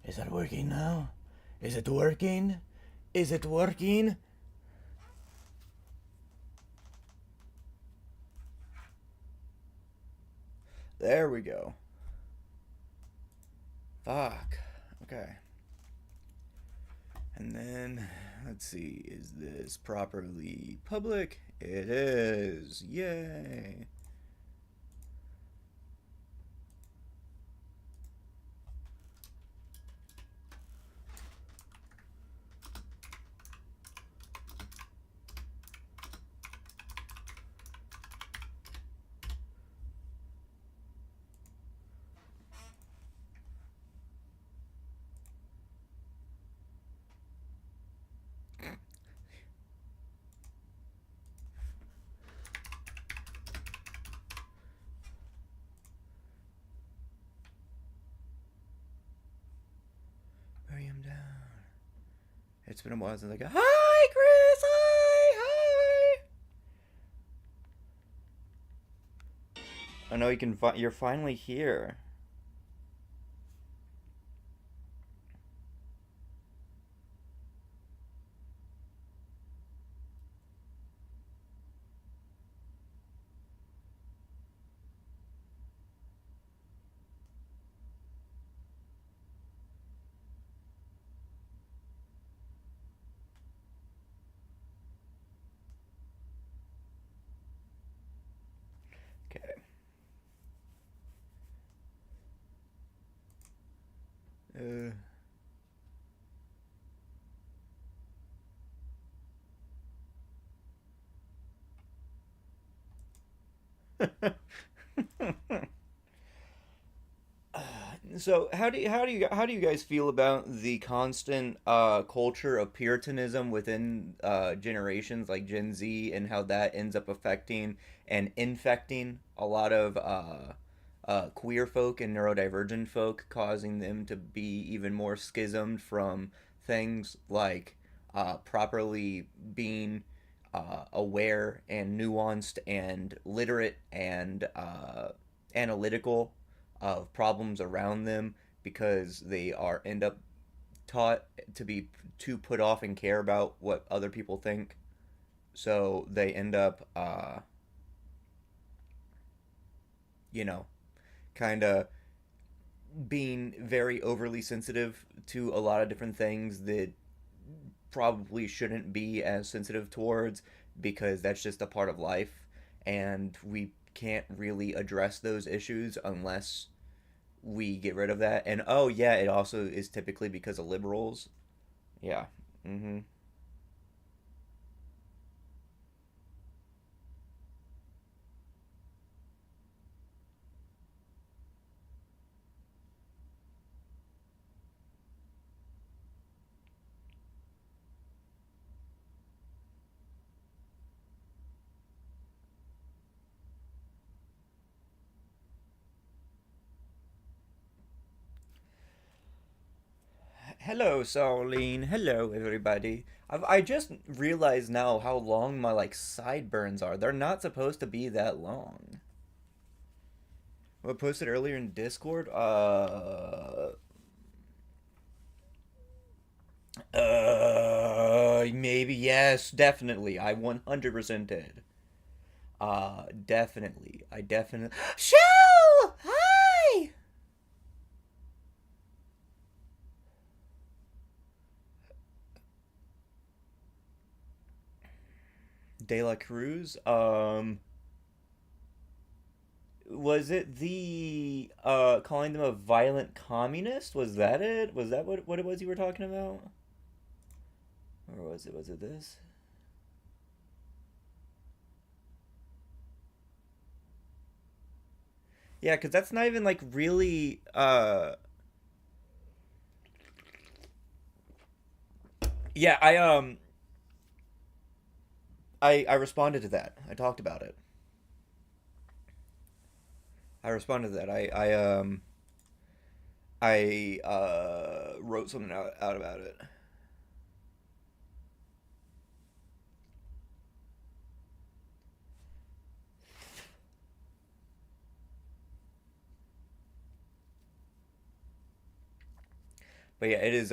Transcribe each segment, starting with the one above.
Is that working now? Is it working? Is it working? There we go. Fuck. Okay. And then, let's see, is this properly public? It is. Yay. Bury him down. It's been a while since I got. Hi, Chris! Hi! I know you can. You're finally here. Okay. Uh. So how do you guys feel about the constant culture of puritanism within generations like Gen Z, and how that ends up affecting and infecting a lot of queer folk and neurodivergent folk, causing them to be even more schismed from things like properly being aware and nuanced and literate and analytical of problems around them, because they are end up taught to be too put off and care about what other people think. So they end up you know kind of being very overly sensitive to a lot of different things that probably shouldn't be as sensitive towards, because that's just a part of life, and we can't really address those issues unless we get rid of that. And oh yeah, it also is typically because of liberals. Yeah. Mm-hmm. Hello, Sauline. Hello, everybody. I just realized now how long my like sideburns are. They're not supposed to be that long. I posted earlier in Discord. Maybe yes, definitely. I 100% did. Definitely. I definitely. Shell! Hi! De La Cruz. Was it the calling them a violent communist? Was that it? Was that what it was you were talking about? Or was it this? Yeah, cuz that's not even like really yeah, I responded to that. I talked about it. I responded to that. I wrote something out about it. But yeah, it is.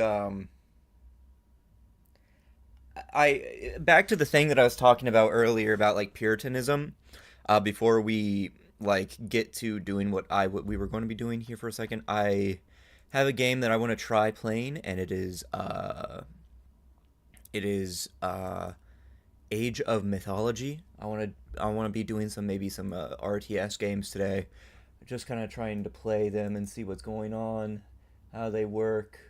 I back to the thing that I was talking about earlier about like Puritanism. Before we like get to doing what we were going to be doing here for a second, I have a game that I want to try playing, and it is Age of Mythology. I want to be doing some RTS games today, just kind of trying to play them and see what's going on, how they work,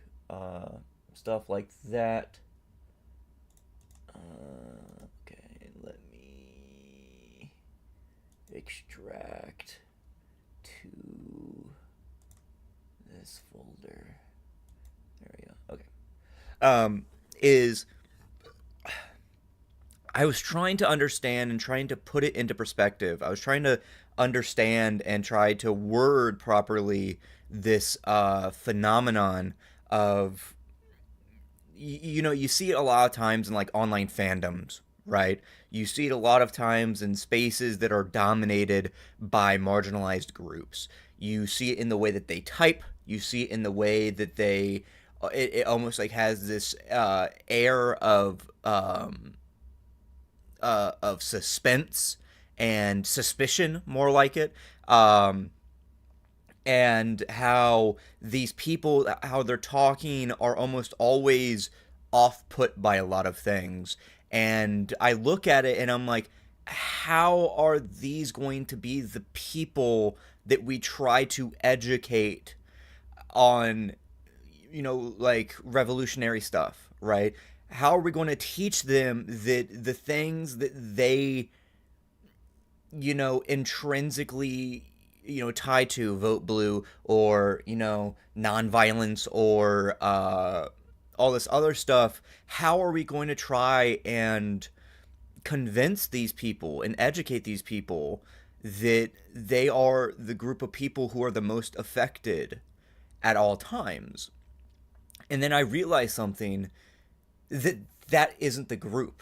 stuff like that. Okay, let me extract to this folder. There we go. Okay. Is I was trying to understand and trying to put it into perspective. I was trying to understand and try to word properly this phenomenon of you see it a lot of times in like online fandoms, right? You see it a lot of times in spaces that are dominated by marginalized groups. You see it in the way that they type. You see it in the way that it almost like has this air of suspense and suspicion, more like it. And how these people, how they're talking, are almost always off put by a lot of things. And I look at it and I'm like, how are these going to be the people that we try to educate on, like revolutionary stuff, right? How are we going to teach them that the things that they, intrinsically, tie to vote blue, or nonviolence, or all this other stuff? How are we going to try and convince these people and educate these people that they are the group of people who are the most affected at all times? And then I realized something, that that isn't the group.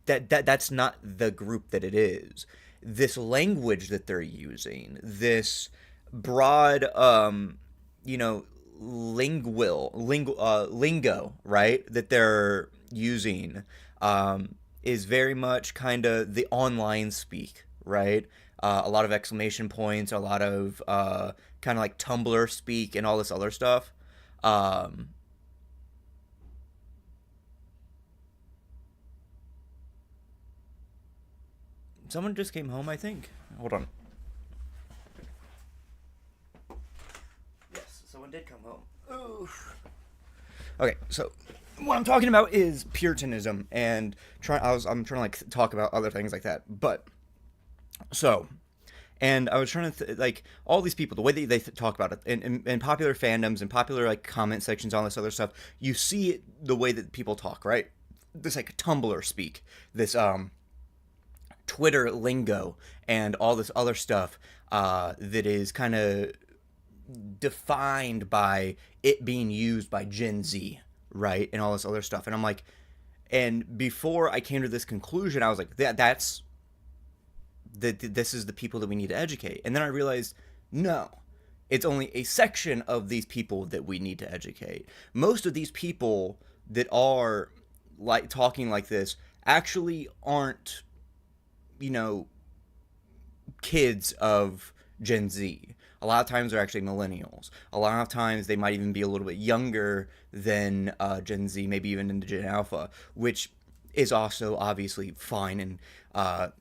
That's not the group that it is. This language that they're using, this broad, you know, lingo, right? That they're using, is very much kind of the online speak, right? A lot of exclamation points, a lot of kind of like Tumblr speak, and all this other stuff. Um, Someone just came home, I think. Hold on. Yes, someone did come home. Oof. Okay, so what I'm talking about is Puritanism, and I'm trying to like talk about other things like that. But so, and I was trying to like all these people, the way they talk about it in popular fandoms and popular like comment sections, all this other stuff. You see it the way that people talk, right? This like Tumblr speak, this Twitter lingo, and all this other stuff that is kind of defined by it being used by Gen Z, right? And all this other stuff. And I'm like, and before I came to this conclusion, I was like, that's this is the people that we need to educate. And then I realized, no, it's only a section of these people that we need to educate. Most of these people that are like talking like this actually aren't, you know, kids of Gen Z. A lot of times they're actually millennials. A lot of times they might even be a little bit younger than Gen Z, maybe even into Gen Alpha, which is also obviously fine, and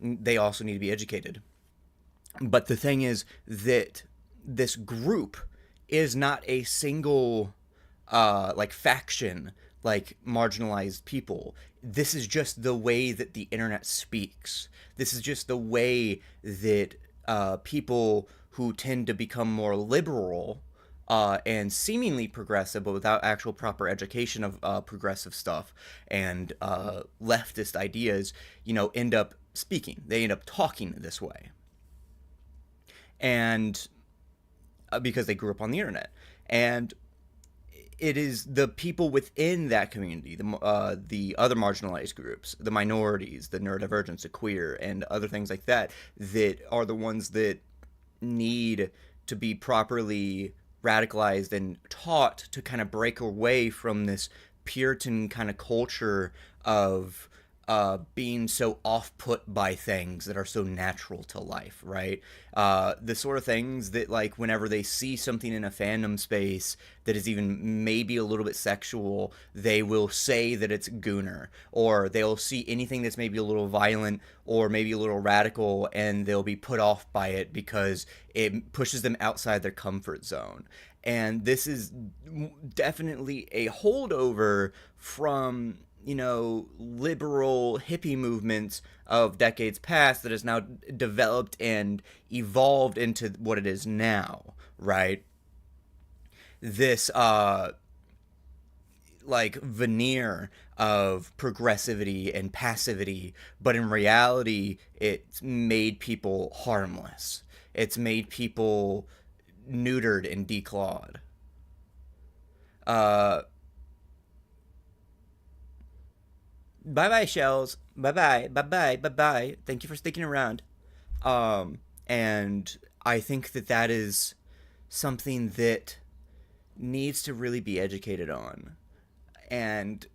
they also need to be educated. But the thing is that this group is not a single like faction, like marginalized people. This is just the way that the internet speaks. This is just the way that people who tend to become more liberal and seemingly progressive, but without actual proper education of progressive stuff and leftist ideas, end up speaking. They end up talking this way, and because they grew up on the internet. And it is the people within that community, the other marginalized groups, the minorities, the neurodivergents, the queer, and other things like that, that are the ones that need to be properly radicalized and taught to kind of break away from this Puritan kind of culture of being so off put by things that are so natural to life, right? The sort of things that, like, whenever they see something in a fandom space that is even maybe a little bit sexual, they will say that it's gooner, or they'll see anything that's maybe a little violent or maybe a little radical, and they'll be put off by it because it pushes them outside their comfort zone. And this is definitely a holdover from, liberal hippie movements of decades past that has now developed and evolved into what it is now, right? This like veneer of progressivity and passivity, but in reality it's made people harmless. It's made people neutered and declawed. uh Bye bye, shells. Bye bye. Bye bye. Bye bye. Thank you for sticking around. And I think that that is something that needs to really be educated on. And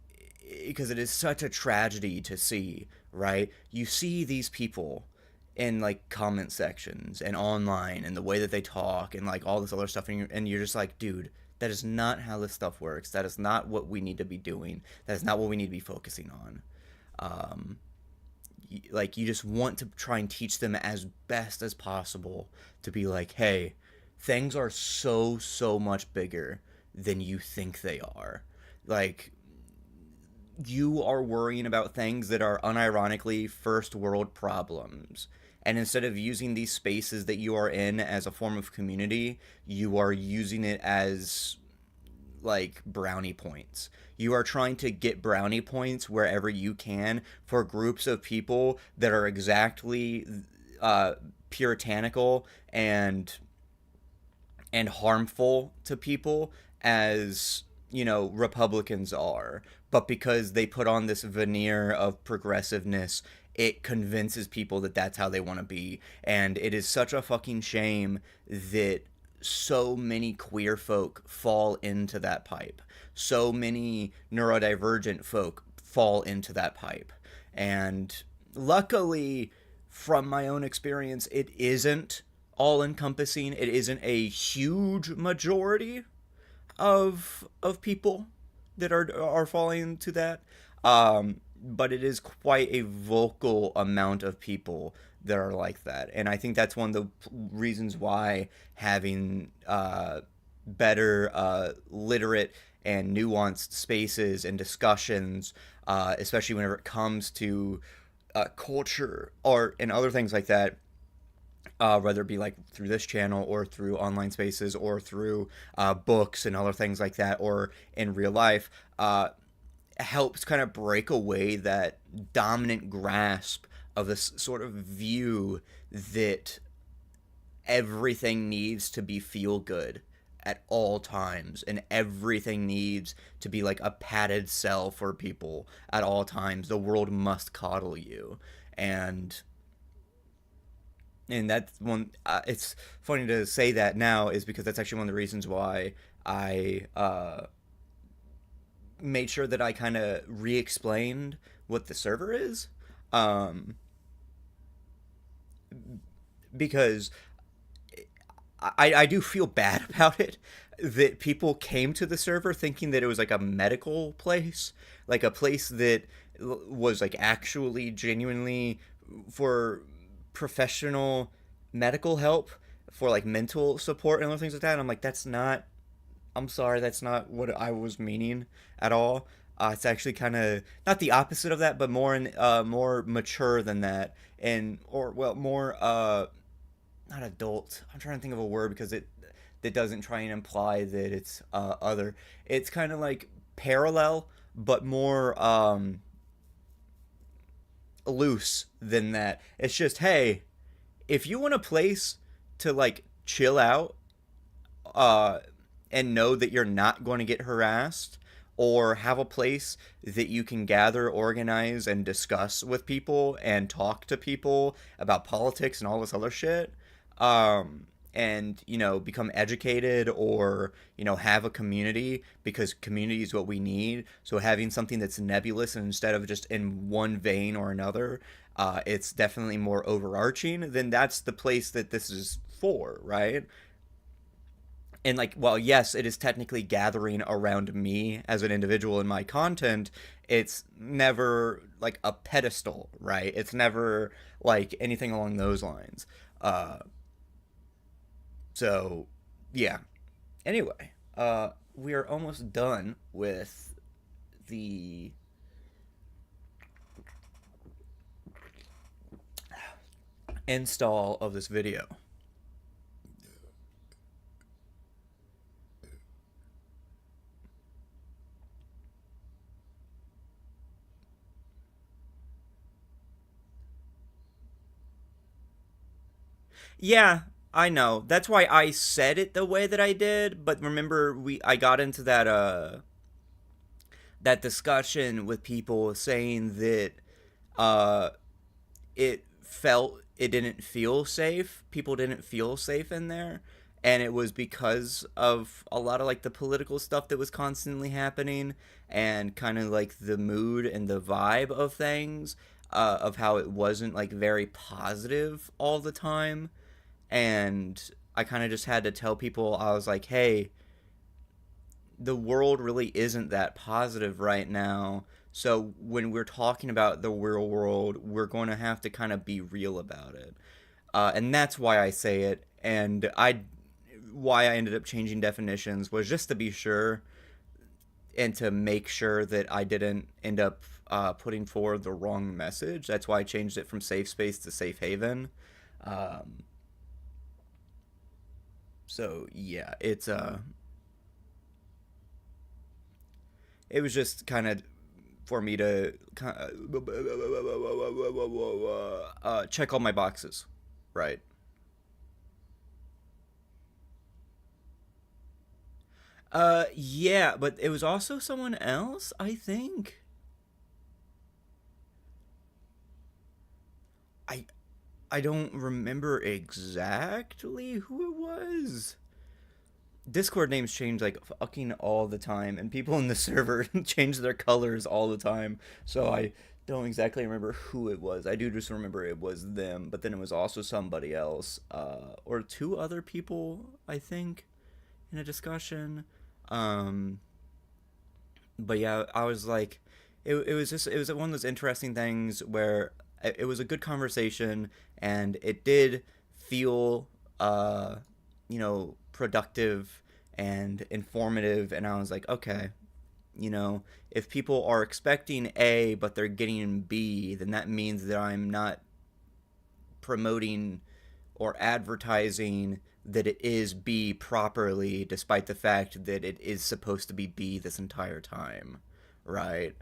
because it is such a tragedy to see, right? You see these people in like comment sections and online and the way that they talk and like all this other stuff, and you're just like, dude, that is not how this stuff works. That is not what we need to be doing. That is not what we need to be focusing on. um, like, you just want to try and teach them as best as possible to be like, hey, things are so much bigger than you think they are. Like, you are worrying about things that are unironically first world problems. And instead of using these spaces that you are in as a form of community, you are using it as like brownie points. You are trying to get brownie points wherever you can for groups of people that are exactly uh, puritanical and harmful to people as, Republicans are. But because they put on this veneer of progressiveness, it convinces people that that's how they want to be. And it is such a fucking shame that so many queer folk fall into that pipe. So many neurodivergent folk fall into that pipe. And luckily, from my own experience, it isn't all encompassing. It isn't a huge majority of people that are falling into that. But it is quite a vocal amount of people that are like that, and I think that's one of the reasons why having better literate and nuanced spaces and discussions, especially whenever it comes to culture, art, and other things like that, whether it be like through this channel or through online spaces or through books and other things like that, or in real life, helps kind of break away that dominant grasp of this sort of view that everything needs to be feel good at all times, and everything needs to be like a padded cell for people at all times. The world must coddle you. And that's one, it's funny to say that now, is because that's actually one of the reasons why I made sure that I kind of re-explained what the server is, um, because I do feel bad about it, that people came to the server thinking that it was like a medical place, like a place that was like actually genuinely for professional medical help, for like mental support and other things like that. And I'm like, that's not, I'm sorry, that's not what I was meaning at all. It's actually kind of not the opposite of that, but more mature than that, and or well, more not adult. I'm trying to think of a word because it that doesn't try and imply that it's other. It's kind of like parallel, but more loose than that. It's just, hey, if you want a place to like chill out, uh, and know that you're not going to get harassed, or have a place that you can gather, organize, and discuss with people and talk to people about politics and all this other shit, and become educated, or have a community, because community is what we need. So having something that's nebulous, and instead of just in one vein or another, it's definitely more overarching, then that's the place that this is for, right? And like, well, yes, it is technically gathering around me as an individual in my content. It's never like a pedestal, right? It's never like anything along those lines. uh so yeah. Anyway, we are almost done with the install of this video. Yeah, I know. That's why I said it the way that I did. But remember, I got into that discussion with people saying that uh, it didn't feel safe. People didn't feel safe in there, and it was because of a lot of like the political stuff that was constantly happening, and kind of like the mood and the vibe of things, of how it wasn't like very positive all the time. And I kind of just had to tell people, I was like, hey, the world really isn't that positive right now. So when we're talking about the real world, we're going to have to kind of be real about it. And that's why I say it. And why I ended up changing definitions was just to be sure, and to make sure that I didn't end up putting forward the wrong message. That's why I changed it from safe space to safe haven. Um, so yeah, it was just kind of for me to check all my boxes, right? Yeah, but it was also someone else, I think. I I don't remember exactly who it was. Discord names change like fucking all the time, and people in the server change their colors all the time. So I don't exactly remember who it was. I do just remember it was them, but then it was also somebody else, or two other people, I think, in a discussion. Um, but yeah, I was like, it was one of those interesting things where it was a good conversation, and it did feel productive and informative. And I was like, okay, if people are expecting A but they're getting B, then that means that I'm not promoting or advertising that it is B properly, despite the fact that it is supposed to be B this entire time, right?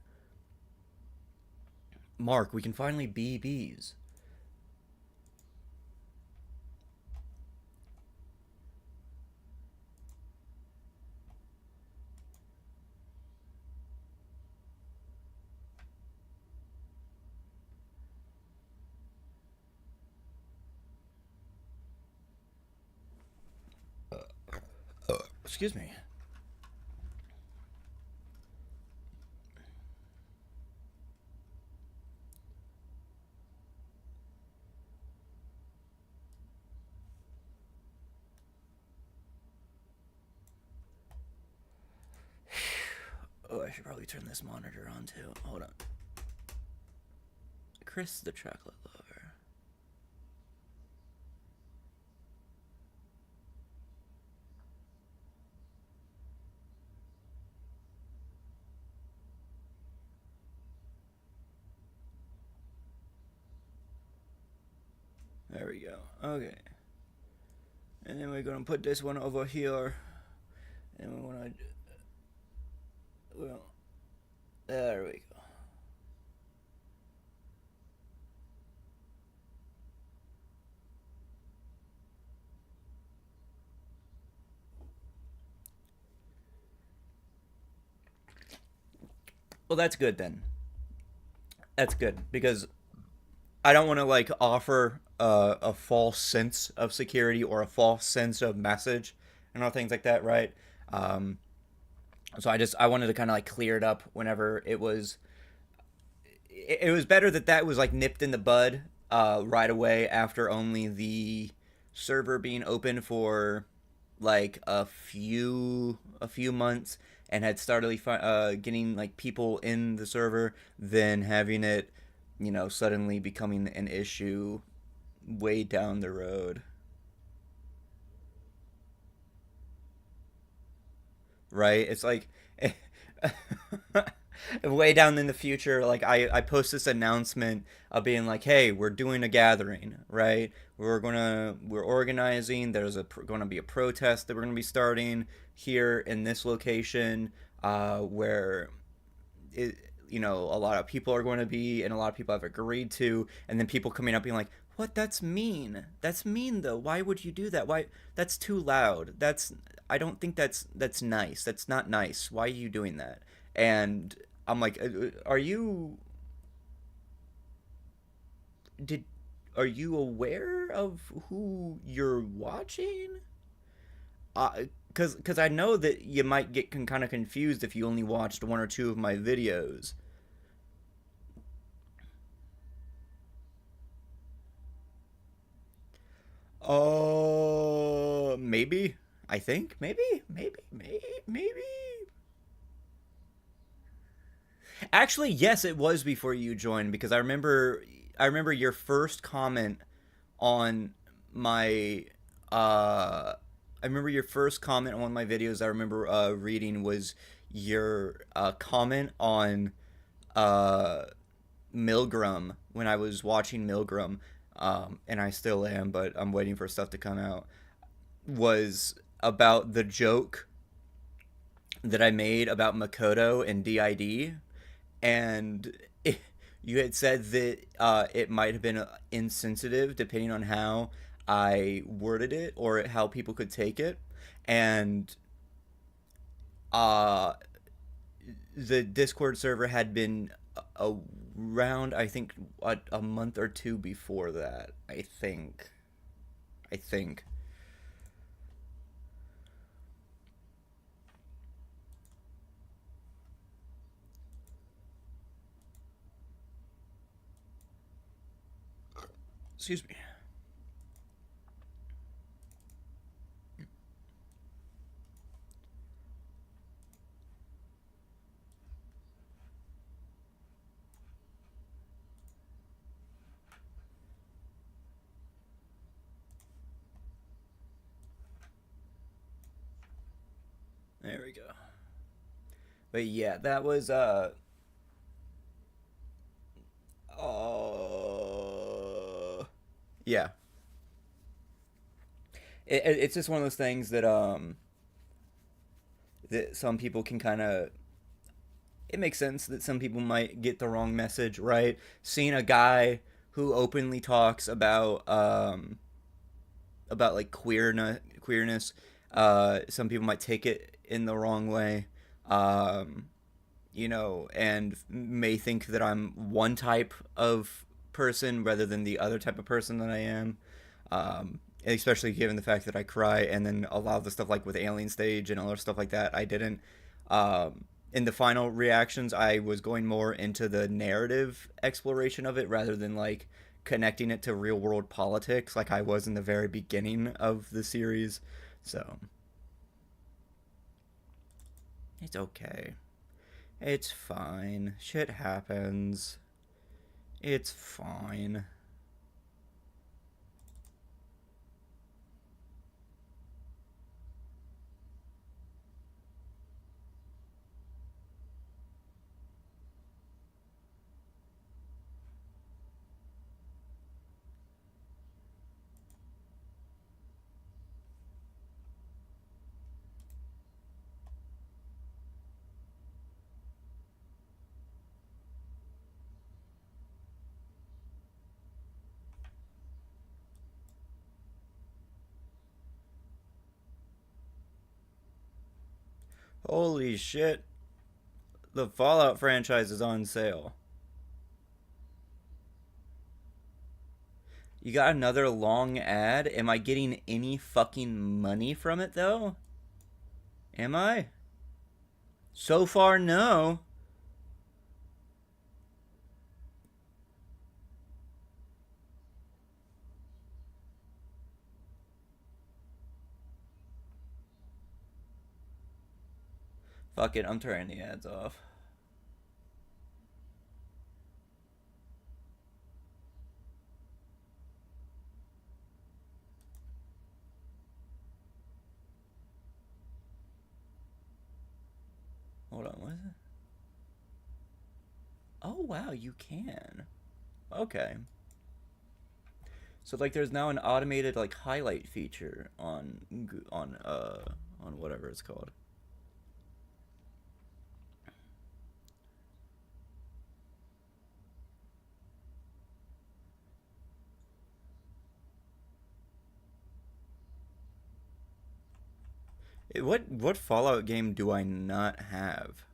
Mark, we can finally be bees. Excuse me. Oh, I should probably turn this monitor on too. Hold on. Chris the chocolate lover. There we go. Okay. And then we're gonna put this one over here. And we wanna, well, there we go. Well, that's good then. That's good, because I don't want to like offer a false sense of security or a false sense of message and all things like that, right? Um, so I wanted to kind of like clear it up whenever it was better that that was like nipped in the bud right away after only the server being open for like a few months and had started getting like people in the server, than having it, suddenly becoming an issue way down the road, right? It's like way down in the future, like I post this announcement of being like, hey, we're doing a gathering, right? We're organizing. There's going to be a protest that we're going to be starting here in this location, where it, a lot of people are going to be, and a lot of people have agreed to, and then people coming up being like, what, that's mean, that's mean though, why would you do that, why, that's too loud, that's, I don't think that's nice, that's not nice, why are you doing that? And I'm like, are you, did are you aware of who you're watching? Because I know that you might get kind of confused if you only watched one or two of my videos. Oh, maybe. I think maybe. Actually, yes, it was before you joined, because I remember your first comment on my I remember your first comment on one of my videos I remember reading was your comment on uh Milgram, when I was watching Milgram, and I still am, but I'm waiting for stuff to come out, was about the joke that I made about Makoto and DID, and you had said that it might have been insensitive depending on how I worded it or how people could take it, and uh, the Discord server had been around, I think, a month or two before that. I think. Excuse me. There we go. But yeah, that was yeah. It's just one of those things that some people can kind of, it makes sense that some people might get the wrong message, right? Seeing a guy who openly talks about like queerness, some people might take it in the wrong way, um, and may think that I'm one type of person rather than the other type of person that I am. Especially given the fact that I cry, and then a lot of the stuff like with Alien Stage and other stuff like that, I didn't. In the final reactions, I was going more into the narrative exploration of it rather than like connecting it to real world politics like I was in the very beginning of the series. So it's okay. It's fine. Shit happens. It's fine. Holy shit. The Fallout franchise is on sale. You got another long ad. Am I getting any fucking money from it though? Am I? So far, no. Fuck it, I'm turning the ads off. Hold on, what is it? Oh wow, you can. Okay. So like there's now an automated like highlight feature on whatever it's called. What Fallout game do I not have?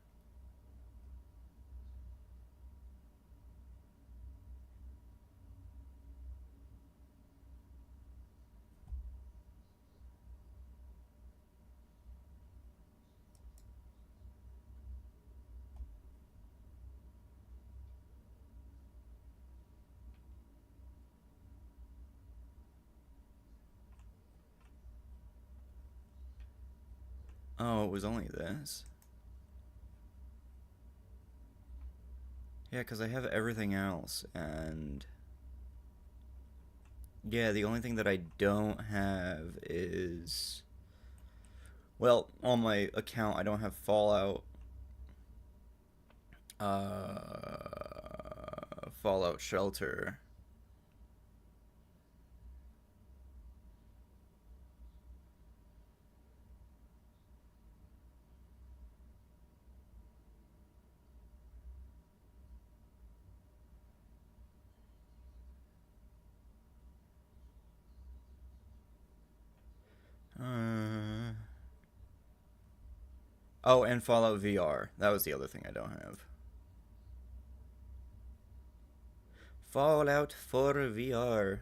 Oh, it was only this. Yeah, because I have everything else, and yeah, the only thing that I don't have is, well, on my account I don't have Fallout, Fallout Shelter. Uh, oh, and Fallout VR. That was the other thing I don't have. Fallout for VR.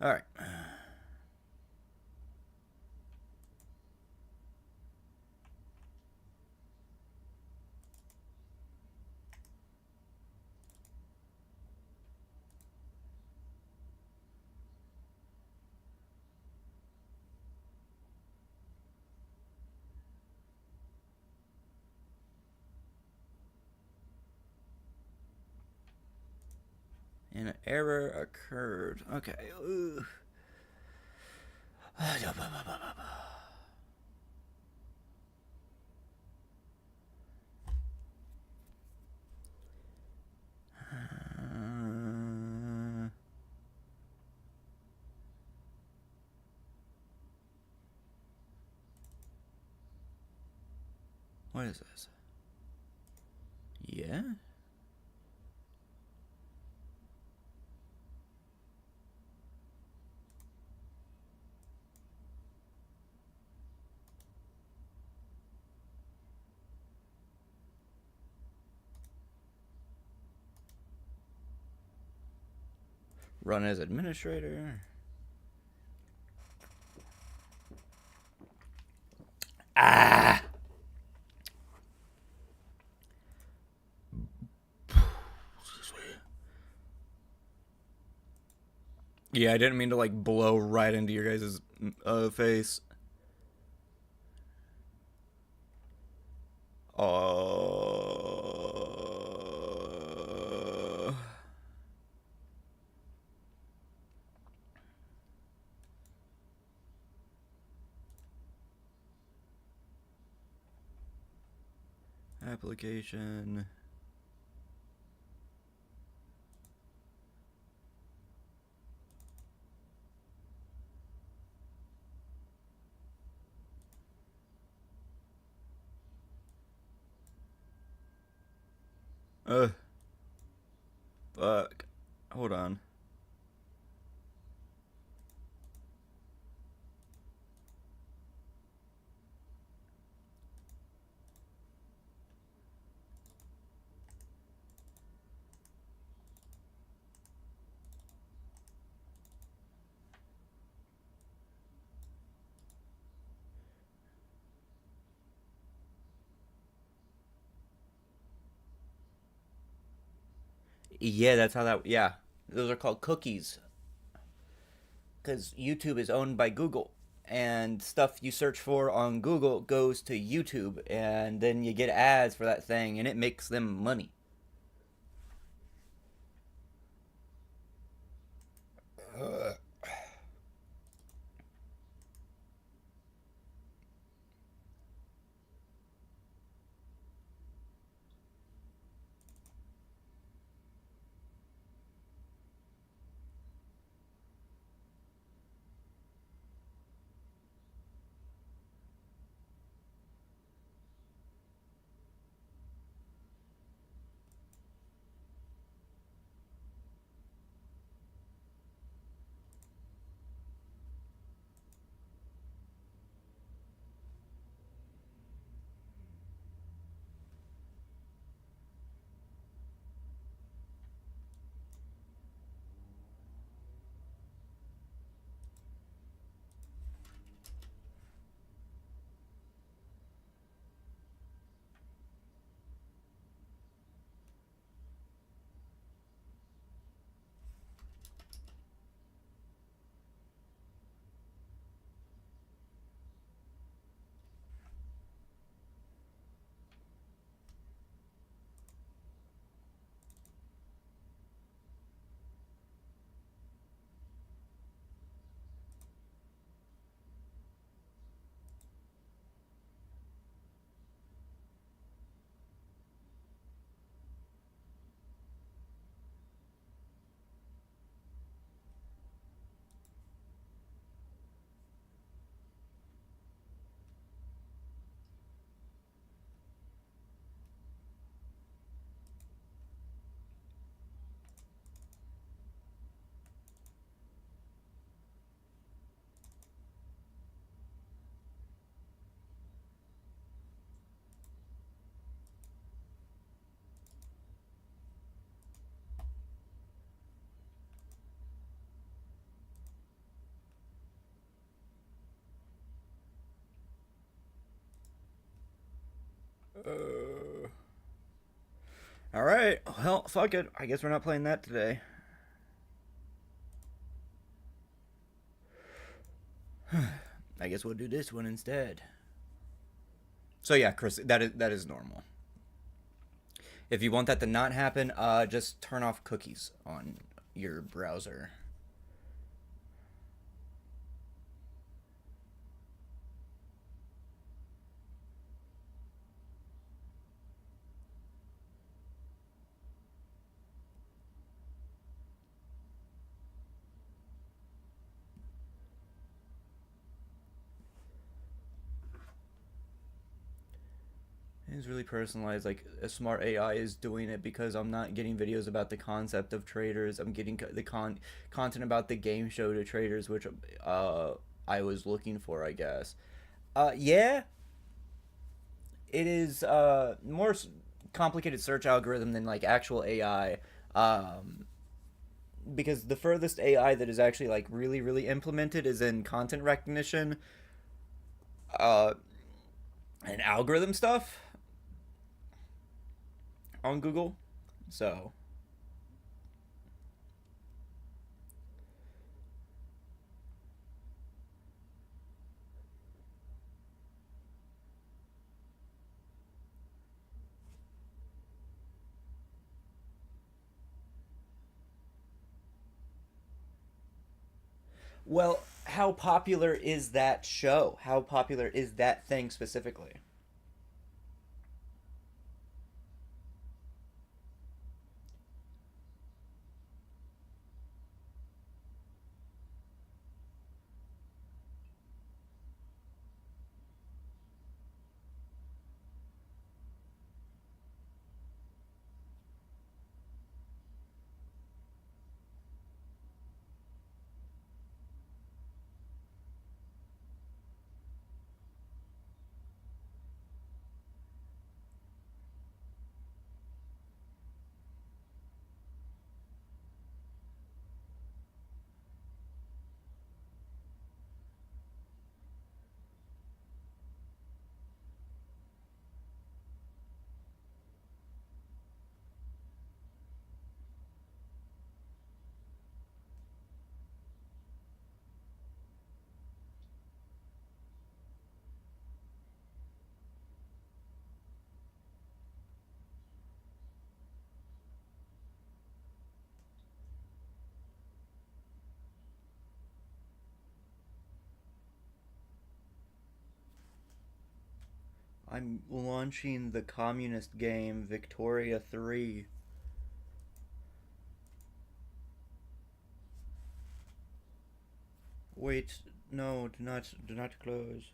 All right. An error occurred. Okay. Ugh. What is this? Yeah? Run as administrator. Ah! Yeah, I didn't mean to like blow right into your guys' face. Uh, application. Uh, fuck. Hold on. Yeah, that's how that. Yeah, those are called cookies because YouTube is owned by Google, and stuff you search for on Google goes to YouTube, and then you get ads for that thing, and it makes them money. All right. Well, fuck it. I guess we're not playing that today. I guess we'll do this one instead. So yeah, Chris, that is normal. If you want that to not happen, just turn off cookies on your browser. It's really personalized. Like a smart AI is doing it because I'm not getting videos about the concept of traders. I'm getting the content about the game show to traders, which I was looking for, I guess. Yeah, it is more complicated search algorithm than like actual AI. Um, because the furthest AI that is actually like really implemented is in content recognition, uh, and algorithm stuff on Google. So, well, how popular is that show? How popular is that thing specifically? I'm launching the communist game Victoria 3. Wait, no, do not close.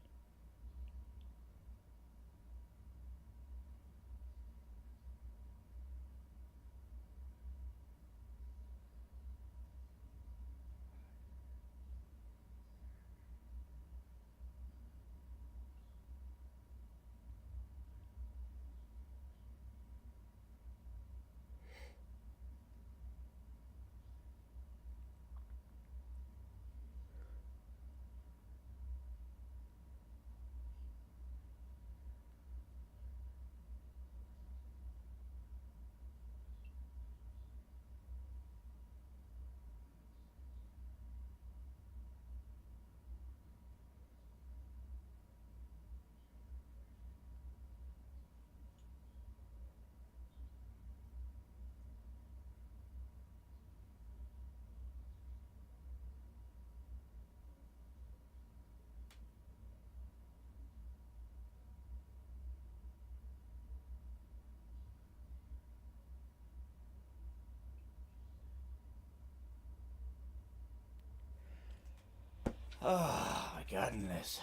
Oh my goodness.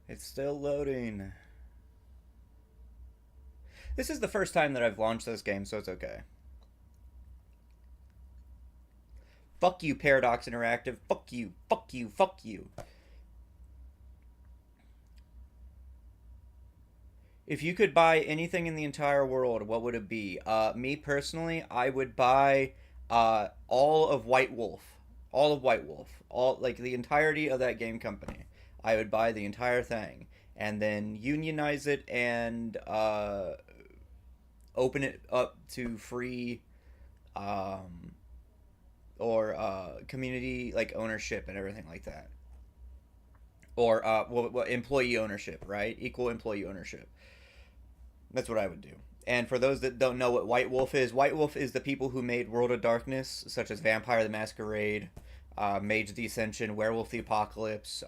It's still loading. This is the first time that I've launched this game, so it's okay. Fuck you, Paradox Interactive. Fuck you. Fuck you. Fuck you. If you could buy anything in the entire world, what would it be? Me personally, I would buy all of White Wolf, all of White Wolf, all like the entirety of that game company. I would buy the entire thing and then unionize it and open it up to free um, or community like ownership and everything like that, or employee ownership, right? Equal employee ownership. That's what I would do. And for those that don't know what White Wolf is the people who made World of Darkness, such as Vampire the Masquerade, Mage the Ascension, Werewolf the Apocalypse,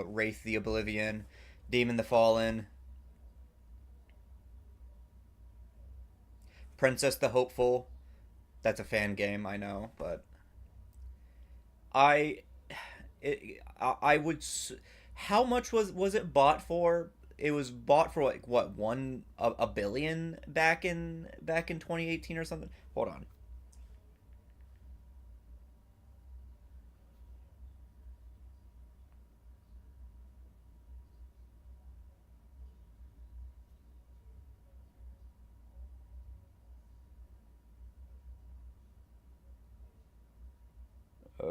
Wraith the Oblivion, Demon the Fallen, Princess the Hopeful. That's a fan game, I know, but I, I would. How much was it bought for? It was bought for like what a billion back in 2018 or something. Hold on. Uh,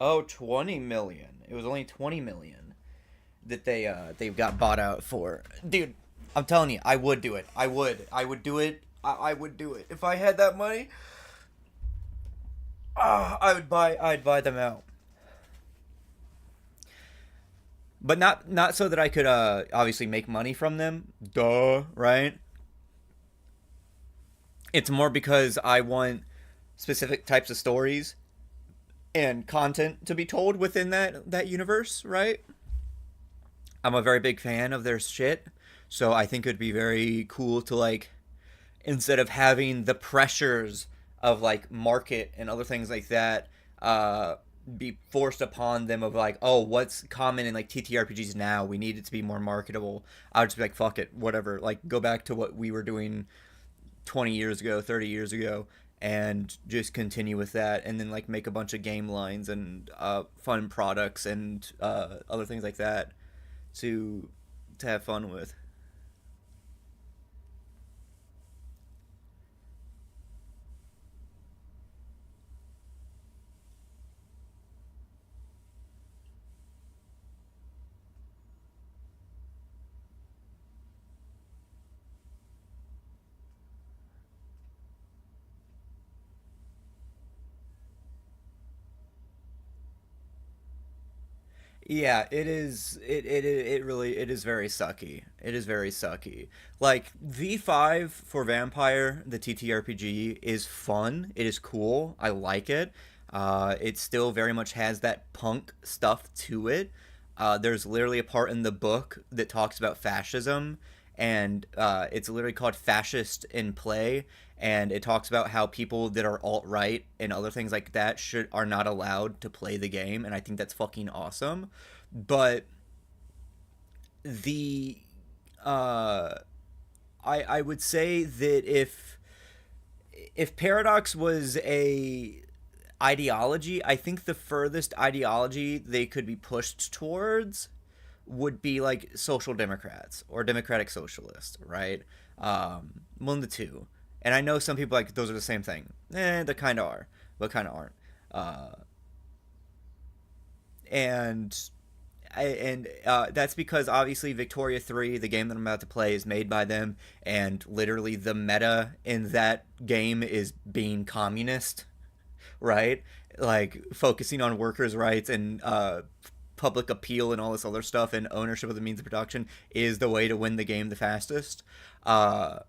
oh, 20 million. It was only 20 million that they've got bought out for. Dude, I'm telling you, I would do it. I would do it. I would do it if I had that money. I'd buy them out. But not so that I could obviously make money from them. Duh, right? It's more because I want specific types of stories and content to be told within that universe, right? I'm a very big fan of their shit, so I think it'd be very cool to like instead of having the pressures of like market and other things like that be forced upon them of like, oh, what's common in like TTRPGs now, we need it to be more marketable. I would just be like, fuck it, whatever, like go back to what we were doing 20 years ago, 30 years ago, and just continue with that, and then like make a bunch of game lines and fun products and other things like that to have fun with. Yeah, it is. It really it is very sucky. It is very sucky. Like V5 for Vampire, the TTRPG is fun. It is cool. I like it. It still very much has that punk stuff to it. There's literally a part in the book that talks about fascism, and it's literally called Fascist in Play, and it talks about how people that are alt right and other things like that should are not allowed to play the game, and I think that's fucking awesome. But the uh, I would say that if Paradox was a ideology, I think the furthest ideology they could be pushed towards would be like social democrats or democratic socialists, right? One of the two. And I know some people like those are the same thing. They kind of are, but kind of aren't. Uh, and that's because obviously Victoria 3, the game that I'm about to play, is made by them, and literally the meta in that game is being communist, right? Like focusing on workers' rights and public appeal and all this other stuff, and ownership of the means of production is the way to win the game the fastest. Uh,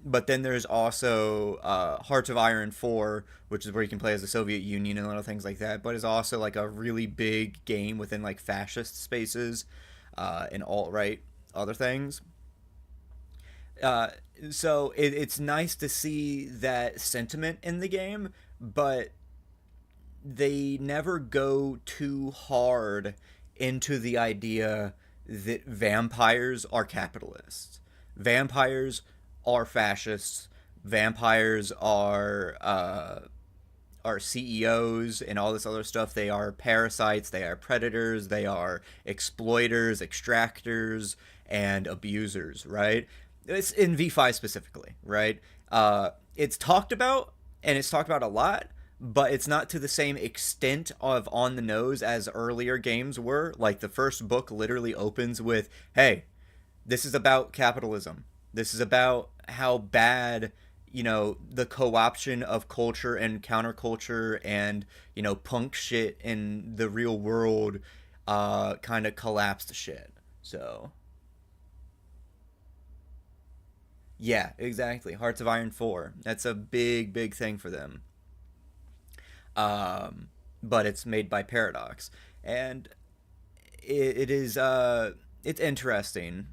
but then there's also Hearts of Iron 4, which is where you can play as the Soviet Union and other things like that, but is also like a really big game within like fascist spaces and alt right other things. Uh, so it's nice to see that sentiment in the game, but they never go too hard into the idea that vampires are capitalists. Vampires are fascists. Vampires are CEOs and all this other stuff. They are parasites. They are predators. They are exploiters, extractors, and abusers. Right? It's in V5 specifically. Right? It's talked about, and it's talked about a lot, but it's not to the same extent of on the nose as earlier games were. Like the first book literally opens with, "Hey, this is about capitalism. This is about how bad, the co-option of culture and counterculture and, punk shit in the real world kind of collapsed shit." So, yeah, exactly. Hearts of Iron 4. That's a big, big thing for them. Um, but it's made by Paradox. And it is, it's interesting,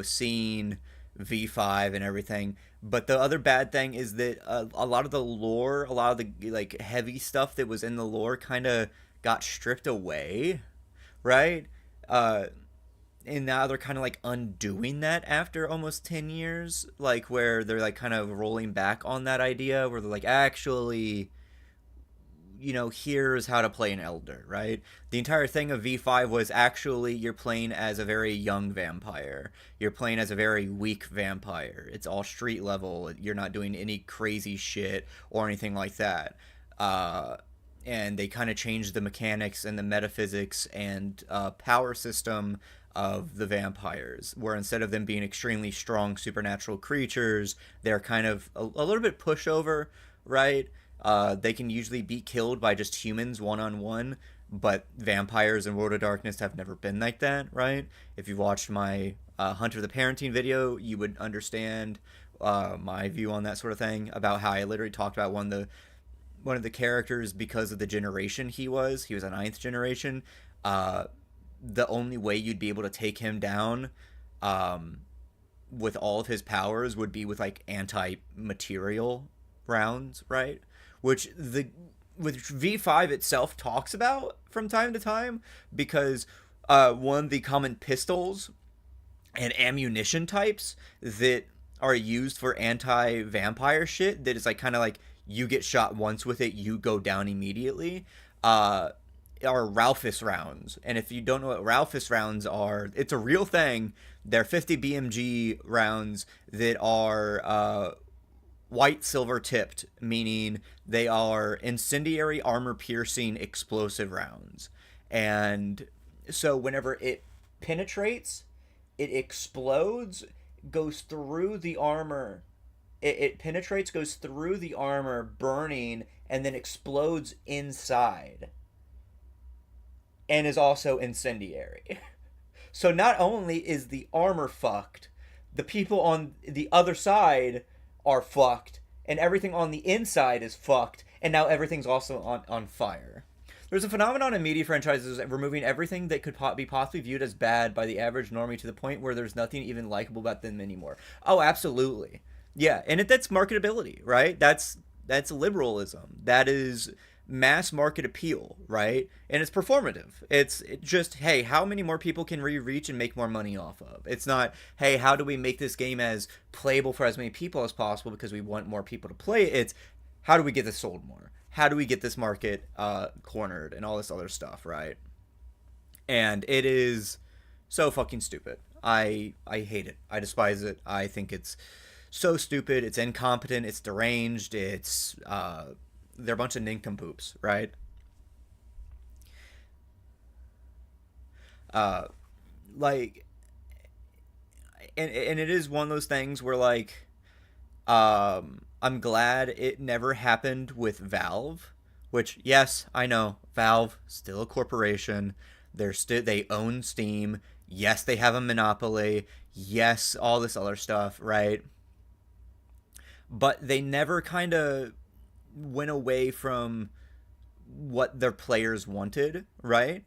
seeing V5 and everything. But the other bad thing is that a lot of the lore, a lot of the like heavy stuff that was in the lore, kind of got stripped away, right? Uh, and now they're kind of like undoing that after almost 10 years, like where they're like kind of rolling back on that idea, where they're like, actually, here's how to play an elder, right? The entire thing of V5 was actually you're playing as a very young vampire. You're playing as a very weak vampire. It's all street level. You're not doing any crazy shit or anything like that. Uh, and they kind of changed the mechanics and the metaphysics and power system of the vampires, where instead of them being extremely strong supernatural creatures, they're kind of a little bit pushover, right? They can usually be killed by just humans one on one, but vampires in World of Darkness have never been like that, right? If you watched my Hunter the Parenting video, you would understand my view on that sort of thing, about how I literally talked about one of the characters because of the generation he was. He was a ninth generation. Uh, the only way you'd be able to take him down um, with all of his powers would be with like anti-material rounds, right? Which V5 itself talks about from time to time, because one of the common pistols and ammunition types that are used for anti-vampire shit, that is like kind of like you get shot once with it, you go down immediately. Uh, are Ralphus rounds. And if you don't know what Ralphus rounds are, it's a real thing. They're 50 BMG rounds that are white silver tipped, meaning they are incendiary armor piercing explosive rounds. And so whenever it penetrates, it explodes, goes through the armor. It penetrates, goes through the armor, burning, and then explodes inside. and is also incendiary. So not only is the armor fucked, the people on the other side are fucked, and everything on the inside is fucked, and now everything's also on fire. There's a phenomenon in media franchises removing everything that could be possibly viewed as bad by the average normie to the point where there's nothing even likable about them anymore. Oh, absolutely. Yeah, and that's marketability, right? That's liberalism. That is mass market appeal, right? And it's performative. It's just, hey, how many more people can we reach and make more money off of? It's not, hey, how do we make this game as playable for as many people as possible because we want more people to play it? It's, how do we get this sold more? How do we get this market cornered and all this other stuff, right? And it is so fucking stupid. I hate it. I despise it. I think it's so stupid. It's incompetent. It's deranged. They're a bunch of nincompoops, right? Uh, like, and it is one of those things where like, I'm glad it never happened with Valve, which yes, I know Valve still a corporation. They own Steam. Yes, they have a monopoly. Yes, all this other stuff, right? But they never kind of went away from what their players wanted, right?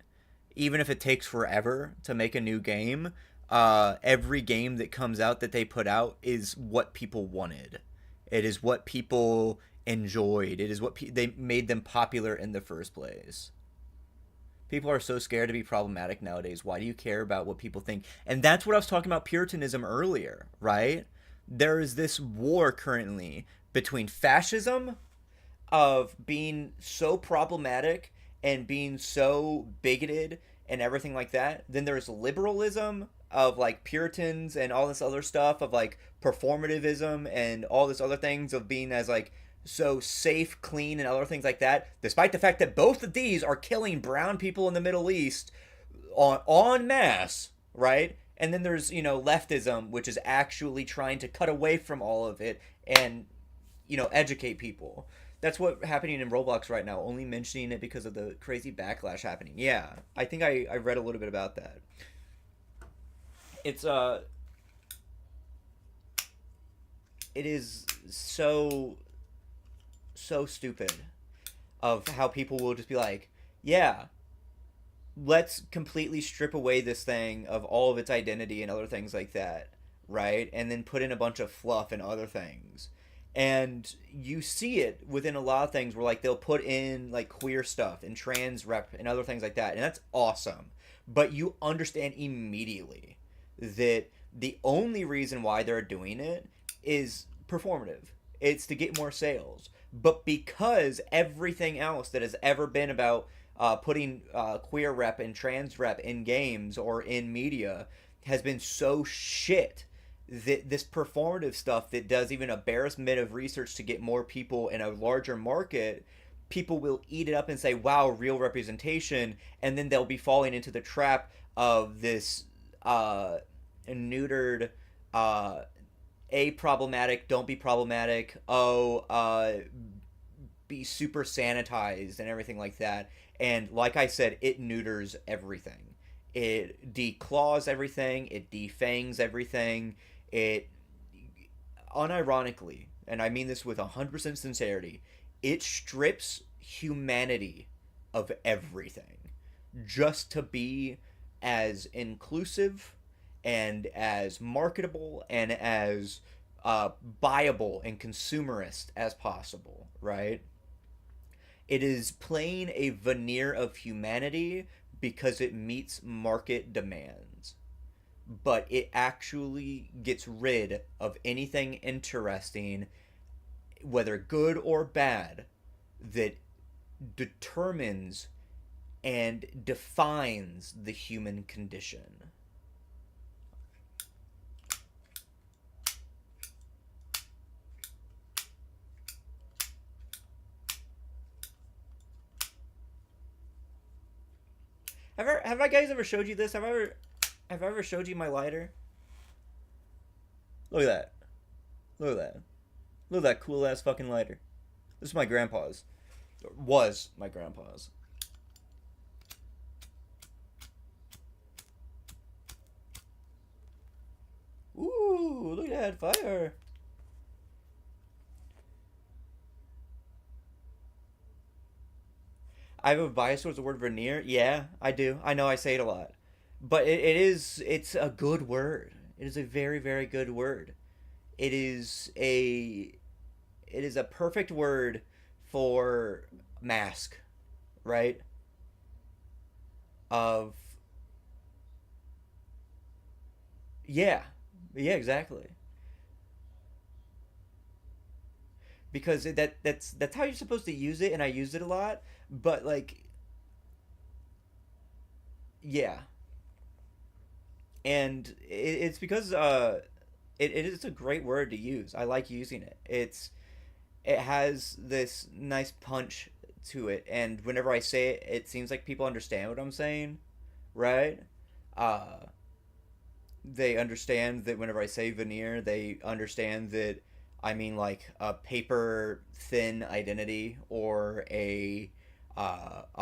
Even if it takes forever to make a new game, every game that comes out that they put out is what people wanted. It is what people enjoyed. It is what they made them popular in the first place. People are so scared to be problematic nowadays. Why do you care about what people think? And that's what I was talking about Puritanism earlier, right? There is this war currently between fascism of being so problematic and being so bigoted and everything like that. Then there's liberalism of like Puritans and all this other stuff of like performativism and all this other things of being as like so safe, clean, and other things like that. Despite the fact that both of these are killing brown people in the Middle East en masse, right? And then there's, leftism, which is actually trying to cut away from all of it and, educate people. That's what's happening in Roblox right now, only mentioning it because of the crazy backlash happening. Yeah, I think I read a little bit about that. It's, it is so stupid of how people will just be like, yeah, let's completely strip away this thing of all of its identity and other things like that, right? And then put in a bunch of fluff and other things. And you see it within a lot of things where like they'll put in like queer stuff and trans rep and other things like that. And that's awesome. But you understand immediately that the only reason why they're doing it is performative. It's to get more sales. But because everything else that has ever been about putting queer rep and trans rep in games or in media has been so shit that this performative stuff that does even a barest bit of research to get more people in a larger market, people will eat it up and say, wow, real representation, and then they'll be falling into the trap of this neutered a problematic, don't be problematic, be super sanitized and everything like that. And like I said, it neuters everything. It declaws everything. It defangs everything. It, unironically, and I mean this with 100% sincerity, it strips humanity of everything just to be as inclusive and as marketable and as buyable and consumerist as possible, right? It is playing a veneer of humanity because it meets market demands. But it actually gets rid of anything interesting, whether good or bad, that determines and defines the human condition. Have I guys ever showed you this? Have I ever showed you my lighter? Look at that. Look at that. Look at that cool ass fucking lighter. This is my grandpa's. Was my grandpa's. Ooh, look at that fire. I have a bias towards the word veneer. Yeah, I do. I know I say it a lot, but it's a good word. It is a very very good word. It is a it is a perfect word for mask, right? Of yeah, yeah, exactly. Because that's how you're supposed to use it, and I use it a lot. But like, yeah, and it's because it is a great word to use. I like using it. It has this nice punch to it, and whenever I say it, it seems like people understand what I'm saying, right? Uh, they understand that whenever I say veneer, they understand that I mean like a paper thin identity or a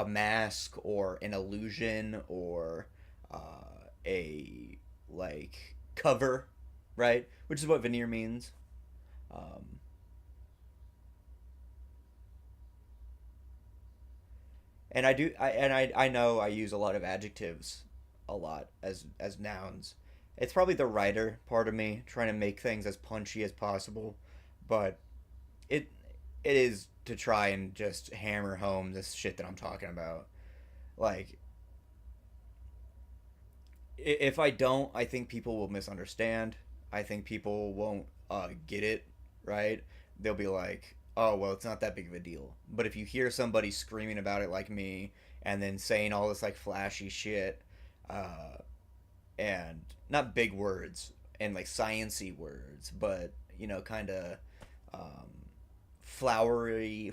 mask or an illusion or a like cover, right? Which is what veneer means. Um, and I know I use a lot of adjectives a lot as nouns. It's probably the writer part of me trying to make things as punchy as possible, but it it is to try and just hammer home this shit that I'm talking about. Like if I don't, I think people will misunderstand. I think people won't get it, right? They'll be like, "Oh, well, it's not that big of a deal." But if you hear somebody screaming about it like me, and then saying all this like flashy shit, uh, and not big words and like sciency words, but kind of um, flowery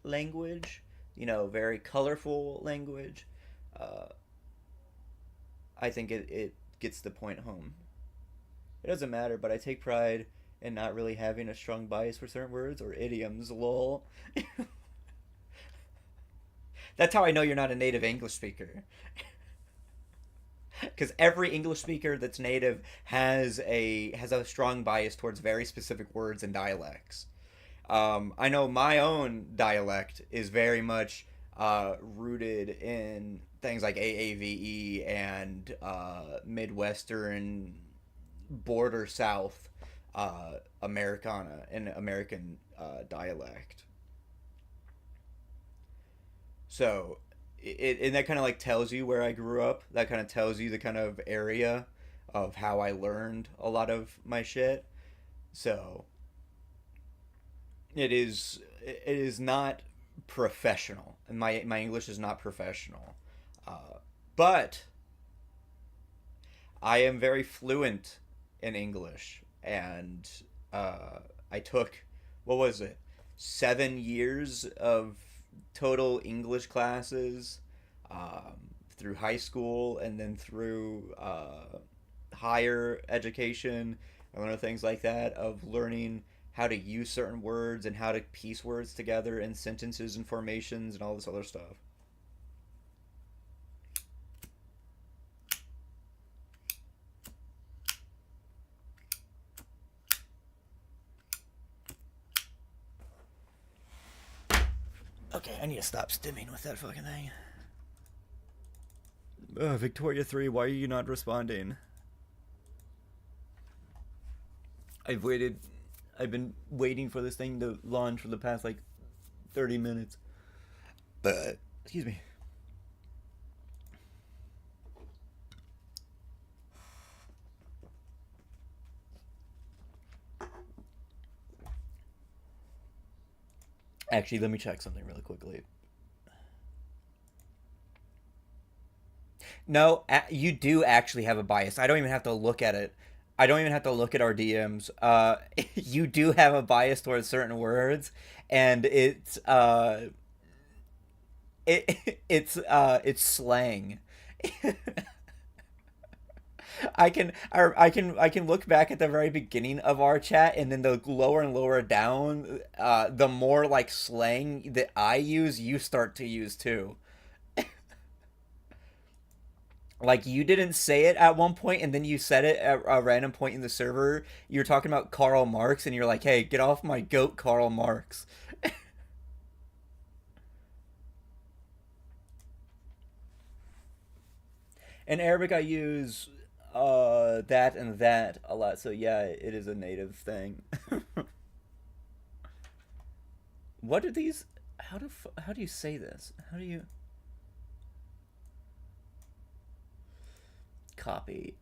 language, very colorful language. Uh, I think it gets the point home. It doesn't matter, but I take pride in not really having a strong bias for certain words or idioms. Lol. That's how I know you're not a native English speaker. Because every English speaker that's native has a strong bias towards very specific words and dialects. I know my own dialect is very much rooted in things like AAVE and Midwestern border South Americana and American dialect. So and that kind of like tells you where I grew up. That kind of tells you the kind of area of how I learned a lot of my shit. So it is not professional, and my English is not professional, but I am very fluent in English, and I took what was it 7 years of total English classes through high school and then through higher education and other things like that of learning how to use certain words and how to piece words together in sentences and formations and all this other stuff. Okay, I need to stop stimming with that fucking thing. Victoria 3, why are you not responding? I've waited. I've been waiting for this thing to launch for the past like 30 minutes. But, excuse me. Actually, let me check something really quickly. No, you do actually have a bias. I don't even have to look at it. I don't even have to look at our DMs. You do have a bias towards certain words, and it's slang. I can look back at the very beginning of our chat, and then the lower and lower down, the more like slang that I use, you start to use too. Like you didn't say it at one point, and then you said it at a random point in the server. You're talking about Karl Marx, and you're like, "Hey, get off my goat, Karl Marx." In Arabic, I use that and that a lot. So yeah, it is a native thing. What are these? How do you say this? How do you copy?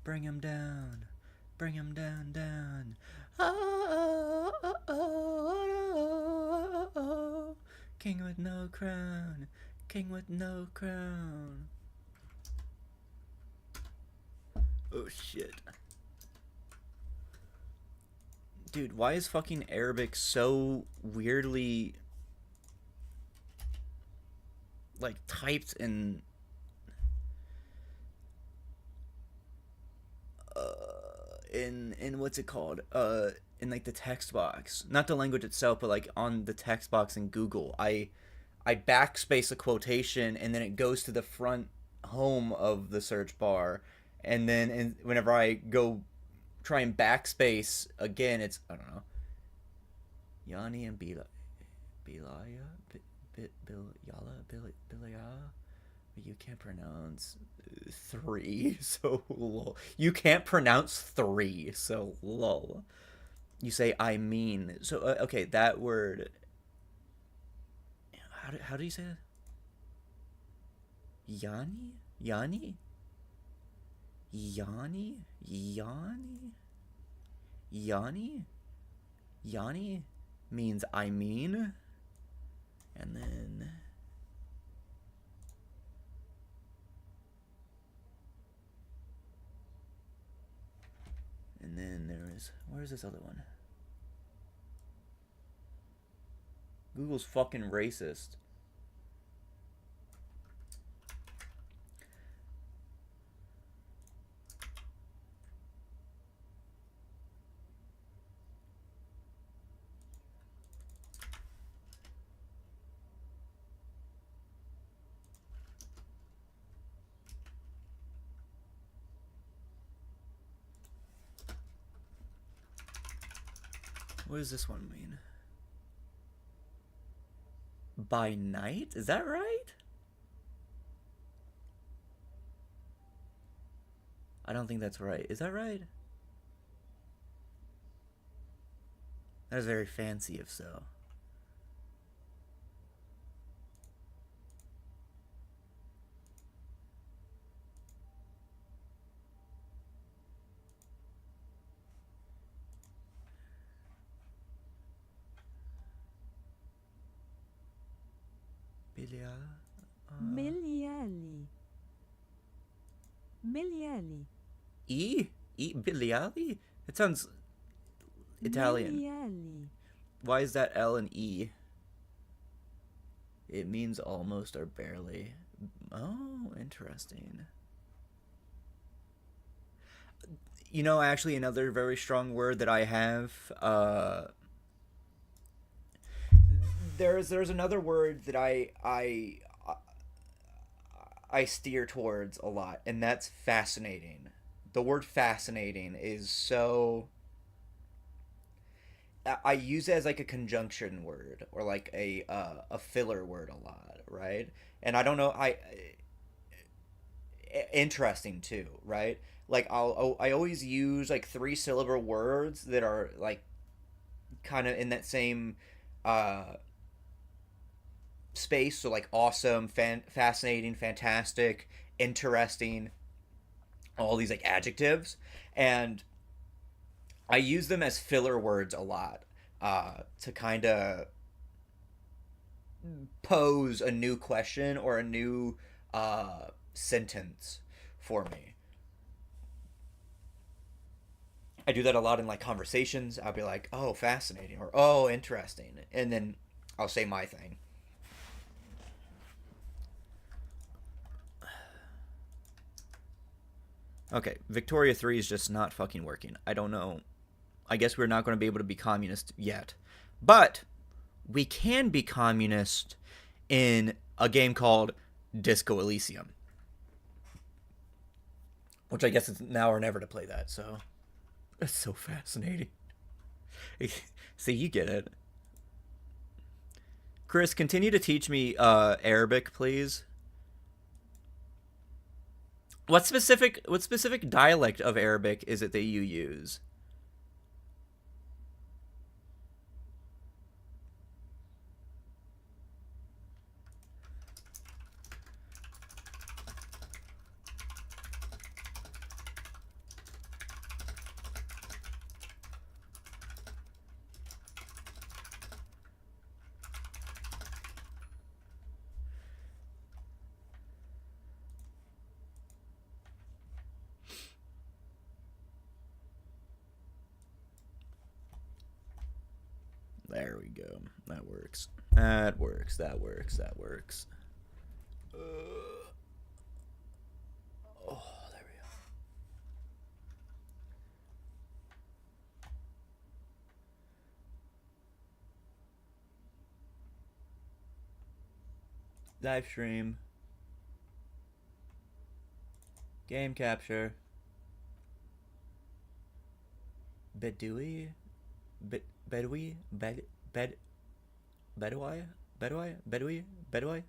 Bring him down. Bring him down, down. Oh, oh, oh, oh. King with no crown. King with no crown. Oh shit. Dude, why is fucking Arabic so weirdly like typed in what's it called? In like the text box. Not the language itself, but like on the text box in Google. I backspace a quotation and then it goes to the front home of the search bar, and then whenever I go try and backspace again, it's I don't know. Yani and Bilaya, Bil Yala, Bilaya. You can't pronounce three, so lol. You can't pronounce three, so lol. You say I mean. So okay, that word. How do you say that? Yani, Yani, Yani, Yani, Yani, Yani means I mean, and then there is, where's this other one? Google's fucking racist. What does this one mean? By night? Is that right? I don't think that's right. Is that right? That is very fancy if so. Bilia. Miliali. Miliali. Biliali? It sounds Italian. Miliali. Why is that L and E? It means almost or barely. Oh, interesting. You know, actually, another very strong word that I have. There's another word that I steer towards a lot, and that's fascinating. The word fascinating is so. I use it as like a conjunction word or like a filler word a lot, right? And I don't know. Interesting too, right? Like I always use like three syllable words that are like kind of in that same uh space. So like awesome, fascinating, fantastic, interesting, all these like adjectives, and I use them as filler words a lot to kind of pose a new question or a new sentence for me. I do that a lot in like conversations. I'll be like, "Oh, fascinating," or "Oh, interesting," and then I'll say my thing. Okay, Victoria 3 is just not fucking working. I don't know. I guess we're not going to be able to be communist yet. But we can be communist in a game called Disco Elysium, which I guess it's now or never to play that. So that's so fascinating. See, you get it. Chris, continue to teach me Arabic, please. What specific dialect of Arabic is it that you use? There we go. That works. That works. That works. That works. Oh, there we go. Live stream. Game capture. Bedui? Bedui? Bedui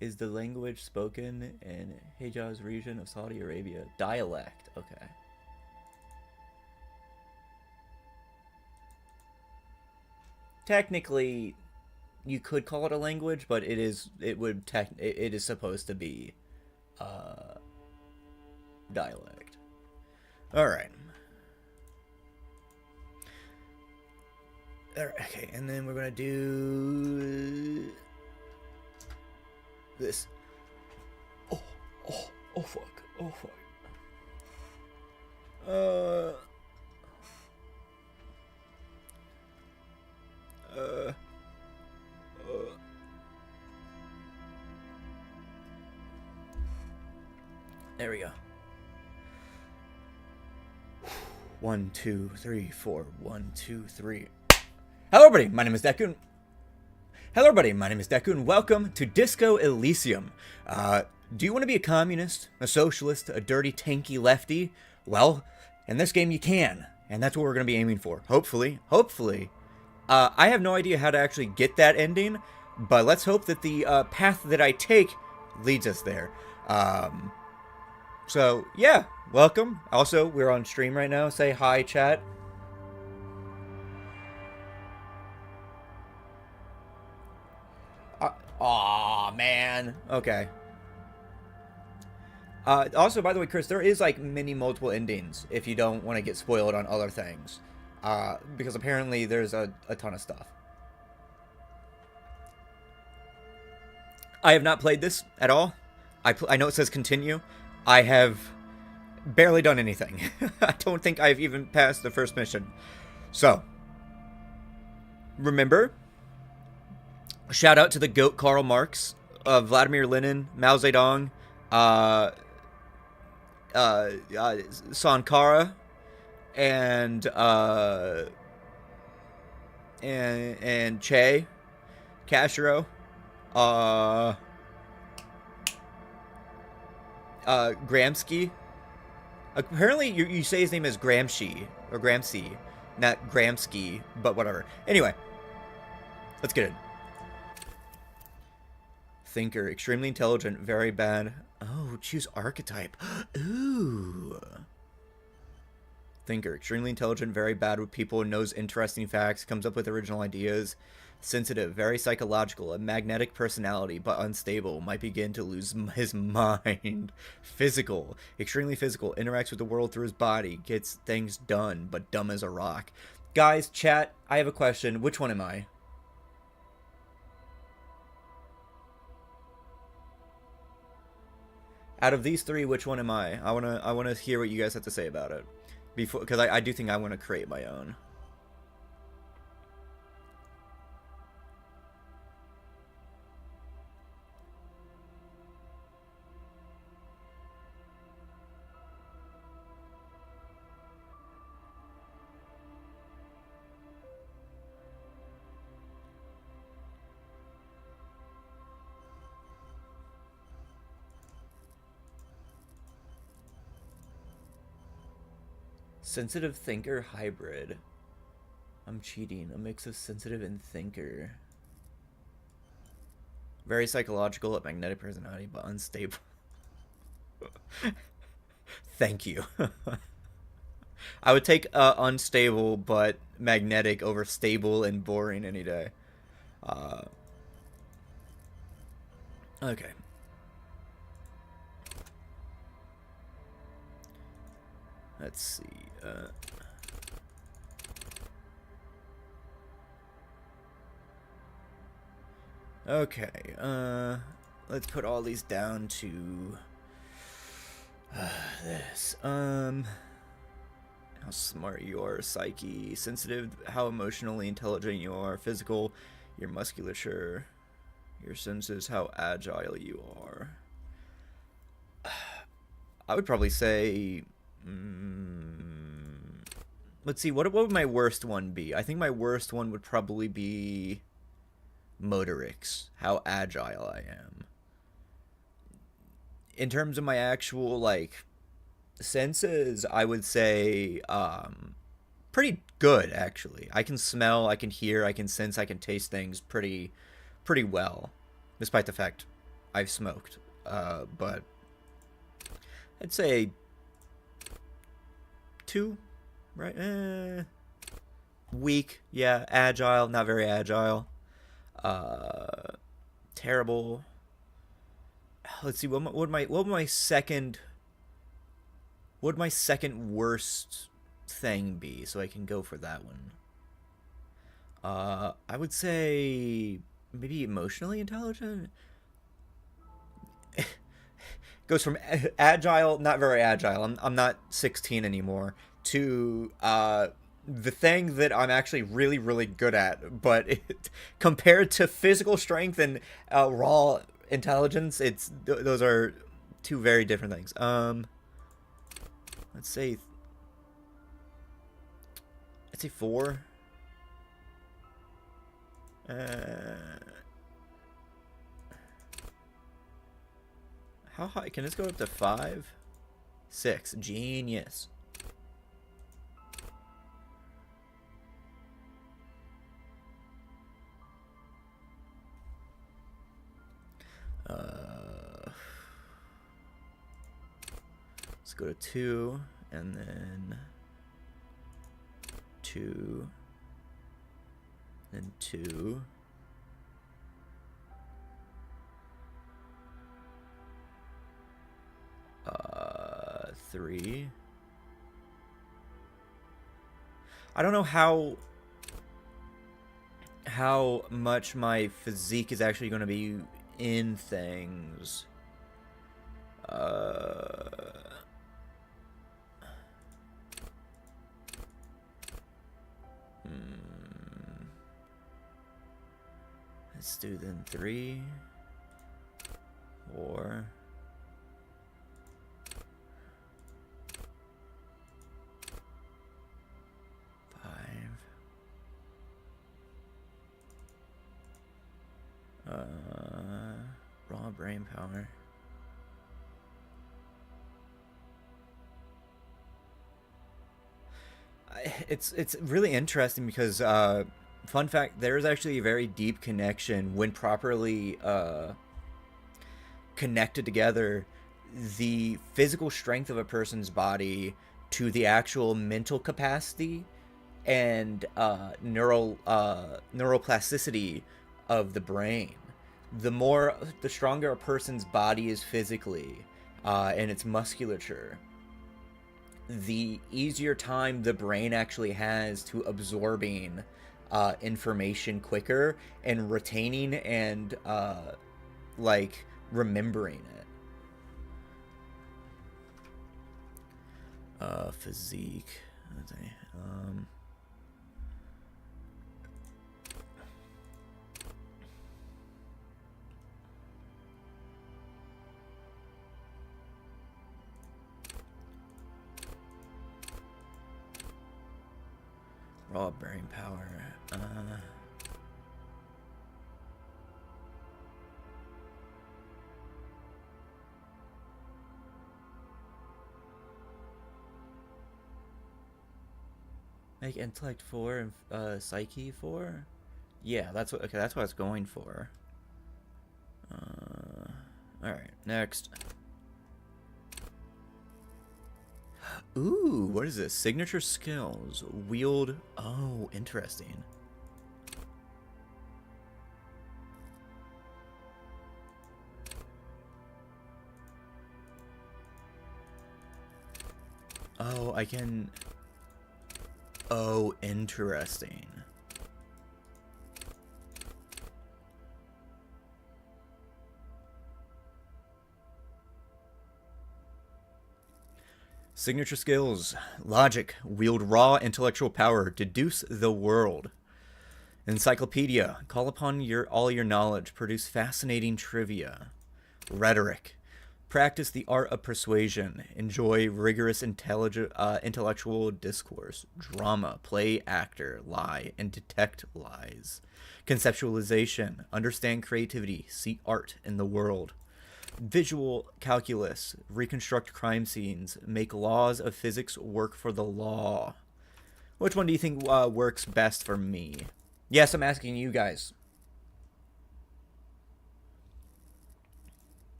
is the language spoken in Hijaz region of Saudi Arabia. Dialect. Okay. Technically, you could call it a language, but it is supposed to be dialect. All right. Okay, and then we're gonna do this. Oh fuck. Oh fuck. There we go. 1, 2, 3, 4. 1, 2, 3. Hello, everybody. My name is Deku. Hello, everybody. My name is Deku, and welcome to Disco Elysium. Do you want to be a communist, a socialist, a dirty, tanky lefty? Well, in this game, you can, and that's what we're going to be aiming for. Hopefully. I have no idea how to actually get that ending, but let's hope that the path that I take leads us there. So, yeah, welcome. Also, we're on stream right now. Say hi, chat. Aw, man. Okay. Also, by the way, Chris, there is like many multiple endings if you don't want to get spoiled on other things. Because apparently there's a ton of stuff. I have not played this at all. I know it says continue. I have barely done anything. I don't think I've even passed the first mission. So, remember, shout out to the GOAT Karl Marx, Vladimir Lenin, Mao Zedong, Sankara, and Che, Castro, Gramsci. Apparently, you say his name is Gramsci or Gramsci, not Gramsci, but whatever. Anyway, let's get it. Thinker, extremely intelligent, very bad. Oh, choose archetype. Ooh. Thinker, extremely intelligent, very bad with people, knows interesting facts, comes up with original ideas. Sensitive, very psychological, a magnetic personality, but unstable, might begin to lose his mind. Physical, extremely physical, interacts with the world through his body, gets things done, but dumb as a rock. Guys, chat, I have a question. Which one am I? Out of these three, which one am I? I wanna hear what you guys have to say about it, before, because I do think I want to create my own. Sensitive thinker hybrid. I'm cheating. A mix of sensitive and thinker. Very psychological at magnetic personality, but unstable. Thank you. I would take unstable but magnetic over stable and boring any day. Uh, okay. Let's see. Okay. Let's put all these down to this. How smart you are, psyche, sensitive, how emotionally intelligent you are, physical, your musculature, your senses, how agile you are. I would probably say, let's see, what would my worst one be? I think my worst one would probably be motorics, how agile I am. In terms of my actual, like, senses, I would say pretty good actually. I can smell, I can hear, I can sense, I can taste things pretty well, despite the fact I've smoked. But I'd say 2, right? Weak, yeah. Agile, not very agile. Terrible. Let's see. What would my second worst thing be, so I can go for that one? I would say maybe emotionally intelligent. Goes from agile, not very agile. I'm not 16 anymore, to the thing that I'm actually really really good at, but compared to physical strength and raw intelligence, those are two very different things. Let's say I'd say 4. How high can this go up to? 5, 6. Genius. Let's go to 2, and then 2, and 2. Uh, 3. I don't know how much my physique is actually going to be in things. Let's do then 3, 4. 5. Raw brain power. It's really interesting because fun fact, there's actually a very deep connection when properly connected together, the physical strength of a person's body to the actual mental capacity and neuroplasticity of the brain. The stronger a person's body is physically and its musculature, the easier time the brain actually has to absorbing information quicker and retaining and like remembering it. Physique. Raw brain power. Make intellect 4 and psyche 4? Yeah, that's what. Okay, that's what I was going for. Alright, next. Ooh, what is this? Signature skills. Wield. Oh, interesting. Oh, I can. Oh, interesting. Signature skills. Logic. Wield raw intellectual power. Deduce the world. Encyclopedia. Call upon all your knowledge. Produce fascinating trivia. Rhetoric. Practice the art of persuasion. Enjoy rigorous intellectual discourse. Drama. Play actor. Lie and detect lies. Conceptualization. Understand creativity. See art in the world. Visual calculus. Reconstruct crime scenes. Make laws of physics work for the law. Which one do you think works best for me? Yes, I'm asking you guys.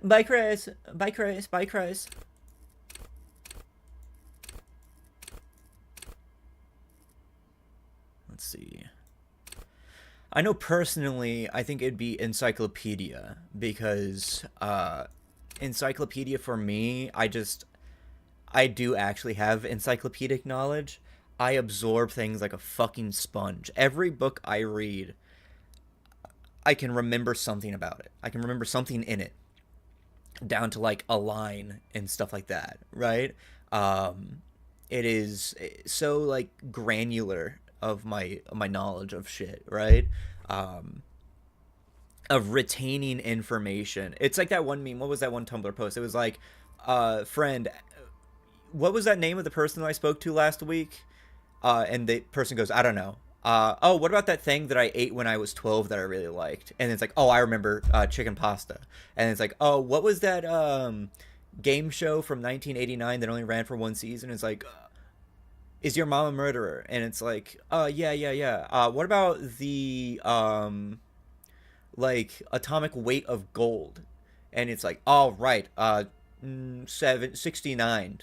Bye, Chris. Bye, Chris. Bye, Chris. Let's see. I know personally, I think it'd be encyclopedia because encyclopedia for me, I do actually have encyclopedic knowledge. I absorb things like a fucking sponge. Every book I read, I can remember something about it. I can remember something in it, down to like a line and stuff like that, right? It is so like granular of my knowledge of shit, right? Um, of retaining information. It's like that one meme. What was that one Tumblr post? It was like, friend, what was that name of the person that I spoke to last week? And the person goes, I don't know. Oh, what about that thing that I ate when I was 12 that I really liked? And it's like, oh, I remember chicken pasta. And it's like, oh, what was that game show from 1989 that only ran for one season? It's like, is your mom a murderer? And it's like, yeah, yeah, yeah. What about the like atomic weight of gold? And it's like, oh, right, 769.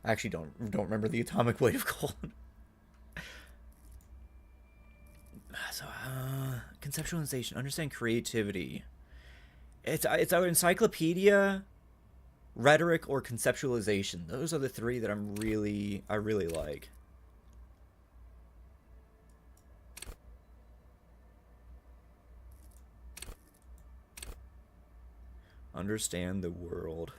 I actually don't remember the atomic weight of gold. So, conceptualization, understand creativity. It's our encyclopedia, rhetoric, or conceptualization. Those are the three that I really like. Understand the world.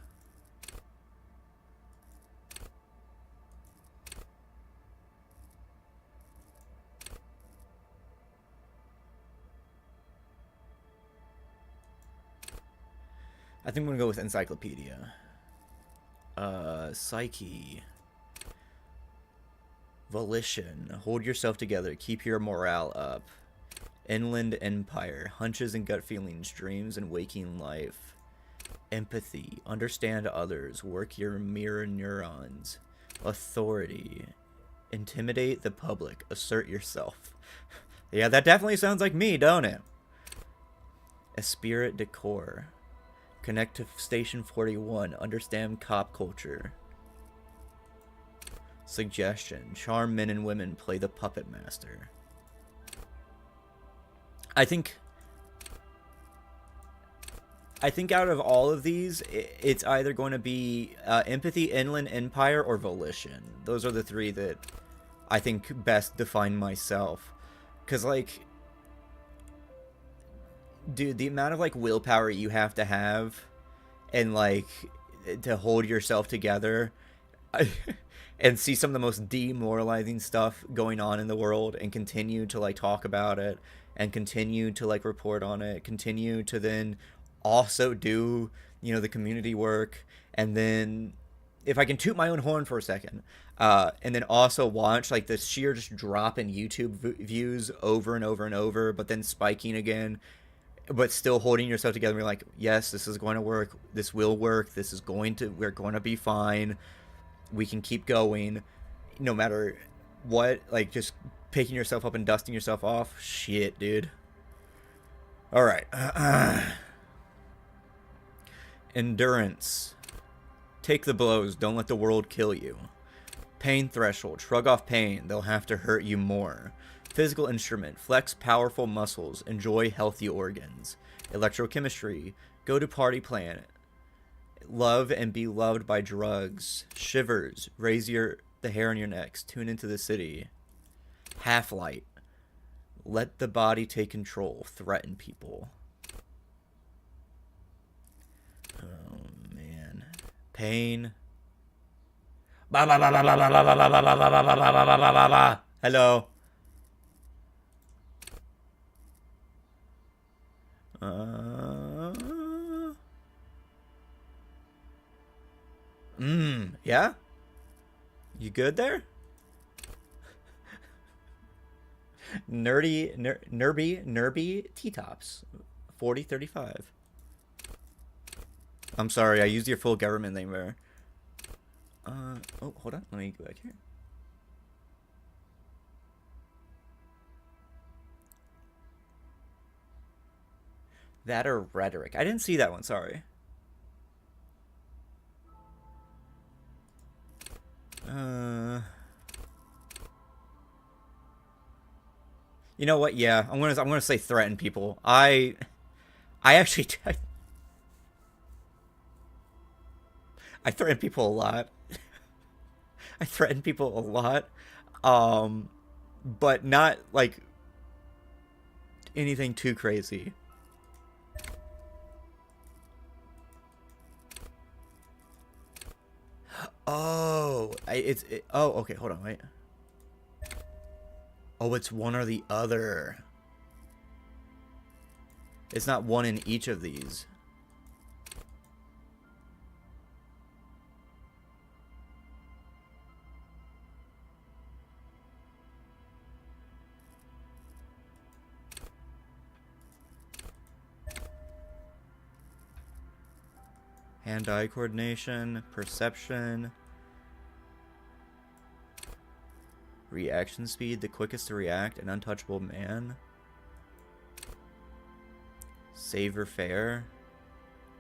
I think I'm gonna go with encyclopedia. Psyche. Volition. Hold yourself together. Keep your morale up. Inland Empire. Hunches and gut feelings. Dreams and waking life. Empathy. Understand others. Work your mirror neurons. Authority. Intimidate the public. Assert yourself. Yeah, that definitely sounds like me, don't it? Esprit de corps. Connect to Station 41. Understand cop culture. Suggestion. Charm men and women. Play the puppet master. I think out of all of these, it's either going to be empathy, inland empire, or volition. Those are the three that I think best define myself. Because, like, dude, the amount of like willpower you have to have and like to hold yourself together and see some of the most demoralizing stuff going on in the world and continue to like talk about it and continue to like report on it, continue to then also do, the community work, and then if I can toot my own horn for a second, and then also watch like the sheer just drop in YouTube views over and over and over, but then spiking again, but still holding yourself together. You're like, yes, this is going to work. This will work. We're going to be fine. We can keep going, no matter what. Like, just picking yourself up and dusting yourself off. Shit, dude. All right. Endurance. Take the blows. Don't let the world kill you. Pain threshold. Shrug off pain. They'll have to hurt you more. Physical instrument. Flex powerful muscles. Enjoy healthy organs. Electrochemistry. Go to party planet. Love and be loved by drugs. Shivers. Raise the hair on your necks. Tune into the city. Half-light. Let the body take control. Threaten people. Oh, man. Pain. Hello. Yeah? You good there? Nerby T-Tops. 4035. I'm sorry, I used your full government name there. Oh, hold on. Let me go back here. That or rhetoric. I didn't see that one, sorry. You know what? Yeah, I'm gonna say threaten people. I actually I threaten people a lot. I threaten people a lot, but not like anything too crazy. Oh, oh, okay, hold on, wait. Oh, it's one or the other. It's not one in each of these. Hand-eye coordination, perception, reaction speed, the quickest to react, an untouchable man, savoir-faire,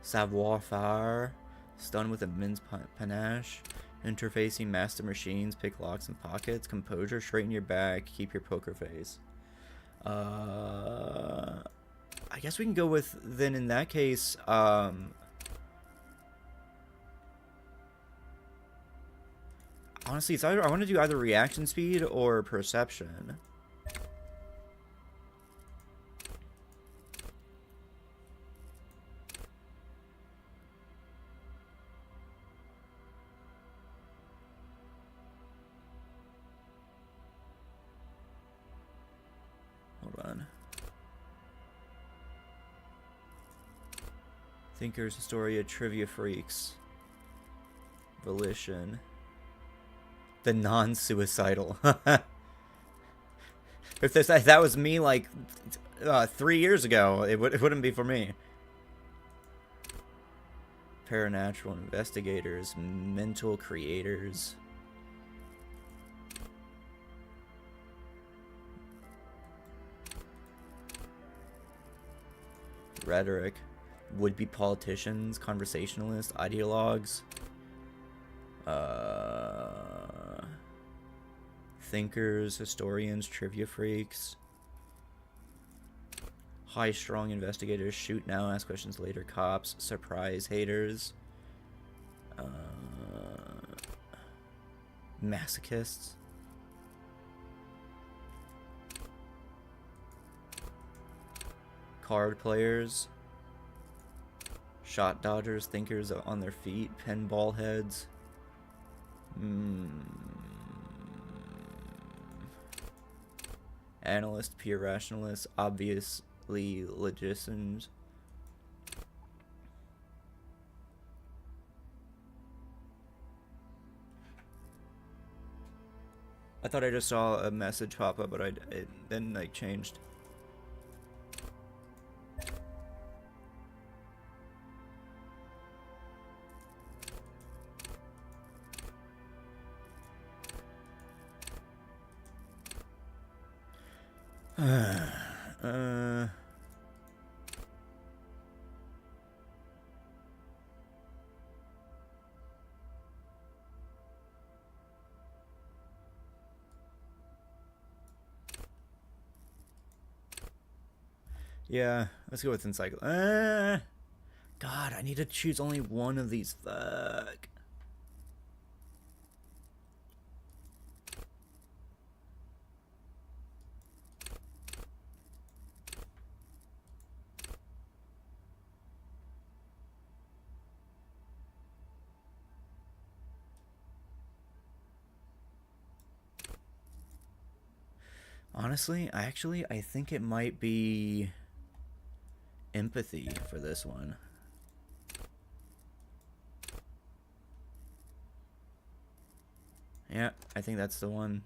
savoir-faire, stun with immense panache, interfacing master machines, pick locks and pockets, composure, straighten your back, keep your poker face. I guess we can go with, then in that case, honestly, it's either I want to do either reaction speed or perception. Hold on. Thinkers, Historia, Trivia Freaks, Volition. The non-suicidal. If that was me like 3 years ago, it wouldn't be for me. Paranatural investigators, mental creators. Rhetoric, would-be politicians, conversationalists, ideologues. Thinkers, historians, trivia freaks. High-strung investigators, shoot now, ask questions later, cops, surprise haters. Masochists. Card players. Shot dodgers, thinkers on their feet, pinball heads. Analyst, pure rationalist, obviously logicians. I thought I just saw a message pop up, but it then like changed. uh, yeah, let's go with encycl. God, I need to choose only one of these. Fuck. Honestly, I think it might be empathy for this one. Yeah, I think that's the one.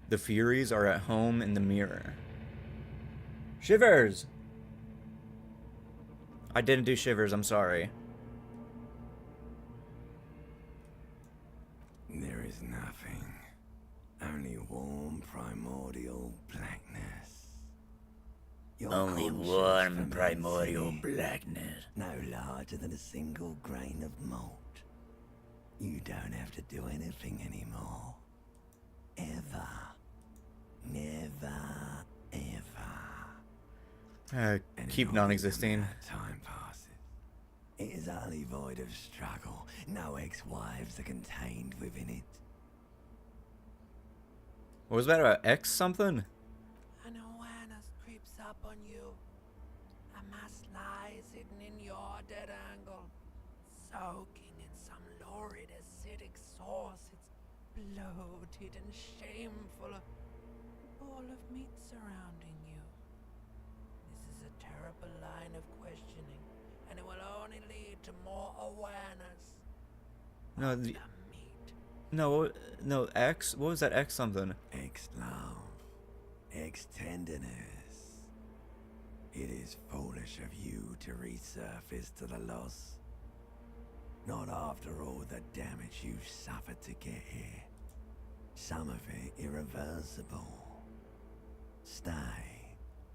The Furies are at home in the mirror. Shivers! I didn't do Shivers, I'm sorry. There is nothing. Only warm primordial blackness. Your Only conscience warm ferments primordial here, blackness. no larger than a single grain of malt. You don't have to do anything anymore. Ever. Never, ever. Keep non-existing. Time passes. It is utterly void of struggle. No ex-wives are contained within it. What was that about X something? An awareness creeps up on you. A mass lies hidden in your dead angle, soaking in some lurid acidic sauce. It's bloated and shameful. A ball of meat surrounding you. This is a terrible line of questioning, and it will only lead to more awareness. No, The meat. no, X? What was that X something? Ex-love. Ex-tenderness. It is foolish of you to resurface to the loss. Not after all the damage you've suffered to get here. Some of it irreversible. Stay.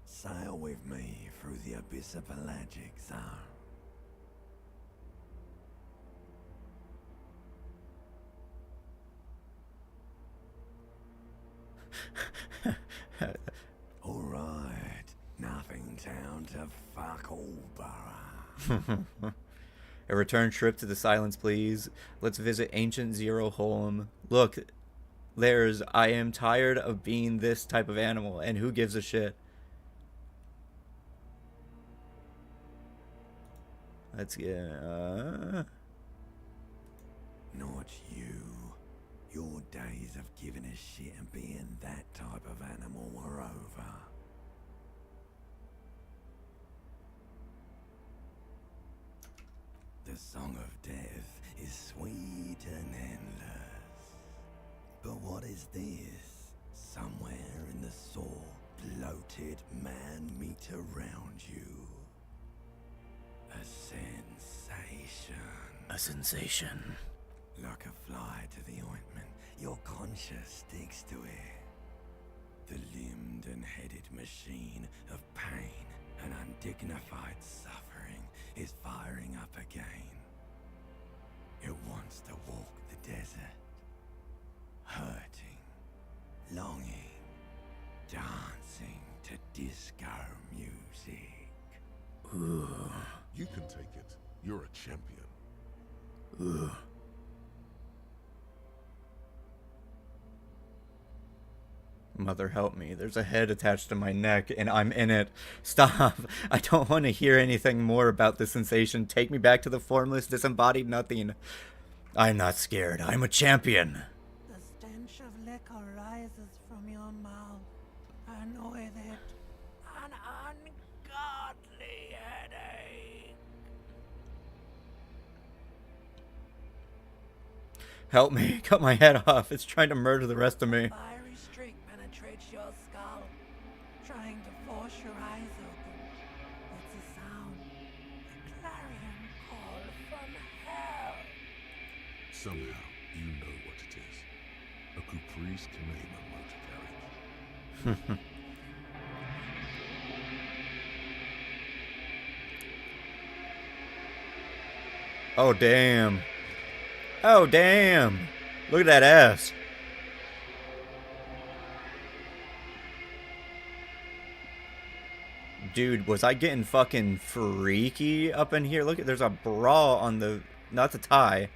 Sail with me through the abyss of pelagic zone. Alright. Nothing down to fuck all, Borough. A return trip to the Silence, please. Let's visit ancient Zero Home. Look, there's I am tired of being this type of animal, and who gives a shit? Let's get Not you. Your days of giving a shit and being that type of animal are over. The song of death is sweet and endless. But what is this? Somewhere in the sore, bloated man meat around you. A sensation. a sensation. Like a fly to the ointment, your conscience sticks to it. The limbed and headed machine of pain and undignified suffering is firing up again. It wants to walk the desert, hurting, longing, dancing to disco music. Ooh. You can take it. You're a champion. Ooh. Mother help me. There's a head attached to my neck and I'm in it. Stop. I don't want to hear anything more about this sensation. Take me back to the formless, disembodied nothing. I'm not scared. I'm a champion. The stench of liquor rises from your mouth, and with it, an ungodly headache. Help me. Cut my head off. It's trying to murder the rest of me. Fiery streak penetrates your skull, trying to force your eyes open. It's a sound, a clarion call from hell. Somehow, You know what it is. A caprice can name a motor carriage. Oh, damn. Oh, damn. Look at that ass. Dude, was I getting fucking freaky up in here? Look, there's a bra on the... Not the tie.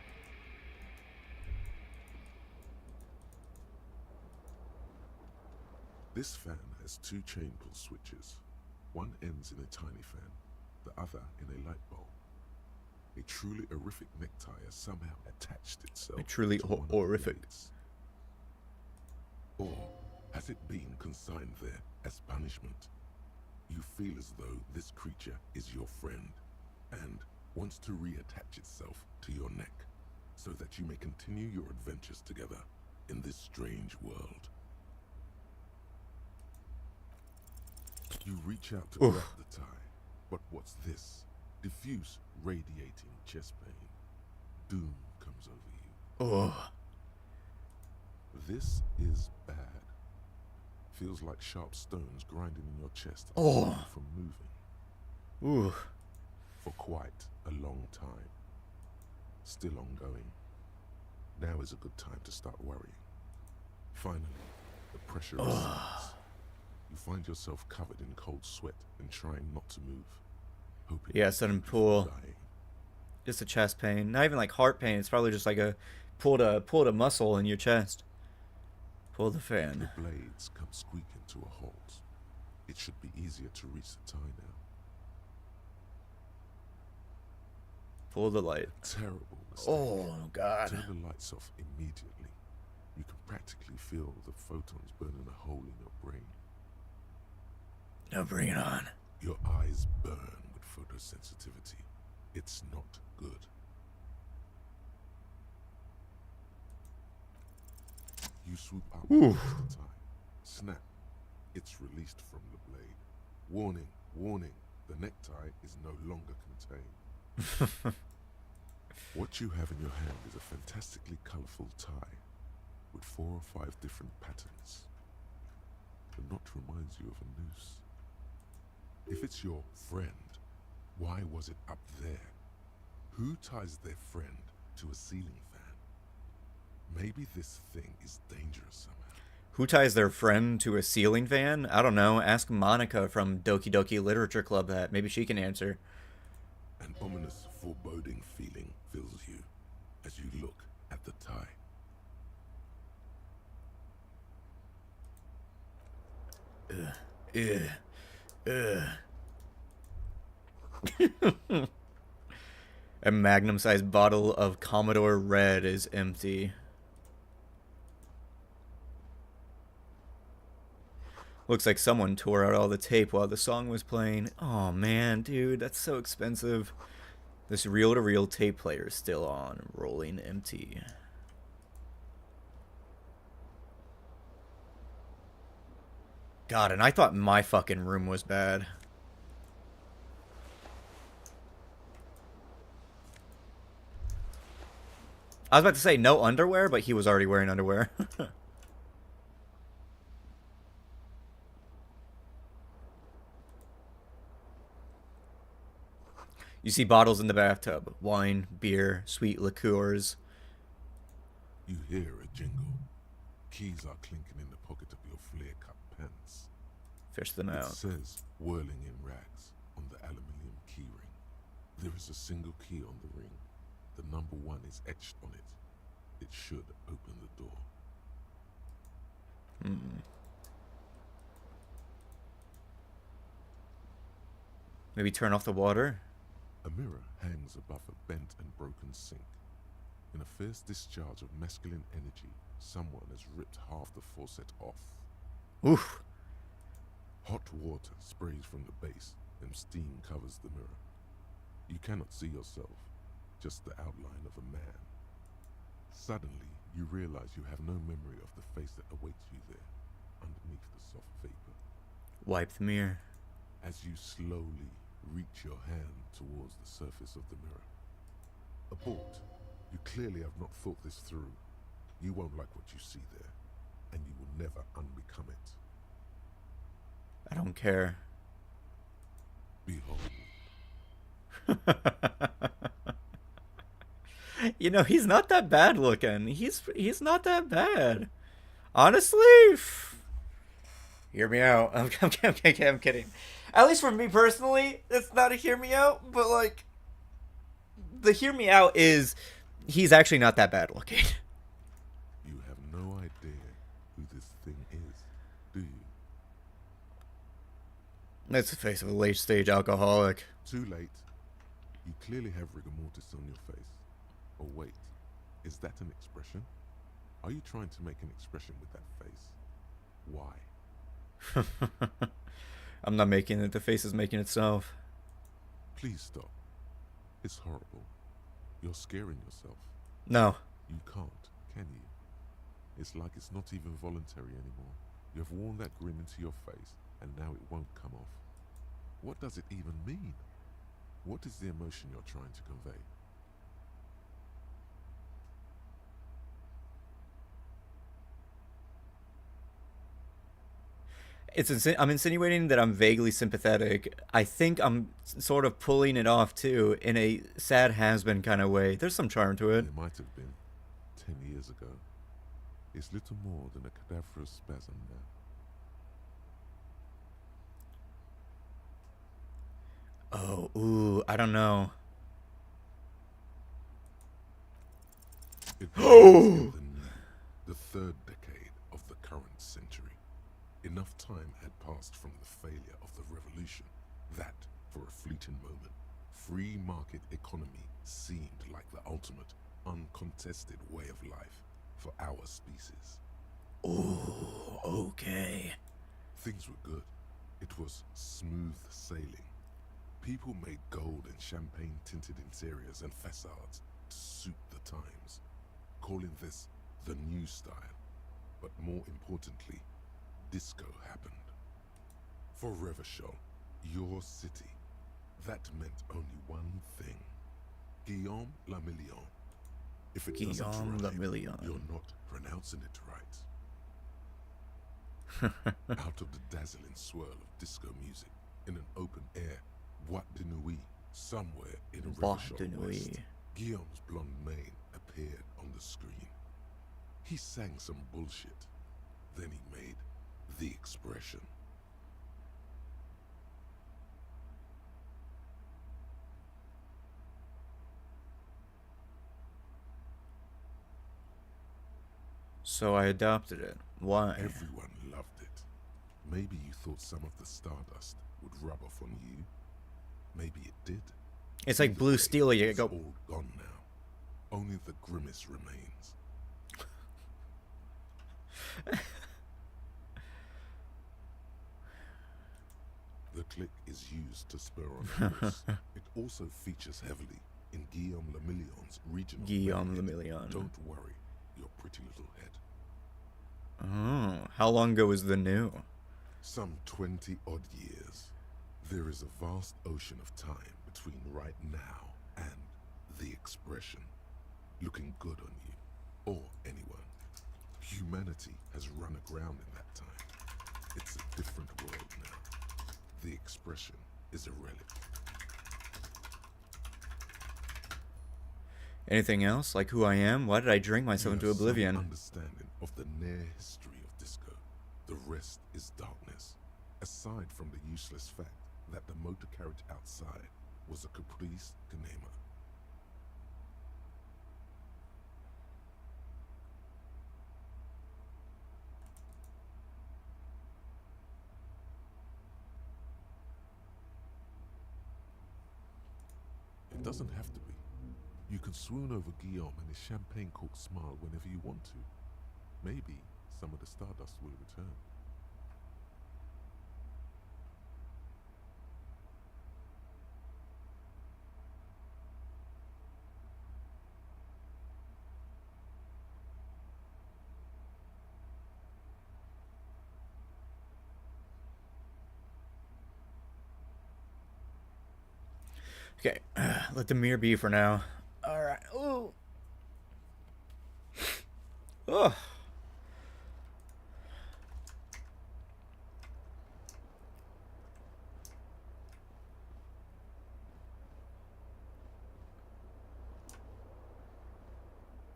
This fan has two chain pull switches. One ends in a tiny fan, the other in a light bulb. A truly horrific necktie has somehow attached itself A truly to one of the horrific. blades. Or has it been consigned there as punishment? You feel as though this creature is your friend and wants to reattach itself to your neck so that you may continue your adventures together in this strange world. You reach out to grab the tie, but what's this? Diffuse, radiating chest pain. Doom comes over you. Oh. This is bad. Feels like sharp stones grinding in your chest from moving. Ooh. For quite a long time. Still ongoing. Now is a good time to start worrying. Finally, the pressure recedes. You find yourself covered in cold sweat and trying not to move. Hoping Yeah, sudden pull. dying. Just a chest pain. Not even like heart pain. It's probably just like a pulled a muscle in your chest. Pull the fan. The blades come squeaking to a halt. It should be easier to reach the tie now. Pull the light. Terrible mistake. Oh, God. Turn the lights off immediately. You can practically feel the photons burning a hole in your brain. Now bring it on. Your eyes burn with photosensitivity. It's not good. You swoop up against the tie. Snap. It's released from the blade. Warning, warning. The necktie is no longer contained. What you have in your hand is a fantastically colorful tie with 4 or 5 different patterns. The knot reminds you of a noose. If it's your friend, why was it up there? Who ties their friend to a ceiling fan? Maybe this thing is dangerous somehow. Who ties their friend to a ceiling fan? I don't know. Ask Monica from Doki Doki Literature Club that. Maybe she can answer. An ominous, foreboding feeling fills you as you look at the tie. A magnum-sized bottle of Commodore Red is empty. Looks like someone tore out all the tape while the song was playing. Oh man, dude, that's so expensive. This reel-to-reel tape player is still on, rolling empty. God, and I thought my fucking room was bad. I was about to say no underwear, but he was already wearing underwear. You see bottles in the bathtub. Wine, beer, sweet liqueurs. You hear a jingle. Keys are clinking in the pocket of your flare-cut pants. Fish them It out. says, whirling in rags, on the aluminium keyring. There is a single key on the ring. The number 1 is etched on it. It should open the door. Maybe turn off the water? A mirror hangs above a bent and broken sink. In a fierce discharge of masculine energy, someone has ripped half the faucet off. Oof. Hot water sprays from the base, and steam covers the mirror. You cannot see yourself, just the outline of a man. Suddenly, you realize you have no memory of the face that awaits you there, underneath the soft vapor. Wipe the mirror. As you slowly reach your hand towards the surface of the mirror. Abort. You clearly have not thought this through. You won't like what you see there, and you will never unbecome it. I don't care. Behold. You know, he's not that bad looking. He's not that bad. Honestly, hear me out. I'm kidding. At least for me personally, it's not a hear me out, but like the hear me out is he's actually not that bad looking. You have no idea who this thing is, do you? That's the face of a late stage alcoholic. Too late. You clearly have rigor mortis on your face. Oh wait, is that an expression? Are you trying to make an expression with that face? Why? I'm not making it. The face is making itself. Please stop. It's horrible. You're scaring yourself. No. You can't, can you? It's like it's not even voluntary anymore. You have worn that grin into your face, and now it won't come off. What does it even mean? What is the emotion you're trying to convey? I'm insinuating that I'm vaguely sympathetic. I think I'm sort of pulling it off too, in a sad has-been kind of way. There's some charm to it. It might have been 10 years ago. It's little more than a cadaverous spasm now. Oh, ooh, I don't know. It begins in the third decade of the current century. Enough time had passed from the failure of the revolution that, for a fleeting moment, free market economy seemed like the ultimate, uncontested way of life for our species. Ooh, okay. Things were good. It was smooth sailing. People made gold and champagne-tinted interiors and facades to suit the times, calling this the new style. But more importantly, disco happened. For Revachol, your city, that meant only one thing. Guillaume le Million. If it doesn't Guillaume le rhyme, Million. you're not pronouncing it right. Out of the dazzling swirl of disco music, in an open air, Boîte de Nuit, somewhere in Boîte de Revachol West, Nuit. Guillaume's blonde mane appeared on the screen. He sang some bullshit. Then he made the expression. So I adopted it. Why? Everyone loved it. Maybe you thought some of the stardust would rub off on you. Maybe it did. It's like Either Blue way, Steel. You it's go. all gone now. Only the grimace remains. The click is used to spur on force. It also features heavily in Guillaume le Million's regional Guillaume le main hit, Million. Don't worry, your pretty little head. Oh, how long ago was the new? Some 20 odd years. There is a vast ocean of time between right now and the expression. Looking good on you, or anyone. Humanity has run aground in that time. It's a different world now. The expression is a relic. Anything else? Like who I am? Why did I drink myself into You have some oblivion? understanding of the near history of disco. The rest is darkness. Aside from the useless fact that the motor carriage outside was a caprice canema. It doesn't have to be. You can swoon over Guillaume and his champagne-corked smile whenever you want to. Maybe some of the stardust will return. Okay, let the mirror be for now. Alright. Ooh. Ugh.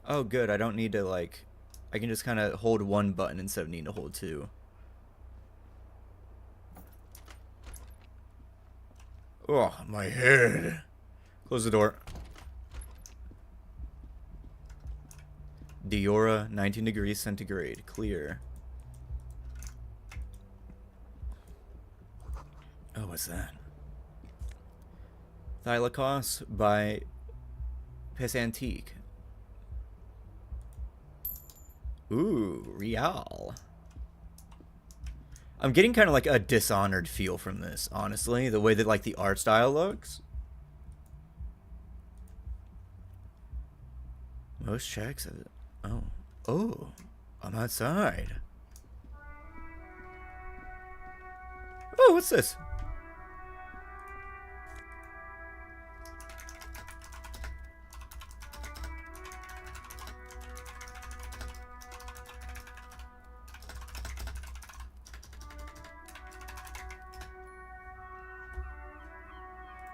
Oh, good. I don't need to, like... I can just kind of hold one button instead of needing to hold two. Oh, my head. Close the door. Diora, 19 degrees centigrade. Clear. Oh, what's that? Thylacos by Antique. Ooh, Real. I'm getting kind of like a Dishonored feel from this, honestly. The way that like the art style looks. Most checks. Oh. Oh. I'm outside. Oh, what's this?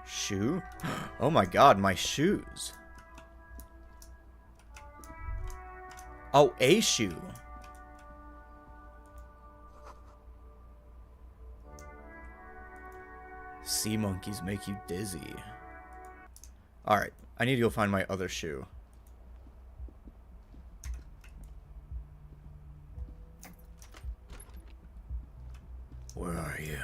Shoe? Oh my god, my shoes. Oh, a shoe. Sea monkeys make you dizzy. Alright, I need to go find my other shoe. Where are you?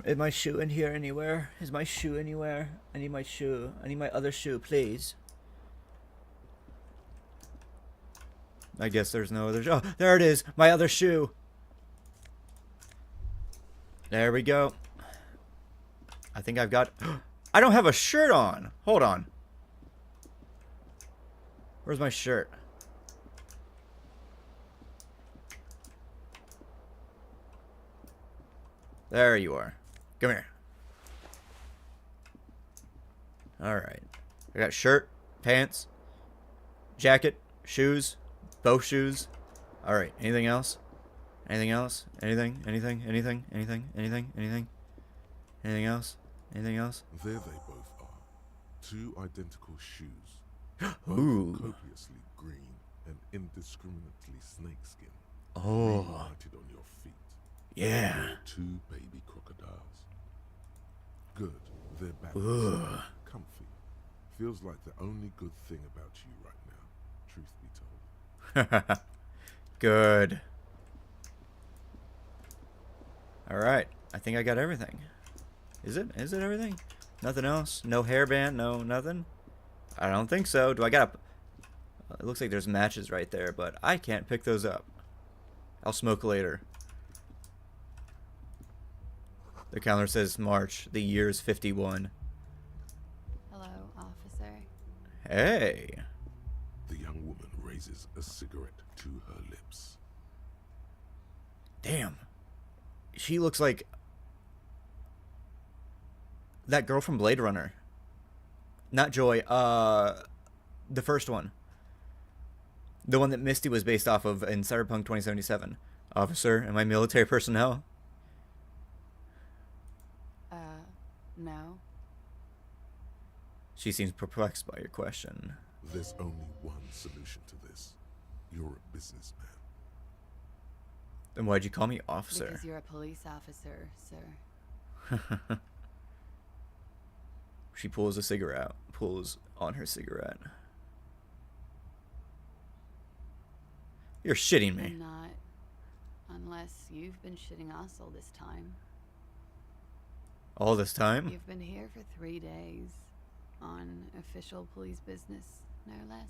Is my shoe in here anywhere? Is my shoe anywhere? I need my shoe. I need my other shoe, please. I guess there's no other shoe. Oh, there it is. My other shoe. There we go. I think I've got... I don't have a shirt on. Hold on. Where's my shirt? There you are. Come here. Alright. I got shirt, pants, jacket, shoes, both shoes. Alright, anything else? Anything else? Anything? Anything? Anything? Anything? Anything? Anything? Anything else? Anything else? There they both are. Two identical shoes. Both Ooh. copiously green and indiscriminately snakeskin. Oh. Reunited on your feet. Yeah. You're two baby crocodiles. Good. They're back. Ooh. Comfy. Feels like the only good thing about you right now, truth be told. Good. Alright. I think I got everything. Is it? Is it everything? Nothing else? No hairband? No nothing? I don't think so. Do I got a... It looks like there's matches right there, but I can't pick those up. I'll smoke later. The calendar says March. The year is 51. Hello, officer. Hey. The young woman raises a cigarette to her lips. Damn. She looks like that girl from Blade Runner. Not Joy. The first one. The one that Misty was based off of in Cyberpunk 2077. Officer, am I military personnel? No. She seems perplexed by your question. There's only one solution to this. You're a businessman. Then why'd you call me officer? Because you're a police officer, sir. She pulls a cigarette. Pulls on her cigarette. You're shitting me. I'm not. Unless you've been shitting us all this time. All this time? You've been here for 3 days. On official police business, no less.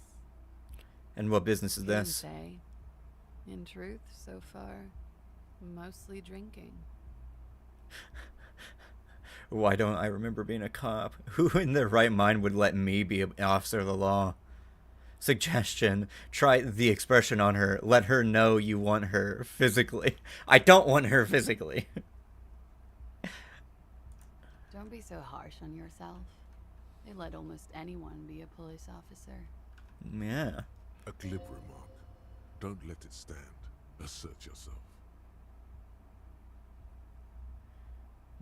And what business is Didn't this? say. In truth, so far, mostly drinking. Why don't I remember being a cop? Who in their right mind would let me be an officer of the law? Suggestion. Try the expression on her. Let her know you want her physically. I don't want her physically. Don't be so harsh on yourself. They let almost anyone be a police officer. Yeah. A glib remark. Don't let it stand. Assert yourself.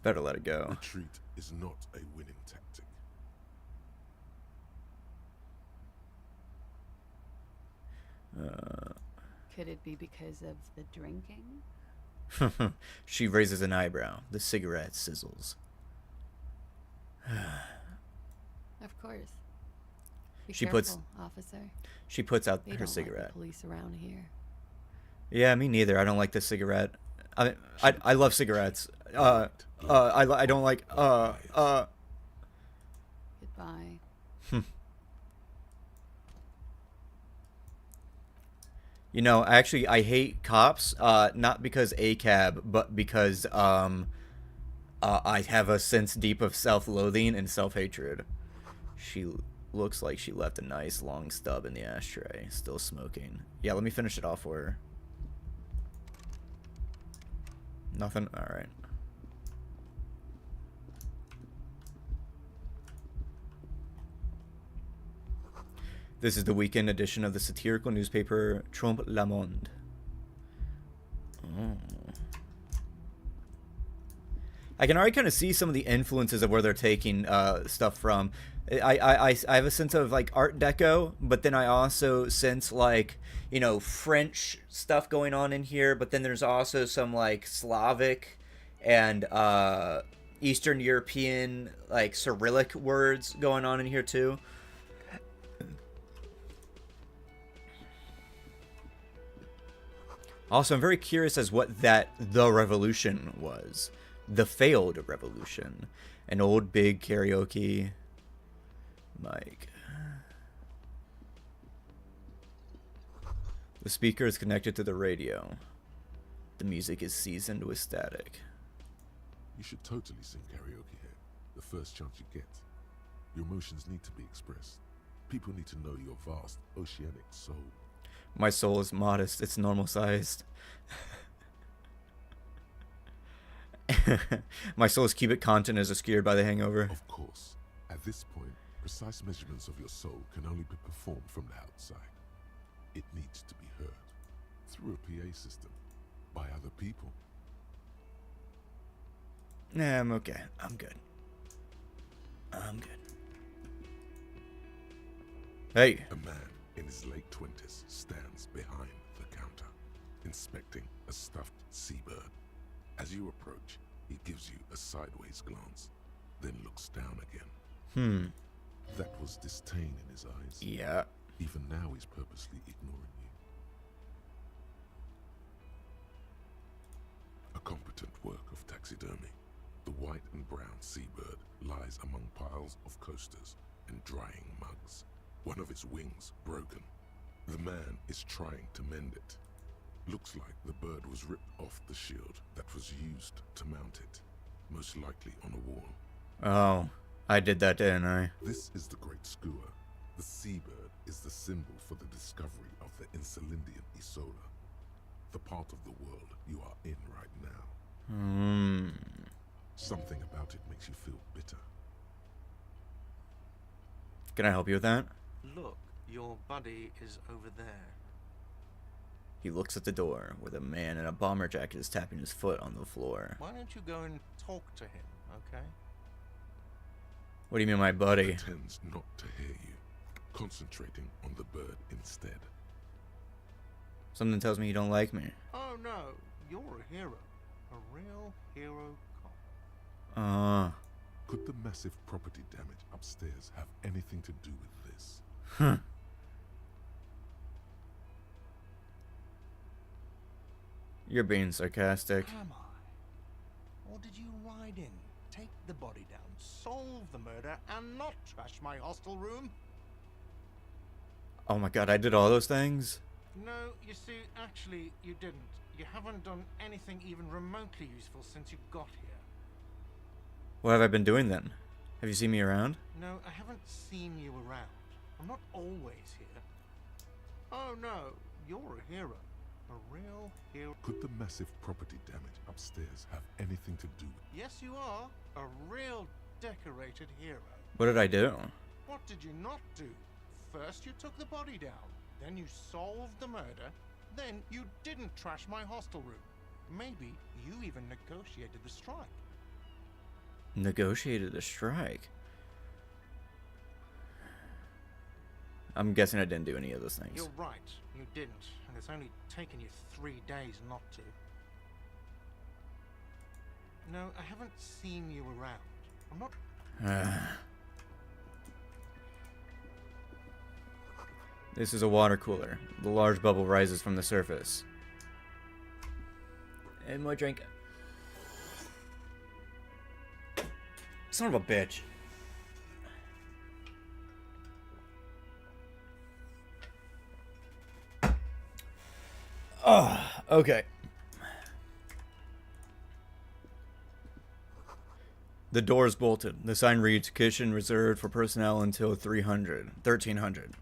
Better let it go. Retreat is not a winning tactic. Could it be because of the drinking? She raises an eyebrow. The cigarette sizzles. Of course. Be She careful, puts- officer. She puts out They her don't like cigarette. the police around here. Yeah, me neither. I don't like this cigarette. I love cigarettes. I don't like Goodbye. You know, actually, I hate cops, not because ACAB, but because I have a sense deep of self-loathing and self-hatred. She looks like she left a nice long stub in the ashtray, still smoking. Yeah, let me finish it off for her. Nothing? Alright. This is the weekend edition of the satirical newspaper Trompe la Monde. Oh. I can already kind of see some of the influences of where they're taking stuff from. I have a sense of like Art Deco, but then I also sense like, you know, French stuff going on in here, but then there's also some like Slavic and Eastern European like Cyrillic words going on in here too. Also, I'm very curious as what the revolution was. The failed revolution. An old big karaoke mic. The speaker is connected to the radio. The music is seasoned with static. You should totally sing karaoke here. The first chance you get. Your emotions need to be expressed. People need to know your vast, oceanic soul. My soul is modest. It's normal sized. My soul's cubic content is obscured by the hangover. Of course, at this point, precise measurements of your soul can only be performed from the outside. It needs to be heard through a PA system by other people. Nah, I'm okay. I'm good. I'm good. Hey. A man in his late 20s stands behind the counter, inspecting a stuffed seabird. As you approach, he gives you a sideways glance, then looks down again. That was disdain in his eyes. Yeah. Even now he's purposely ignoring you. A competent work of taxidermy. The white and brown seabird lies among piles of coasters and drying mugs. One of its wings broken. The man is trying to mend it. Looks like the bird was ripped off the shield that was used to mount it, most likely on a wall. Oh, I did that, didn't I? This is the Great Skua. The seabird is the symbol for the discovery of the Insulindian Isola, the part of the world you are in right now. Something about it makes you feel bitter. Can I help you with that? Look, your buddy is over there. He looks at the door where the man in a bomber jacket is tapping his foot on the floor. Why don't you go and talk to him, okay? What do you mean, my buddy? Pretends not to hear you, concentrating on the bird instead. Something tells me you don't like me. Oh no, you're hero. A real hero cop. Could the massive property damage upstairs have anything to do with this? You're being sarcastic. Am I? Or did you ride in, take the body down, solve the murder, and not trash my hostel room? Oh my god, I did all those things? No, you see, actually, you didn't. You haven't done anything even remotely useful since you got here. What have I been doing then? Have you seen me around? No, I haven't seen you around. I'm not always here. Oh no, you're a hero. A real hero. Could the massive property damage upstairs have anything to do with Yes, you are. A real decorated hero. What did I do? What did you not do? First you took the body down, then you solved the murder, then you didn't trash my hostel room. Maybe you even negotiated the strike. Negotiated a strike? I'm guessing I didn't do any of those things. You're right, you didn't, and it's only taken you 3 days not to. No, I haven't seen you around. I'm not... This is a water cooler. The large bubble rises from the surface. And more drink. Son of a bitch. Oh, okay. The door is bolted. The sign reads, kitchen reserved for personnel until 1300.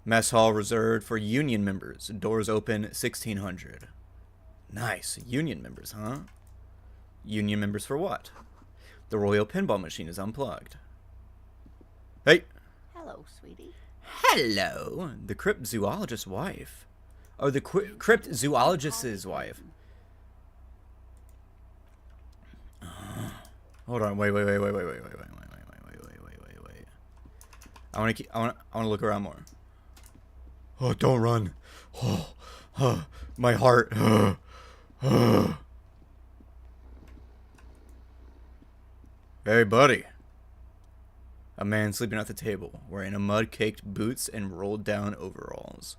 Mess hall reserved for union members. Doors open 1600. Nice. Union members, huh? Union members for what? The Royal Pinball Machine is unplugged. Hey! Hello, sweetie. Hello! The crypt zoologist's wife. Oh, the crypt zoologist's wife. Hold on, wait. I want to look around more. Oh, don't run. Oh, my heart. Hey, buddy. A man sleeping at the table, wearing a mud-caked boots and rolled-down overalls.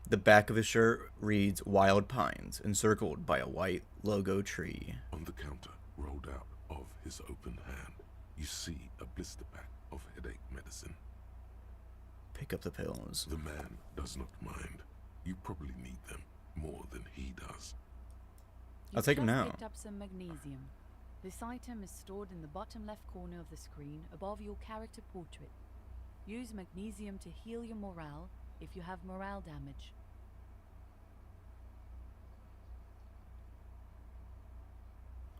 The back of his shirt reads Wild Pines, encircled by a white logo tree. On the counter, rolled out of his open hand, you see a blister pack of headache medicine. Pick up the pills. The man does not mind. You probably need them more than he does. I'll take him now. Picked up some magnesium. This item is stored in the bottom left corner of the screen above your character portrait. Use magnesium to heal your morale if you have morale damage.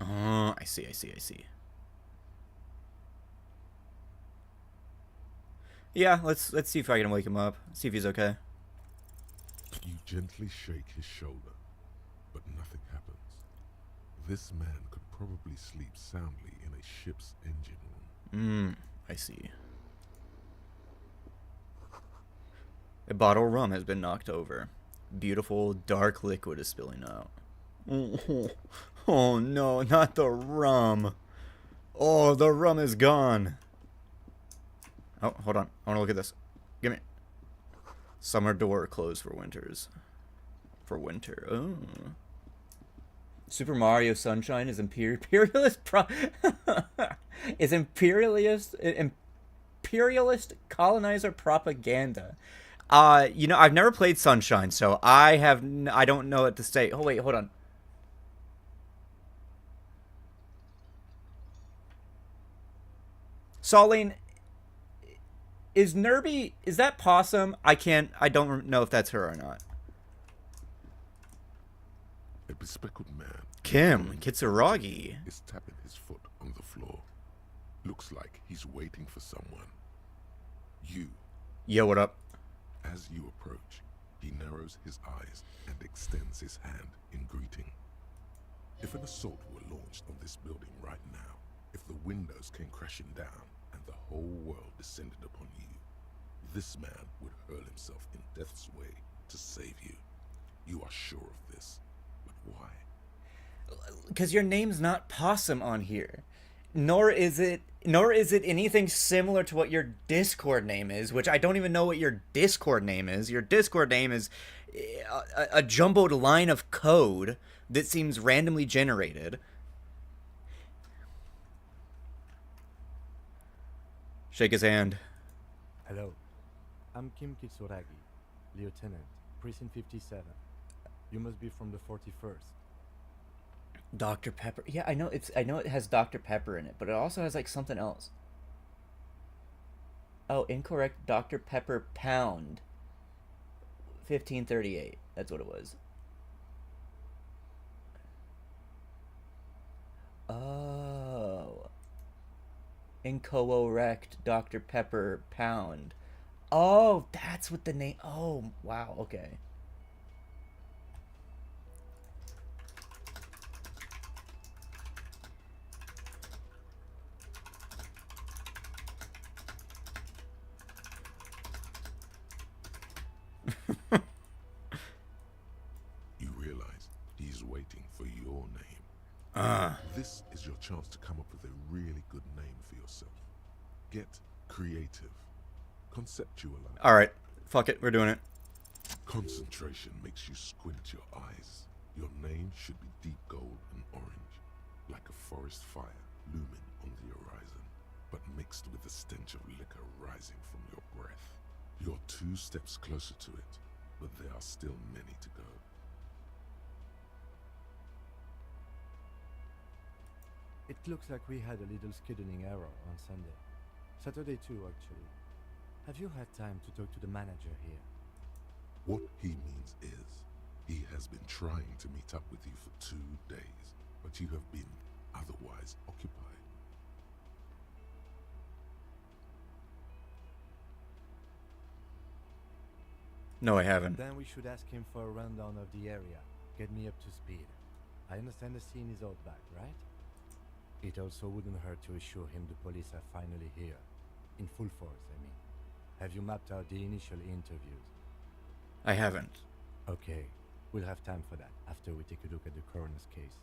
I see. Yeah, let's see if I can wake him up. See if he's okay. You gently shake his shoulder, but nothing happens. This man could probably sleep soundly in a ship's engine room. I see. A bottle of rum has been knocked over. Beautiful, dark liquid is spilling out. Oh no, not the rum. Oh, the rum is gone. Oh, hold on. I want to look at this. Give me. Summer door closed for winters. For winter. Oh. Super Mario Sunshine is imperialist imperialist colonizer propaganda. You know, I've never played Sunshine, so I don't know what to say. Oh wait, hold on. Sauline, is Nerby, is that Possum? I don't know if that's her or not. A bespectacled man, Kim Kitsuragi, is tapping his foot on the floor. Looks like he's waiting for someone. You. Yo, what up? As you approach, he narrows his eyes and extends his hand in greeting. If an assault were launched on this building right now, if the windows came crashing down and the whole world descended upon you, this man would hurl himself in death's way to save you. You are sure of because your name's not Possum on here, nor is it anything similar to what your Discord name is, which I don't even know what your Discord name is. Your Discord name is a jumbled line of code that seems randomly generated. Shake his hand. Hello, I'm Kim Kitsuragi, Lieutenant, Precinct 57. You must be from the 41st. Dr. Pepper. Yeah, I know it has Dr. Pepper in it, but it also has like something else. Oh, incorrect. Dr. Pepper pound. 1538. That's what it was. Oh. Incorrect. Dr. Pepper pound. Oh, that's what the name. Oh, wow. Okay. You realize he's waiting for your name. This is your chance to come up with a really good name for yourself. Get creative. Conceptualize. All right. Fuck it. We're doing it. Concentration makes you squint your eyes. Your name should be deep gold and orange, like a forest fire looming on the horizon, but mixed with the stench of liquor rising from your breath. You're 2 steps closer to it, but there are still many to go. It looks like we had a little scheduling error on Sunday. Saturday too, actually. Have you had time to talk to the manager here? What he means is, he has been trying to meet up with you for 2 days, but you have been otherwise occupied. No, I haven't. Then we should ask him for a rundown of the area. Get me up to speed. I understand the scene is out back, right? It also wouldn't hurt to assure him the police are finally here. In full force, I mean. Have you mapped out the initial interviews? I haven't. Okay, we'll have time for that after we take a look at the coroner's case.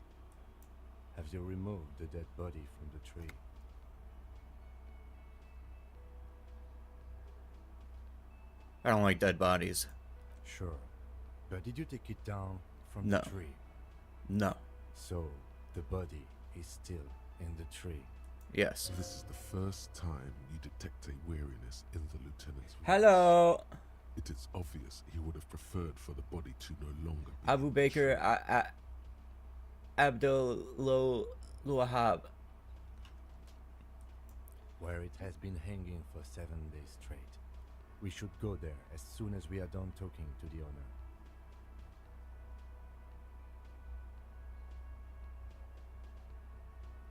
Have you removed the dead body from the tree? I don't like dead bodies. Sure. But did you take it down from No. the tree? No. So, the body is still in the tree. Yes. This is the first time you detect a weariness in the lieutenant's voice. Hello, It is obvious he would have preferred for the body to no longer be Abu in the Baker tree. Abdul Wahab. Where it has been hanging for 7 days straight. We should go there as soon as we are done talking to the owner.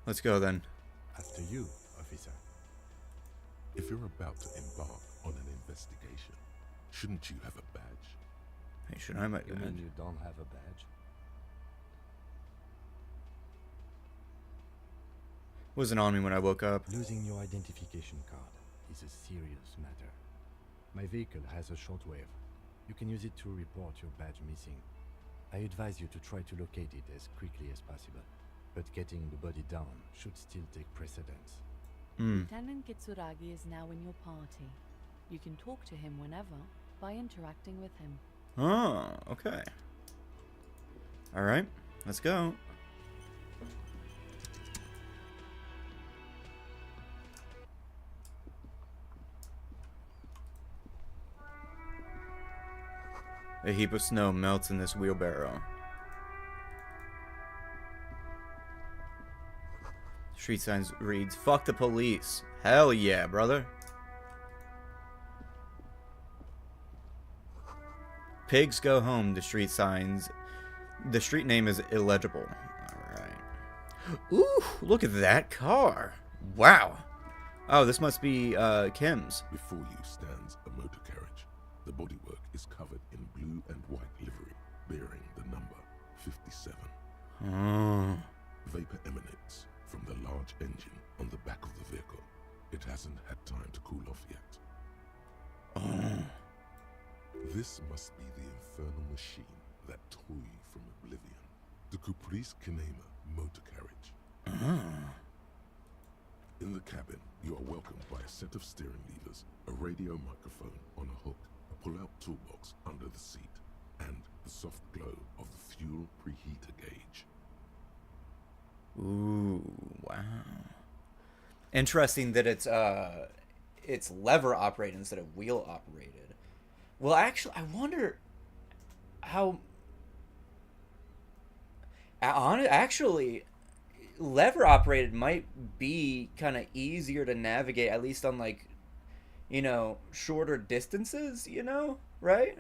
Let's go then. After you, officer. If you're about to embark on an investigation, shouldn't you have a badge? Hey, should I might You mean you don't have a badge? Wasn't on me when I woke up. Losing your identification card is a serious matter. My vehicle has a shortwave. You can use it to report your badge missing. I advise you to try to locate it as quickly as possible. But getting the body down should still take precedence. Lieutenant Kitsuragi is now in your party. You can talk to him whenever by interacting with him. Oh, okay. All right, let's go. A heap of snow melts in this wheelbarrow. Street signs reads, "Fuck the police." Hell yeah, brother. Pigs go home, the street signs. The street name is illegible. Alright. Ooh, look at that car. Wow. Oh, this must be Kim's. Before you stands a motor carriage. The bodywork is covered in blue and white livery, bearing the number 57. Oh. Vapor emanates from the large engine on the back of the vehicle. It hasn't had time to cool off yet. Oh. This must be the infernal machine that tore you from oblivion. The Caprice Kinema motor carriage. In the cabin, you are welcomed by a set of steering levers, a radio microphone on a hook, a pull-out toolbox under the seat, and the soft glow of the fuel preheater gauge. Ooh, wow. Interesting that it's lever operated instead of wheel operated. Well, actually, I wonder how. Actually, lever operated might be kind of easier to navigate, at least on like, shorter distances. Right?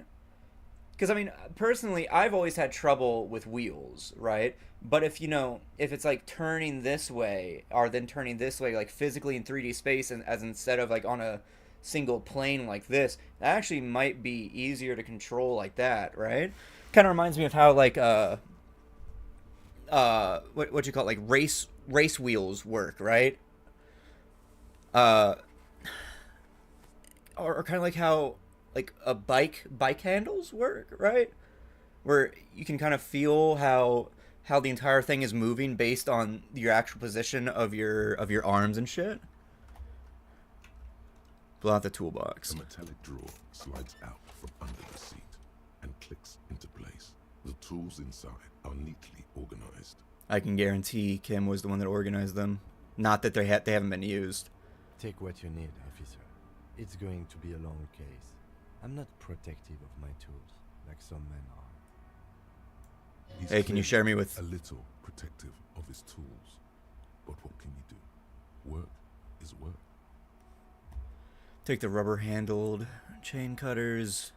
Because I mean, personally, I've always had trouble with wheels, right? But if it's like turning this way or then turning this way, like physically in 3D space, and as instead of like on a single plane like this, that actually might be easier to control like that, right? Kind of reminds me of how like what you call it, like race wheels work, right? Or kind of like how like a bike handles work, right? Where you can kind of feel how the entire thing is moving based on your actual position of your arms and shit. Blow out the toolbox. A metallic drawer slides out from under the seat and clicks into place. The tools inside are neatly organized. I can guarantee Kim was the one that organized them. Not that they haven't been used. Take what you need, officer. It's going to be a long case. I'm not protective of my tools, like some men are. He's Hey, can you share me with... a little protective of his tools. But what can you do? Work is work. Take the rubber-handled chain cutters.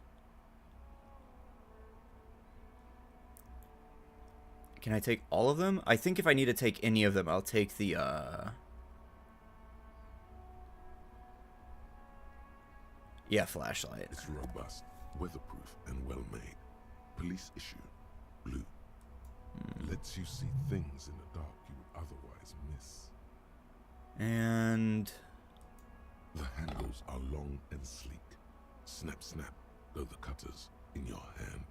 Can I take all of them? I think if I need to take any of them, I'll take the, yeah, flashlight. It's robust, weatherproof, and well-made. Police issue. Blue. Lets you see things in the dark you would otherwise miss. And... The handles are long and sleek. Snap, snap, go the cutters in your hand.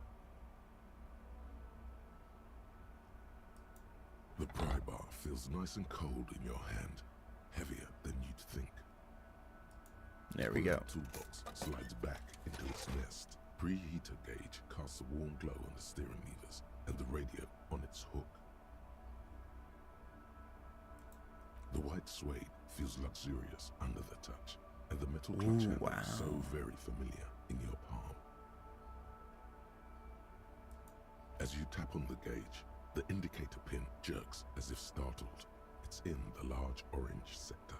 The pry bar feels nice and cold in your hand, heavier than you'd think. There we go. The toolbox slides back into its nest. Preheater gauge casts a warm glow on the steering levers and the radio on its hook. The white suede feels luxurious under the touch, and the metal clutch handle wow. so very familiar in your palm. As you tap on the gauge, the indicator pin jerks as if startled. It's in the large orange sector,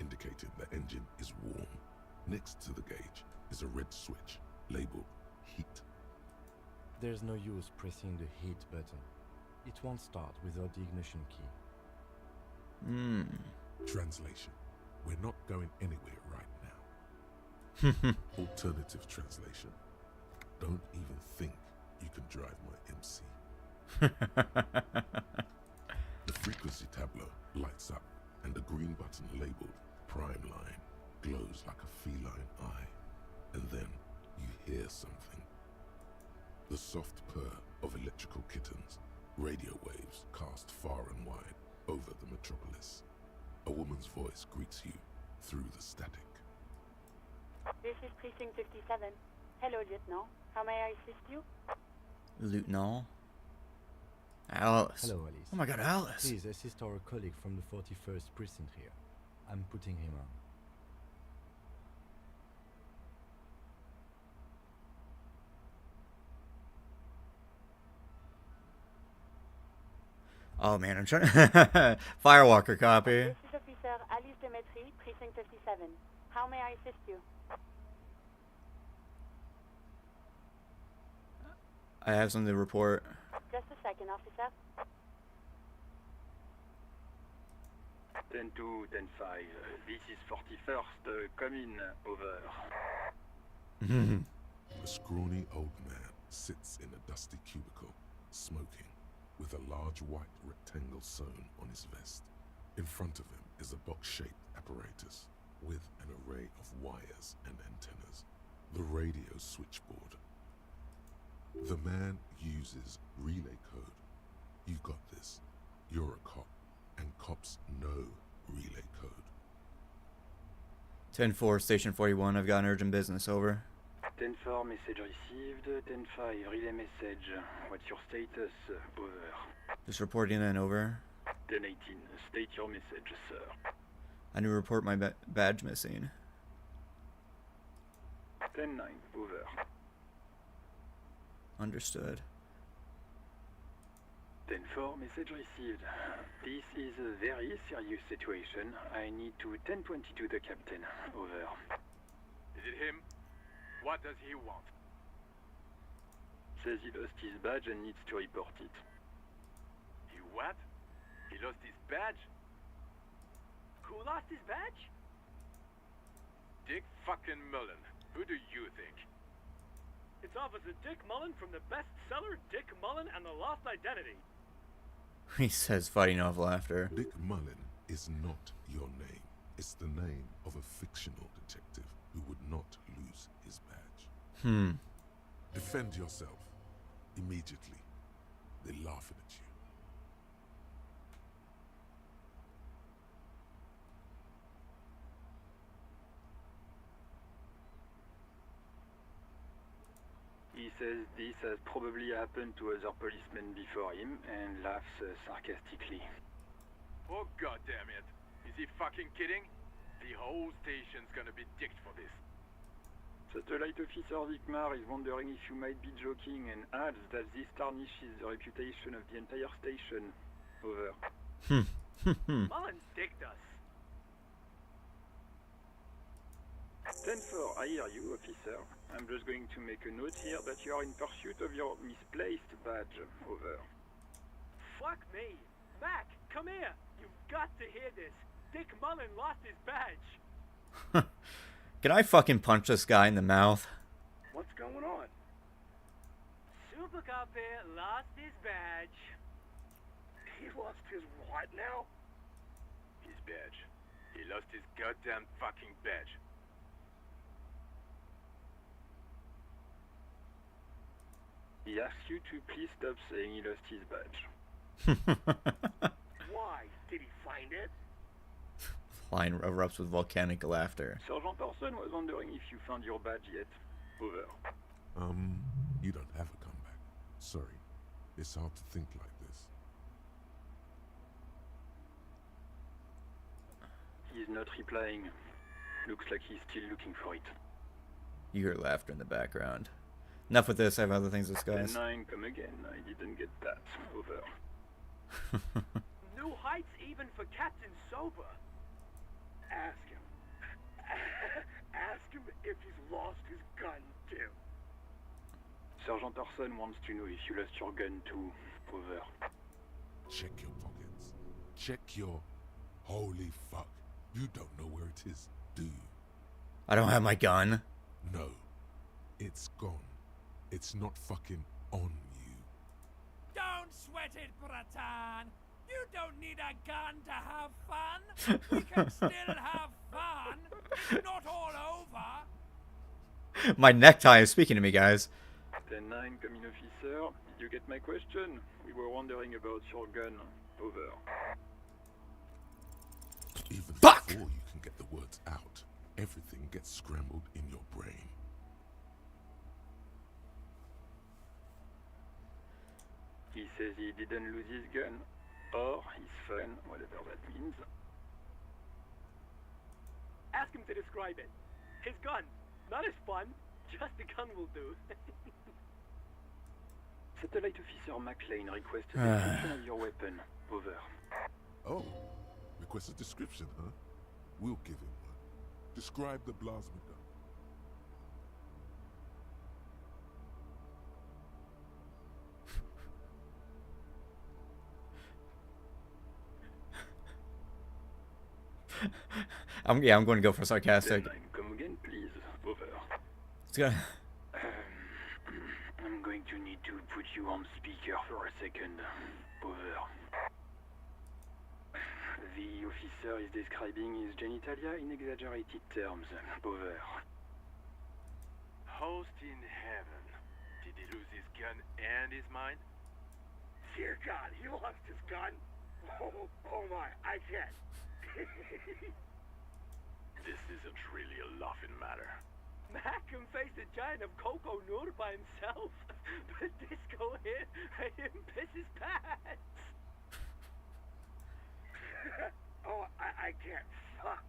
indicating the engine is warm. Next to the gauge is a red switch labeled heat. There's no use pressing the heat button. It won't start without the ignition key. Translation. We're not going anywhere right now. Alternative translation. Don't even think you can drive my MC. The frequency tableau lights up, and the green button labeled Prime Line glows like a feline eye. And then you hear something. The soft purr of electrical kittens, radio waves cast far and wide over the metropolis. A woman's voice greets you through the static. This is Precinct 57. Hello, Lieutenant. How may I assist you? Lieutenant? Alice. Hello, Alice. Oh my god, Alice. Please assist our colleague from the 41st precinct here. I'm putting him on. Oh man, I'm trying. Firewalker copy. This is Officer Alice Demetri, Precinct 57. How may I assist you? I have something to report. Just a second, officer. 10-2, 10-5. This is 41st. Come in. Over. A scrawny old man sits in a dusty cubicle, smoking, with a large white rectangle sewn on his vest. In front of him is a box-shaped apparatus with an array of wires and antennas. The radio switchboard. The man uses relay code. You've got this. You're a cop, and cops know relay code. 10-4, Station 41. I've got an urgent business. Over. 10-4, message received. 10-5, relay message. What's your status? Over. Just reporting in. Over. 10-18, state your message, sir. I need to report my badge missing. 10-9, over. Understood. 10-4, message received. This is a very serious situation. I need to 10-22 the captain. Over. Is it him? What does he want? Says he lost his badge and needs to report it. He what? He lost his badge? Who lost his badge? Dick fucking Mullen. Who do you think? It's Officer Dick Mullen from the bestseller Dick Mullen and the Lost Identity. He says, fighting off laughter. Dick Mullen is not your name. It's the name of a fictional detective who would not lose his badge. Defend yourself. Immediately. They're laughing at you. He says this has probably happened to other policemen before him and laughs sarcastically. Oh goddamn it. Is he fucking kidding? The whole station's gonna be dicked for this. Satellite Officer Vikmar is wondering if you might be joking and adds that this tarnishes the reputation of the entire station. Over. Mullen dicked us. 10-4, I hear you, officer. I'm just going to make a note here that you are in pursuit of your misplaced badge. Over. Fuck me. Mac, come here. You've got to hear this. Dick Mullen lost his badge. Can I fucking punch this guy in the mouth? What's going on? Super Cop here lost his badge. He lost his what now? His badge. He lost his goddamn fucking badge. He asks you to please stop saying he lost his badge. Why? Did he find it? Line erupts with volcanic laughter. Sergeant Person was wondering if you found your badge yet. Over. You don't have a comeback. Sorry. It's hard to think like this. He's not replying. Looks like he's still looking for it. You hear laughter in the background. Enough with this, I have other things to discuss. 10-9, come again. I didn't get that. Over. New heights even for Captain Sober. Ask him. Ask him if he's lost his gun, too. Sergeant Person wants to know if you lost your gun too. Over. Check your pockets. Check your... Holy fuck. You don't know where it is, do you? I don't have my gun. No. It's gone. It's not fucking on you. Don't sweat it, Bratan. You don't need a gun to have fun. We can still have fun. It's not all over. My necktie is speaking to me, guys. 10-9, come in, officer. Did you get my question? We were wondering about your gun. Over. Even Fuck! before you can get the words out, everything gets scrambled in your brain. He says he didn't lose his gun. Or his phone, whatever that means. Ask him to describe it. His gun. Not his fun. Just the gun will do. Satellite Officer McLean requests a description of your weapon. Over. Oh, request a description, huh? We'll give him one. Describe the plasma gun. I'm going to go for sarcastic. 10-9, come again, please. Over. It's gonna... I'm going to need to put you on speaker for a second. Over. The officer is describing his genitalia in exaggerated terms. Over. Host in heaven. Did he lose his gun and his mind? Dear God, he lost his gun. Oh my, I can't. This isn't really a laughing matter. Mac can face a giant of Coco Nur by himself, but Disco here made him piss his pants. Oh, I can't. Fuck.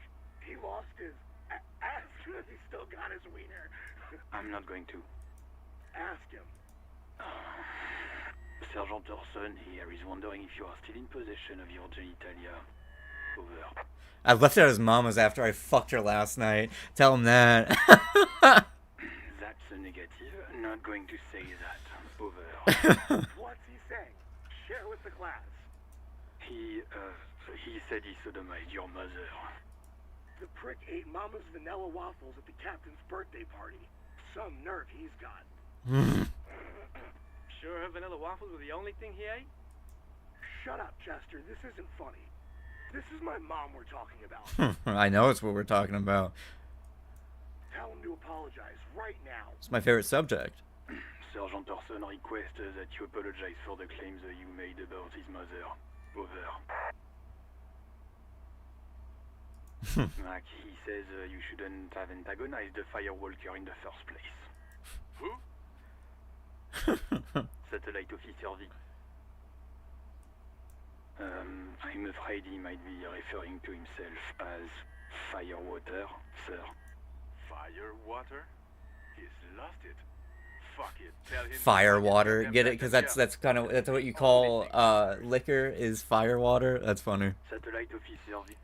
He lost his as soon as he still got his wiener. I'm not going to. Ask him. Sergeant Orson here is wondering if you are still in possession of your genitalia. Over. I left it at his mama's after I fucked her last night. Tell him that. That's a negative. Not going to say that. Over. What's he saying? Share with the class. He said he sodomized your mother. The prick ate Mama's vanilla waffles at the captain's birthday party. Some nerve he's got. Sure her vanilla waffles were the only thing he ate? Shut up, Chester. This isn't funny. This is my mom we're talking about. I know it's what we're talking about. Tell him to apologize right now. It's my favorite subject. Sergeant Orson requests that you apologize for the claims that you made about his mother. Over. Mac, he says you shouldn't have antagonized the firewalker in the first place. Who? Satellite officer V. I'm afraid he might be referring to himself as Firewater, sir. Firewater? He's lost it. Fuck it. Tell him. Firewater, get it? Because that's what you call liquor is firewater. That's funny. Satellite officer V.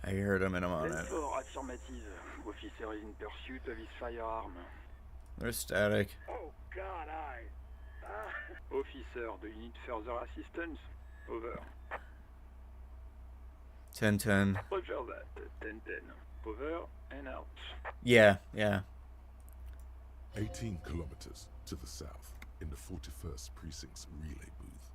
I heard him and I'm on it. For affirmative, officer is in pursuit of his firearm. They're static. Oh God, Officer, do you need further assistance? Over. 10-10. Roger that. 10-10. Over and out. Yeah. 18 kilometers to the south, in the 41st Precinct's relay booth.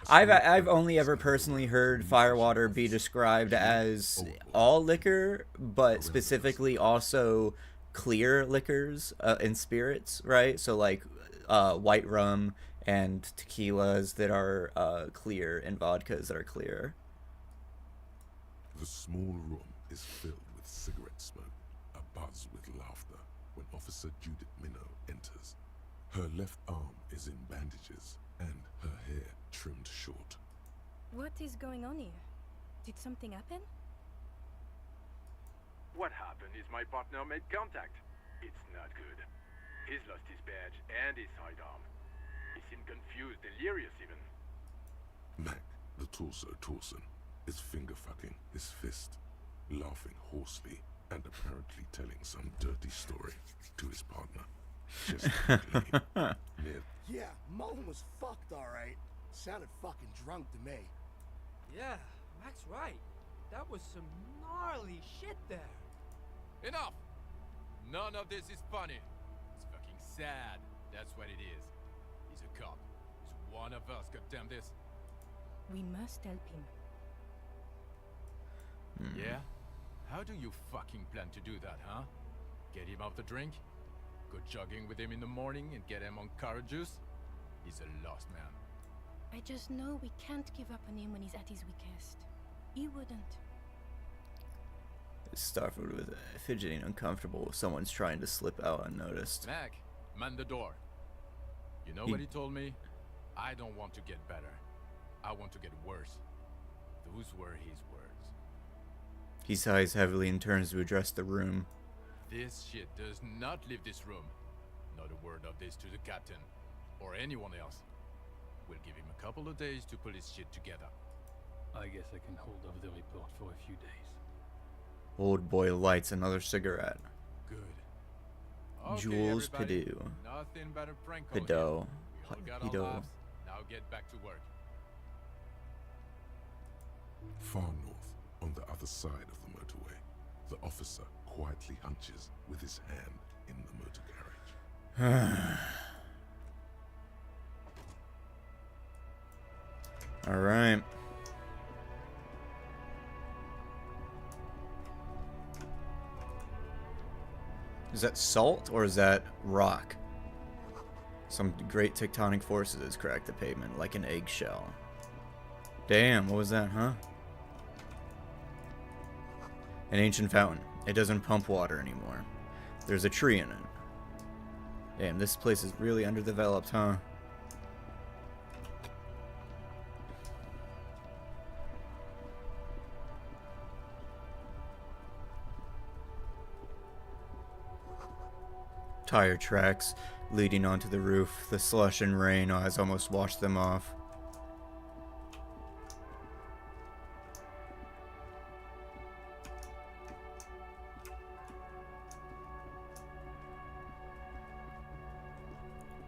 I've only ever personally heard firewater be described as all liquor, but specifically also clear liquors and spirits, right? So like white rum and tequilas that are clear and vodkas that are clear. The small room is filled with cigarette smoke, abuzz with laughter, when Officer Judith Minnow enters. Her left arm is in bandages, and her hair trimmed short. What is going on here? Did something happen? What happened is my partner made contact. It's not good. He's lost his badge and his sidearm. He seemed confused, delirious even. Mac, the torso Torson, is finger-fucking his fist, laughing hoarsely and apparently telling some dirty story to his partner. Just near. Yeah, Mullen was fucked, alright. Sounded fucking drunk to me. Yeah, Mac's right. That was some gnarly shit there. Enough! None of this is funny. It's fucking sad. That's what it is. He's a cop. He's one of us, goddamn this. We must help him. Yeah? How do you fucking plan to do that, huh? Get him off the drink? Go jogging with him in the morning and get him on carrot juice? He's a lost man. I just know we can't give up on him when he's at his weakest. He wouldn't. Starford was fidgeting uncomfortable if someone's trying to slip out unnoticed. Mac, man the door. You know what he told me? I don't want to get better. I want to get worse. Those were his words. He sighs heavily and turns to address the room. This shit does not leave this room. Not a word of this to the captain. Or anyone else. We'll give him a couple of days to put his shit together. I guess I can hold off the report for a few days. Old boy lights another cigarette. Good. Okay, Jules everybody. Pideau. Nothing but a prank call Pideau. here. We all got our laughs. Now get back to work. Far north, on the other side of the motorway, the officer quietly hunches with his hand in the motor carriage. All right. Is that salt or is that rock? Some great tectonic forces has cracked the pavement like an eggshell. Damn, what was that, huh? An ancient fountain. It doesn't pump water anymore. There's a tree in it. Damn, this place is really underdeveloped, huh? Tire tracks leading onto the roof. The slush and rain has almost washed them off.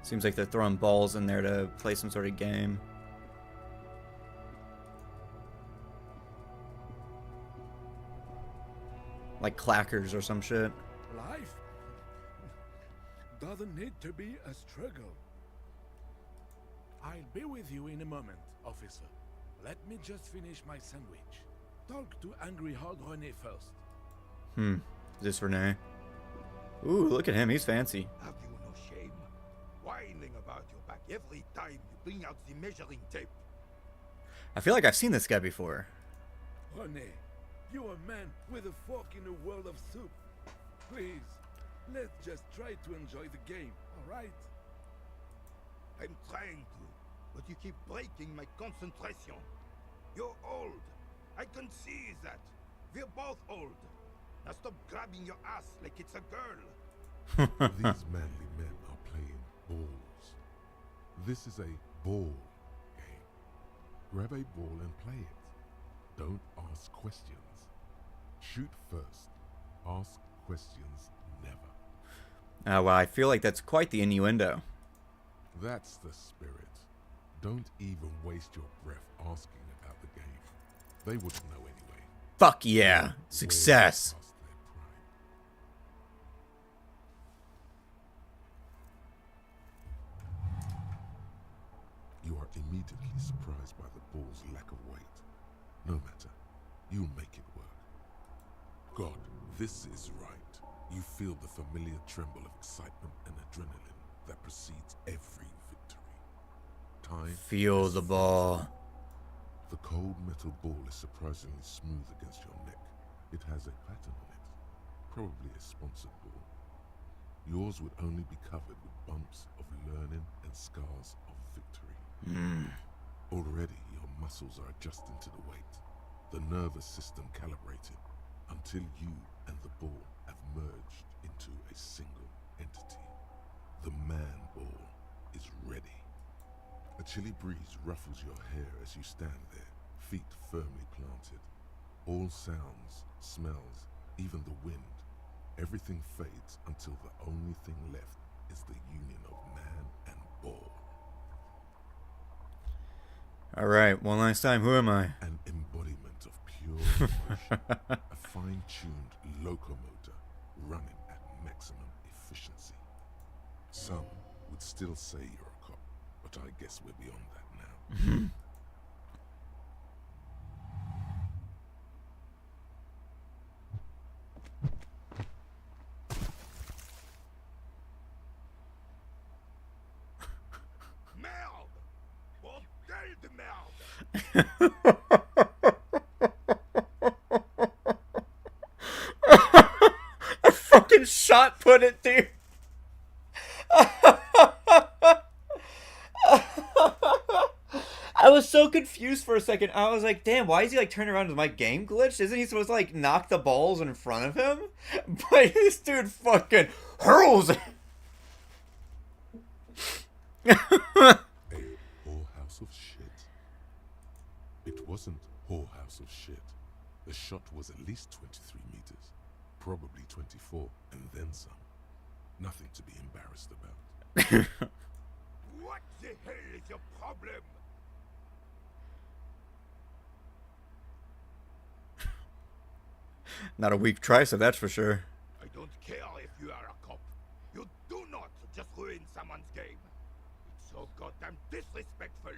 Seems like they're throwing balls in there to play some sort of game. Like clackers or some shit. Life doesn't need to be a struggle. I'll be with you in a moment, officer. Let me just finish my sandwich. Talk to Angry Hog Rene first. Is this Rene? Ooh, look at him, he's fancy. Have you no shame? Whining about your back every time you bring out the measuring tape. I feel like I've seen this guy before. Rene, you're a man with a fork in a world of soup. Please, let's just try to enjoy the game, alright? I'm trying to, but you keep breaking my concentration. You're old. I can see that. We're both old. Now stop grabbing your ass like it's a girl. These manly men are playing balls. This is a ball game. Grab a ball and play it. Don't ask questions. Shoot first. Ask questions never. Well, I feel like that's quite the innuendo. That's the spirit. Don't even waste your breath asking about the game. They wouldn't know anyway. Fuck yeah. Success. You are immediately surprised by the ball's lack of weight. No matter. You'll make it work. God, this is right. You feel the familiar tremble of excitement and adrenaline that precedes every victory. Time. Feel the ball. The cold metal ball is surprisingly smooth against your neck. It has a pattern on it. Probably a sponsored ball. Yours would only be covered with bumps of learning and scars of victory. Already your muscles are adjusting to the weight. The nervous system calibrated until you and the ball have merged into a single entity. The man ball is ready. A chilly breeze ruffles your hair as you stand there, feet firmly planted. All sounds, smells, even the wind, everything fades until the only thing left is the union of man and ball. Alright, one last time, who am I? An embodiment of pure emotion. A fine-tuned locomotor running at maximum efficiency. Some would still say you're a cop, but I guess we're beyond that now. Merde! Bordel de merde! I fucking shot put it, dude. I was so confused for a second. I was like, damn, why is he like turning around? Is my game glitched? Isn't he supposed to like knock the balls in front of him? But this dude fucking hurls it. A whorehouse of shit. It wasn't whorehouse of shit. The shot was at least 23 meters, probably 24, and then some. Nothing to be embarrassed about. What the hell is your problem? Not a weak tricep, that's for sure. I don't care if you are a cop. You do not just ruin someone's game. It's so goddamn disrespectful.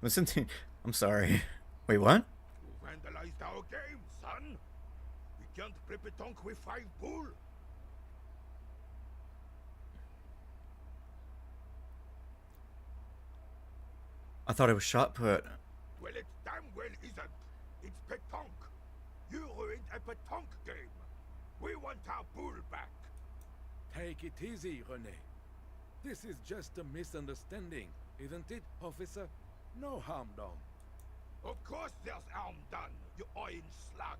Listen to... I'm sorry. Wait, what? You vandalized our game, son. We can't play pétanque with 5 bull. I thought it was shot put. Well, it damn well isn't. It's pétanque. You ruined a pétanque game. We want our bull back. Take it easy, René. This is just a misunderstanding, isn't it, officer? No harm done. Of course there's harm done, you orange slug.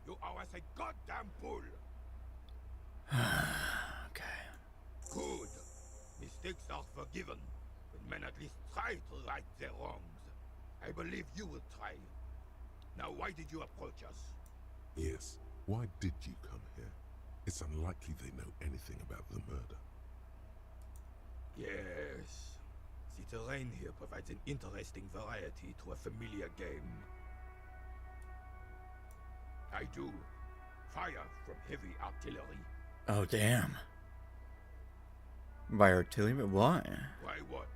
You owe us a goddamn bull. Okay. Good. Mistakes are forgiven, when men at least try to right their wrongs. I believe you will try. Now, why did you approach us? Yes, why did you come here? It's unlikely they know anything about the murder. Yes. The terrain here provides an interesting variety to a familiar game. I do. Fire from heavy artillery. Oh, damn. By artillery? But why? Why what?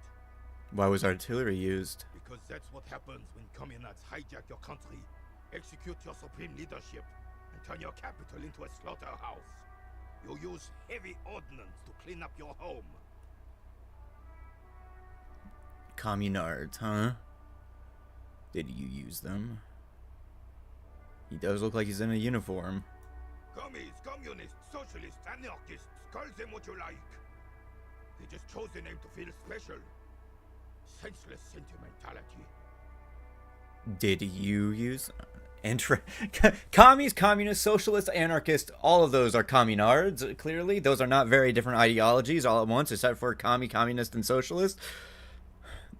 Why was artillery used? Because that's what happens when communists hijack your country, execute your supreme leadership, and turn your capital into a slaughterhouse. You use heavy ordnance to clean up your home. Communards, huh? Did you use them? He does look like he's in a uniform. Commies, communists, socialists, anarchists, call them what you like. They just chose a name to feel special. Senseless sentimentality. Did you use... Commies, communists, socialists, anarchists, all of those are communards, clearly. Those are not very different ideologies all at once, except for communist, and socialist.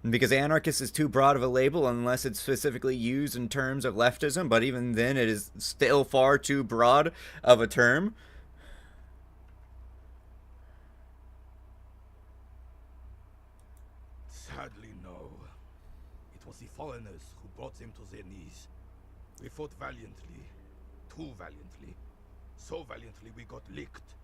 Because anarchist is too broad of a label unless it's specifically used in terms of leftism, but even then it is still far too broad of a term. Sadly, no. It was the foreigners who brought them to their knees. We fought valiantly. Too valiantly. So valiantly we got licked.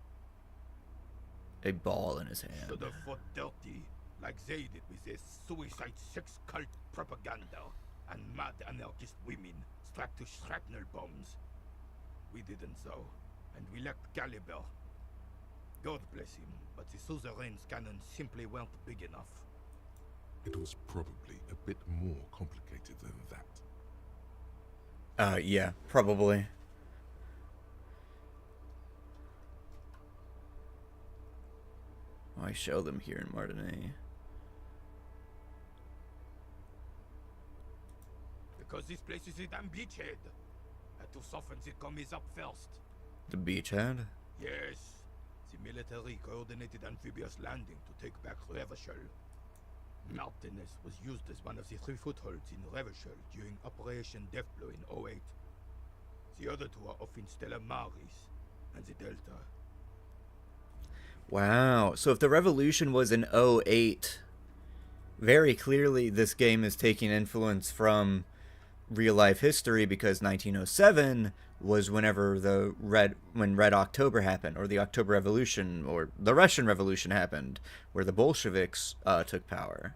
A ball in his hand. Should have fought dirty, like they did with their suicide sex cult propaganda and mad anarchist women strapped to shrapnel bombs. We didn't so, and we lacked caliber. God bless him, but the suzerain's cannons simply weren't big enough. It was probably a bit more complicated than that. Yeah, probably. Why show them here in Martinique? Because this place is a damn beachhead. Had to soften the commies up first. The beachhead? Yes. The military coordinated amphibious landing to take back Revachol. Martinez was used as one of the 3 footholds in Revachol during Operation Deathblow in 08. The other 2 are off in Stella Maris and the Delta. Wow. So if the revolution was in 08, very clearly this game is taking influence from real life history, because 1907 was whenever when Red October happened, or the October Revolution, or the Russian Revolution happened, where the Bolsheviks took power.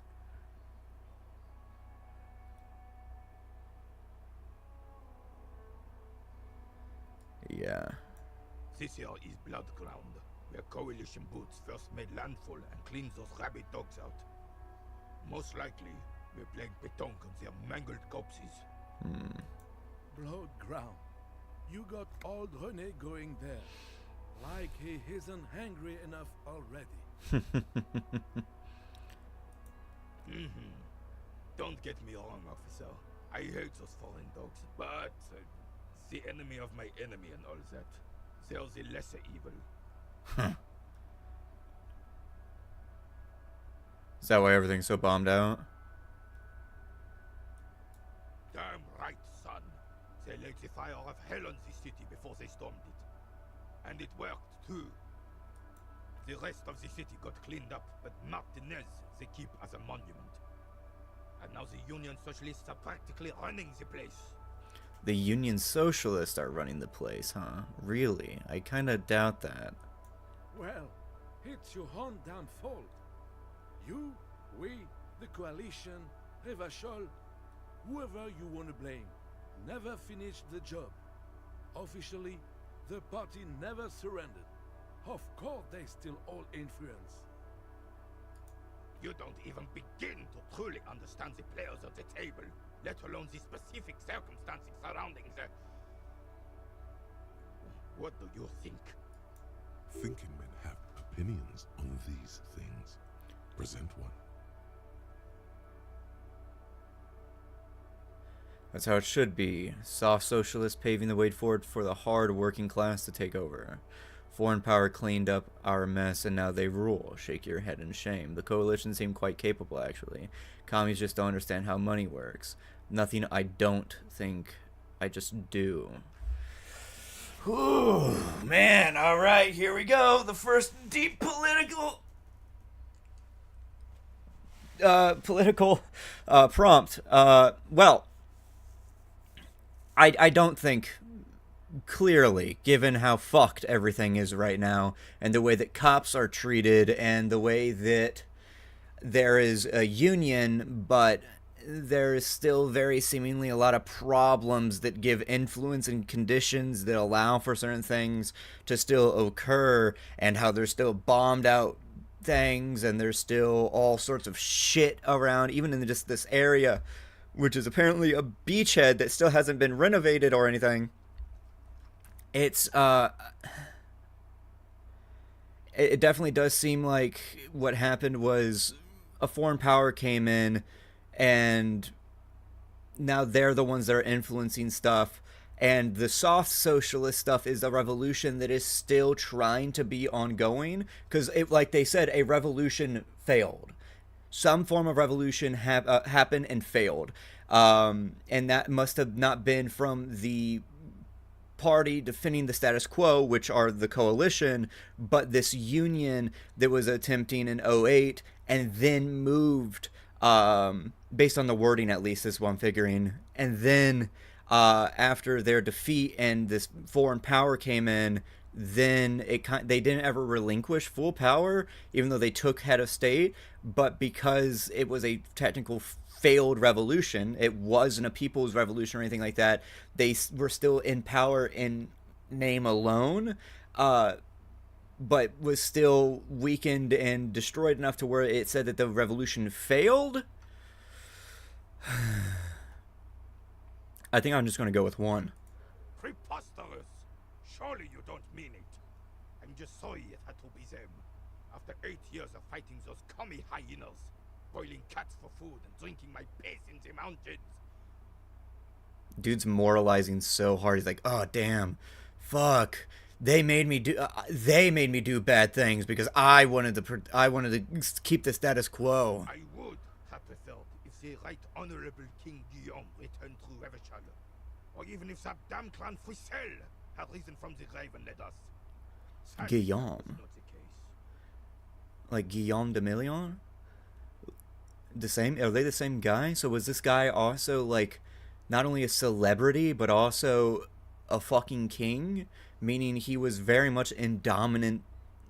Yeah. This here is Blood Ground, where coalition boots first made landfall and cleaned those rabid dogs out. Most likely, we're playing pétanque on their mangled corpses. Blood Ground. You got old René going there. Like he isn't hungry enough already. Don't get me wrong, officer. I hate those foreign dogs, but the enemy of my enemy and all that. They're the lesser evil. Is that why everything's so bombed out? Damn right, son. They laid the fire of hell on the city before they stormed it. And it worked, too. The rest of the city got cleaned up, but Martinez they keep as a monument. And now the Union Socialists are practically running the place. The Union Socialists are running the place, huh? Really? I kinda doubt that. Well, it's your own damn fault. You, we, the coalition, Revachol, whoever you want to blame, never finished the job. Officially, the party never surrendered. Of course they still hold influence. You don't even begin to truly understand the players at the table, let alone the specific circumstances surrounding the... What do you think? Thinking men have opinions on these things. Present one. That's how it should be. Soft socialists paving the way forward for the hard working class to take over. Foreign power cleaned up our mess and now they rule. Shake your head in shame. The coalition seemed quite capable, actually. Commies just don't understand how money works. Nothing I don't think, I just do. Ooh, man, alright, here we go. The first deep political prompt. Well, I don't think, clearly, given how fucked everything is right now, and the way that cops are treated, and the way that there is a union, but there is still very seemingly a lot of problems that give influence and conditions that allow for certain things to still occur, and how there's still bombed out things, and there's still all sorts of shit around, even in just this area, which is apparently a beachhead that still hasn't been renovated or anything. It's, it definitely does seem like what happened was a foreign power came in, and now they're the ones that are influencing stuff, and the soft socialist stuff is a revolution that is still trying to be ongoing, because, like they said, a revolution failed. Some form of revolution happened and failed. And that must have not been from the party defending the status quo, which are the coalition, but this union that was attempting in 08 and then moved, based on the wording at least, is what I'm figuring, and then after their defeat and this foreign power came in, then they didn't ever relinquish full power, even though they took head of state. But because it was a technical failed revolution, it wasn't a people's revolution or anything like that, they were still in power in name alone, but was still weakened and destroyed enough to where it said that the revolution failed. I think I'm just going to go with one. Preposterous! Surely you don't mean it. I'm just sorry it had to be them. After 8 years of fighting those commie hyenas, boiling cats for food and drinking my piss in the mountains. Dude's moralizing so hard. He's like, "Oh damn, fuck! They made me do bad things because I wanted to keep the status quo." I would have preferred if the Right Honorable King Guillaume returned through Revachol, or even if that damn clan Frisel had risen from the grave and led us. Sadly, Guillaume, not the case. like Guillaume de Million. The same? Are they the same guy? So was this guy also like not only a celebrity but also a fucking king? Meaning he was very much in dominant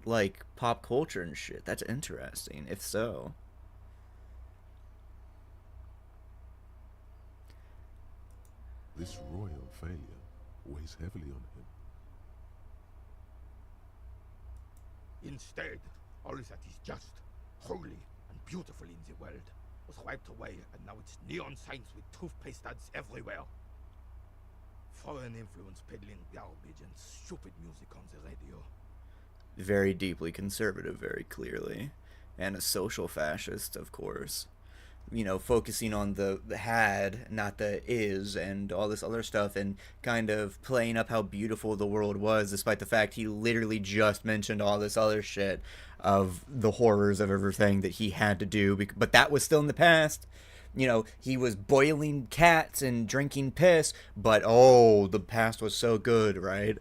like pop culture and shit. That's interesting. If so. This royal failure weighs heavily on him. Instead, all that is just, holy, and beautiful in the world was wiped away, and now it's neon signs with toothpaste ads everywhere. Foreign influence peddling garbage and stupid music on the radio. Very deeply conservative, very clearly. And a social fascist, of course. You know, focusing on the had, not the is, and all this other stuff, and kind of playing up how beautiful the world was, despite the fact he literally just mentioned all this other shit of the horrors of everything that he had to do, but that was still in the past. You know, he was boiling cats and drinking piss, but oh, the past was so good, right?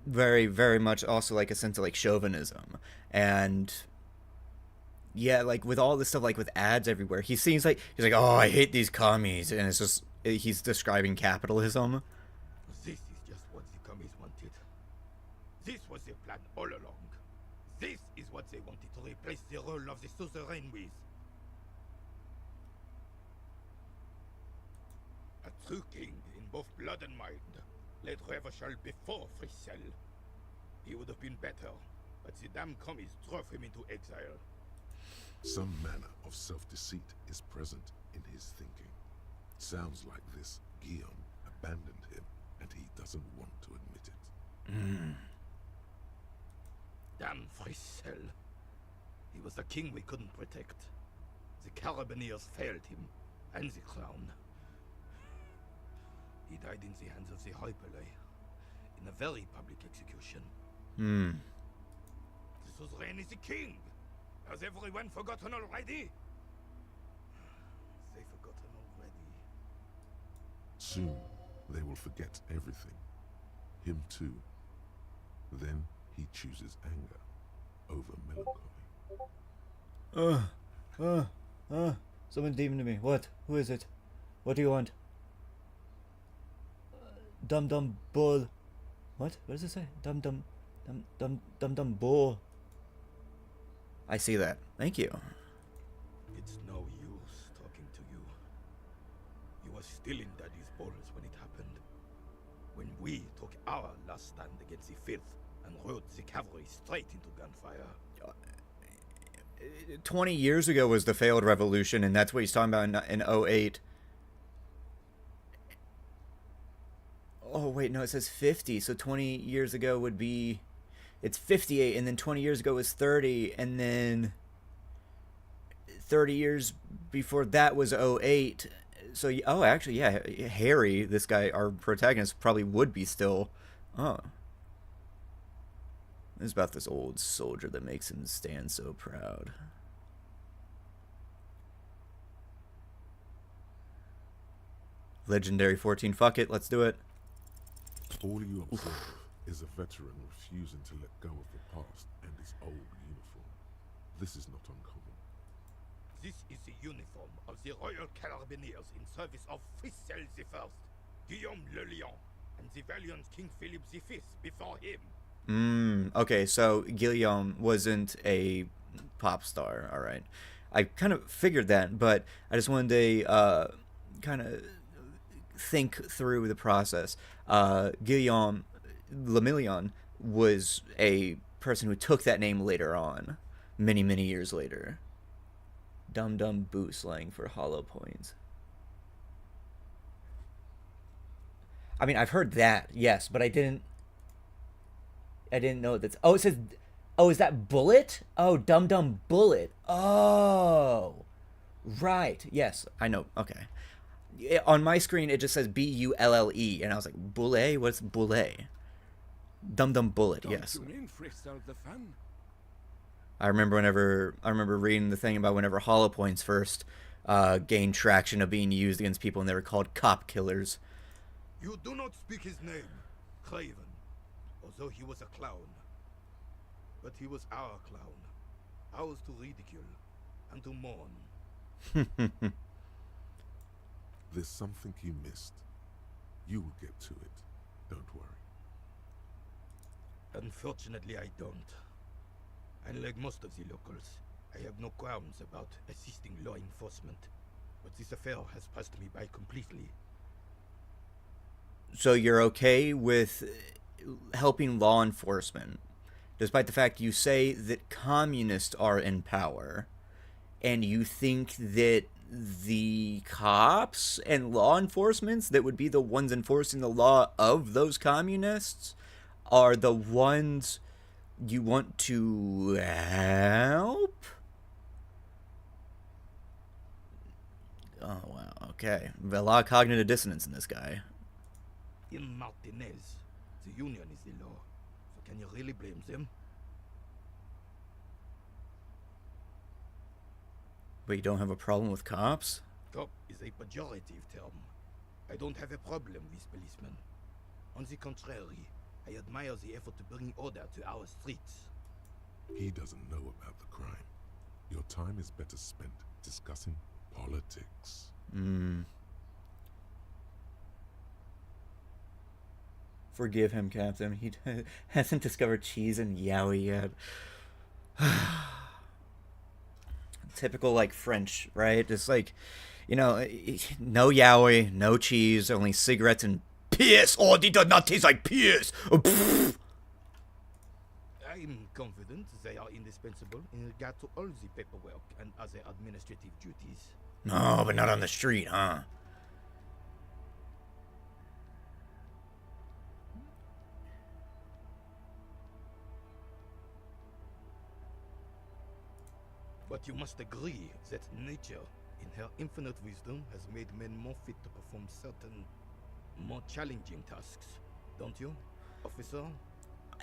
Very, very much also like a sense of like chauvinism. And yeah, like with all this stuff, like with ads everywhere, he seems like he's like, oh, I hate these commies, and it's just he's describing capitalism. This is just what the commies wanted. This was their plan all along. This is what they wanted to replace the role of the suzerain with. A true king in both blood and mind led Revachol before Frisel. He would have been better, but the damn commies drove him into exile. Some manner of self-deceit is present in his thinking. Sounds like this Guillaume abandoned him, and he doesn't want to admit it. Damn Frissel. He was the king we couldn't protect. The Carabineers failed him, and the crown. He died in the hands of the Hyperlay, in a very public execution. This was Reign as the king. Has everyone forgotten already? They forgotten already. Soon, they will forget everything. Him too. Then he chooses anger over melancholy. Someone's demon to me. What? Who is it? What do you want? Dum bull. What? What does it say? Dum bull. I see that. Thank you. It's no use talking to you. You were still in Daddy's balls when it happened. When we took our last stand against the Fifth and rode the cavalry straight into gunfire. 20 years ago was the failed revolution, and that's what he's talking about in 08. Oh, wait, no, it says 50, so 20 years ago would be... It's 58, and then 20 years ago was 30, and then 30 years before that was 08. So, oh, actually, yeah, Harry, this guy, our protagonist, probably would be still... Oh. It's about this old soldier that makes him stand so proud. Legendary 14, fuck it, let's do it. All you observe is a veteran refusing to let go of the past and his old uniform. This is not uncommon. This is the uniform of the Royal Carabineers in service of Frissel I, Guillaume le Lion, and the valiant King Philip V before him. Okay, so Guillaume wasn't a pop star, alright. I kind of figured that, but I just wanted to kind of think through the process. Guillaume le Million was a person who took that name later on, many, many years later. Dum Boo slang for hollow points. I mean, I've heard that, yes, but I didn't know that. Oh, it says, oh, is that Bullet? Oh, Dum Bullet. Oh, right. Yes, I know. Okay. On my screen, it just says B-U-L-L-E, and I was like, Bullet? What's Bullet? Dum Bullet, yes. I remember reading the thing about whenever hollow points first gained traction of being used against people, and they were called cop killers. You do not speak his name, Craven. Although he was a clown. But he was our clown. Ours to ridicule and to mourn. There's something you missed. You will get to it. Don't worry. Unfortunately, I don't. Unlike most of the locals, I have no qualms about assisting law enforcement. But this affair has passed me by completely. So you're okay with helping law enforcement, despite the fact you say that communists are in power, and you think that the cops and law enforcement that would be the ones enforcing the law of those communists are the ones you want to help? Oh, wow, okay. A lot of cognitive dissonance in this guy. In Martinez, the union is the law. So can you really blame them? But you don't have a problem with cops? Cop is a pejorative term. I don't have a problem with policemen. On the contrary, I admire the effort to bring order to our streets. He doesn't know about the crime. Your time is better spent discussing politics. Forgive him, Captain. He hasn't discovered cheese and yaoi yet. Typical, like, French, right? Just like, you know, no yaoi, no cheese, only cigarettes and piss. Oh, it does not taste like piss. Oh, I I'm confident they are indispensable in regard to all the paperwork and other administrative duties. No, but not on the street, huh? But you must agree that nature, in her infinite wisdom, has made men more fit to perform certain, more challenging tasks. Don't you, officer?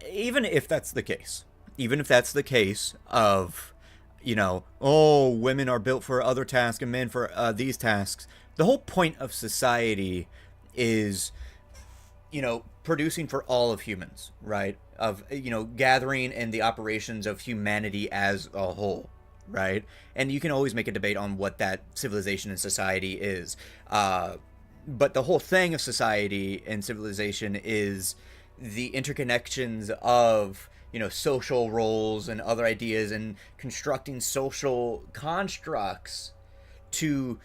Even if that's the case, even if that's the case of, you know, oh, women are built for other tasks and men for these tasks, the whole point of society is, you know, producing for all of humans, right? Of, you know, gathering in the operations of humanity as a whole, right? And you can always make a debate on what that civilization and society is. But the whole thing of society and civilization is the interconnections of, you know, social roles and other ideas and constructing social constructs to,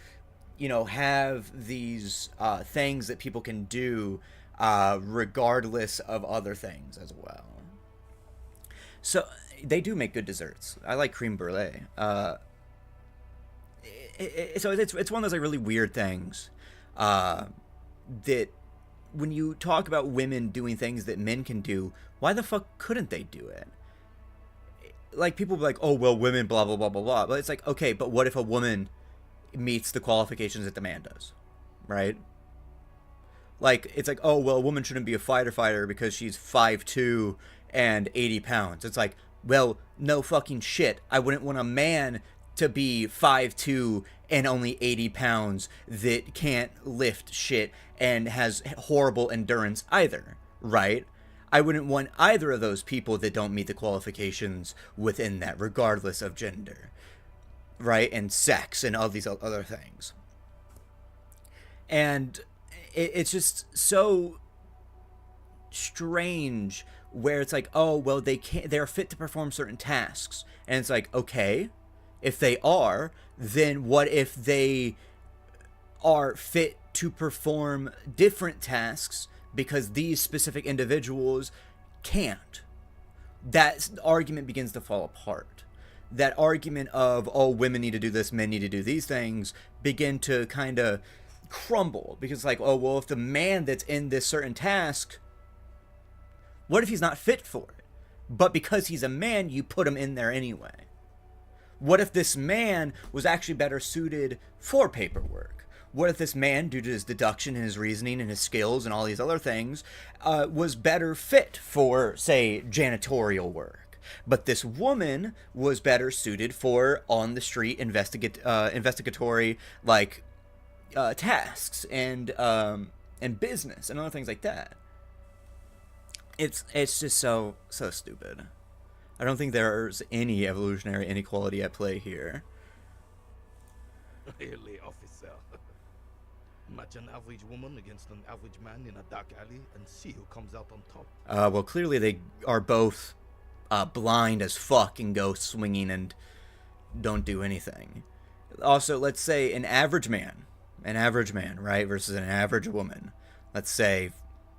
you know, have these things that people can do regardless of other things as well. So they do make good desserts. I like creme brulee. So it's one of those like really weird things that when you talk about women doing things that men can do, why the fuck couldn't they do it? Like, people be like, oh, well, women, blah, blah, blah, blah, blah. But it's like, okay, but what if a woman meets the qualifications that the man does, right? Like, it's like, oh, well, a woman shouldn't be a fighter because she's 5'2" and 80 pounds. It's like, well, no fucking shit. I wouldn't want a man to be 5'2" and only 80 pounds that can't lift shit and has horrible endurance either, right? I wouldn't want either of those people that don't meet the qualifications within that, regardless of gender, right? And sex and all these other things. And it's just so strange where it's like, oh, well, they're fit to perform certain tasks. And it's like, okay, if they are, then what if they are fit to perform different tasks because these specific individuals can't? That argument begins to fall apart. That argument of, oh, women need to do this, men need to do these things, begin to kind of crumble. Because it's like, oh, well, if the man that's in this certain task, what if he's not fit for it? But because he's a man, you put him in there anyway. What if this man was actually better suited for paperwork? What if this man, due to his deduction and his reasoning and his skills and all these other things, was better fit for, say, janitorial work? But this woman was better suited for on-the-street investigatory, like, tasks and business and other things like that. It's just so stupid. I don't think there's any evolutionary inequality at play here. Really, officer. Match an average woman against an average man in a dark alley and see who comes out on top. Well, clearly they are both blind as fuck and go swinging and don't do anything. Also, let's say an average man, right, versus an average woman. Let's say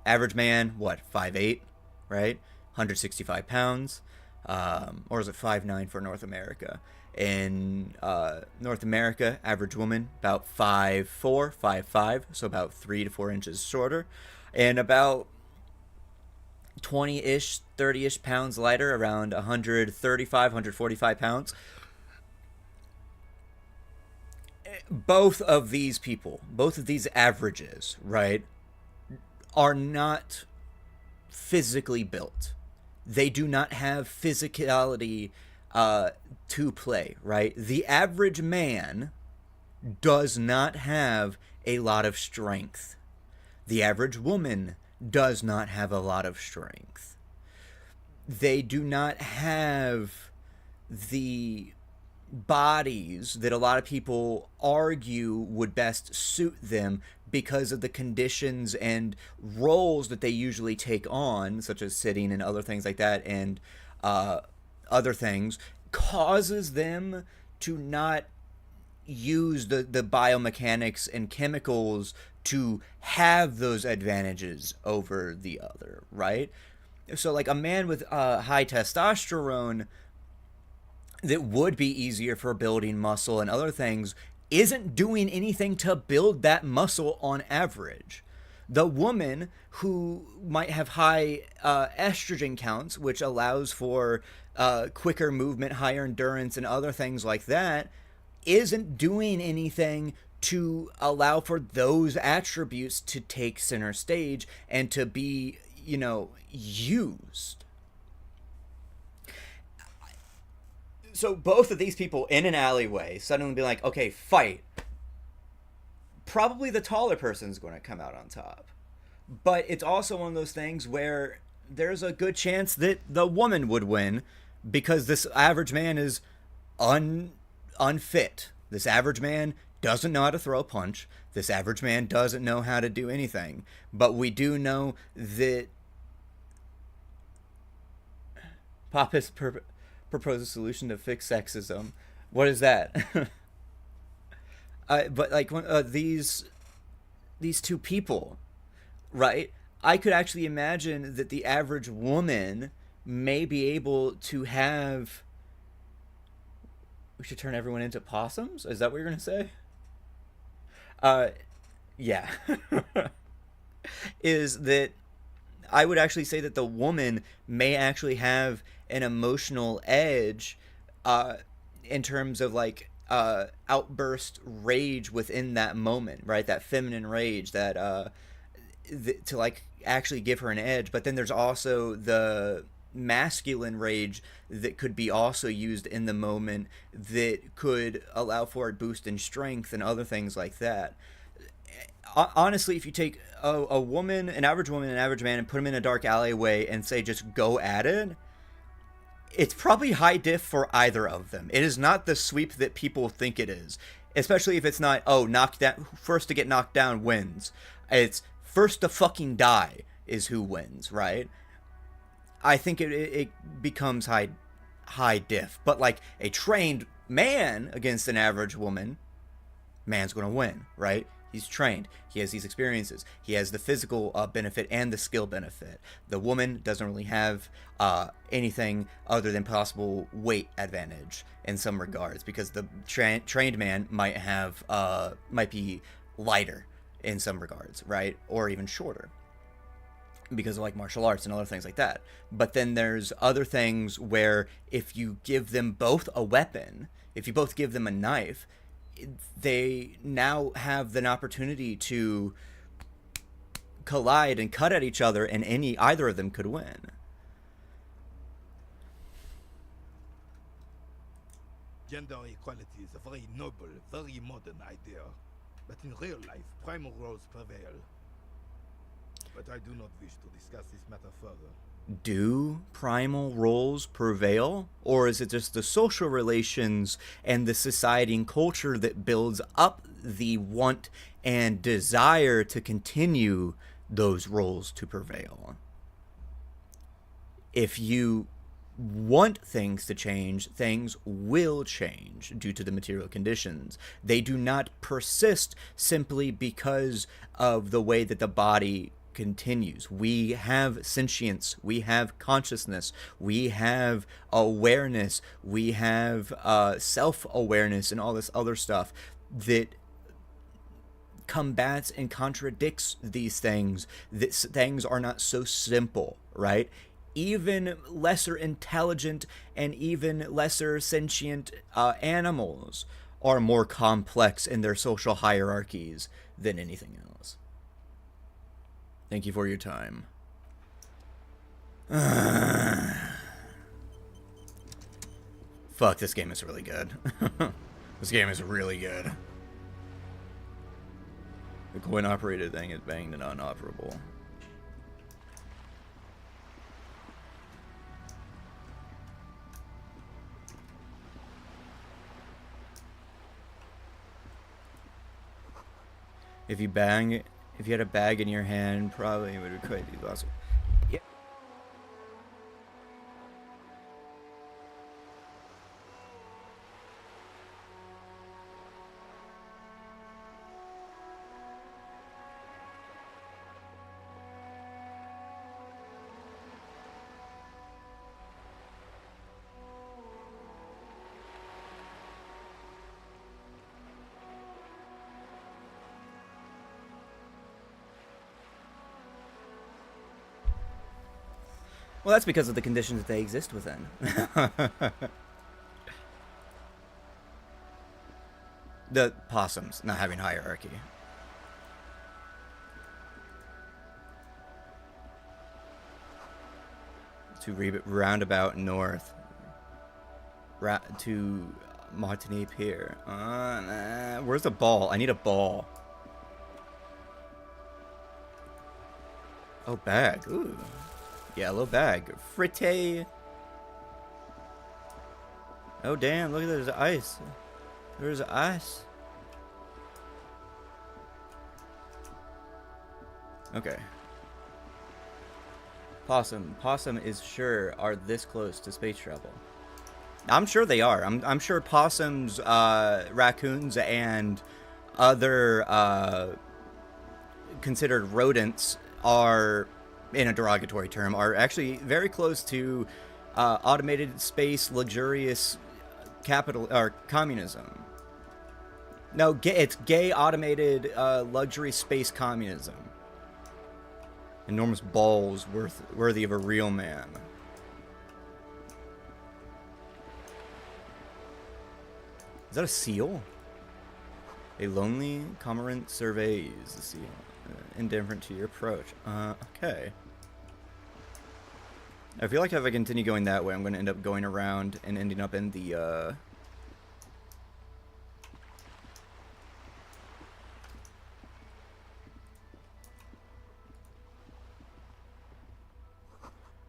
average man, what, 5'8", right? 165 pounds. Or is it 5'9" for North America? In North America, average woman about 5'4", 5'5", so about 3 to 4 inches shorter, and about 20-ish, 30-ish pounds lighter, around 135, 145 pounds. Both of these people, both of these averages, right, are not physically built. They do not have physicality to play, right? The average man does not have a lot of strength. The average woman does not have a lot of strength. They do not have the bodies that a lot of people argue would best suit them because of the conditions and roles that they usually take on, such as sitting and other things like that, and other things, causes them to not use the biomechanics and chemicals to have those advantages over the other, right? So like a man with high testosterone that would be easier for building muscle and other things isn't doing anything to build that muscle on average. The woman who might have high estrogen counts, which allows for quicker movement, higher endurance, and other things like that, isn't doing anything to allow for those attributes to take center stage and to be, used. So both of these people in an alleyway suddenly be like, okay, fight. Probably the taller person's going to come out on top. But it's also one of those things where there's a good chance that the woman would win because this average man is unfit. This average man doesn't know how to throw a punch. This average man doesn't know how to do anything. But we do know that Pop has proposed a solution to fix sexism. What is that? But like these two people, right? I could actually imagine that the average woman may be able to have. We should turn everyone into possums? Is that what you're gonna say? Yeah. Is that I would actually say that the woman may actually have an emotional edge in terms of like outburst rage within that moment, right? That feminine rage that to like actually give her an edge. But then there's also the masculine rage that could be also used in the moment that could allow for a boost in strength and other things like that. Honestly, if you take a woman, an average woman, an average man, and put them in a dark alleyway and say just go at it, it's probably high diff for either of them. It is not the sweep that people think it is, especially if it's not, knocked down, first to get knocked down wins. It's first to fucking die is who wins, right? I think it becomes high diff. But like a trained man against an average woman, man's going to win, right? He's trained. He has these experiences. He has the physical benefit and the skill benefit. The woman doesn't really have anything other than possible weight advantage in some regards, because the trained man might be lighter in some regards, right? Or even shorter because of like martial arts and other things like that. But then there's other things where if you give them both a weapon, if you both give them a knife, they now have an opportunity to collide and cut at each other, and either of them could win. Gender equality is a very noble, very modern idea. But in real life, primal roles prevail. But I do not wish to discuss this matter further. Do primal roles prevail? Or is it just the social relations and the society and culture that builds up the want and desire to continue those roles to prevail? If you want things to change, things will change due to the material conditions. They do not persist simply because of the way that the body continues. We have sentience, we have consciousness, we have awareness, we have self-awareness and all this other stuff that combats and contradicts these things. That things are not so simple, right? Even lesser intelligent and even lesser sentient animals are more complex in their social hierarchies than anything else. Thank you for your time. Fuck, this game is really good. This game is really good. The coin-operated thing is banged and unoperable. If you had a bag in your hand, probably it would be quite possible. Yeah. Well, that's because of the conditions that they exist within. The possums not having hierarchy. To roundabout north. To Martini Pier. Where's the ball? I need a ball. Oh, bag. Ooh. Yellow bag. Fritte. Oh, damn. Look at there's ice. There's ice. Okay. Possum. Possum is sure are this close to space travel. I'm sure they are. I'm sure possums, raccoons, and other considered rodents are, in a derogatory term, are actually very close to automated space luxurious capital or communism. No, it's gay automated luxury space communism. Enormous balls worthy of a real man. Is that a seal? A lonely cormorant surveys the seal, indifferent to your approach. Okay. I feel like if I continue going that way, I'm going to end up going around and ending up in the,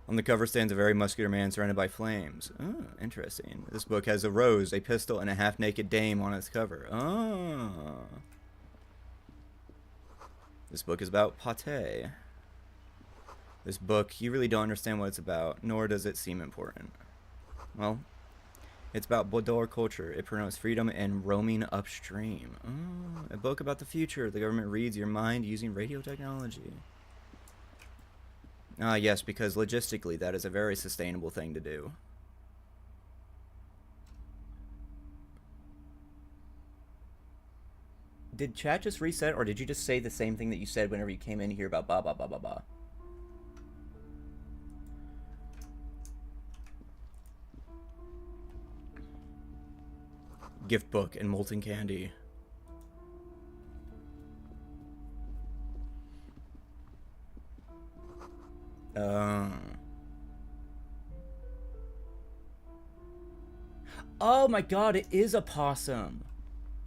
On the cover stands a very muscular man surrounded by flames. Oh, interesting. This book has a rose, a pistol, and a half-naked dame on its cover. Oh. This book is about pate. This book, you really don't understand what it's about, nor does it seem important. Well, it's about Bodor culture. It promotes freedom and roaming upstream. Oh, a book about the future. The government reads your mind using radio technology. Ah, yes, because logistically that is a very sustainable thing to do. Did chat just reset, or did you just say the same thing that you said whenever you came in here about ba ba ba ba ba? Gift book and molten candy. Oh my god, it is a possum.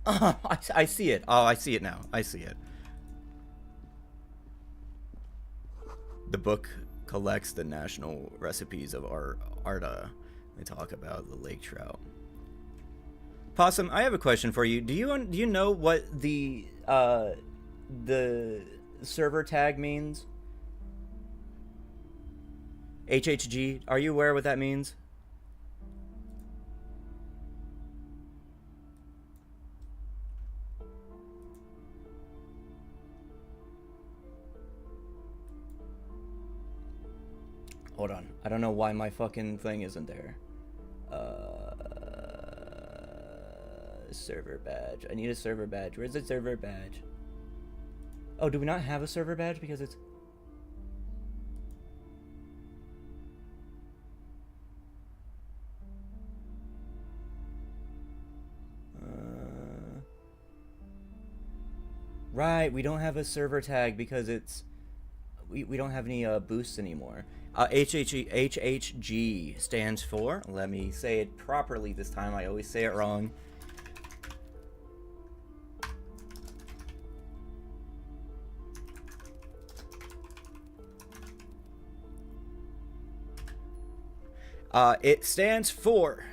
Oh, I see it. Oh, I see it now. I see it. The book collects the national recipes of Arda. They talk about the lake trout. Possum, I have a question for you. Do you know what the server tag means? HHG. Are you aware what that means? Hold on. I don't know why my fucking thing isn't there. Server badge. I need a server badge. Where's the server badge? Oh, do we not have a server badge? Because it's... Right, we don't have a server tag because it's... We don't have any boosts anymore. HHG stands for... Let me say it properly this time. I always say it wrong. It stands for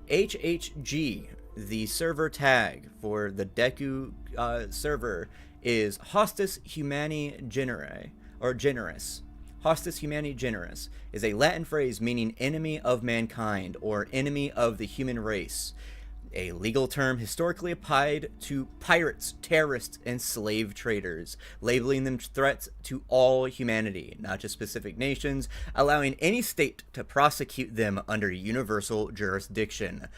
HHG. The server tag for the Deku server is Hostis Humani Genere, or Generis. Hostis Humani Generis is a Latin phrase meaning enemy of mankind, or enemy of the human race. A legal term historically applied to pirates, terrorists, and slave traders, labeling them threats to all humanity, not just specific nations, allowing any state to prosecute them under universal jurisdiction,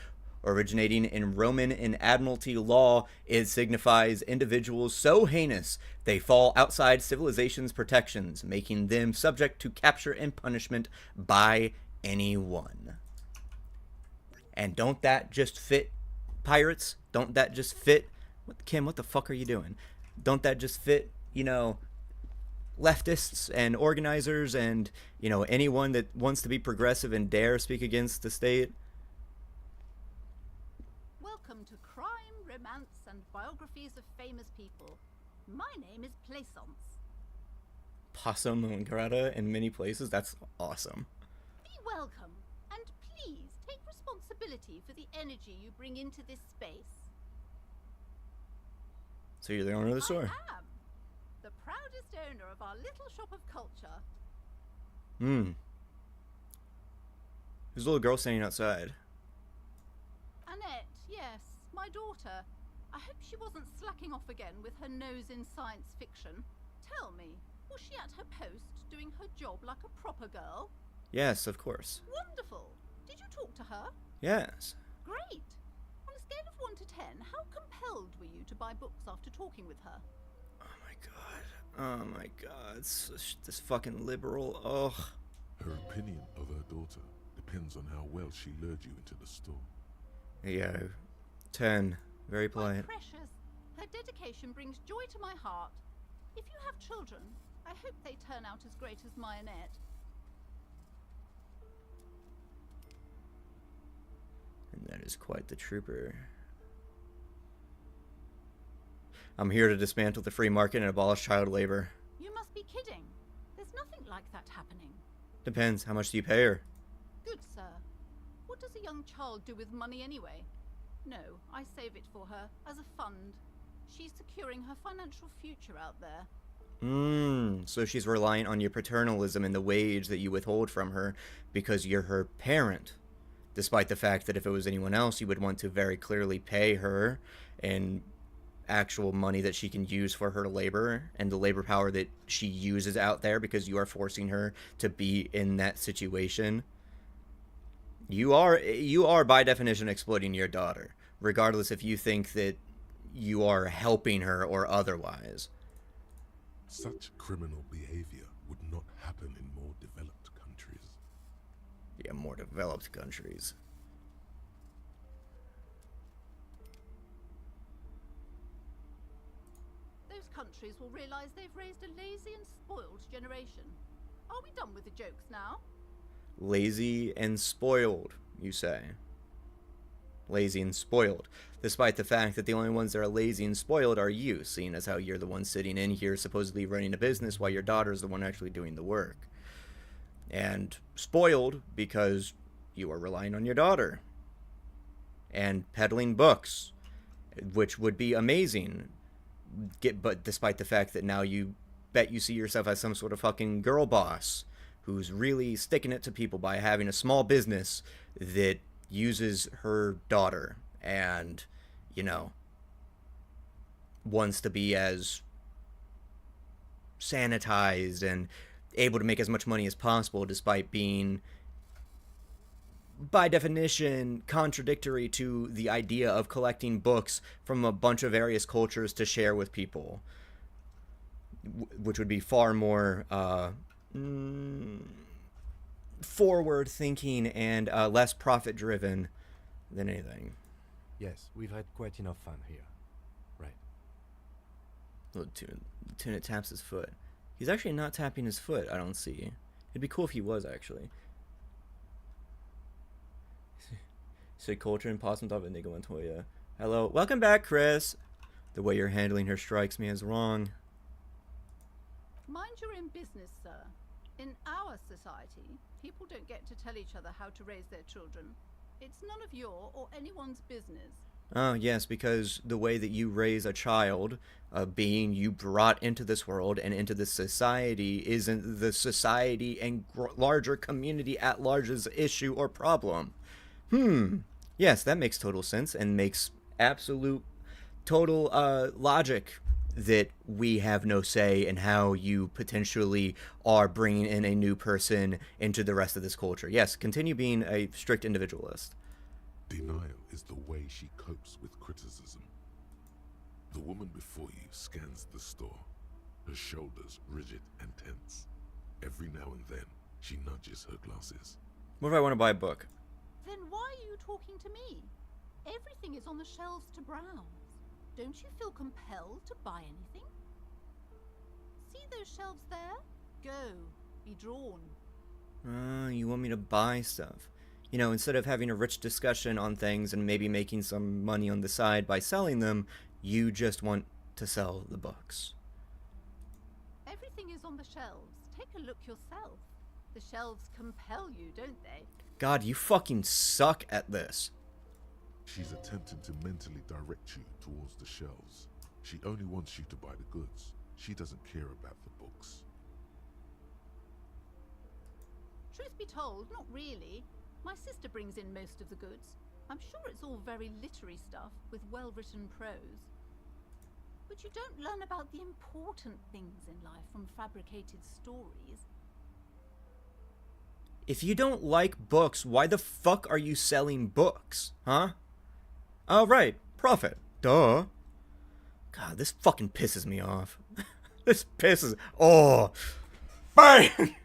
Originating in Roman and Admiralty law, it signifies individuals so heinous they fall outside civilization's protections, making them subject to capture and punishment by anyone. And don't that just fit pirates? Don't that just fit... Kim, what the fuck are you doing? Don't that just fit, you know, leftists and organizers and, you know, anyone that wants to be progressive and dare speak against the state? Welcome to Crime, Romance, and Biographies of Famous People. My name is Plaisance. Possum and Greta in many places? That's awesome. Be welcome, and please take responsibility for the energy you bring into this space. So you're the owner of the store? I am the proudest owner of our little shop of culture. There's a little girl standing outside. Annette, yes, my daughter. I hope she wasn't slacking off again with her nose in science fiction. Tell me, was she at her post doing her job like a proper girl? Yes, of course. Wonderful. Did you talk to her? Yes. Great. On a scale of 1 to 10, how compelled were you to buy books after talking with her? Oh my god, this fucking liberal, ugh. Her opinion of her daughter depends on how well she lured you into the store. Yeah, 10. Very polite. My precious, her dedication brings joy to my heart. If you have children, I hope they turn out as great as my Annette. And that is quite the trooper. I'm here to dismantle the free market and abolish child labor. You must be kidding. There's nothing like that happening. Depends. How much do you pay her? Good, sir. What does a young child do with money anyway? No, I save it for her as a fund. She's securing her financial future out there. So she's reliant on your paternalism and the wage that you withhold from her because you're her parent. Despite the fact that if it was anyone else, you would want to very clearly pay her and actual money that she can use for her labor and the labor power that she uses out there because you are forcing her to be in that situation. You are by definition exploiting your daughter, regardless if you think that you are helping her or otherwise. Such criminal behavior would not happen in more developed countries. Yeah, more developed countries. Those countries will realize they've raised a lazy and spoiled generation. Are we done with the jokes now? Lazy and spoiled, you say. Lazy and spoiled. Despite the fact that the only ones that are lazy and spoiled are you, seeing as how you're the one sitting in here supposedly running a business while your daughter's the one actually doing the work. And spoiled because you are relying on your daughter. And peddling books, which would be amazing. But despite the fact that now you bet you see yourself as some sort of fucking girl boss who's really sticking it to people by having a small business that uses her daughter and, you know, wants to be as sanitized and able to make as much money as possible despite being, by definition, contradictory to the idea of collecting books from a bunch of various cultures to share with people, which would be far more forward thinking and less profit driven than anything. Yes, we've had quite enough fun here. Right. Look, Tuna taps his foot. He's actually not tapping his foot, I don't see. It'd be cool if he was, actually. Say culture and possum top of Nico Montoya. Hello. Welcome back, Chris. The way you're handling her strikes me as wrong. Mind your own business, sir. In our society, people don't get to tell each other how to raise their children. It's none of your or anyone's business. Oh, yes, because the way that you raise a child, a being you brought into this world and into this society, isn't the society and larger community at large's issue or problem. Yes, that makes total sense and makes absolute total logic that we have no say in how you potentially are bringing in a new person into the rest of this culture. Yes, continue being a strict individualist. Denial is the way she copes with criticism. The woman before you scans the store, her shoulders rigid and tense. Every now and then, she nudges her glasses. What if I want to buy a book? Then why are you talking to me? Everything is on the shelves to browse. Don't you feel compelled to buy anything? See those shelves there? Go. Be drawn. You want me to buy stuff? You know, instead of having a rich discussion on things and maybe making some money on the side by selling them, you just want to sell the books. Everything is on the shelves. Take a look yourself. The shelves compel you, don't they? God, you fucking suck at this. She's attempting to mentally direct you towards the shelves. She only wants you to buy the goods. She doesn't care about the books. Truth be told, not really. My sister brings in most of the goods. I'm sure it's all very literary stuff with well-written prose. But you don't learn about the important things in life from fabricated stories. If you don't like books, why the fuck are you selling books, huh? Oh, right, profit. Duh. God, this fucking pisses me off. This pisses... Oh. Bang!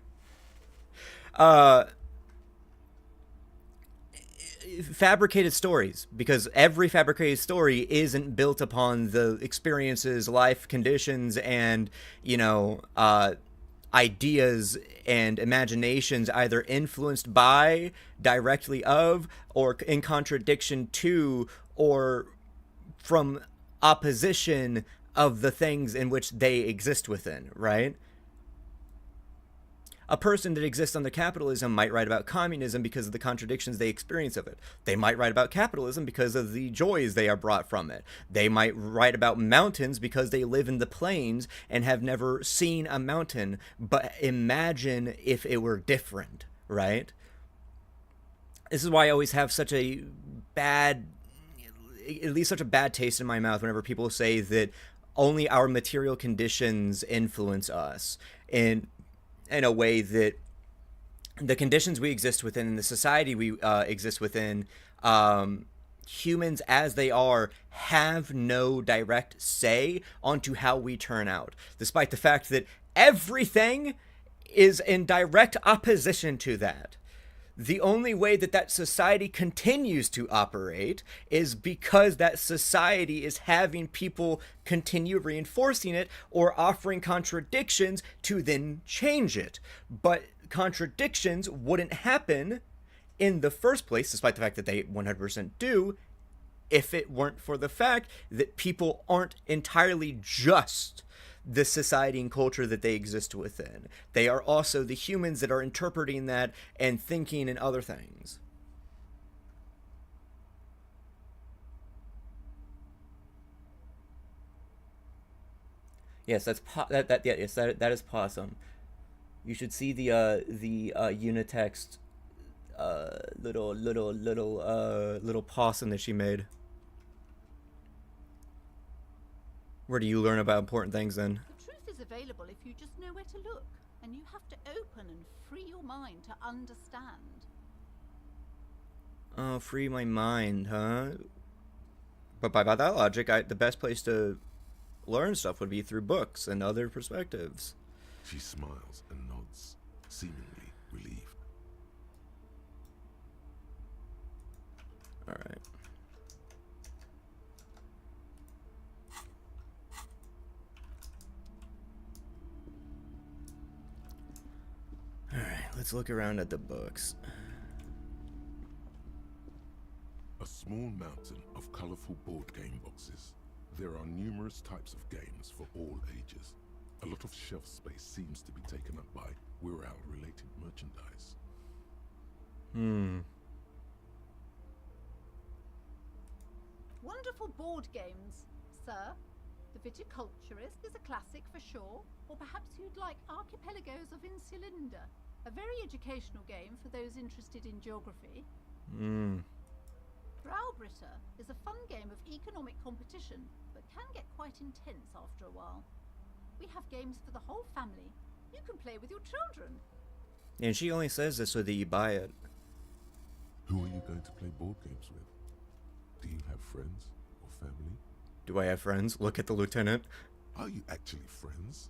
Fabricated stories, because every fabricated story isn't built upon the experiences, life conditions, and, you know, ideas and imaginations either influenced by, directly of, or in contradiction to, or from opposition of the things in which they exist within, right? A person that exists under capitalism might write about communism because of the contradictions they experience of it. They might write about capitalism because of the joys they are brought from it. They might write about mountains because they live in the plains and have never seen a mountain, but imagine if it were different, right? This is why I always have such a bad, at least such a bad taste in my mouth whenever people say that only our material conditions influence us. And in a way that the conditions we exist within, the society we exist within, humans as they are have no direct say onto how we turn out, despite the fact that everything is in direct opposition to that. The only way that that society continues to operate is because that society is having people continue reinforcing it or offering contradictions to then change it. But contradictions wouldn't happen in the first place, despite the fact that they 100% do, if it weren't for the fact that people aren't entirely just the society and culture that they exist within. They are also the humans that are interpreting that and thinking and other things. Yes, that is possum. You should see the Unitext little possum that she made. Where do you learn about important things then? The truth is available if you just know where to look, and you have to open and free your mind to understand. Oh, free my mind, huh? But by that logic, the best place to learn stuff would be through books and other perspectives. She smiles and nods, seemingly relieved. Alright. Alright, let's look around at the books. A small mountain of colorful board game boxes. There are numerous types of games for all ages. A lot of shelf space seems to be taken up by Wirral-related merchandise. Wonderful board games, sir. The Viticulturist is a classic for sure, or perhaps you'd like Archipelagos of Insulinda, a very educational game for those interested in geography. Browbritter is a fun game of economic competition, but can get quite intense after a while. We have games for the whole family. You can play with your children. And she only says this so that you buy it. Who are you going to play board games with? Do you have friends or family? Do I have friends? Look at the lieutenant. Are you actually friends?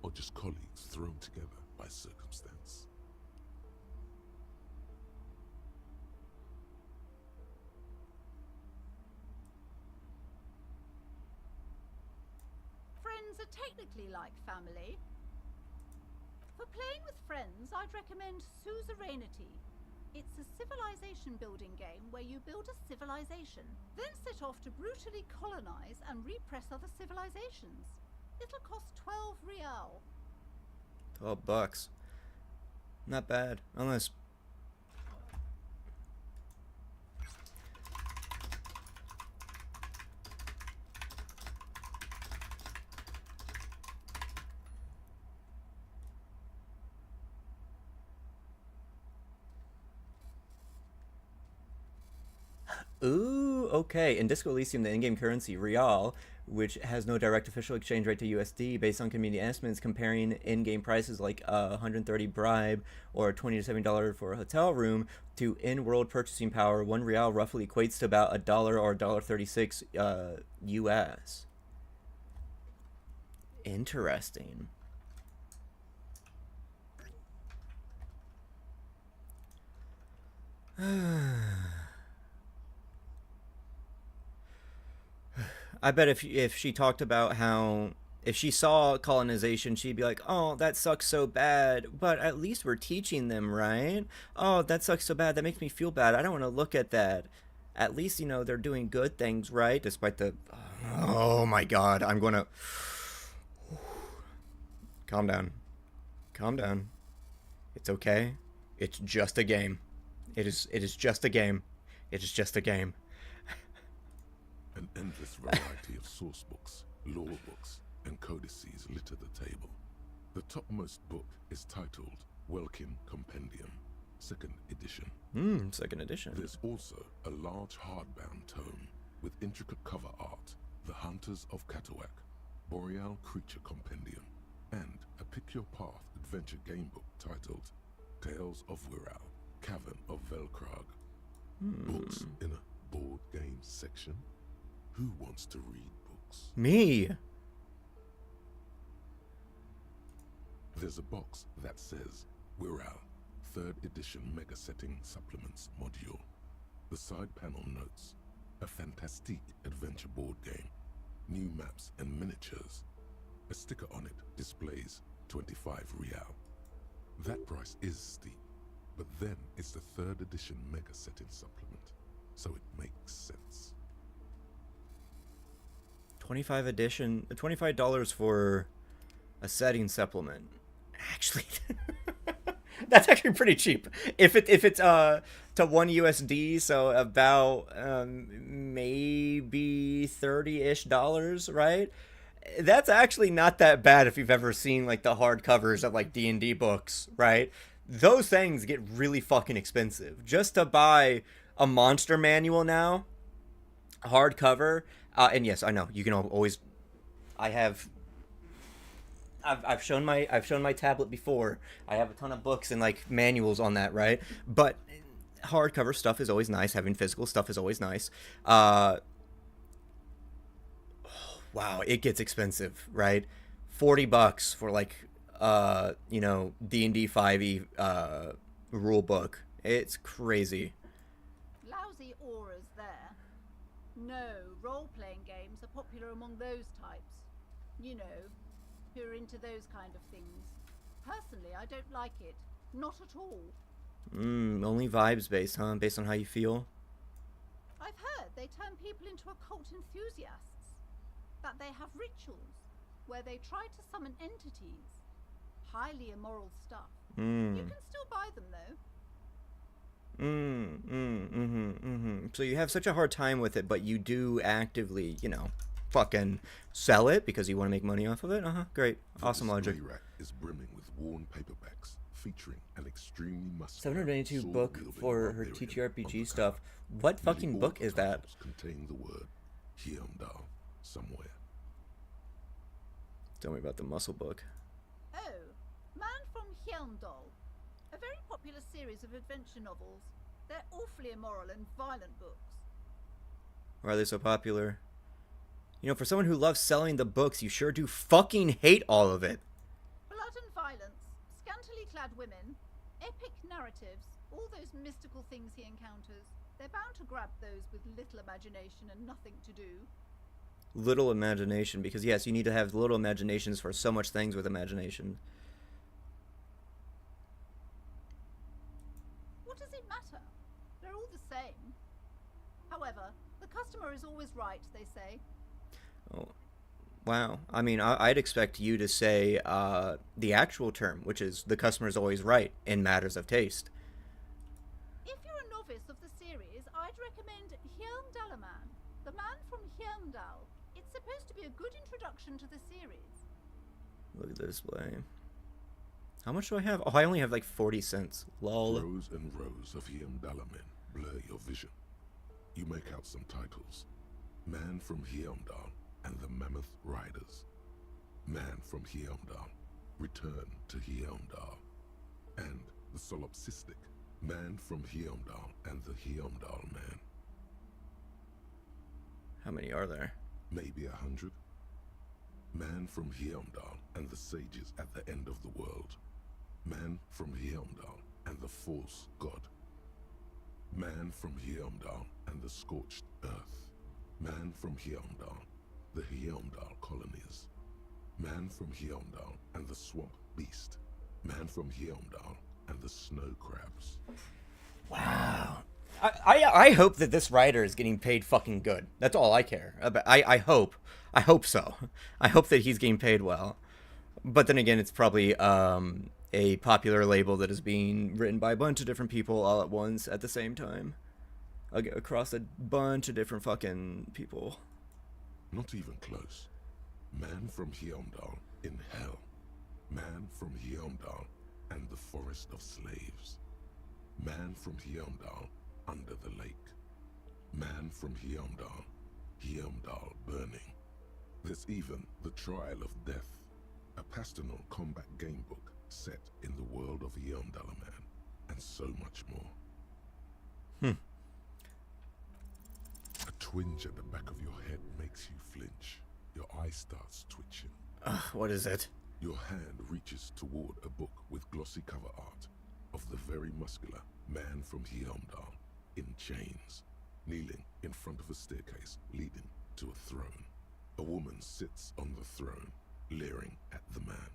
Or just colleagues thrown together by circumstance? Friends are technically like family. For playing with friends, I'd recommend Suzerainty. It's a civilization building game where you build a civilization, then set off to brutally colonize and repress other civilizations. It'll cost 12 real. $12. Not bad, unless. Ooh, okay. In Disco Elysium, the in-game currency, Real, which has no direct official exchange rate to USD, based on community estimates, comparing in-game prices like a 130 bribe or $20 to $70 for a hotel room to in-world purchasing power, 1 Real roughly equates to about $1 or $1.36 US. Interesting. I bet if she talked about how if she saw colonization, she'd be like, "Oh, that sucks so bad, but at least we're teaching them, right? Oh, that sucks so bad. That makes me feel bad. I don't want to look at that. At least, you know, they're doing good things, right? Despite the oh my god, I'm going to calm down. Calm down. It's okay. It's just a game. It is just a game. It is just a game." An endless variety of source books, lore books, and codices litter the table. The topmost book is titled Welkin Compendium, 2nd edition. Second edition. There's also a large hardbound tome with intricate cover art, The Hunters of Katawak, Boreal Creature Compendium, and a Pick Your Path adventure game book titled Tales of Wirral, Cavern of Velkrag. Books in a board game section? Who wants to read books? Me. There's a box that says Wirral, 3rd edition Mega Setting Supplements Module. The side panel notes, a fantastique adventure board game, new maps and miniatures. A sticker on it displays 25 real. That price is steep, but then it's the 3rd edition Mega Setting Supplement, so it makes sense. $25 for a setting supplement. Actually, that's actually pretty cheap. If it's to 1 USD, so about maybe $30-ish, right? That's actually not that bad if you've ever seen like the hardcovers of like D&D books, right? Those things get really fucking expensive. Just to buy a monster manual now, hardcover. And yes, I know you can always. I've shown my tablet before. I have a ton of books and like manuals on that, right? But hardcover stuff is always nice. Having physical stuff is always nice. Wow, it gets expensive, right? $40 for like D&D 5e rule book. It's crazy. Lousy auras there. No, role-playing games are popular among those types. You know, who are into those kind of things. Personally, I don't like it. Not at all. Only vibes based, huh? Based on how you feel? I've heard they turn people into occult enthusiasts. That they have rituals where they try to summon entities. Highly immoral stuff. You can still buy them, though. So you have such a hard time with it, but you do actively, fucking sell it because you want to make money off of it? Great. Awesome logic. The rack is brimming with worn paperbacks featuring an extremely muscular 792 book for her TTRPG stuff. What fucking book is that? Contain the word Hyundai somewhere. Tell me about the muscle book. Oh, Man from Hyundai. A very popular series of adventure novels. They're awfully immoral and violent books. Why are they so popular? You know, for someone who loves selling the books, you sure do fucking hate all of it. Blood and violence, scantily clad women, epic narratives, all those mystical things he encounters. They're bound to grab those with little imagination and nothing to do. Little imagination, because yes, you need to have little imaginations for so much things with imagination. What does it matter? They're all the same. However, the customer is always right, they say. Oh, wow. I mean, I'd expect you to say the actual term, which is the customer's always right in matters of taste. If you're a novice of the series, I'd recommend Hjelmdalaman, the man from Hjelmdal. It's supposed to be a good introduction to the series. Look at the display. How much do I have? Oh, I only have like 40 cents. Lol. Rows and rows of Hjelmdalamen blur your vision. You make out some titles. Man from Hjelmdal and the Mammoth Riders. Man from Hjelmdal, Return to Hjelmdal. And the solipsistic Man from Hjelmdal and the Hjelmdal Man. How many are there? Maybe 100. Man from Hjelmdal and the sages at the end of the world. Man from Hjelmdal and the false god. Man from Hjelmdal and the scorched earth. Man from Hjelmdal, the Hjelmdal colonies. Man from Hjelmdal and the swamp beast. Man from Hjelmdal and the snow crabs. Wow. I hope that this writer is getting paid fucking good. That's all I care about. I hope so. I hope that he's getting paid well. But then again, it's probably a popular label that is being written by a bunch of different people all at once at the same time. Across a bunch of different fucking people. Not even close. Man from Hjelmdal in hell. Man from Hjelmdal and the forest of slaves. Man from Hjelmdal under the lake. Man from Hjelmdal, Hjelmdal burning. There's even The Trial of Death, a pastoral combat game book set in the world of Hjelmdalaman, and so much more. A twinge at the back of your head makes you flinch. Your eye starts twitching. What is it? Your hand reaches toward a book with glossy cover art of the very muscular Man from Hjelmdal in chains, kneeling in front of a staircase leading to a throne. A woman sits on the throne, leering at the man.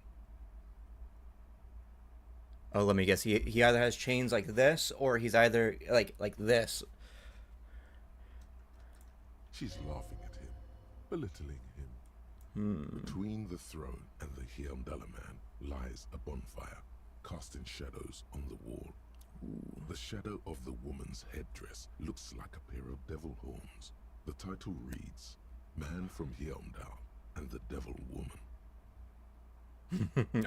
Oh, let me guess. He either has chains like this, or he's either like this. She's laughing at him, belittling him. Between the throne and the Hjelmdalaman lies a bonfire, casting shadows on the wall. The shadow of the woman's headdress looks like a pair of devil horns. The title reads, Man from Hjelmdal and the Devil Woman.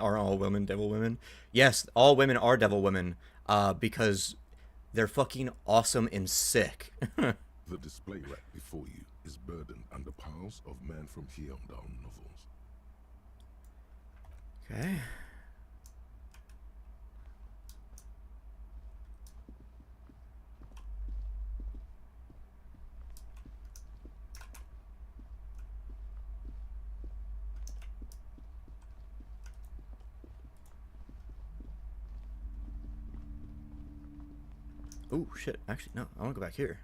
Are all women devil women? Yes, all women are devil women, because they're fucking awesome and sick. The display rack before you is burdened under piles of Man from Hjelmdal novels. Okay. Oh, shit. Actually, no. I want to go back here.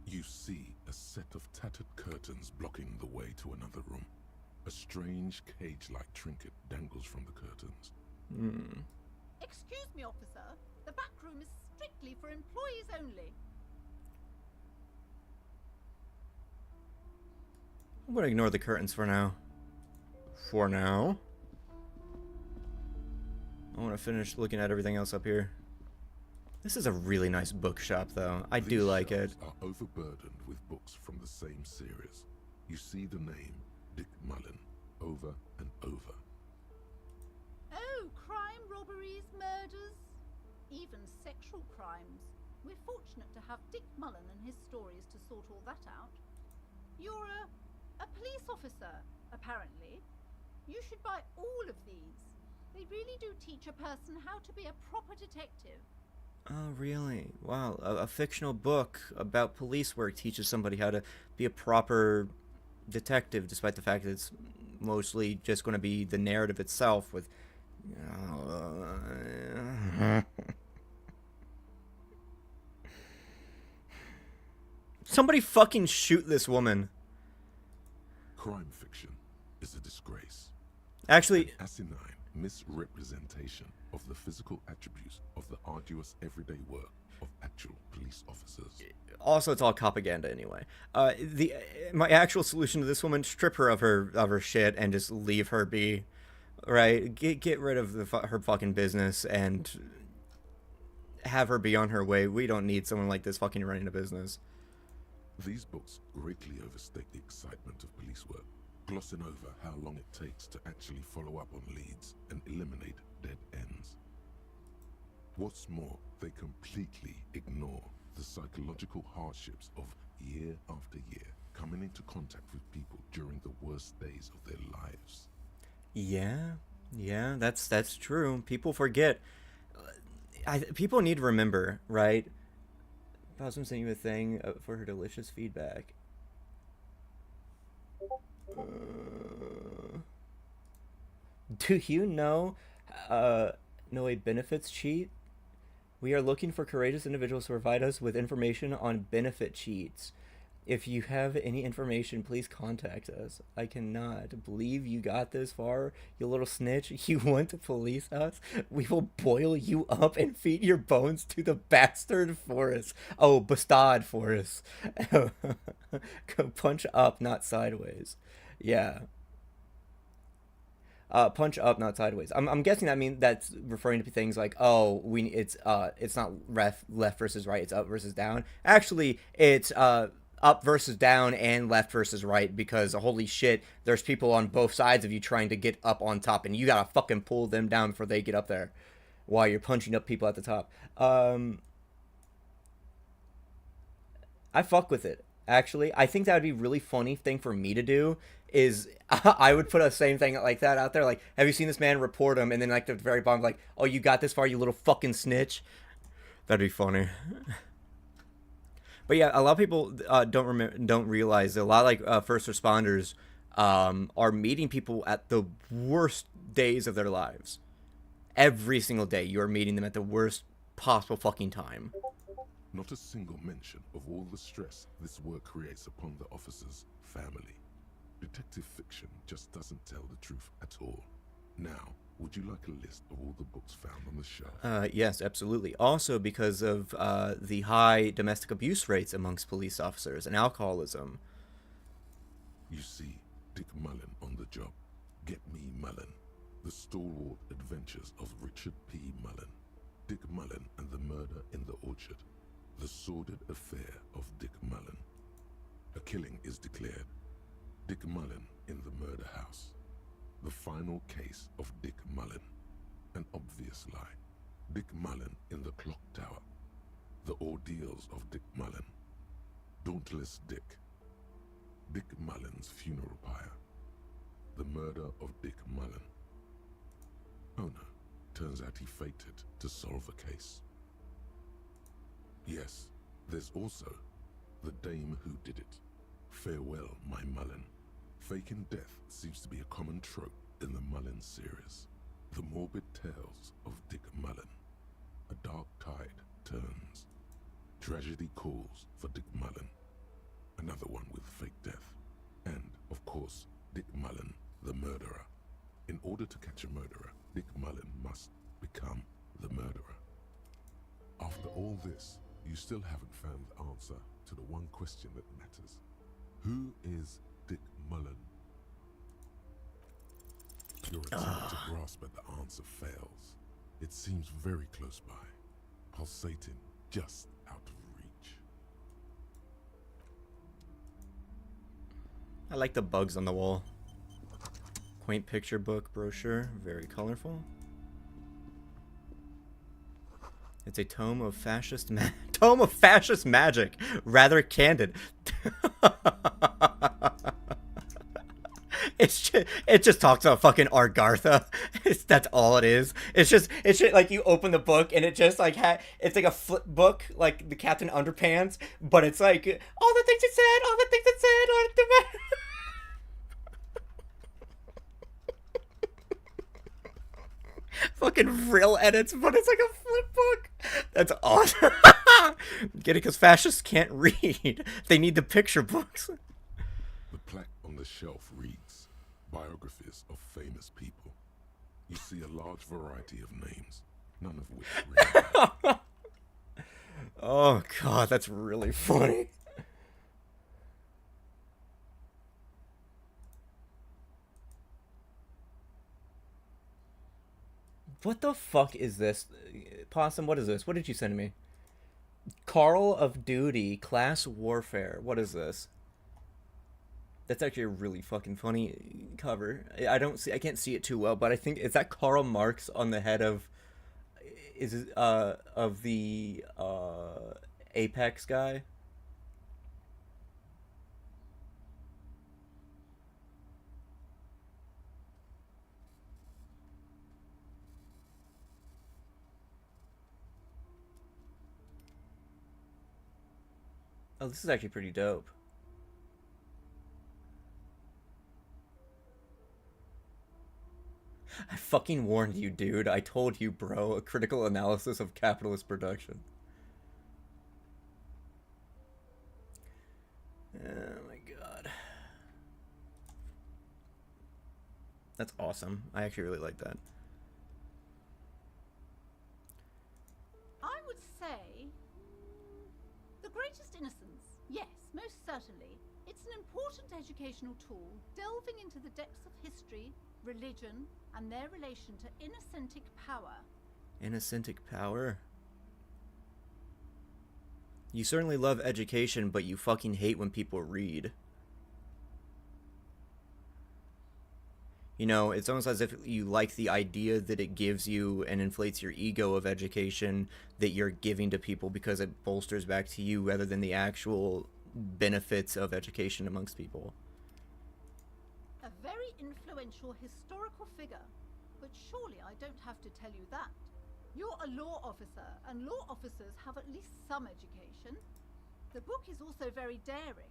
You see a set of tattered curtains blocking the way to another room. A strange cage-like trinket dangles from the curtains. Excuse me, officer. The back room is strictly for employees only. I'm going to ignore the curtains for now. For now. I want to finish looking at everything else up here. This is a really nice bookshop, though. I do like it. These shelves are overburdened with books from the same series. You see the name Dick Mullen over and over. Oh, crime, robberies, murders, even sexual crimes. We're fortunate to have Dick Mullen and his stories to sort all that out. You're a police officer, apparently. You should buy all of these. They really do teach a person how to be a proper detective. Oh, really? Wow, a fictional book about police work teaches somebody how to be a proper detective, despite the fact that it's mostly just going to be the narrative itself with... Somebody fucking shoot this woman. Crime fiction is a disgrace. Actually... An asinine misrepresentation of the physical attributes of the arduous everyday work of actual police officers. Also, it's all propaganda anyway. My actual solution to this woman: strip her of her shit and just leave her be. Right? Get rid of her fucking business and have her be on her way. We don't need someone like this fucking running a business. These books greatly overstate the excitement of police work, glossing over how long it takes to actually follow up on leads and eliminate dead ends. What's more, they completely ignore the psychological hardships of year after year coming into contact with people during the worst days of their lives. Yeah, that's true. People forget. People need to remember, right? I was sending you a thing for her delicious feedback. Do you know a benefits cheat? We are looking for courageous individuals to provide us with information on benefit cheats. If you have any information, please contact us. I cannot believe you got this far, you little snitch. You want to police us? We will boil you up and feed your bones to the bastard Forrest. Oh, Bastard Forrest. Go punch up, not sideways. Yeah. Punch up, not sideways. I'm guessing that's referring to things like, oh, it's not left versus right, it's up versus down. Actually, it's up versus down and left versus right, because holy shit, there's people on both sides of you trying to get up on top, and you gotta fucking pull them down before they get up there while you're punching up people at the top. I fuck with it. Actually, I think that would be a really funny thing for me to do. Is I would put a same thing like that out there, like, have you seen this man? Report him, and then like at the very bottom, like, oh, you got this far, you little fucking snitch. That'd be funny. But yeah, a lot of people don't realize that a lot of like first responders are meeting people at the worst days of their lives. Every single day, you are meeting them at the worst possible fucking time. Not a single mention of all the stress this work creates upon the officer's family. Detective fiction just doesn't tell the truth at all. Now, would you like a list of all the books found on the shelf? Yes, absolutely. Also, because of the high domestic abuse rates amongst police officers and alcoholism. You see Dick Mullen on the job. Get Me Mullen. The stalwart adventures of Richard P. Mullen. Dick Mullen and the Murder in the Orchard. The sordid affair of Dick Mullen. A killing is declared. Dick Mullen in the murder house. The final case of Dick Mullen. An obvious lie. Dick Mullen in the clock tower. The ordeals of Dick Mullen. Dauntless Dick. Dick Mullen's funeral pyre. The murder of Dick Mullen. Oh no, turns out he fated to solve a case. Yes, there's also The Dame Who Did It. Farewell, My Mullen. Faking death seems to be a common trope in the Mullen series. The morbid tales of Dick Mullen. A dark tide turns. Tragedy calls for Dick Mullen. Another one with fake death. And, of course, Dick Mullen, the murderer. In order to catch a murderer, Dick Mullen must become the murderer. After all this, you still haven't found the answer to the one question that matters. Who is Dick Mullen? Your attempt to grasp at the answer fails. It seems very close by, pulsating just out of reach. I like the bugs on the wall. Quaint picture book brochure, very colorful. It's a tome of fascist magic, rather candid. it just talks about fucking Argartha. That's all it is. It's just like you open the book and it just like it's like a flip book like the Captain Underpants, but it's like all the things it said, all the things it said, all the fucking real edits, but it's like a flip book. That's awesome. Get it? Because fascists can't read. They need the picture books. The plaque on the shelf reads, biographies of famous people. You see a large variety of names, none of which ring. Oh god, that's really funny. What the fuck is this? Possum, what is this? What did you send me? Call of Duty Class Warfare. What is this? That's actually a really fucking funny cover. I can't see it too well, but I think is that Karl Marx on the head of the Apex guy? Oh, this is actually pretty dope. I fucking warned you, dude. I told you, bro. A critical analysis of capitalist production. Oh my god. That's awesome. I actually really like that. I would say the greatest innocence. Yes, most certainly. It's an important educational tool, delving into the depths of history, religion, and their relation to innocentic power. Innocentic power? You certainly love education, but you fucking hate when people read. You know, it's almost as if you like the idea that it gives you and inflates your ego of education that you're giving to people because it bolsters back to you rather than the actual benefits of education amongst people. A very influential historical figure, but surely I don't have to tell you that. You're a law officer, and law officers have at least some education. The book is also very daring.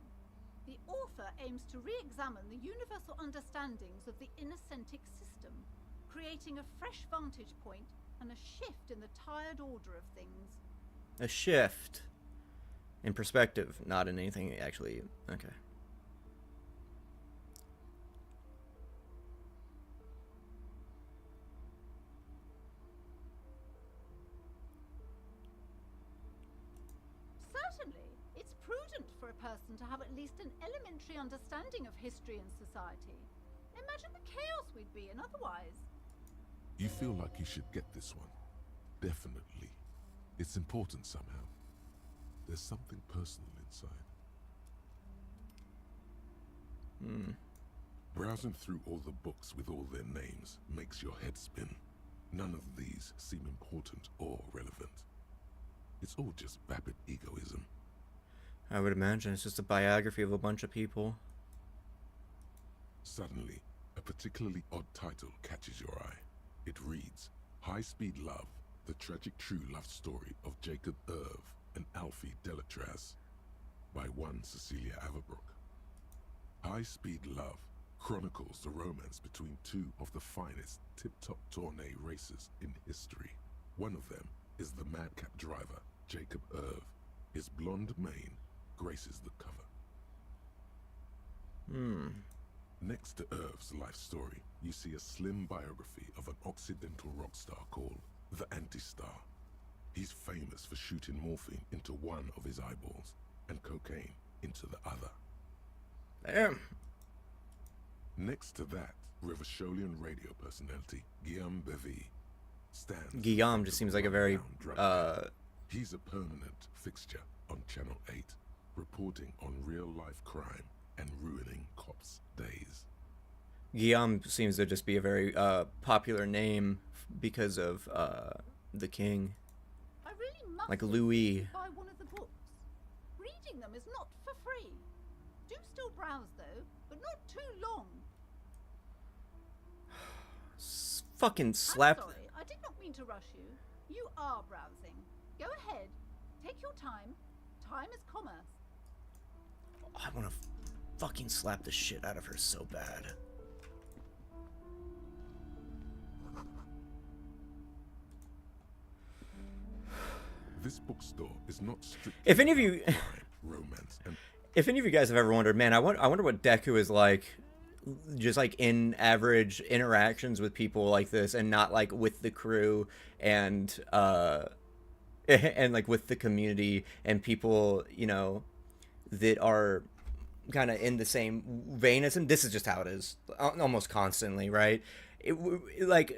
The author aims to re-examine the universal understandings of the innocentic system, creating a fresh vantage point and a shift in the tired order of things. A shift in perspective, not in anything actually. Okay. Certainly, it's prudent for a person to have at least an elementary understanding of history and society. Imagine the chaos we'd be in otherwise. You feel like you should get this one. Definitely. It's important somehow. There's something personal inside. Browsing through all the books with all their names makes your head spin. None of these seem important or relevant. It's all just vapid egoism. I would imagine it's just a biography of a bunch of people. Suddenly, a particularly odd title catches your eye. It reads, High Speed Love, the tragic true love story of Jacob Irv and Alfie Delatraz, by one Cecilia Averbrook. High Speed Love chronicles the romance between two of the finest tip-top tourney racers in history. One of them is the madcap driver, Jacob Irv. His blonde mane graces the cover. Next to Irv's life story, you see a slim biography of an Occidental rock star called the Anti-Star. He's famous for shooting morphine into one of his eyeballs and cocaine into the other. Damn. Next to that, Revacholian radio personality Guillaume Bevy stands. Guillaume just seems like a very He's a permanent fixture on Channel 8, reporting on real-life crime and ruining cops' days. Guillaume seems to just be a very popular name because of the king. I really must like Louis. buy one of the books. Reading them is not for free. Do still browse though, but not too long. Fucking slap. I'm sorry, I did not mean to rush you. You are browsing. Go ahead. Take your time. Time is commerce. I want to fucking slap the shit out of her so bad. This bookstore is not strictly If any of you, romance, and if any of you guys have ever wondered, man, I wonder what Deku is like, just like in average interactions with people like this, and not like with the crew and and like with the community and people, you know, that are kind of in the same vein as him. This is just how it is, almost constantly, right? Like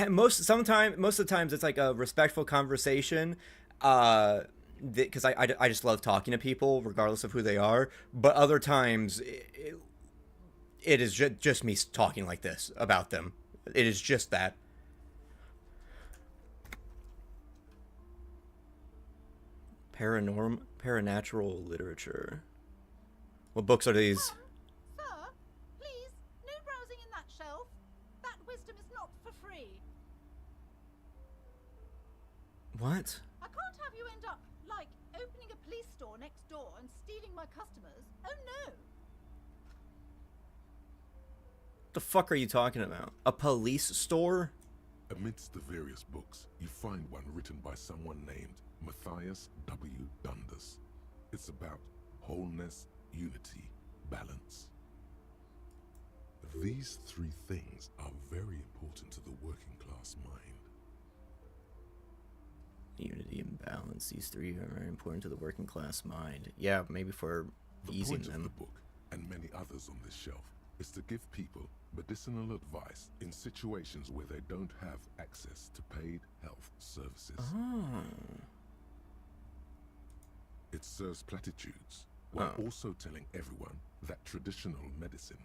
most of the times it's like a respectful conversation, because I just love talking to people regardless of who they are. But other times it is just me talking like this about them. It is just that. Paranatural literature. What books are these? Sir, please, no browsing in that shelf. That wisdom is not for free. What? I can't have you end up, like, opening a police store next door and stealing my customers. Oh no! The fuck are you talking about? A police store? amidst the various books, you find one written by someone named Matthias W. Dundas. It's about wholeness, unity, balance. These three things are very important to the working class mind. Unity and balance. These three are very important to the working class mind. Yeah, maybe for easing The point them. of the book, and many others on this shelf, is to give people medicinal advice in situations where they don't have access to paid health services. Oh. It serves platitudes, while also telling everyone that traditional medicine,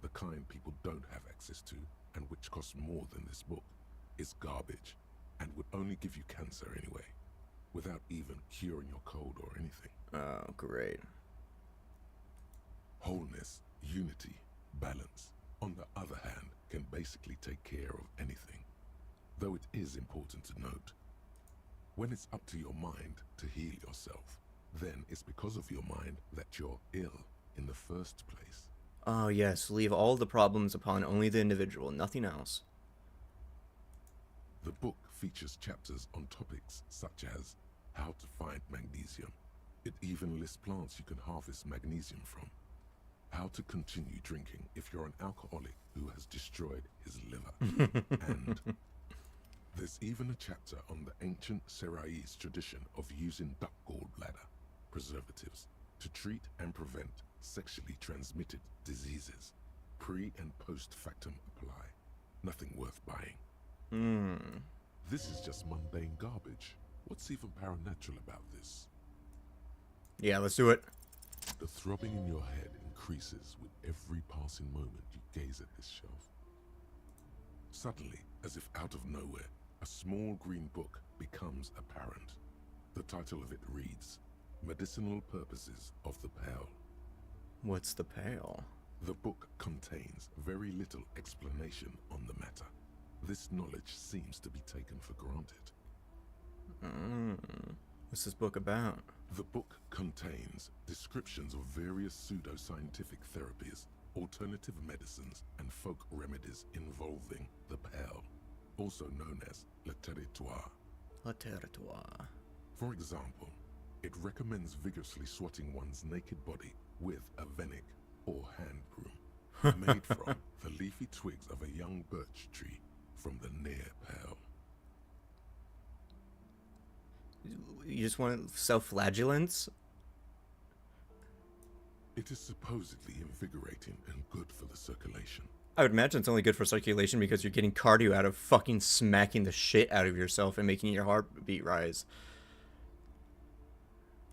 the kind people don't have access to, and which costs more than this book, is garbage, and would only give you cancer anyway, without even curing your cold or anything. Oh, great. Wholeness, unity, balance, on the other hand, can basically take care of anything. Though it is important to note, when it's up to your mind to heal yourself, then it's because of your mind that you're ill in the first place. Oh, yes. Leave all the problems upon only the individual, nothing else. The book features chapters on topics such as how to find magnesium. It even lists plants you can harvest magnesium from. How to continue drinking if you're an alcoholic who has destroyed his liver. And there's even a chapter on the ancient Seraïs tradition of using duck gallbladder preservatives to treat and prevent sexually transmitted diseases. Pre and post factum apply. Nothing worth buying. This is just mundane garbage. What's even paranatural about this? Yeah, let's do it. The throbbing in your head increases with every passing moment you gaze at this shelf. Suddenly, as if out of nowhere, a small green book becomes apparent. The title of it reads, Medicinal Purposes of the Pale. What's the pale? The book contains very little explanation on the matter. This knowledge seems to be taken for granted. What's this book about? The book contains descriptions of various pseudoscientific therapies, alternative medicines, and folk remedies involving the pale, also known as le territoire. Le territoire. For example, it recommends vigorously swatting one's naked body with a venik or hand broom, made from the leafy twigs of a young birch tree from the near pale. You just want self-flagellants? It is supposedly invigorating and good for the circulation. I would imagine it's only good for circulation because you're getting cardio out of fucking smacking the shit out of yourself and making your heartbeat rise.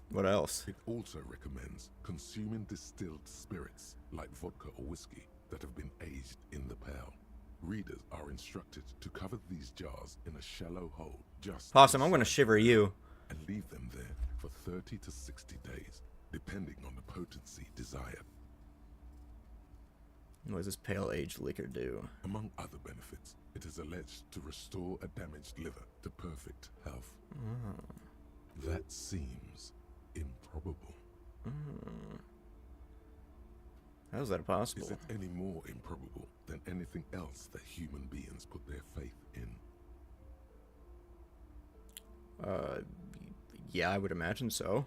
What else? It also recommends consuming distilled spirits like vodka or whiskey that have been aged in the pale. Readers are instructed to cover these jars in a shallow hole just Possum, I'm gonna shiver you. and leave them there for 30 to 60 days, depending on the potency desired. What does this pale aged liquor do? Among other benefits, it is alleged to restore a damaged liver to perfect health. That seems improbable. How is that possible? Is it any more improbable than anything else that human beings put their faith in? Yeah, I would imagine so.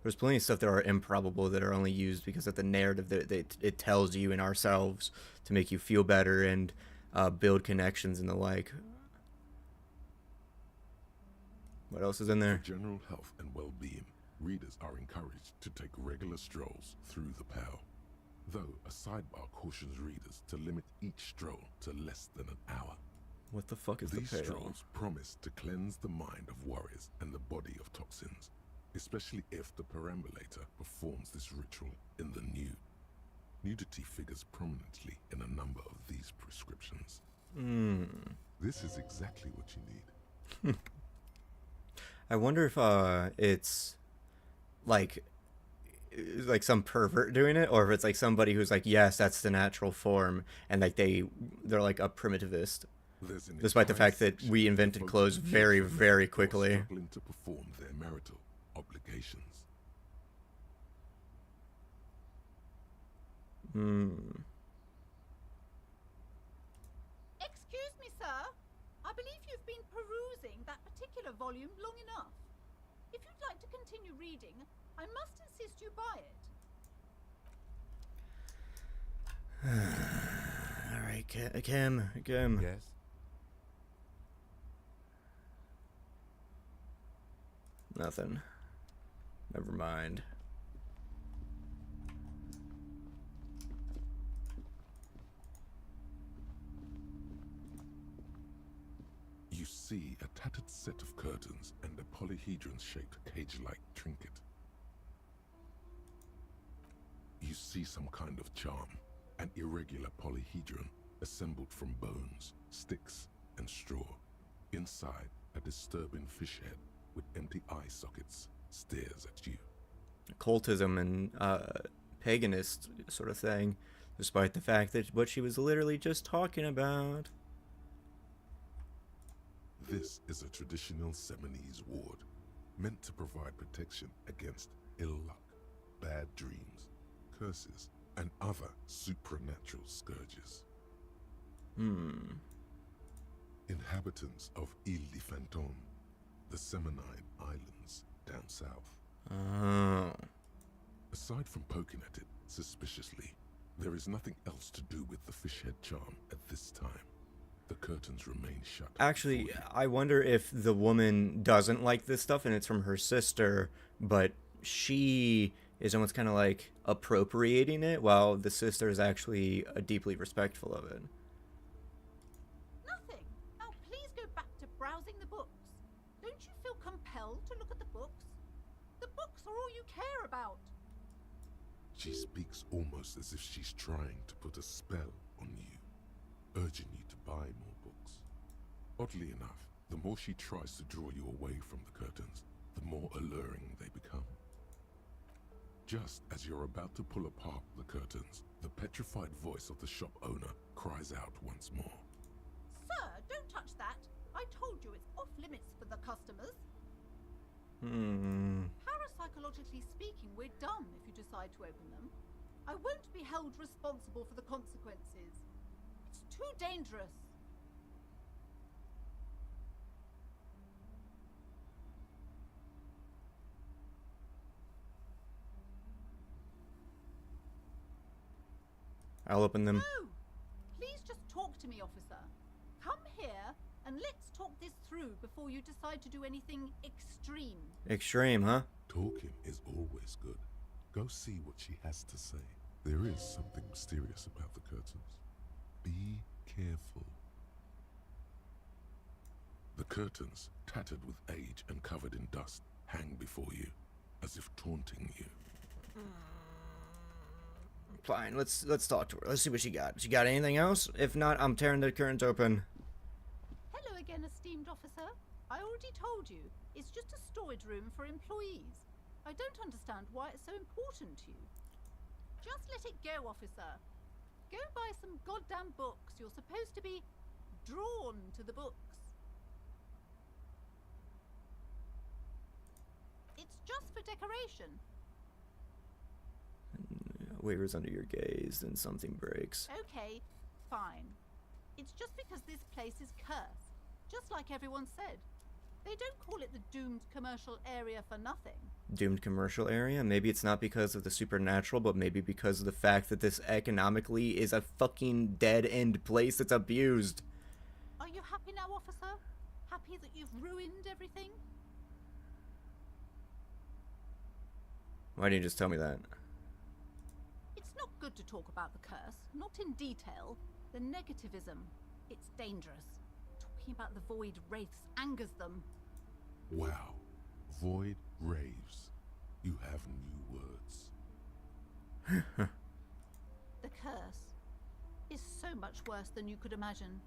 There's plenty of stuff that are improbable that are only used because of the narrative that it tells you and ourselves to make you feel better and build connections and the like. What else is in there? For general health and well-being, readers are encouraged to take regular strolls through the Pale. Though a sidebar cautions readers to limit each stroll to less than an hour. What the fuck is These the Pale? strolls promise to cleanse the mind of warriors and the body of toxins, especially if the perambulator performs this ritual in the nude. Nudity figures prominently in a number of these prescriptions. This is exactly what you need. I wonder if it's like some pervert doing it, or if it's like somebody who's like, yes, that's the natural form, and like they're like a primitivist, despite the fact that we invented clothes very, very quickly. Struggling to perform their marital obligations. Excuse me, sir. I believe you've been perusing that particular volume long enough. If you'd like to continue reading, I must insist you buy it. Alright, Kim. Yes? Nothing. Never mind. You see a tattered set of curtains and a polyhedron-shaped cage-like trinket. You see some kind of charm, an irregular polyhedron assembled from bones, sticks, and straw. Inside, a disturbing fish head with empty eye sockets stares at you. Occultism and paganist sort of thing, despite the fact that what she was literally just talking about. This is a traditional Seminese ward, meant to provide protection against ill luck, bad dreams, curses, and other supernatural scourges. Inhabitants of Ile de Fantôme, the Seminide Islands down south. Aside from poking at it suspiciously, there is nothing else to do with the fish head charm at this time. The curtains remain shut. Actually, I wonder if the woman doesn't like this stuff and it's from her sister, but she is almost kind of like appropriating it, while the sister is actually deeply respectful of it. Nothing. Now please go back to browsing the books. Don't you feel compelled to look at the books? The books are all you care about. She speaks almost as if she's trying to put a spell on you, urging you to buy more books. Oddly enough, the more she tries to draw you away from the curtains, the more alluring they become. Just as you're about to pull apart the curtains, the petrified voice of the shop owner cries out once more. Sir, don't touch that. I told you it's off limits for the customers. Parapsychologically speaking, we're dumb if you decide to open them. I won't be held responsible for the consequences. It's too dangerous. I'll open them. No! Please just talk to me, officer. Come here and let's talk this through before you decide to do anything extreme. Extreme, huh? Talking is always good. Go see what she has to say. There is something mysterious about the curtains. Be careful. The curtains, tattered with age and covered in dust, hang before you, as if taunting you. Fine, let's talk to her. Let's see what she got. She got anything else? If not, I'm tearing the curtains open. Hello again, esteemed officer. I already told you, it's just a storage room for employees. I don't understand why it's so important to you. Just let it go, officer. Go buy some goddamn books. You're supposed to be drawn to the books. It's just for decoration. Wavers under your gaze, then something breaks. Okay, fine. It's just because this place is cursed, just like everyone said. They don't call it the doomed commercial area for nothing. Doomed commercial area? Maybe it's not because of the supernatural, but maybe because of the fact that this economically is a fucking dead-end place that's abused. Are you happy now, officer? Happy that you've ruined everything? Why didn't you just tell me that? It's not good to talk about the curse, not in detail. The negativism, it's dangerous. Talking about the void wraiths angers them. Wow. Void raves. You have new words. The curse is so much worse than you could imagine.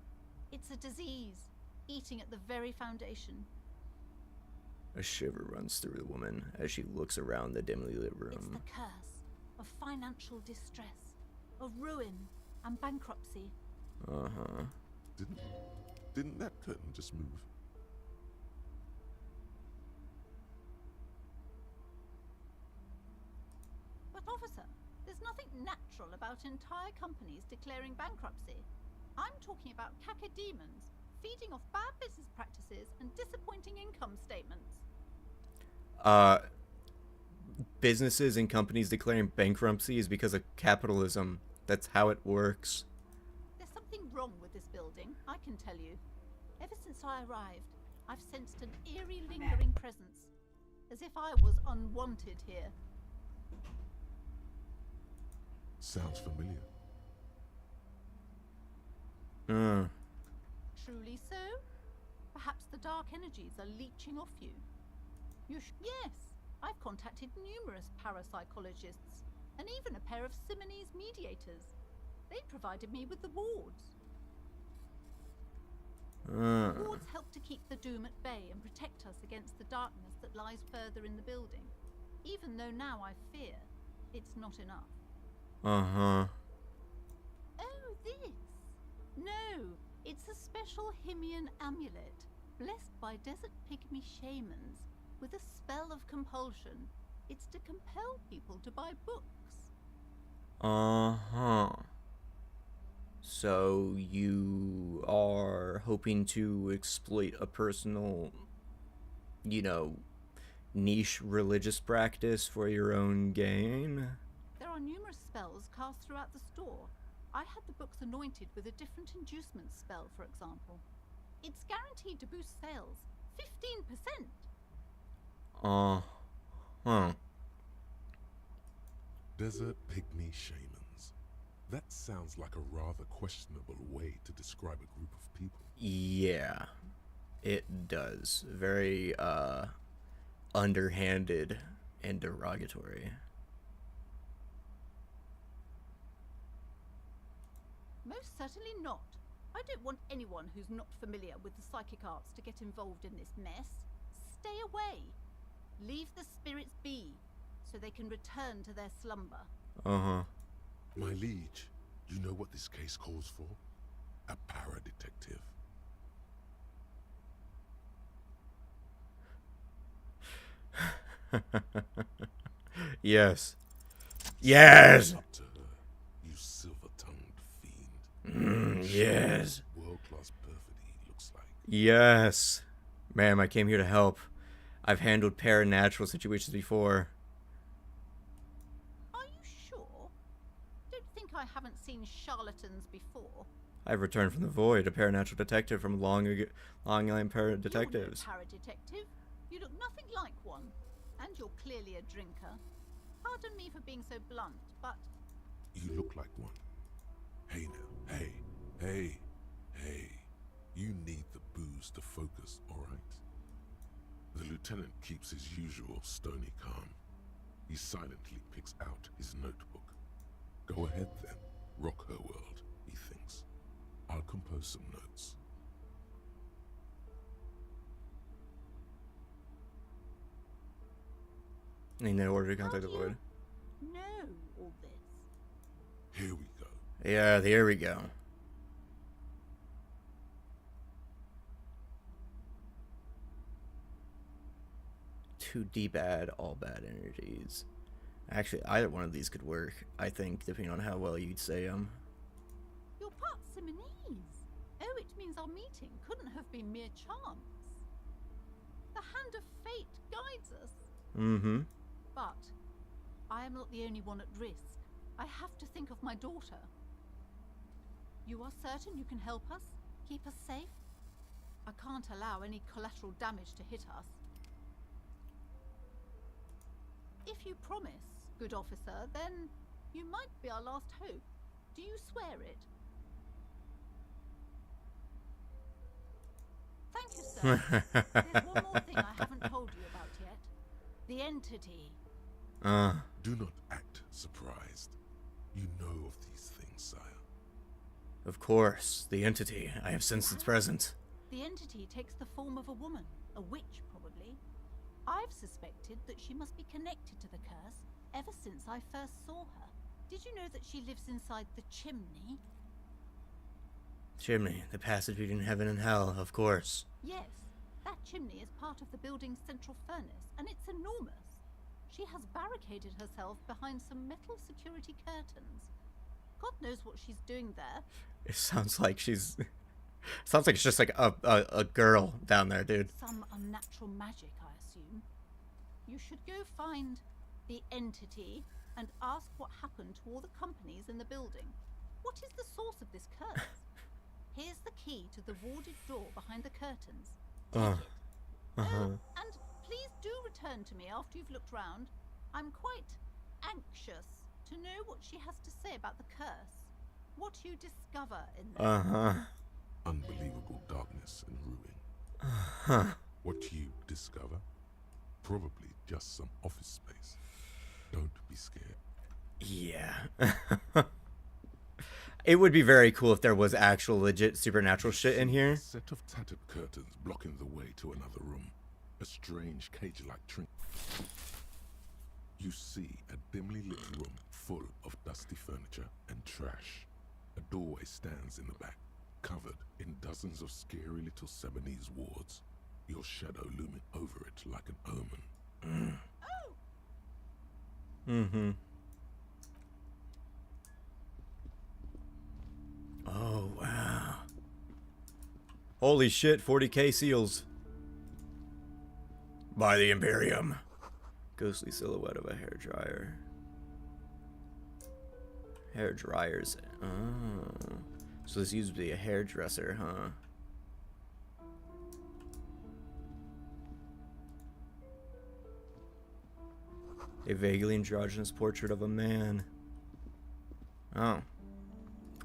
It's a disease, eating at the very foundation. A shiver runs through the woman as she looks around the dimly lit room. It's the curse of financial distress, of ruin and bankruptcy. Uh-huh. Didn't that curtain just move? But officer, there's nothing natural about entire companies declaring bankruptcy. I'm talking about cacodemons feeding off bad business practices and disappointing income statements. Businesses and companies declaring bankruptcy is because of capitalism. That's how it works. There's something wrong with this building, I can tell you. Ever since I arrived, I've sensed an eerie, lingering presence, as if I was unwanted here. Sounds familiar. Truly so? Perhaps the dark energies are leeching off you. Yes, I've contacted numerous parapsychologists, and even a pair of Simonese mediators. They provided me with the wards. Wards help to keep the doom at bay and protect us against the darkness that lies further in the building. Even though now I fear it's not enough. Uh-huh. Oh, this? No, it's a special Himian amulet, blessed by desert pygmy shamans, with a spell of compulsion. It's to compel people to buy books. Uh-huh. So you are hoping to exploit a personal, niche religious practice for your own gain? There are numerous spells cast throughout the store. I had the books anointed with a different inducement spell, for example. It's guaranteed to boost sales 15%. Uh-huh. Desert pygmy shamans. That sounds like a rather questionable way to describe a group of people. Yeah, it does. Very, underhanded and derogatory. Most certainly not. I don't want anyone who's not familiar with the psychic arts to get involved in this mess. Stay away. Leave the spirits be, so they can return to their slumber. Uh-huh. My liege, you know what this case calls for? A para-detective. Yes. Yes! Up to her, you silver-tongued fiend. Yes. World-class perfidy, looks like. Yes. Ma'am, I came here to help. I've handled paranatural situations before. Are you sure? Don't think I haven't seen charlatans before. I've returned from the void, a paranatural detective from Long Island Paradetectives. You're no paradetective. You look nothing like one. And you're clearly a drinker. Pardon me for being so blunt, but... You look like one. Hey now, hey. You need the booze to focus, alright? The lieutenant keeps his usual stony calm. He silently picks out his notebook. Go ahead then, rock her world, he thinks. I'll compose some notes. In order to contact the void. know all this? Here we go. Yeah, there we go. Too deep add all bad energies. Actually, either one of these could work, I think, depending on how well you'd say them. You're part Simonese. Oh, it means our meeting couldn't have been mere chance. The hand of fate guides us. Mm-hmm. But I am not the only one at risk. I have to think of my daughter. You are certain you can help us? Keep us safe? I can't allow any collateral damage to hit us. If you promise, good officer, then you might be our last hope. Do you swear it? Thank you, sir. There's one more thing I haven't told you about yet. The entity. Do not act surprised. You know of these things, sire. Of course, the entity. I have sensed its presence. The entity takes the form of a woman, a witch probably. I've suspected that she must be connected to the curse ever since I first saw her. Did you know that she lives inside the chimney? Chimney, the passage between heaven and hell, of course. Yes, that chimney is part of the building's central furnace, and it's enormous. She has barricaded herself behind some metal security curtains. God knows what she's doing there. It sounds like she's... sounds like it's just like a girl down there, dude. Some unnatural magic, I assume. You should go find the entity and ask what happened to all the companies in the building. What is the source of this curse? Here's the key to the warded door behind the curtains. Take it. Oh, and please do return to me after you've looked round. I'm quite anxious to know what she has to say about the curse. What you discover in there. Unbelievable darkness and ruin. What you discover? Probably just some office space. Don't be scared. Yeah. It would be very cool if there was actual legit supernatural shit in here. A set of tattered curtains blocking the way to another room. A strange cage-like trinket. You see a dimly lit room full of dusty furniture and trash. A doorway stands in the back, covered in dozens of scary little Seminese wards. Your shadow looming over it like an omen. Mm-hmm. Oh, wow. Holy shit, 40k seals. By the Imperium. Ghostly silhouette of a hairdryer. Hair dryers. Oh. So this used to be a hairdresser, huh? A vaguely androgynous portrait of a man. Oh.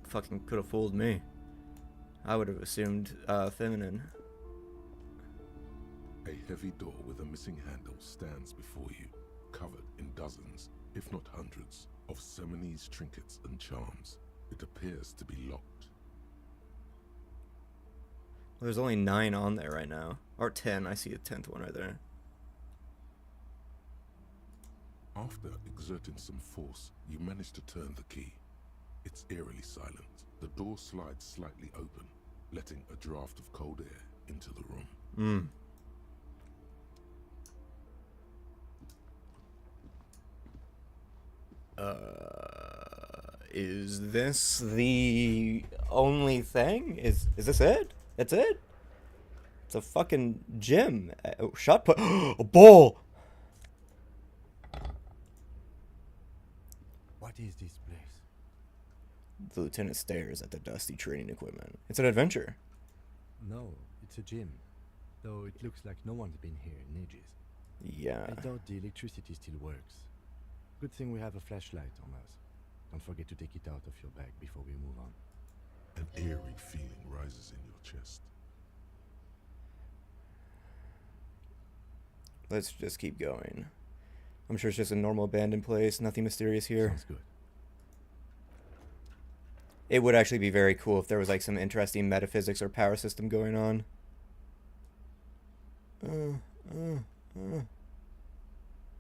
Fucking could have fooled me. I would have assumed feminine. A heavy door with a missing handle stands before you, covered in dozens, if not hundreds, of Seminese trinkets and charms. It appears to be locked. Well, there's only 9 on there right now. Or 10, I see a 10th one right there. After exerting some force, you manage to turn the key. It's eerily silent. The door slides slightly open, letting a draft of cold air into the room. Is this the only thing? Is this it? That's it? It's a fucking gym. Oh, shot put. A ball! What is this place? The lieutenant stares at the dusty training equipment. It's an adventure. No, it's a gym. Though it looks like no one's been here in ages. Yeah. I doubt the electricity still works. Good thing we have a flashlight on us. Don't forget to take it out of your bag before we move on. An eerie feeling rises in your chest. Let's just keep going. I'm sure it's just a normal abandoned place, nothing mysterious here. Sounds good. It would actually be very cool if there was like some interesting metaphysics or power system going on.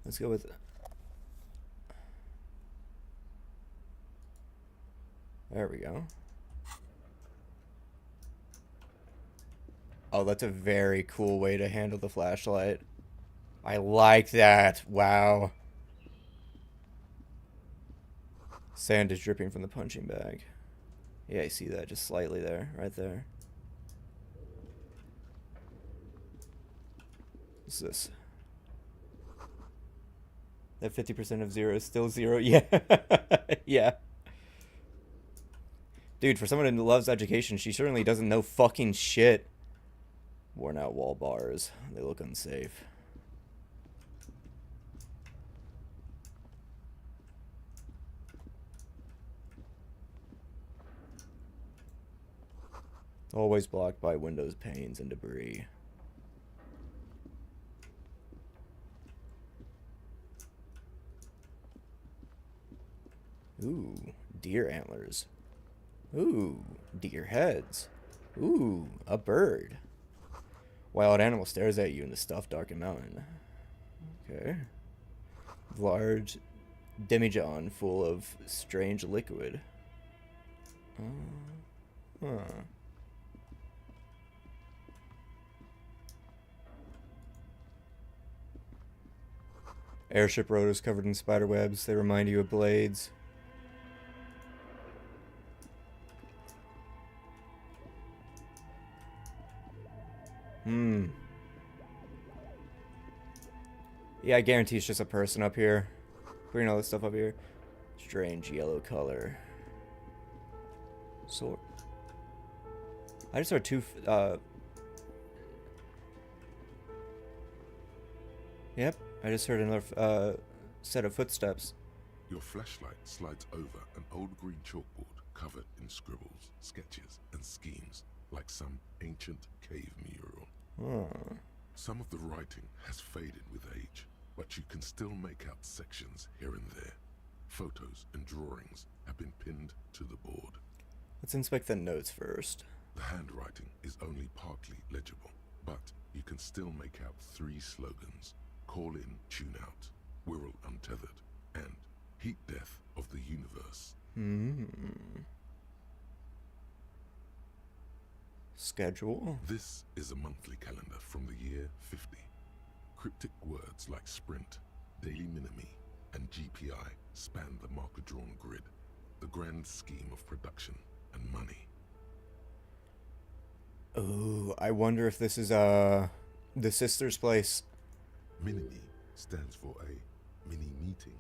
Let's go with There we go. Oh, that's a very cool way to handle the flashlight. I like that. Wow. Sand is dripping from the punching bag. Yeah, I see that just slightly there, right there. What's this? That 50% of 0 is still 0? Yeah. Yeah. Dude, for someone who loves education, she certainly doesn't know fucking shit. Worn out wall bars. They look unsafe. Always blocked by windows, panes, and debris. Ooh, deer antlers. Ooh, deer heads. Ooh, a bird. Wild animal stares at you in the stuffed darkened mountain. Okay. Large demijohn full of strange liquid. Huh. Airship rotors covered in spider webs. They remind you of blades. Yeah, I guarantee it's just a person up here. Putting all this stuff up here. Strange yellow color. Sword. I just saw two, Yep, I just heard another, set of footsteps. Your flashlight slides over an old green chalkboard covered in scribbles, sketches, and schemes, like some ancient cave mural. Oh. Some of the writing has faded with age, but you can still make out sections here and there. Photos and drawings have been pinned to the board. Let's inspect the notes first. The handwriting is only partly legible, but you can still make out 3 slogans: Call in, tune out, Wirral untethered, and Heat death of the universe. Schedule. This is a monthly calendar from the year 50. Cryptic words like sprint, daily minimi, and GPI span the marker-drawn grid, the grand scheme of production and money. Ooh, I wonder if this is, the sister's place. Minimi stands for a mini-meeting.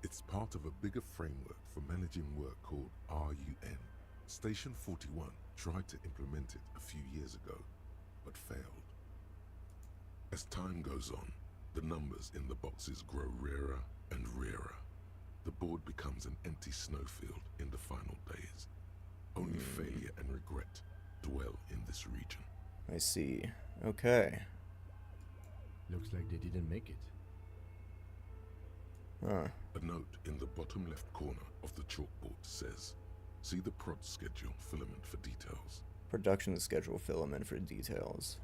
It's part of a bigger framework for managing work called RUN. Station 41 tried to implement it a few years ago, but failed. As time goes on, the numbers in the boxes grow rarer and rarer. The board becomes an empty snowfield in the final days. Only failure and regret dwell in this region. I see. Okay. Looks like they didn't make it. Huh. A note in the bottom left corner of the chalkboard says, "See the prod schedule filament for details." Production schedule filament for details.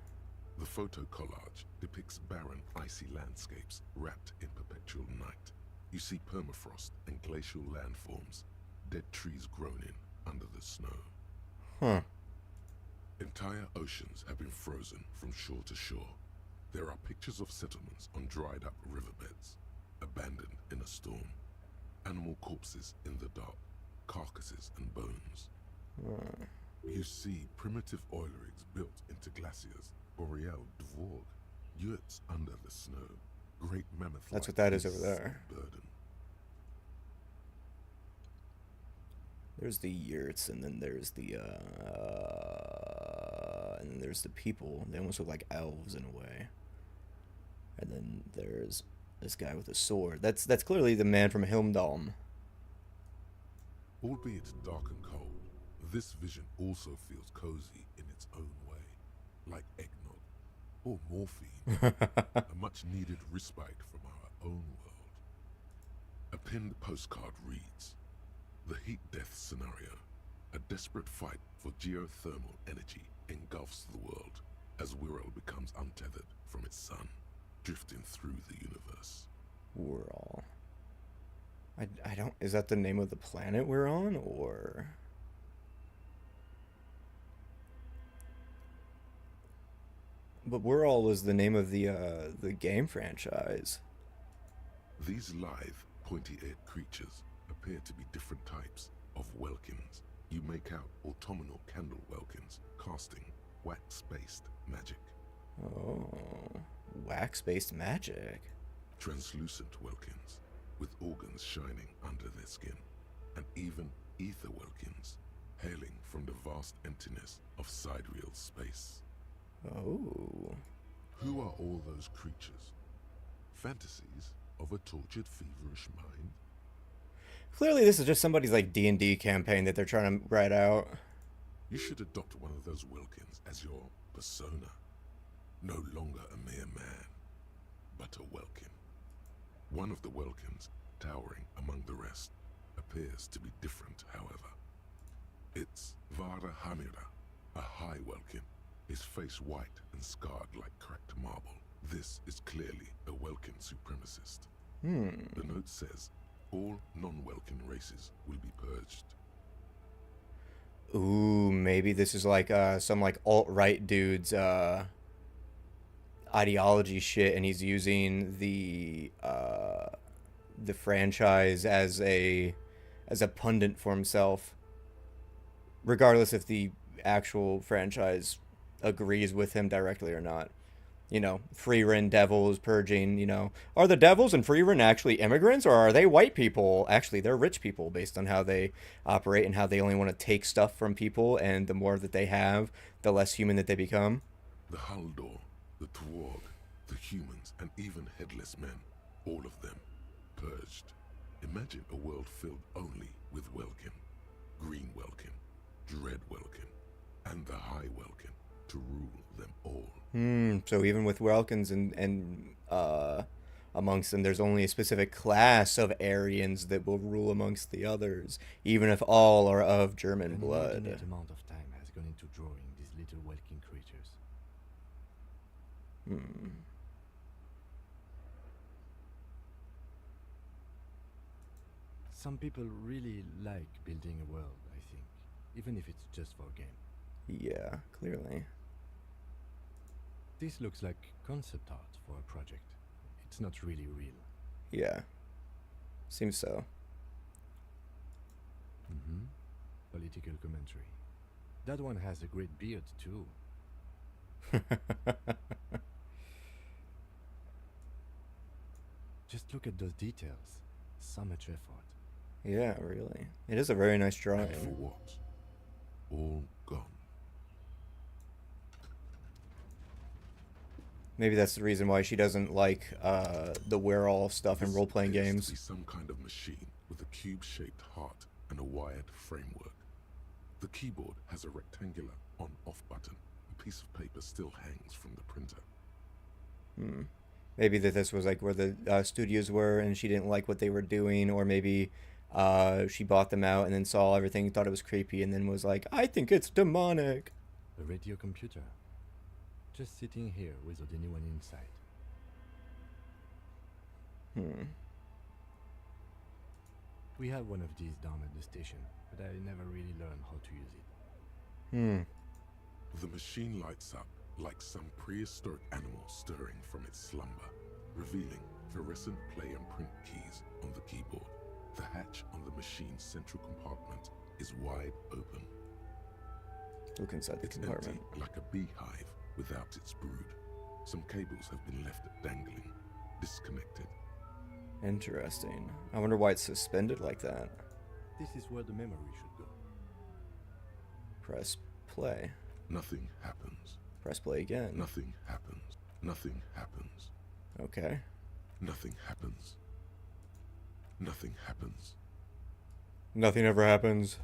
The photo collage depicts barren, icy landscapes wrapped in perpetual night. You see permafrost and glacial landforms, dead trees grown in under the snow. Huh. Entire oceans have been frozen from shore to shore. There are pictures of settlements on dried up riverbeds, abandoned in a storm. Animal corpses in the dark, carcasses and bones. You see primitive oil rigs built into glaciers, boreal dvorg, yurts under the snow, great mammoth. That's what that is over there. Burden. There's the yurts, and then there's the, and then there's the people. They almost look like elves in a way. And then there's this guy with a sword. That's clearly the man from Helmdalm. Albeit dark and cold, this vision also feels cozy in its own way, like eggnog or morphine, a much-needed respite from our own world. A pinned postcard reads, "The heat death scenario, a desperate fight for geothermal energy engulfs the world as Wirral becomes untethered from its sun, drifting through the universe." Wirral. I don't... Is that the name of the planet we're on, or... But Whirl was the name of the game franchise. These lithe, pointy-eared creatures appear to be different types of Welkins. You make out autumnal candle Welkins casting wax-based magic. Oh, wax-based magic. Translucent Welkins with organs shining under their skin, and even ether Welkins hailing from the vast emptiness of sidereal space. Oh. Who are all those creatures? Fantasies of a tortured, feverish mind? Clearly this is just somebody's like D&D campaign that they're trying to write out. You should adopt one of those Welkins as your persona. No longer a mere man, but a Welkin. One of the Welkins, towering among the rest, appears to be different, however. It's Vara Hamira, a high Welkin, his face white and scarred like cracked marble. This is clearly a Welkin supremacist. The note says, all non-Welkin races will be purged. Ooh, maybe this is like some like alt-right dude's ideology shit, and he's using the franchise as a pundit for himself, regardless if the actual franchise agrees with him directly or not. You know, Freerin devils purging, you know. Are the devils in Freerin actually immigrants, or are they white people? Actually, they're rich people based on how they operate and how they only want to take stuff from people, and the more that they have, the less human that they become. The Haldor, the Twarg, the humans, and even headless men, all of them, purged. Imagine a world filled only with Welkin, Green Welkin, Dread Welkin, and the High Welkin to rule them all. So even with Welkins and amongst them, there's only a specific class of Aryans that will rule amongst the others, even if all are of German blood. An inordinate amount of time has gone into drawing these little Welkin creatures. Some people really like building a world, I think, even if it's just for a game. Yeah, clearly. This looks like concept art for a project. It's not really real. Yeah. Seems so. Political commentary. That one has a great beard, too. Just look at those details. So much effort. Yeah, really. It is a very nice drawing. And for what? All gone. Maybe that's the reason why she doesn't like the wear-all stuff in role-playing This games. appears to be some kind of machine with a cube-shaped heart and a wired framework. The keyboard has a rectangular on-off button. A piece of paper still hangs from the printer. Maybe that this was like where the studios were and she didn't like what they were doing, or maybe she bought them out and then saw everything, thought it was creepy, and then was like, I think it's demonic. A radio computer. Just sitting here without anyone inside. We have one of these down at the station, but I never really learned how to use it. The machine lights up like some prehistoric animal stirring from its slumber, revealing fluorescent play and print keys on the keyboard. The hatch on the machine's central compartment is wide open. Look inside the It's compartment. empty, like a beehive without its brood. Some cables have been left dangling, disconnected. Interesting. I wonder why it's suspended like that. This is where the memory should go. Press play. Nothing happens. Press play again. Nothing happens. Nothing happens. Okay. Nothing happens. Nothing happens. Nothing ever happens.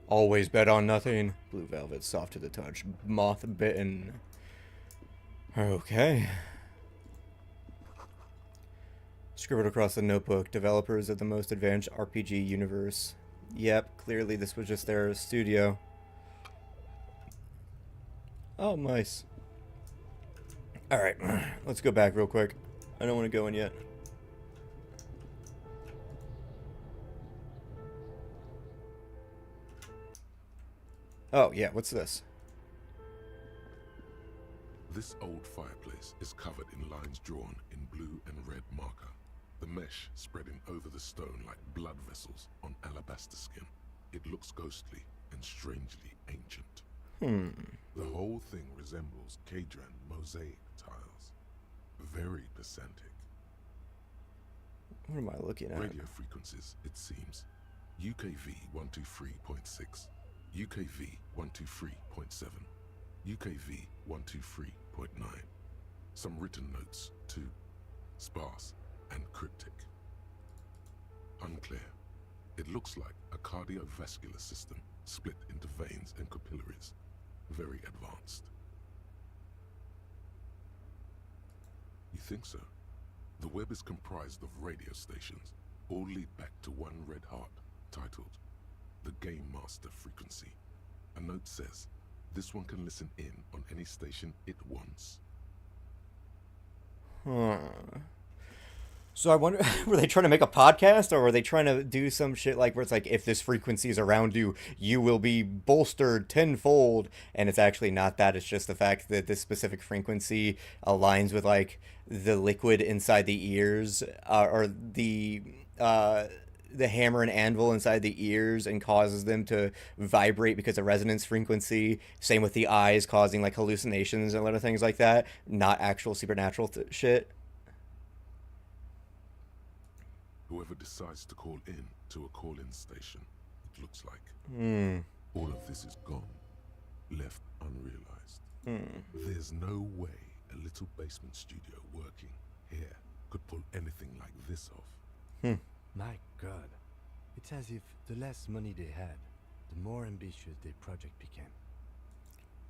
Always bet on nothing. Blue velvet, soft to the touch, moth bitten. Okay. Scribbled across the notebook. Developers of the most advanced RPG universe. Yep, clearly this was just their studio. Oh, nice. Alright, let's go back real quick. I don't want to go in yet. Oh, yeah, what's this? This old fireplace is covered in lines drawn in blue and red marker, the mesh spreading over the stone like blood vessels on alabaster skin. It looks ghostly and strangely ancient. The whole thing resembles Kadran mosaic tiles. Very pesantic. What am I looking at? Radio frequencies, it seems. UKV 123.6, UKV 123.7, UKV 123.9. Some written notes, too. Sparse and cryptic. Unclear. It looks like a cardiovascular system split into veins and capillaries. Very advanced. You think so? The web is comprised of radio stations, all lead back to one red heart, titled the Game Master Frequency. A note says, this one can listen in on any station it wants. So I wonder, were they trying to make a podcast, or were they trying to do some shit like where it's like, if this frequency is around you, you will be bolstered tenfold, and it's actually not that, it's just the fact that this specific frequency aligns with like the liquid inside the ears, or the hammer and anvil inside the ears, and causes them to vibrate because of resonance frequency. Same with the eyes, causing like hallucinations and a lot of things like that. Not actual supernatural shit. Whoever decides to call in to a call-in station, it looks like. All of this is gone, left unrealized. There's no way a little basement studio working here could pull anything like this off. My God. It's as if the less money they had, the more ambitious their project became.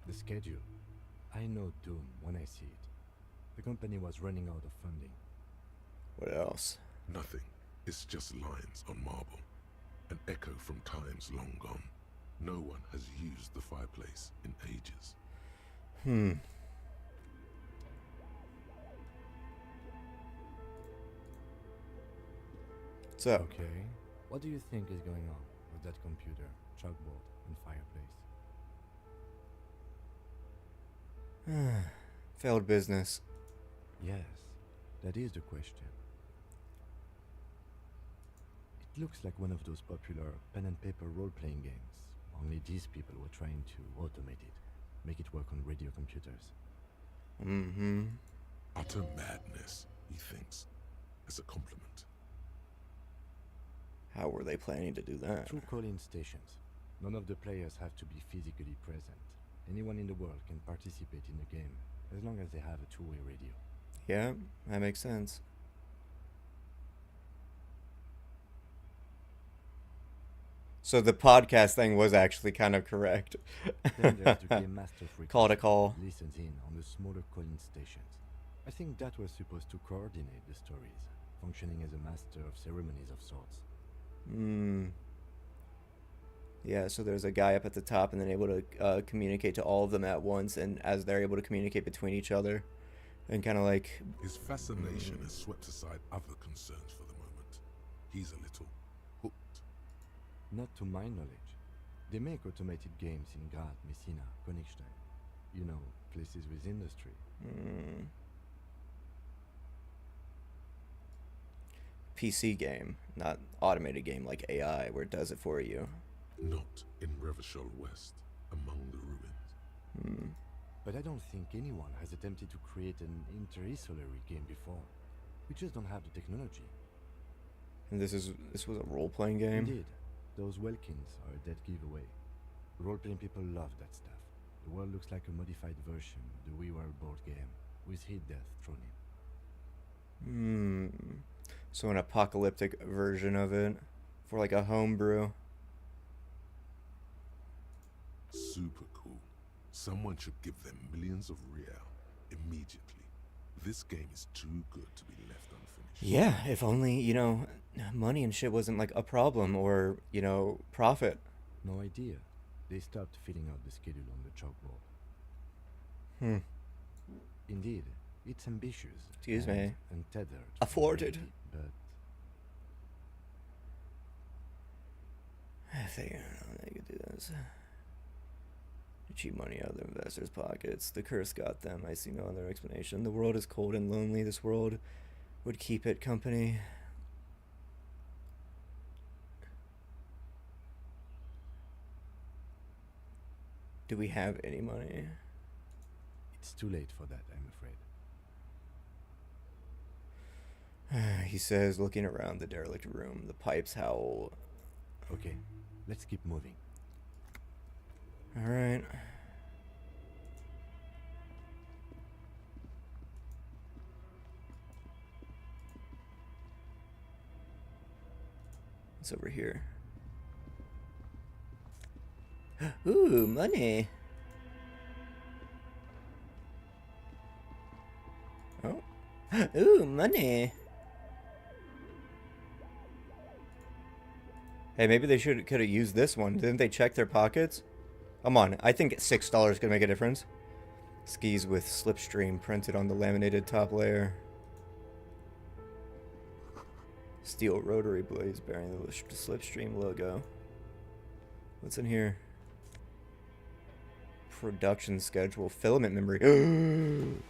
The schedule. I know doom when I see it. The company was running out of funding. What else? Nothing. It's just lines on marble. An echo from times long gone. No one has used the fireplace in ages. So, okay. What do you think is going on with that computer, chalkboard, and fireplace? failed business. Yes, that is the question. It looks like one of those popular pen and paper role-playing games, only these people were trying to automate it, make it work on radio computers. Utter madness, he thinks, as a compliment. How were they planning to do that? Through call-in stations. None of the players have to be physically present. Anyone in the world can participate in the game, as long as they have a two-way radio. Yeah, that makes sense. So the podcast thing was actually kind of correct. Then there's the game master frequency. Call to call. Listens in on the smaller call-in stations. I think that was supposed to coordinate the stories, functioning as a master of ceremonies of sorts. Yeah, so there's a guy up at the top and then able to communicate to all of them at once, and as they're able to communicate between each other, and kind of like... His fascination has swept aside other concerns for the moment. He's a little hooked. Not to my knowledge. They make automated games in Graz, Messina, Königstein. You know, places with industry. PC game, not automated game like AI, where it does it for you. Not in Revachol West, among the ruins. But I don't think anyone has attempted to create an inter-isolary game before. We just don't have the technology. And this was a role-playing game? Indeed. Those Welkins are a dead giveaway. Role-playing people love that stuff. The world looks like a modified version of the WiiWare board game, with hit death thrown in. So an apocalyptic version of it, for like a homebrew. Super cool. Someone should give them millions of real immediately. This game is too good to be left unfinished. Yeah, if only, you know, money and shit wasn't like a problem, or, you know, profit. No idea. They stopped filling out the schedule on the chalkboard. Indeed, it's ambitious. Excuse me. And tethered. Afforded. But I figured they could do this. Cheap money out of the investors' pockets. The curse got them. I see no other explanation. The world is cold and lonely. This world would keep it company. Do we have any money? It's too late for that, I'm afraid. He says, looking around the derelict room. The pipes howl. Okay, let's keep moving. All right. It's over here. Ooh, money. Oh. Ooh, money. Hey, maybe they could have used this one. Didn't they check their pockets? Come on, I think $6 could make a difference. Skis with Slipstream printed on the laminated top layer. Steel rotary blades bearing the Slipstream logo. What's in here? Production schedule. Filament memory. Ooh.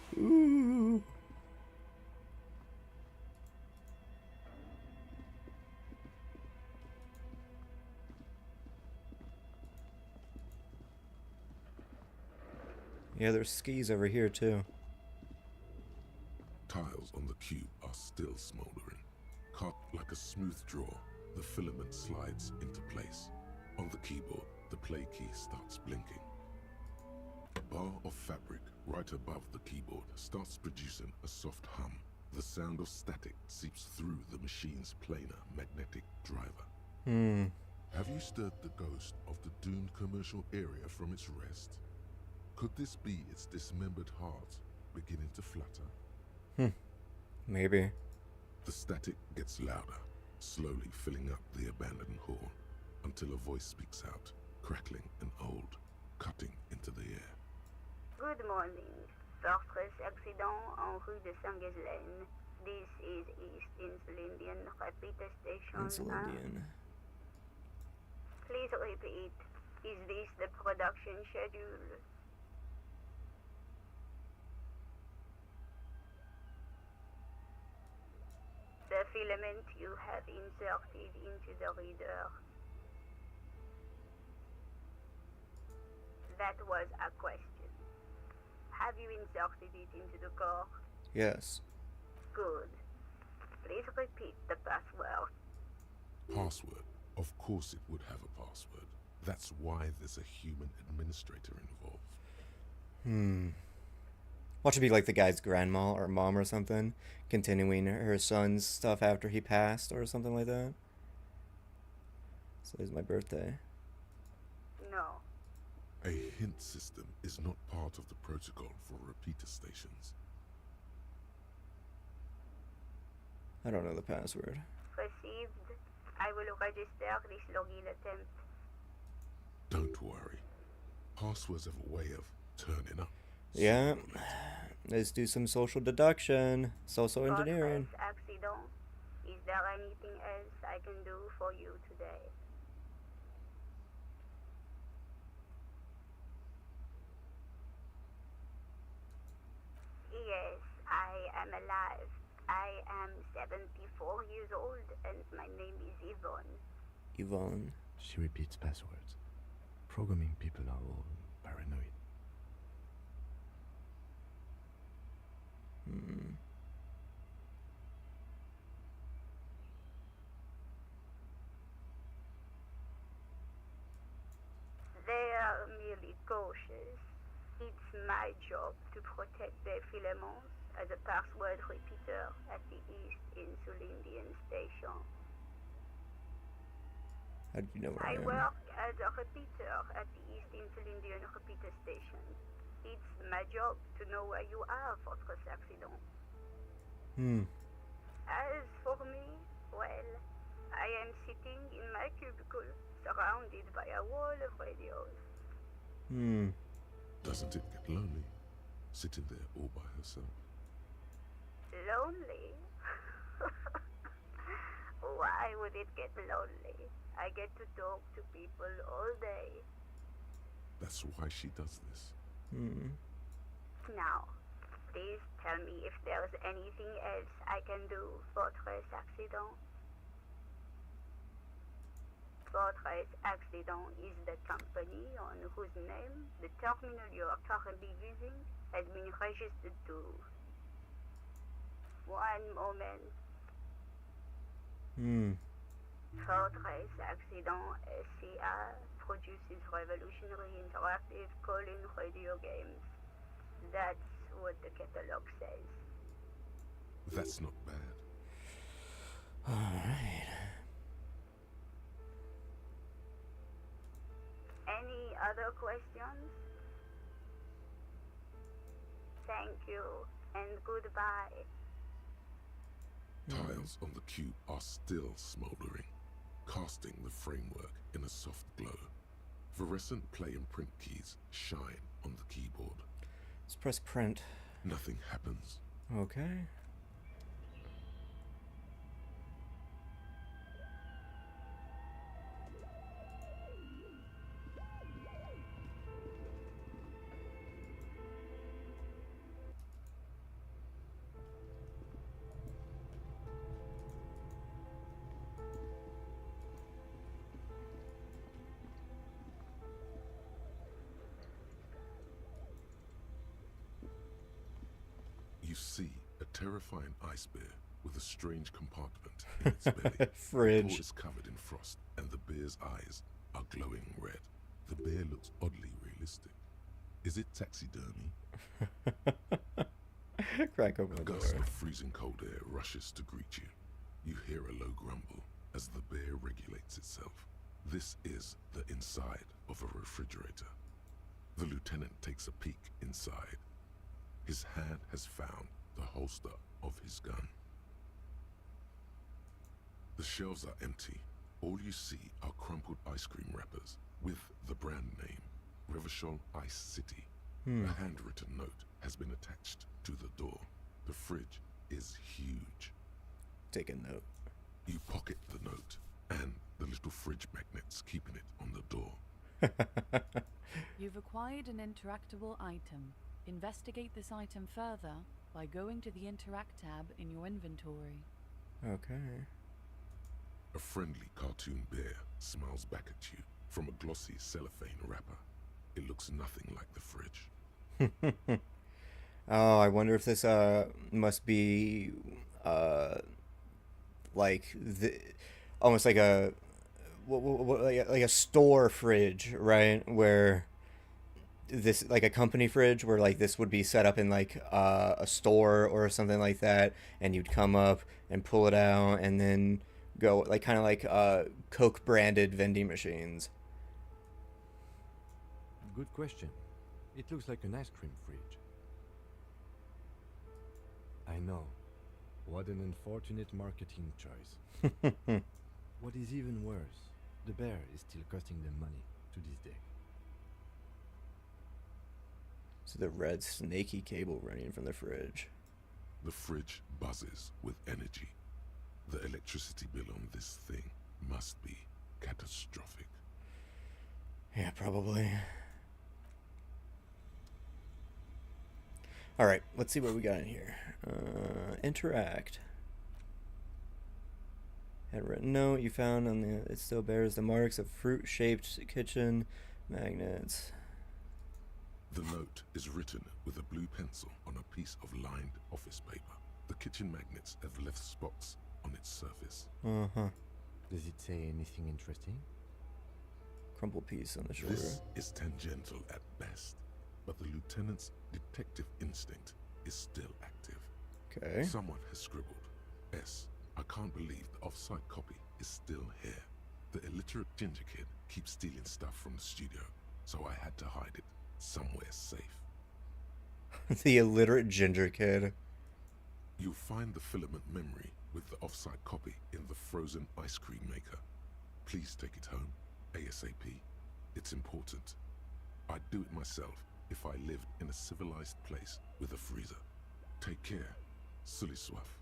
Yeah, there's skis over here too. Tiles on the cube are still smoldering. Cut like a smooth draw, the filament slides into place. On the keyboard, the play key starts blinking. A bar of fabric right above the keyboard starts producing a soft hum. The sound of static seeps through the machine's planar magnetic driver. Have you stirred the ghost of the doomed commercial area from its rest? Could this be its dismembered heart beginning to flutter? Maybe. The static gets louder, slowly filling up the abandoned hall, until a voice speaks out, crackling and old, cutting into the air. Good morning. First accident en rue de Saint-Ghislaine. This is East Insulindian repeater station. Insulindian. Please repeat. Is this the production schedule? The filament you have inserted into the reader. That was a question. Have you inserted it into the core? Yes. Good. Please repeat the password. Password? Of course it would have a password. That's why there's a human administrator involved. Watch it be like the guy's grandma or mom or something, continuing her son's stuff after he passed or something like that. So it's my birthday. No. A hint system is not part of the protocol for repeater stations. I don't know the password. Received. I will register this login attempt. Don't worry. Passwords have a way of turning up. Yeah. Let's do some social deduction. Social engineering. Accident. Is there anything else I can do for you today? Yes, I am alive. I am 74 years old and my name is Yvonne. Yvonne. She repeats passwords. Programming people are all paranoid. They are merely cautious. It's my job to protect their filaments as a password repeater at the East Insulindian station. How did you know where I am? work as a repeater at the East Insulindian repeater station. It's my job to know where you are for this accident. As for me, well, I am sitting in my cubicle, surrounded by a wall of radios. Doesn't it get lonely, sitting there all by herself? Lonely? Why would it get lonely? I get to talk to people all day. That's why she does this. Now, please tell me if there's anything else I can do, Fortress Accident. Fortress Accident is the company on whose name the terminal you are currently using has been registered to. One moment. Fortress Accident SCA produces revolutionary interactive call-in radio games. That's what the catalog says. That's not bad. Alright. Any other questions? Thank you, and goodbye. Tiles on the cube are still smoldering, casting the framework in a soft glow. Fluorescent play and print keys shine on the keyboard. Let's press print. Nothing happens. Okay. You see a terrifying ice bear with a strange compartment in its belly. Fridge. The paw is covered in frost, and the bear's eyes are glowing red. The bear looks oddly realistic. Is it taxidermy? Crack open A the gust door. of freezing cold air rushes to greet you. You hear a low grumble as the bear regulates itself. This is the inside of a refrigerator. The lieutenant takes a peek inside. His hand has found the holster of his gun. The shelves are empty. All you see are crumpled ice cream wrappers with the brand name, Revachol Ice City. A handwritten note has been attached to the door. The fridge is huge. Take a note. You pocket the note and the little fridge magnets keeping it on the door. You've acquired an interactable item. Investigate this item further by going to the Interact tab in your inventory. Okay. A friendly cartoon bear smiles back at you from a glossy cellophane wrapper. It looks nothing like the fridge. Oh, I wonder if this must be like the almost like a like a store fridge, right? Where this like a company fridge where like this would be set up in like a store or something like that, and you'd come up and pull it out and then go like kind of like Coke branded vending machines. Good question. It looks like an ice cream fridge. I know. What an unfortunate marketing choice. What is even worse, the bear is still costing them money to this day. So the red snaky cable running from the fridge. The fridge buzzes with energy. The electricity bill on this thing must be catastrophic. Yeah, probably. All right, let's see what we got in here. Interact. Handwritten note you found on the. It still bears the marks of fruit-shaped kitchen magnets. The note is written with a blue pencil on a piece of lined office paper. The kitchen magnets have left spots on its surface. Does it say anything interesting? Crumpled piece on the shoulder. This is tangential at best, but the lieutenant's detective instinct is still active. Okay. Someone has scribbled, S. I can't believe the off-site copy is still here. The illiterate ginger kid keeps stealing stuff from the studio, so I had to hide it somewhere safe. The illiterate ginger kid. You'll find the filament memory with the off-site copy in the frozen ice cream maker. Please take it home, ASAP. It's important. I'd do it myself if I lived in a civilized place with a freezer. Take care, Sully Swaff.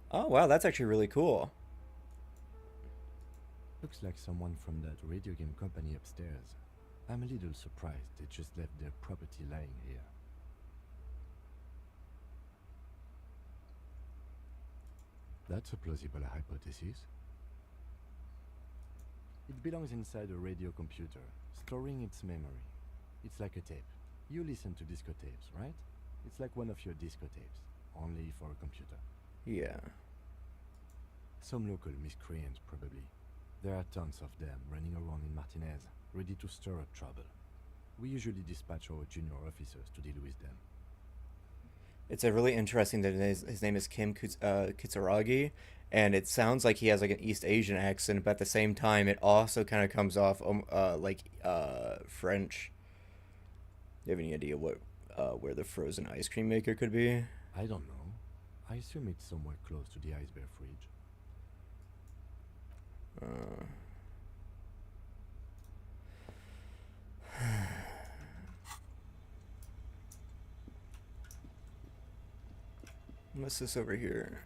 Oh wow, that's actually really cool. Looks like someone from that radio game company upstairs. I'm a little surprised they just left their property lying here. That's a plausible hypothesis. It belongs inside a radio computer, storing its memory. It's like a tape. You listen to disco tapes, right? It's like one of your disco tapes, only for a computer. Yeah. Some local miscreant, probably. There are tons of them running around in Martinez, ready to stir up trouble. We usually dispatch our junior officers to deal with them. It's a really interesting that his name is Kim Kitsuragi, and it sounds like he has like an East Asian accent, but at the same time, it also kind of comes off like French. Do you have any idea what where the frozen ice cream maker could be? I don't know. I assume it's somewhere close to the ice bear fridge. What's this over here?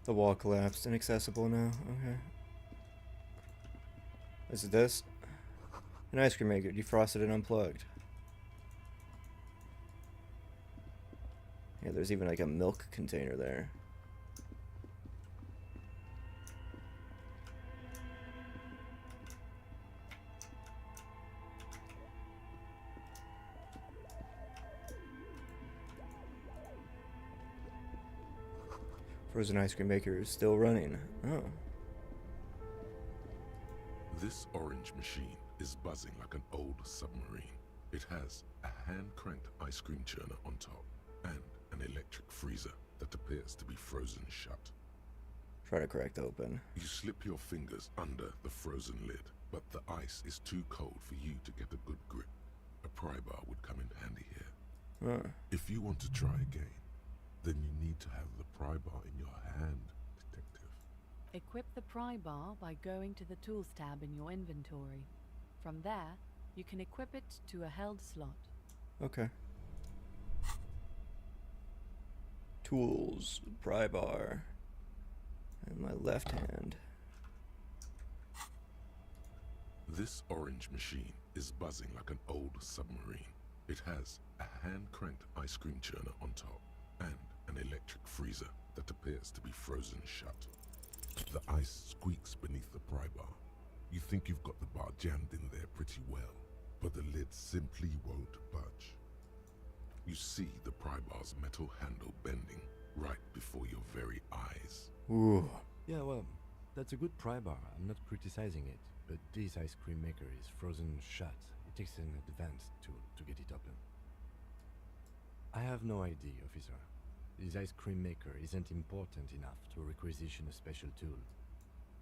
The wall collapsed. Inaccessible now. Okay. Is it this? An ice cream maker. Defrosted and unplugged. Yeah, there's even like a milk container there. Frozen ice cream maker is still running. Oh. This orange machine is buzzing like an old submarine. It has a hand-cranked ice cream churner on top and an electric freezer that appears to be frozen shut. Try to crack it open. You slip your fingers under the frozen lid, but the ice is too cold for you to get a good grip. A pry bar would come in handy here. If you want to try again, then you need to have the pry bar in your hand, detective. Equip the pry bar by going to the Tools tab in your inventory. From there, you can equip it to a held slot. Okay. Tools, pry bar, and my left hand. This orange machine is buzzing like an old submarine. It has a hand-cranked ice cream churner on top and an electric freezer that appears to be frozen shut. The ice squeaks beneath the pry bar. You think you've got the bar jammed in there pretty well, but the lid simply won't budge. You see the pry bar's metal handle bending right before your very eyes. Ooh. Yeah, well, that's a good pry bar. I'm not criticizing it, but this ice cream maker is frozen shut. It takes an advanced tool to get it open. I have no idea, officer. This ice cream maker isn't important enough to requisition a special tool.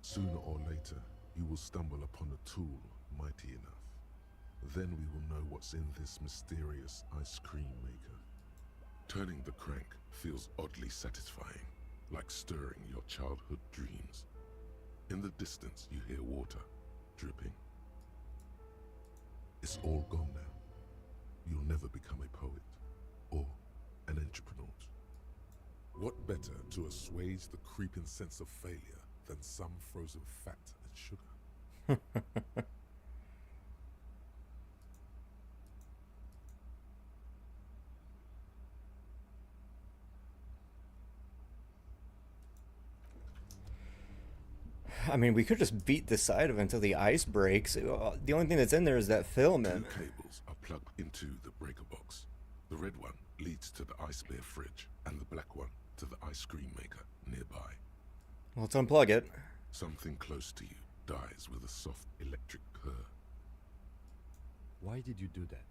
Sooner or later, you will stumble upon a tool mighty enough. Then we will know what's in this mysterious ice cream maker. Turning the crank feels oddly satisfying, like stirring your childhood dreams. In the distance, you hear water dripping. It's all gone now. You'll never become a poet or an entrepreneur. What better to assuage the creeping sense of failure than some frozen fat and sugar? I mean, we could just beat the side of it until the ice breaks. The only thing that's in there is that filament. Two cables are plugged into the breaker box. The red one leads to the ice bear fridge, and the black one to the ice cream maker nearby. Well, let's unplug it. Something close to you dies with a soft electric purr. Why did you do that?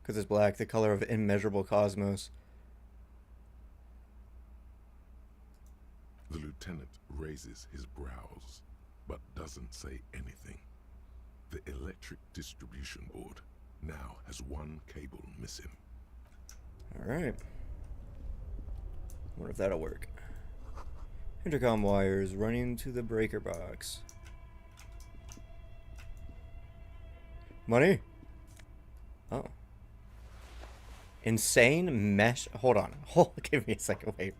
Because it's black, the color of immeasurable cosmos. The lieutenant raises his brows, but doesn't say anything. The electric distribution board now has one cable missing. Alright. Wonder if that'll work. Intercom wires running to the breaker box. Money? Oh. Insane mesh. Hold on. Hold. Give me a second. Wait.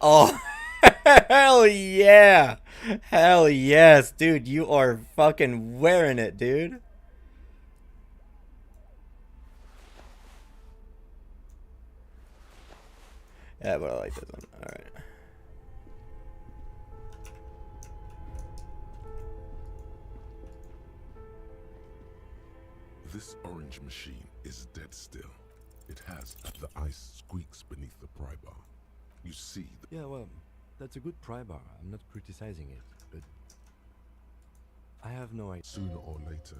Oh, hell yeah. Hell yes, dude. You are fucking wearing it, dude. Yeah, but I like this one. Alright. This orange machine is dead still. It has the ice squeaks beneath the pry bar. You see Yeah, well, that's a good pry bar. I'm not criticizing it, but I have no idea. Sooner or later.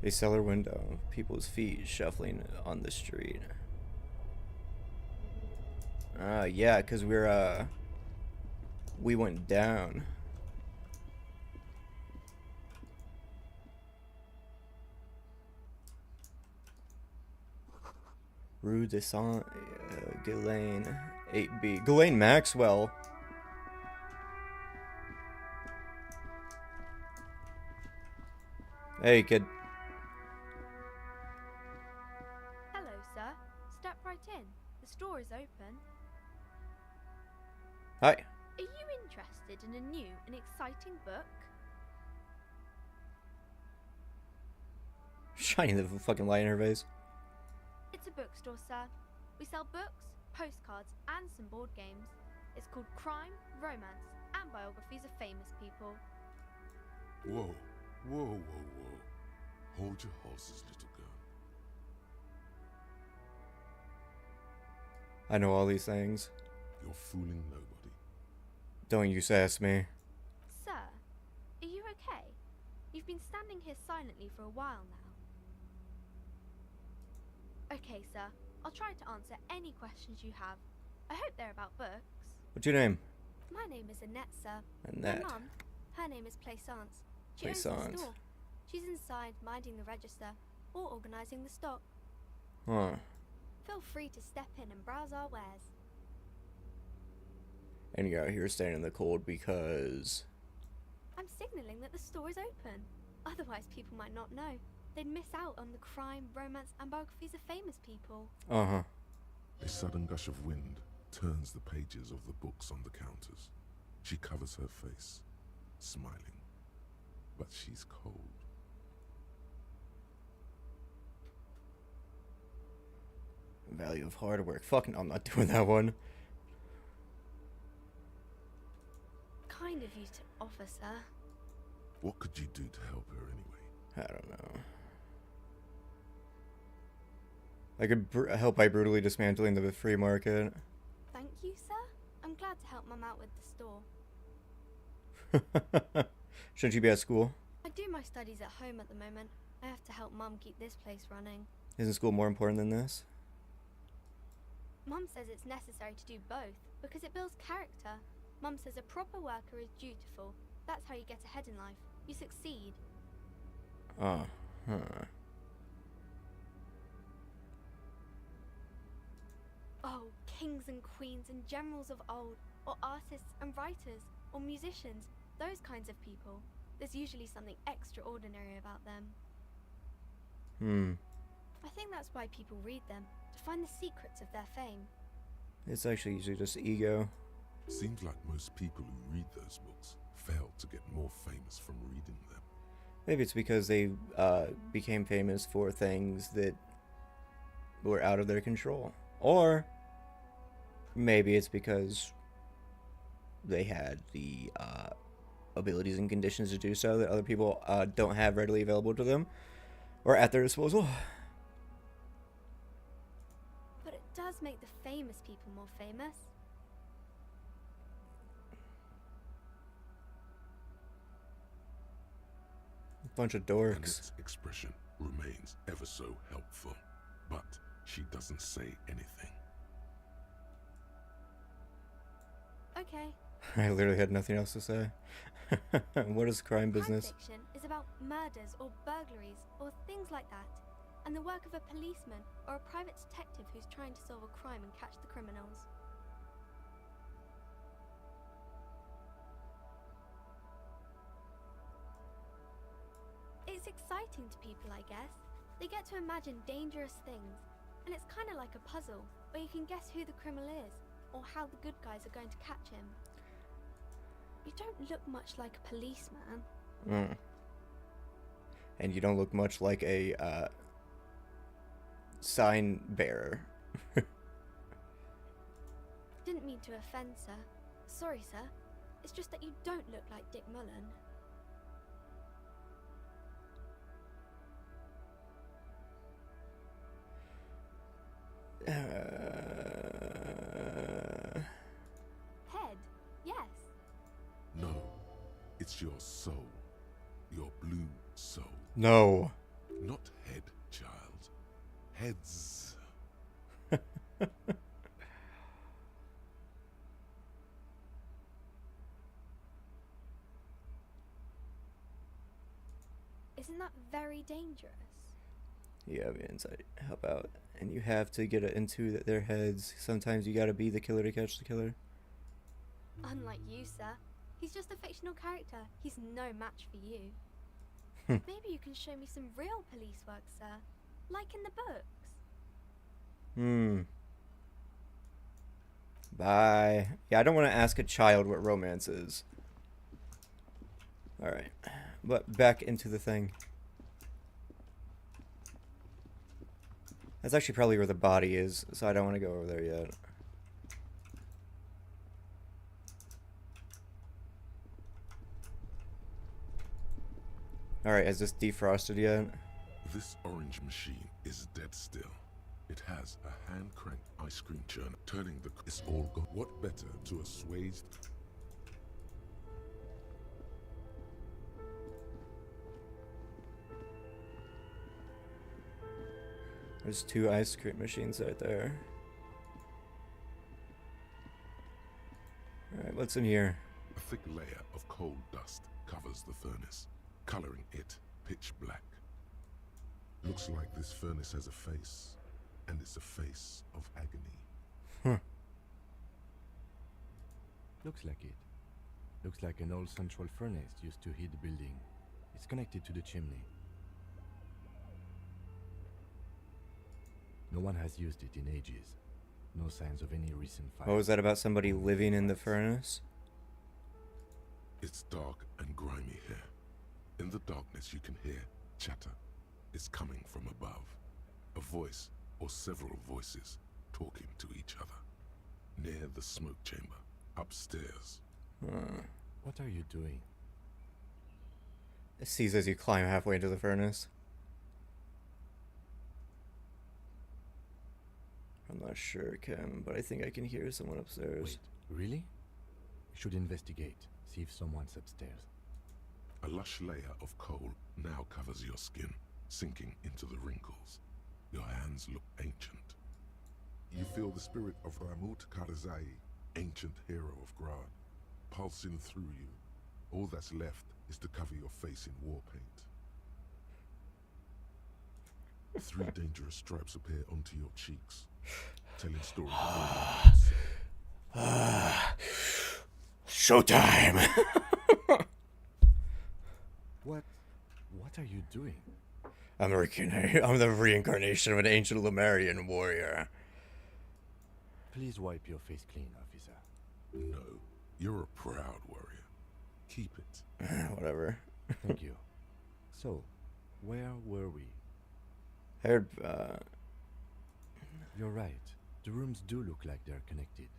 A cellar window. People's feet shuffling on the street. Yeah, because we went down. Rue de Saint Ghislaine 8B. Ghislaine Maxwell. Hey, kid. Hello, sir. Step right in. The store is open. Hi. Are you interested in a new and exciting book? Shining the fucking light in her face. It's a bookstore, sir. We sell books, postcards, and some board games. It's called Crime, Romance, and Biographies of Famous People. Whoa. Hold your horses, little girl. I know all these things. You're fooling nobody. Don't you sass me. Sir, are you okay? You've been standing here silently for a while now. Okay, sir. I'll try to answer any questions you have. I hope they're about books. What's your name? My name is Annette, sir. Annette. My mum, her name is Plaisance. She owns the Plaisance. store. She's inside minding the register or organising the stock. Huh. Feel free to step in and browse our wares. And you're out here staying in the cold because... I'm signalling that the store is open. Otherwise, people might not know. They'd miss out on the crime, romance, and biographies of famous people. Uh-huh. A sudden gush of wind turns the pages of the books on the counters. She covers her face, smiling. But she's cold. Value of hard work. Fucking, I'm not doing that one. Kind of you to offer, sir. What could you do to help her anyway? I don't know. I could help by brutally dismantling the free market. Thank you, sir. I'm glad to help Mum out with the store. Shouldn't you be at school? I do my studies at home at the moment. I have to help Mum keep this place running. Isn't school more important than this? Mum says it's necessary to do both because it builds character. Mum says a proper worker is dutiful. That's how you get ahead in life. You succeed. Huh. Oh, kings and queens and generals of old, or artists and writers, or musicians, those kinds of people. There's usually something extraordinary about them. I think that's why people read them, to find the secrets of their fame. It's actually usually just ego. Seems like most people who read those books fail to get more famous from reading them. Maybe it's because they became famous for things that were out of their control. Or maybe it's because they had the abilities and conditions to do so that other people don't have readily available to them or at their disposal. But it does make the famous people more famous. Bunch of And dorks. its expression remains ever so helpful, but she doesn't say anything. Okay. I literally had nothing else to say. What is crime business? Crime fiction is about murders or burglaries or things like that. and the work of a policeman or a private detective who's trying to solve a crime and catch the criminals. It's exciting to people, I guess. They get to imagine dangerous things, and it's kind of like a puzzle, where you can guess who the criminal is, or how the good guys are going to catch him. You don't look much like a policeman. And you don't look much like a sign bearer. Didn't mean to offend, sir. Sorry, sir. It's just that you don't look like Dick Mullen. Head, yes. No, it's your soul. Your blue soul. No. Not head, child. Heads. Isn't that very dangerous? You have insight. Help out. And you have to get into their heads. Sometimes you gotta be the killer to catch the killer. Unlike you, sir. He's just a fictional character. He's no match for you. Maybe you can show me some real police work, sir. Like in the books. Bye. Yeah, I don't want to ask a child what romance is. Alright. But back into the thing. That's actually probably where the body is, so I don't want to go over there yet. Alright, is this defrosted yet? This orange machine is dead still. It has a hand-cranked ice cream churn, turning the... It's all gone. What better to assuage... There's 2 ice cream machines right there. Alright, what's in here? A thick layer of coal dust covers the furnace, coloring it pitch black. Looks like this furnace has a face, and it's a face of agony. Looks like it. Looks like an old central furnace used to heat the building. It's connected to the chimney. No one has used it in ages. No signs of any recent fire. What was that about somebody living in the furnace? It's dark and grimy here. In the darkness you can hear chatter. It's coming from above. A voice or several voices talking to each other. Near the smoke chamber, upstairs. What are you doing? It sees as you climb halfway into the furnace. I'm not sure, Kim, but I think I can hear someone upstairs. Wait, really? We should investigate. See if someone's upstairs. A lush layer of coal now covers your skin, sinking into the wrinkles. Your hands look ancient. You feel the spirit of Ramut Karzai, ancient hero of Grad, pulsing through you. All that's left is to cover your face in war paint. 3 dangerous stripes appear onto your cheeks, telling stories of Showtime! What are you doing? I'm the reincarnation of an ancient Lemurian warrior. Please wipe your face clean, officer. No, you're a proud warrior. Keep it. Whatever. Thank you. So, where were we? I heard, You're right. The rooms do look like they're connected.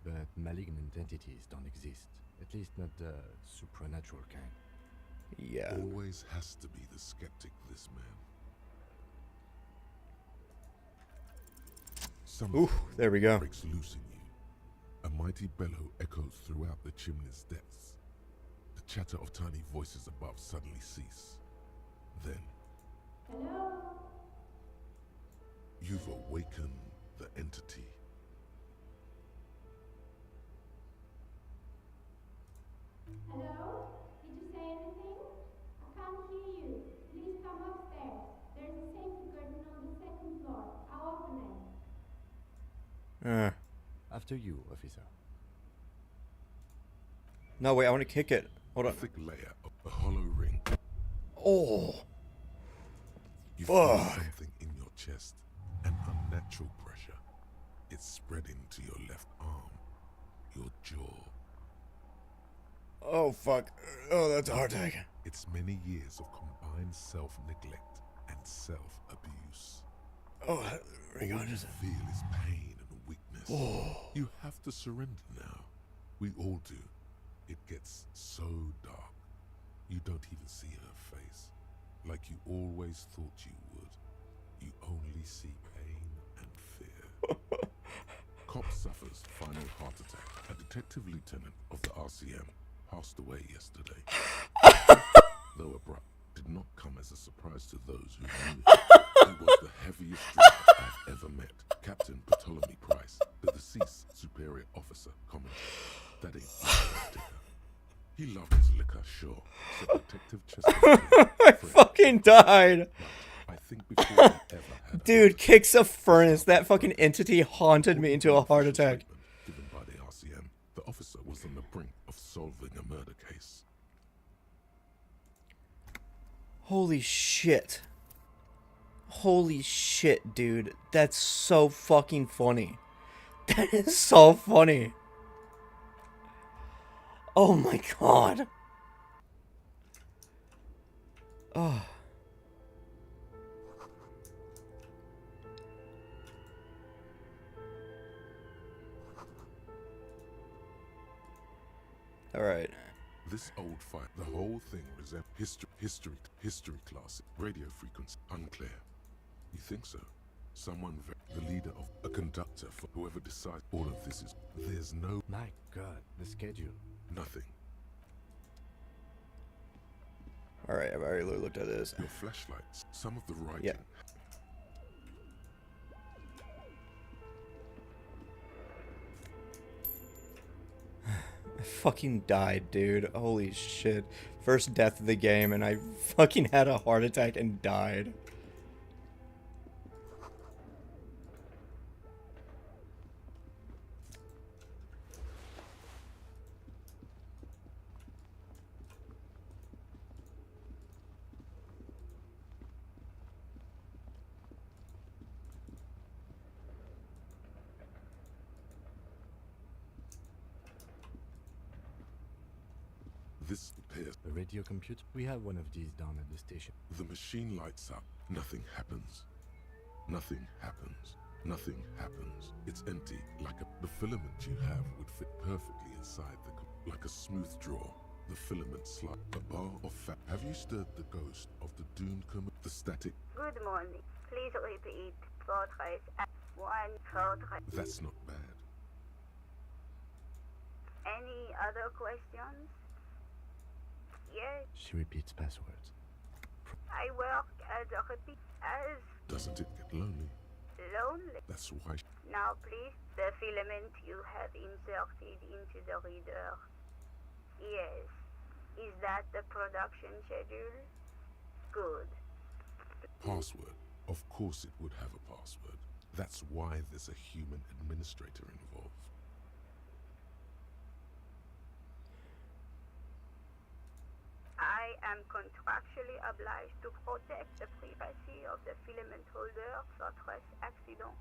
But malignant entities don't exist. At least not the supernatural kind. Yeah. Always has to be the skeptic, this man. Ooh, there we go. Breaks loose in you. A mighty bellow echoes throughout the chimney's depths. The chatter of tiny voices above suddenly cease. Then... Hello? You've awakened the entity. Hello? Did you say anything? I can't hear you. Please come upstairs. There's a safety curtain on After you, officer. No, wait, I want to kick it. Hold on. A thick layer of a hollow ring. Oh. You feel something in your chest, an unnatural pressure. It's spreading to your left arm, your jaw. Oh, fuck. Oh, that's a heart attack. It's many years of combined self-neglect and self-abuse. Oh, all you feel is pain and weakness. Oh. You have to surrender now. We all do. It gets so dark. You don't even see her face. Like you always thought you would. You only see pain and fear. Cop suffers final heart attack. A detective lieutenant of the RCM passed away yesterday. Though abrupt, did not come as a surprise to those who knew him. He was the heaviest drinker I've ever met. Captain Ptolemy Price, the deceased superior officer, commented, "That ain't my ticker." He loved his liquor, sure, said Detective Chester. I fucking died. I think before he ever had Dude, kicks a furnace. That fucking entity haunted me into a heart attack. given by the RCM, the officer was on the brink of solving a murder case. Holy shit. Holy shit, dude. That's so fucking funny. That is so funny. Oh my god. Oh. All right. This old fight, the whole thing resembles history class, radio frequency, unclear. You think so? Someone, the leader of a conductor for whoever decides all of this is, there's no... My god, the schedule. Nothing. Alright, I've already looked at this. Your flashlights, some of the writing. Yeah. I fucking died, dude. Holy shit. First death of the game, and I fucking had a heart attack and died. This appears. A radio computer? We have one of these down at the station. The machine lights up. Nothing happens. Nothing happens. Nothing happens. It's empty, like the filament you have would fit perfectly inside like a smooth drawer. The filament slide. A bar of fat. Have you stirred the ghost of the doomed the static? Good morning. Please repeat. Fortress at 1 Fortress. That's not bad. Any other questions? Yes. She repeats passwords. I work as a Doesn't it get lonely? lonely. That's why. Now please, the filament you have inserted into the reader. Yes. Is that the production schedule? Good. Password. Of course it would have a password. That's why there's a human administrator involved. I am contractually obliged to protect the privacy of the filament holder for stress accident.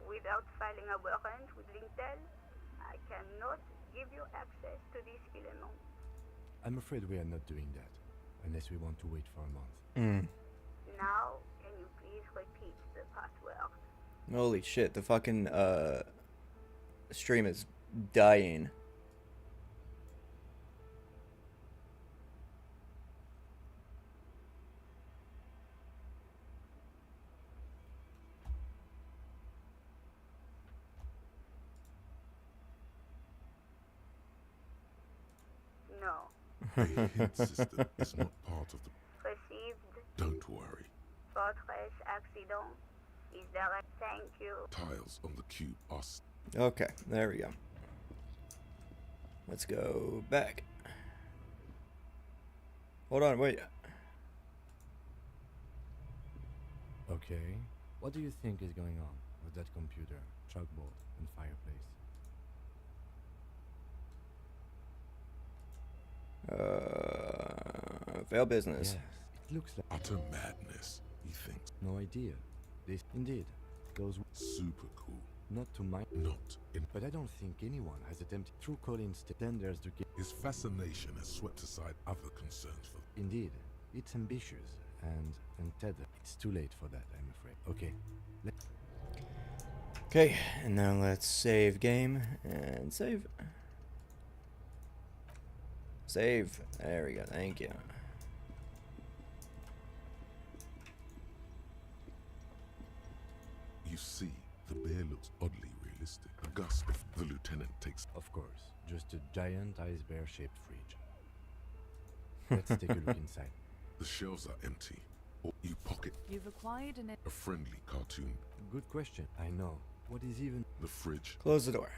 Without filing a warrant with Lintel, I cannot give you access to this filament. I'm afraid we are not doing that, unless we want to wait for a month. Now, can you please repeat the password? Holy shit, the fucking stream is dying. No. The hint system is not part of the... Received. Don't worry. Fortress accident. Is there a thank you? Tiles on the cube are... Okay, there we go. Let's go back. Hold on, wait. Okay. What do you think is going on? of that computer, chalkboard, and fireplace. Fail business. Yes, it looks like Utter madness, he thinks. no idea. This indeed goes Super cool. not to my Not in. but I don't think anyone has attempted through Colin's standards to get. His fascination has swept aside other concerns for. Indeed, it's ambitious and untethered. It's too late for that, I'm afraid. Okay, Okay, and now let's save game and save. Save. There we go. Thank you. You see, the bear looks oddly realistic. A gust of the lieutenant takes. of course, just a giant ice bear-shaped fridge. Let's take a look inside. The shelves are empty. Or you pocket You've acquired an. a friendly cartoon. Good question. I know. What is even The fridge. Close the door.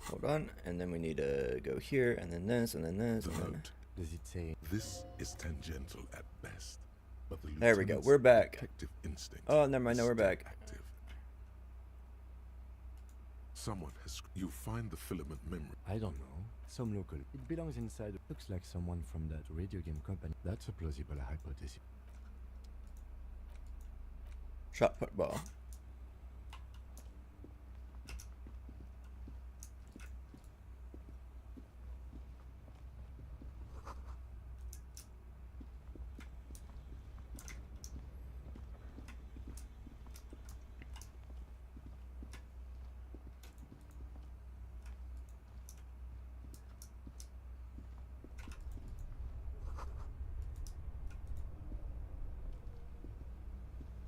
Hold on, and then we need to go here, and then this, and then this, The and then. note. does it say? This is tangential at best. But the There we go. lieutenant's We're back. detective instinct Oh, never mind. is No, we're still back. active. Someone has. You find the filament memory. I don't know. Some local. It belongs inside. Looks like someone from that radio game company. That's a plausible hypothesis. Shot put ball.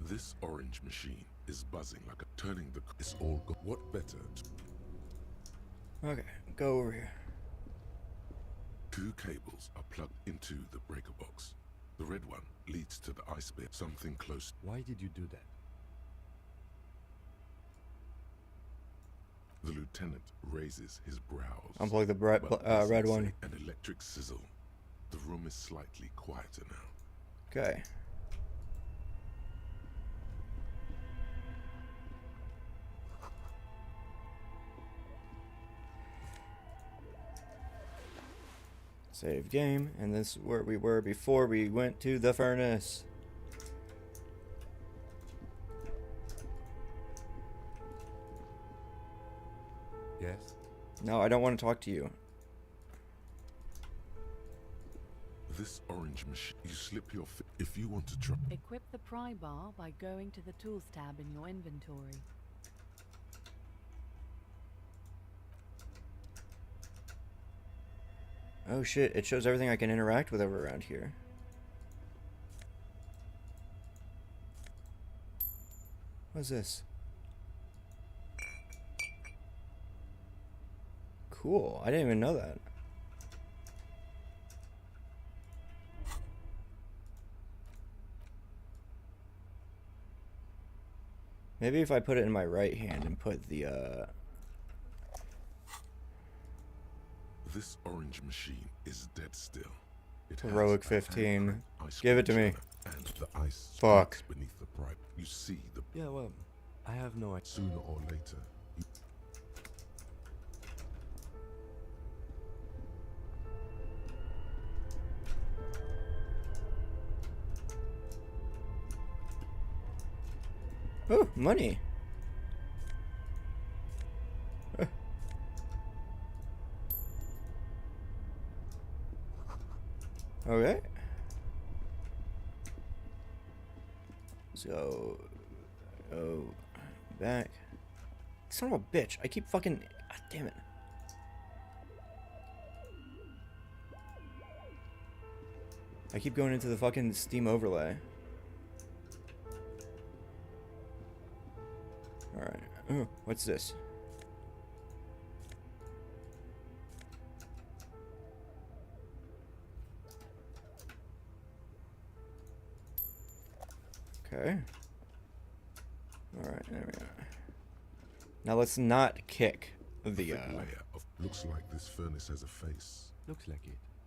This orange machine is buzzing like a turning the. It's all. What better? Okay, go over here. Two cables are plugged into the breaker box. The red one leads to the ice bear. Something close. Why did you do that? The lieutenant raises his brows. Unplug the but doesn't red say one. An electric sizzle. The room is slightly quieter now. Okay. Save game, and this is where we were before we went to the furnace. Yes. No, I don't want to talk to you. This orange machine. You slip your. If you want to try. Equip the pry bar by going to the Tools tab in your inventory. Oh shit, it shows everything I can interact with over around here. What's this? Cool, I didn't even know that. Maybe if I put it in my right hand and put the This orange machine is dead still. It has Heroic a 15. hand-cranked ice Give it to cream me. chiller, and the ice Fuck. spikes beneath the pipe. You see the. Yeah, well, I have no idea. Sooner or later. Oh, money. Okay. So, oh, back. Son of a bitch! I keep fucking. God damn it! I keep going into the fucking Steam overlay. All right. Oh, what's this? Okay. Alright, there we go. Now let's not kick the Thick layer of looks like this furnace has a face. Looks like it.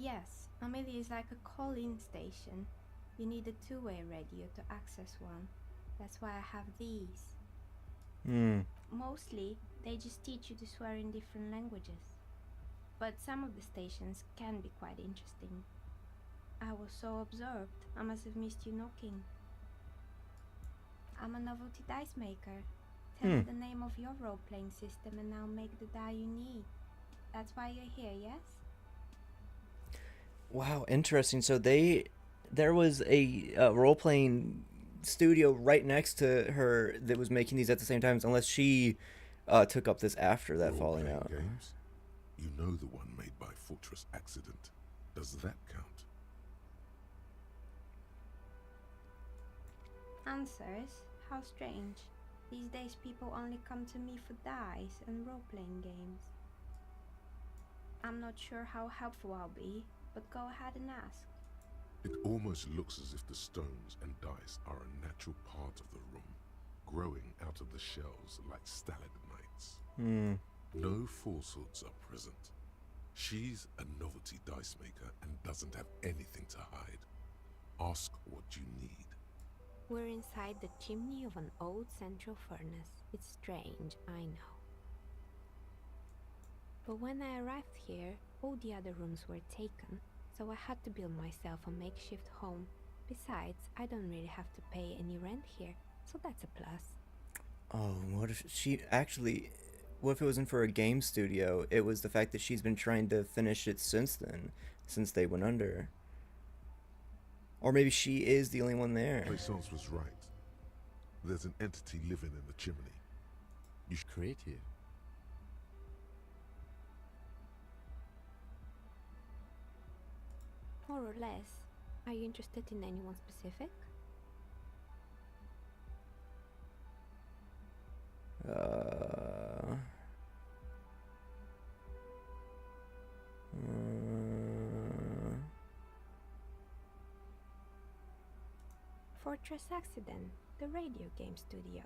Yes, Amelia is like a call-in station. You need a two-way radio to access one. That's why I have these. Mostly, they just teach you to swear in different languages. But some of the stations can be quite interesting. I was so absorbed, I must have missed you knocking. I'm a novelty dice maker. Tell me the name of your role-playing system and I'll make the die you need. That's why you're here, yes? Wow, interesting. So there was a role-playing studio right next to her that was making these at the same time, unless she took up this after that falling Role-playing out. games? You know the one made by Fortress Accident. Does that count? Answers? How strange. These days people only come to me for dice and role-playing games. I'm not sure how helpful I'll be, but go ahead and ask. It almost looks as if the stones and dice are a natural part of the room, growing out of the shells like stalagmites. No falsehoods are present. She's a novelty dice maker and doesn't have anything to hide. Ask what you need. We're inside the chimney of an old central furnace. It's strange, I know. But when I arrived here, all the other rooms were taken, so I had to build myself a makeshift home. Besides, I don't really have to pay any rent here, so that's a plus. Oh, what if she actually... What if it wasn't for a game studio? It was the fact that she's been trying to finish it since then, since they went under. Or maybe she is the only one there. Plaisance was right. There's an entity living in the chimney. You should creative. More or less. Are you interested in anyone specific? Fortress Accident, the radio game studio.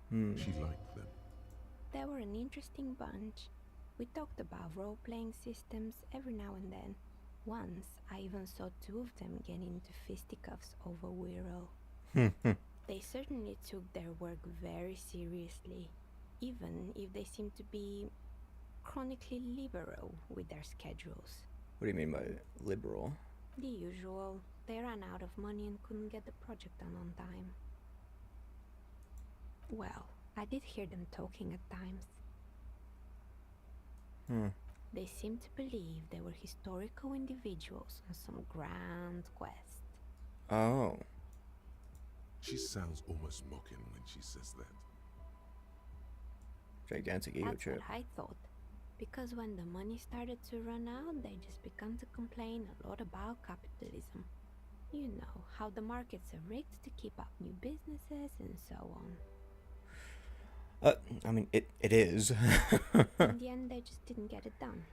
She liked them. They were an interesting bunch. We talked about role-playing systems every now and then. Once, I even saw two of them get into fisticuffs over Wiro. They certainly took their work very seriously, even if they seemed to be chronically liberal with their schedules. What do you mean by liberal? The usual. They ran out of money and couldn't get the project done on time. Well, I did hear them talking at times. They seemed to believe they were historical individuals on some grand quest. Oh. She sounds almost mocking when she says that. Gigantic ego That's trip. what I thought. Because when the money started to run out, they just began to complain a lot about capitalism. You know, how the markets are rigged to keep up new businesses and so on. I mean, it is. In the end, they just didn't get it done.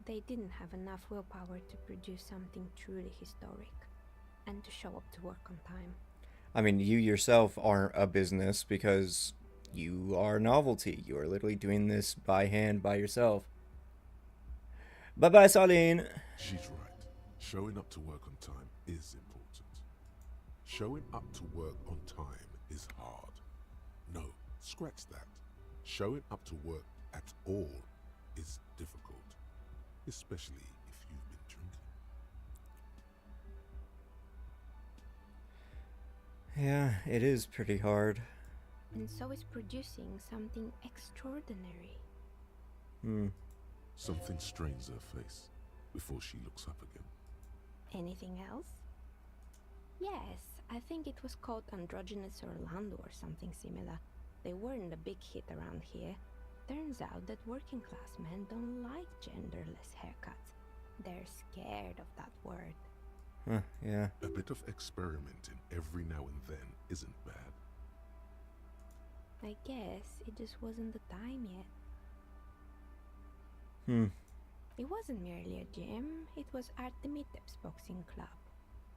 They didn't have enough willpower to produce something truly historic and to show up to work on time. I mean, you yourself aren't a business because you are novelty. You are literally doing this by hand by yourself. Bye-bye, Saline. She's right. Showing up to work on time is important. Showing up to work on time is hard. No, scratch that. Showing up to work at all is difficult, especially if you've been drinking. Yeah, it is pretty hard. And so is producing something extraordinary. Something strains her face before she looks up again. Anything else? Yes, I think it was called Androgynous Orlando or something similar. They weren't a big hit around here. Turns out that working class men don't like genderless haircuts. They're scared of that word. Yeah. A bit of experimenting every now and then isn't bad. I guess it just wasn't the time yet. It wasn't merely a gym, it was Artemiteps Boxing Club,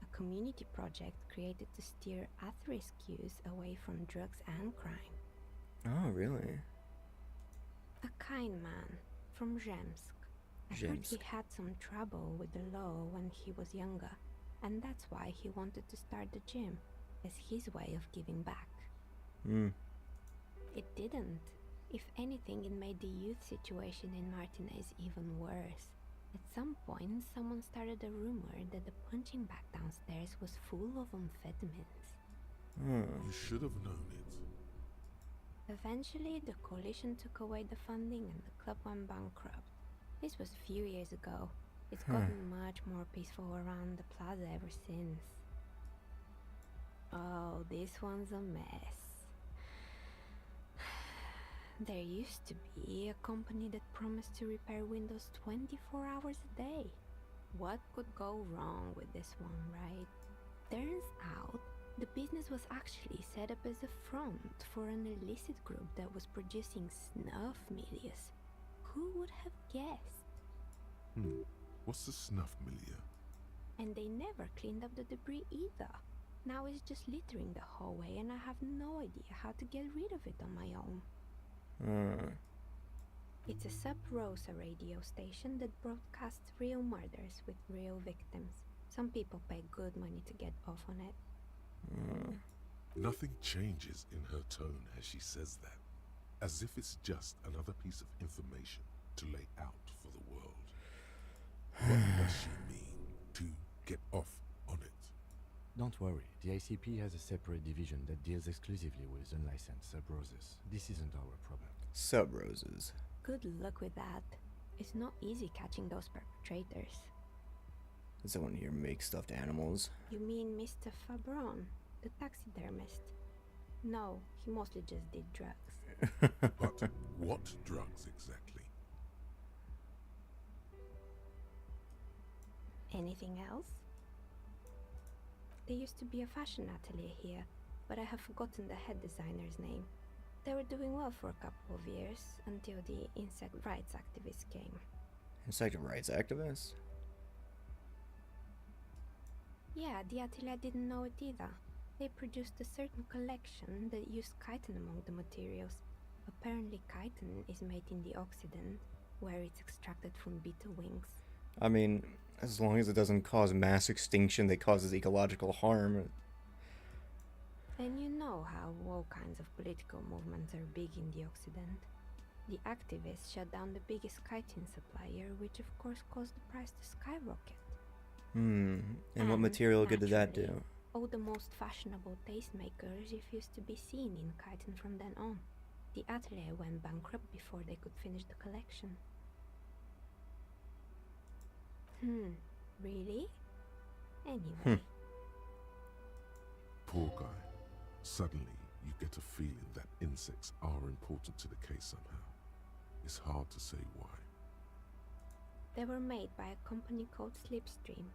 a community project created to steer at-risk youth away from drugs and crime. Oh, really? A kind man from Zemsk I heard he had some trouble with the law when he was younger, and that's why he wanted to start the gym, as his way of giving back. It didn't. If anything, it made the youth situation in Martinez even worse. At some point, someone started a rumor that the punching bag downstairs was full of amphetamines. You should have known it. Eventually, the coalition took away the funding and the club went bankrupt. This was a few years ago. It's gotten much more peaceful around the plaza ever since. Oh, this one's a mess. There used to be a company that promised to repair windows 24 hours a day. What could go wrong with this one, right? Turns out, the business was actually set up as a front for an illicit group that was producing snuff milias. Who would have guessed? What's the snuff milieu? And they never cleaned up the debris either. Now it's just littering the hallway and I have no idea how to get rid of it on my own. It's a sub-Rosa radio station that broadcasts real murders with real victims. Some people pay good money to get off on it. Nothing changes in her tone as she says that, as if it's just another piece of information to lay out for the world. What does she mean to get off on it? Don't worry, the ICP has a separate division that deals exclusively with unlicensed sub-roses. This isn't our problem. Sub-roses. Good luck with that. It's not easy catching those perpetrators. Does someone here make stuffed animals? You mean Mr. Fabron, the taxidermist? No, he mostly just did drugs. But what drugs exactly? Anything else? There used to be a fashion atelier here, but I have forgotten the head designer's name. They were doing well for a couple of years, until the insect rights activists came. Insect rights activists? Yeah, the atelier didn't know it either. They produced a certain collection that used chitin among the materials. Apparently chitin is made in the Occident, where it's extracted from beetle wings. I mean, as long as it doesn't cause mass extinction that causes ecological harm. And you know how all kinds of political movements are big in the Occident. The activists shut down the biggest chitin supplier, which of course caused the price to skyrocket. And what material good did that do? All the most fashionable tastemakers refused to be seen in chitin from then on. The atelier went bankrupt before they could finish the collection. Really? Anyway. Poor guy. Suddenly, you get a feeling that insects are important to the case somehow. It's hard to say why. They were made by a company called Slipstream.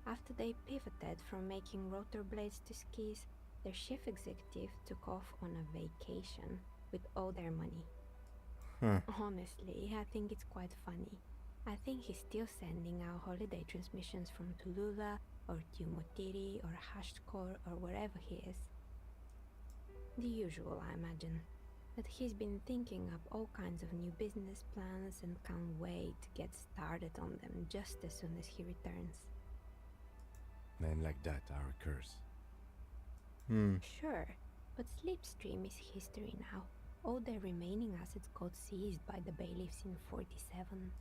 After they pivoted from making rotor blades to skis, their chief executive took off on a vacation with all their money. Honestly, I think it's quite funny. I think he's still sending out holiday transmissions from Tulula or Tumotiri or Hashtkor or wherever he is. The usual, I imagine. But he's been thinking up all kinds of new business plans and can't wait to get started on them just as soon as he returns. Men like that are a curse. Sure, but Slipstream is history now. All their remaining assets got seized by the bailiffs in 47.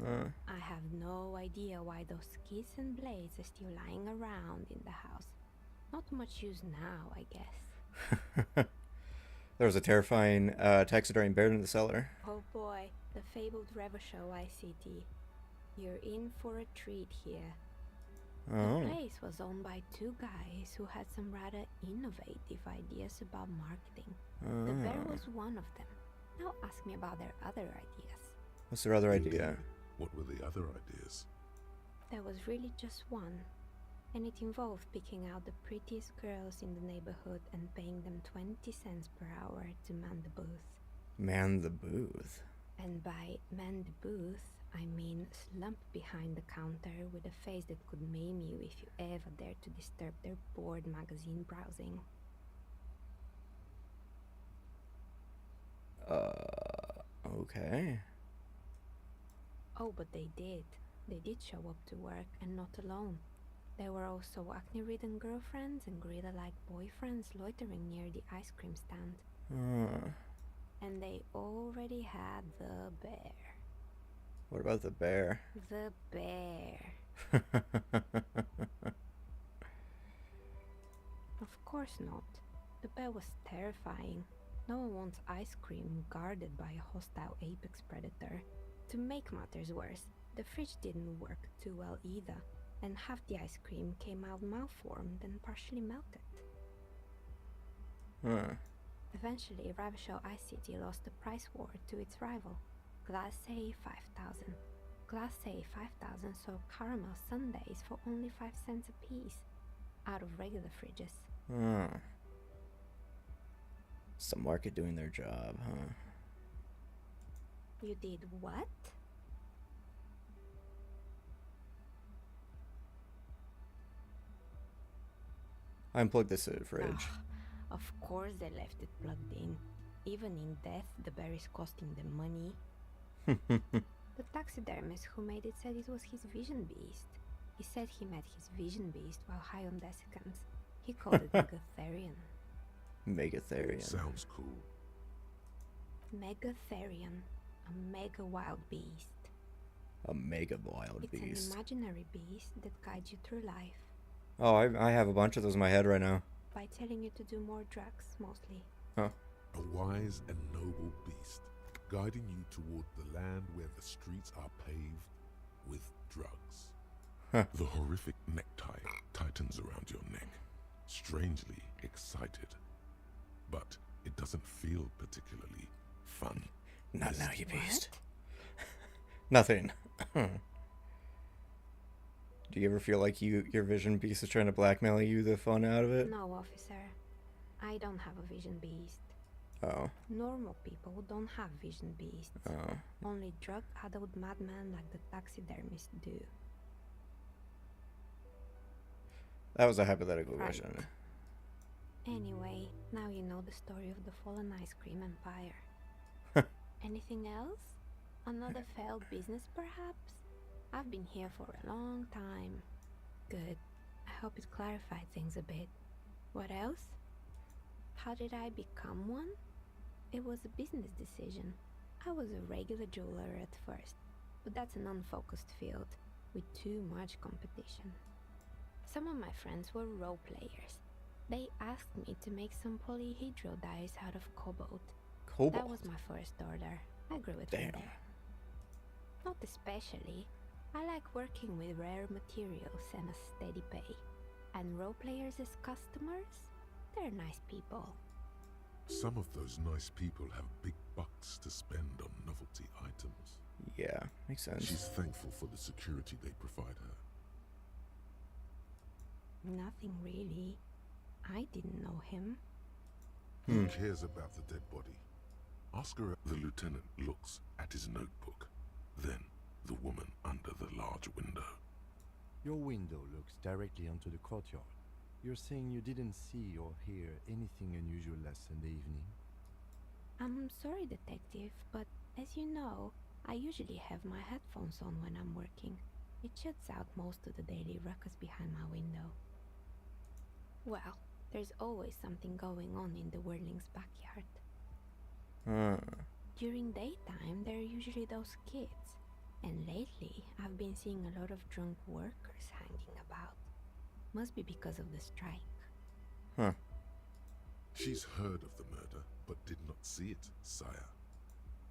I have no idea why those skis and blades are still lying around in the house. Not much use now, I guess. There was a terrifying taxidermy bear in the cellar. Oh boy, the fabled Revachol ICT. You're in for a treat here. The place was owned by two guys who had some rather innovative ideas about marketing. The bear was one of them. Now ask me about their other ideas. What's their other idea? What were the other ideas? There was really just one, and it involved picking out the prettiest girls in the neighborhood and paying them 20 cents per hour to man the booth. Man the booth? And by man the booth, I mean slump behind the counter with a face that could maim you if you ever dared to disturb their bored magazine browsing. Okay. Oh, but they did. They did show up to work, and not alone. There were also acne-ridden girlfriends and gorilla-like boyfriends loitering near the ice cream stand. And they already had the bear. What about the bear? The bear. Of course not. The bear was terrifying. No one wants ice cream guarded by a hostile apex predator. To make matters worse, the fridge didn't work too well either, and half the ice cream came out malformed and partially melted. Eventually, Ravishore Ice City lost the price war to its rival, Glacé 5000. Glacé 5000 sold caramel sundaes for only 5 cents a piece, out of regular fridges. It's the market doing their job, huh? You did what? I unplugged this fridge. Of course they left it plugged in. Even in death, the bear is costing them money. The taxidermist who made it said it was his vision beast. He said he met his vision beast while high on desiccants. He called it Megatherian. Megatherian. Sounds cool. Megatherian, a mega wild beast. A mega wild It's beast. an imaginary beast that guides you through life. Oh, I have a bunch of those in my head right now. By telling you to do more drugs, mostly. Huh. A wise and noble beast, guiding you toward the land where the streets are paved with drugs. The horrific necktie tightens around your neck, strangely excited. But it doesn't feel particularly fun. Not now, you beast. Nothing. Do you ever feel like your vision beast is trying to blackmail you the fun out of it? No, officer. I don't have a vision beast. Oh. Normal people don't have vision beasts. Oh. Only drug-addled madmen like the taxidermist do. That was a hypothetical Right. question. Anyway, now you know the story of the fallen ice cream empire. Anything else? Another failed business, perhaps? I've been here for a long time. Good. I hope it clarified things a bit. What else? How did I become one? It was a business decision. I was a regular jeweler at first, but that's an unfocused field with too much competition. Some of my friends were role players. They asked me to make some polyhedral dyes out of cobalt. Cobalt? That was my first order. I grew it from Damn. there. Not especially. I like working with rare materials and a steady pay. And role players as customers? They're nice people. Some of those nice people have big bucks to spend on novelty items. Yeah, makes sense. She's thankful for the security they provide her. Nothing really. I didn't know him. Who cares about the dead body? Oscar, the lieutenant, looks at his notebook. Then, the woman under the large window. Your window looks directly onto the courtyard. You're saying you didn't see or hear anything unusual last Sunday evening? I'm sorry, detective, but as you know, I usually have my headphones on when I'm working. It shuts out most of the daily ruckus behind my window. Well, there's always something going on in the Whirling's backyard. During daytime, there are usually those kids. And lately, I've been seeing a lot of drunk workers hanging about. Must be because of the strike. She's heard of the murder, but did not see it, sire.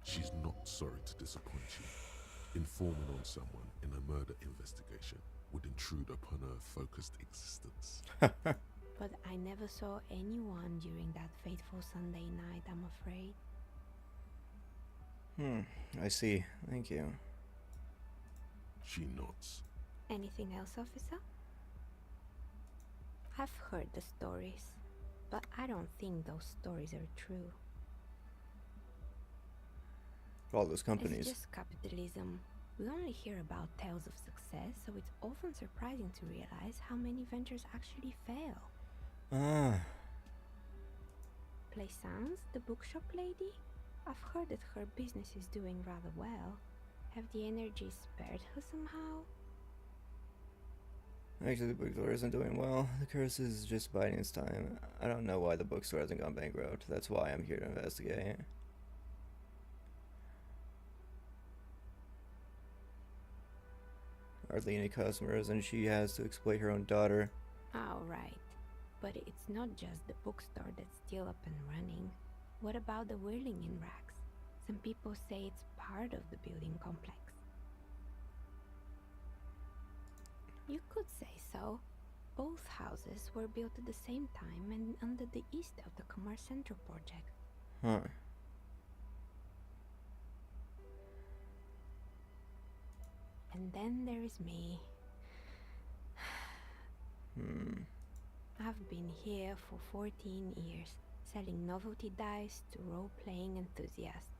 She's not sorry to disappoint you. Informing on someone in a murder investigation would intrude upon her focused existence. But I never saw anyone during that fateful Sunday night, I'm afraid. I see. Thank you. She nods. Anything else, officer? I've heard the stories, but I don't think those stories are true. All those companies. It's just capitalism. We only hear about tales of success, so it's often surprising to realize how many ventures actually fail. Plaisance, the bookshop lady? I've heard that her business is doing rather well. Have the energy spared her somehow? Actually, the bookstore isn't doing well. The curse is just biding its time. I don't know why the bookstore hasn't gone bankrupt. That's why I'm here to investigate. Hardly any customers, and she has to exploit her own daughter. Oh, right. But it's not just the bookstore that's still up and running. What about the whirling in racks? Some people say it's part of the building complex. You could say so. Both houses were built at the same time and under the east of the Commerce Central project. Huh. And then there is me. I've been here for 14 years, selling novelty dice to role-playing enthusiasts.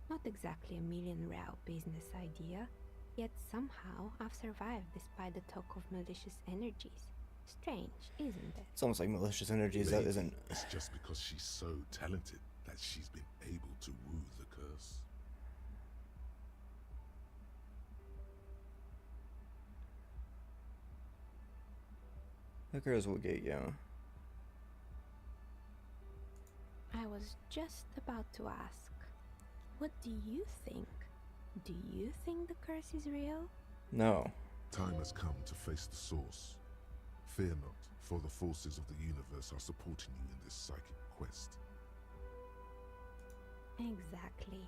Not exactly a million-real business idea, yet somehow I've survived despite the talk of malicious energies. Strange, isn't it? It's almost like malicious energies that isn't. It's just because she's so talented that she's been able to woo the curse. The curse will get you. I was just about to ask, what do you think? Do you think the curse is real? No. Time has come to face the source. Fear not, for the forces of the universe are supporting you in this psychic quest. Exactly.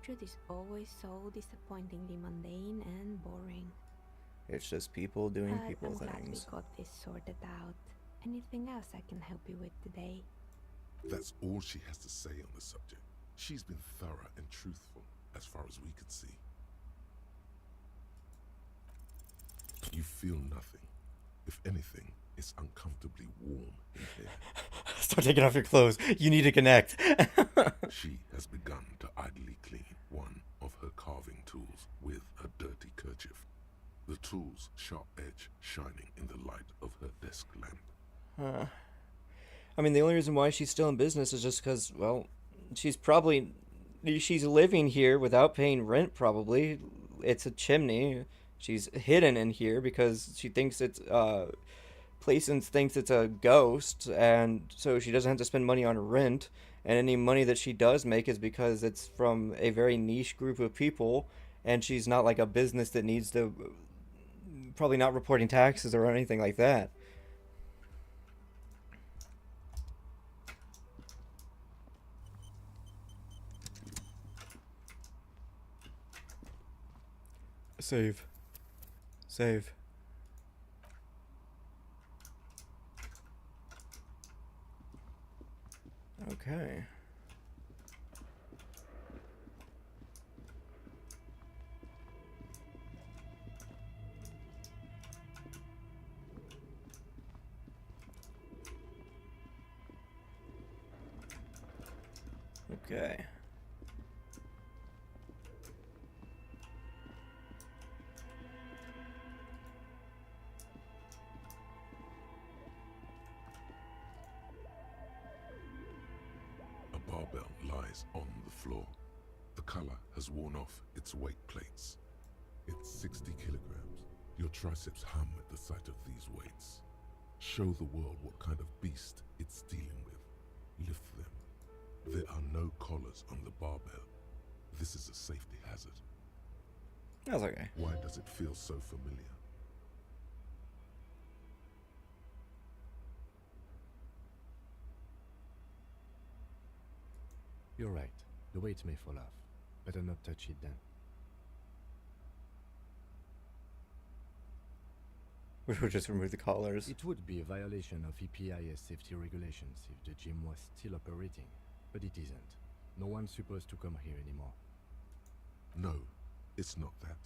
Truth is always so disappointingly mundane and boring. It's just people doing people I'm glad we things. got this sorted out. Anything else I can help you with today? That's all she has to say on the subject. She's been thorough and truthful, as far as we could see. You feel nothing. If anything, it's uncomfortably warm in here. Start taking off your clothes. You need to connect. She has begun to idly clean one of her carving tools with a dirty kerchief. The tool's sharp edge shining in the light of her desk lamp. I mean, the only reason why she's still in business is just because, well, she's living here without paying rent, probably. It's a chimney. She's hidden in here because she thinks it's, Placence thinks it's a ghost, and so she doesn't have to spend money on rent, and any money that she does make is because it's from a very niche group of people, and she's not like a business that needs to, probably not reporting taxes or anything like that. Save. Save. Okay. Okay. A barbell lies on the floor. The color has worn off its weight plates. It's 60 kilograms. Your triceps hum at the sight of these weights. Show the world what kind of beast it's dealing with. Lift them. There are no collars on the barbell. This is a safety hazard. That's okay. Why does it feel so familiar? You're right. The weight may fall off. Better not touch it then. We would just remove the collars. It would be a violation of EPIS safety regulations if the gym was still operating, but it isn't. No one's supposed to come here anymore. No, it's not that.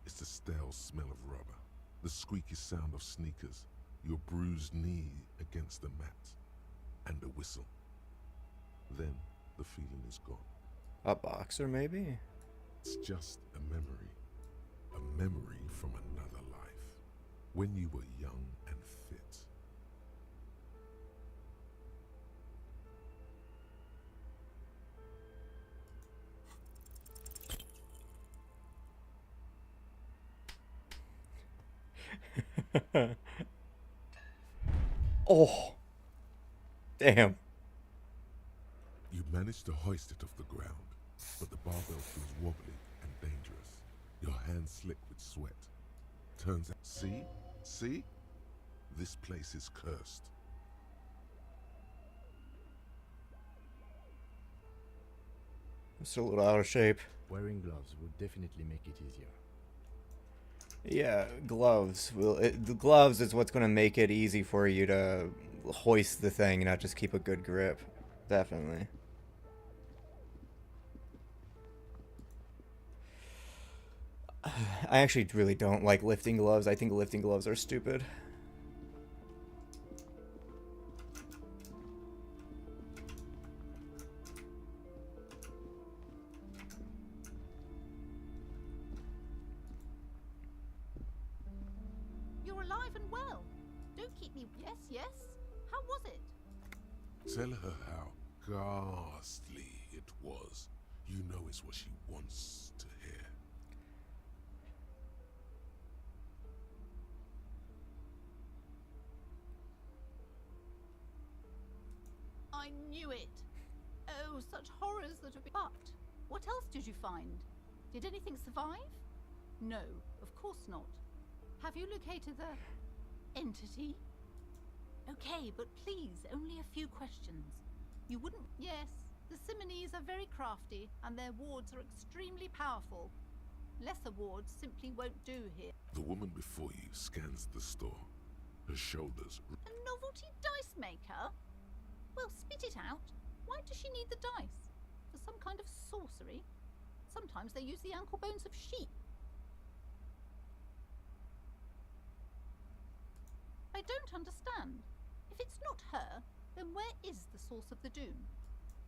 It's the stale smell of rubber, the squeaky sound of sneakers, your bruised knee against the mat, and a whistle. Then the feeling is gone. A boxer, maybe? It's just a memory from another life, when you were young and fit. Oh. Damn. You manage to hoist it off the ground, but the barbell feels wobbly and dangerous. Your hands slick with sweat. Turns out, see? See? This place is cursed. I'm still a little out of shape. Wearing gloves would definitely make it easier. Yeah, gloves. The gloves is what's going to make it easy for you to hoist the thing and not just keep a good grip. Definitely. I actually really don't like lifting gloves. I think lifting gloves are stupid. You're alive and well. Don't keep me. Yes, yes. How was it? Tell her how ghastly it was. You know it's what she wants to hear. I knew it. Oh, such horrors that have been. But what else did you find? Did anything survive? No, of course not. Have you located the entity? Okay, but please, only a few questions. You wouldn't. Yes, the Simonees are very crafty, and their wards are extremely powerful. Lesser wards simply won't do here. The woman before you scans the store. Her shoulders. A novelty dice maker? Well, spit it out. Why does she need the dice? For some kind of sorcery? Sometimes they use the ankle bones of sheep. I don't understand. If it's not her, then where is the source of the doom?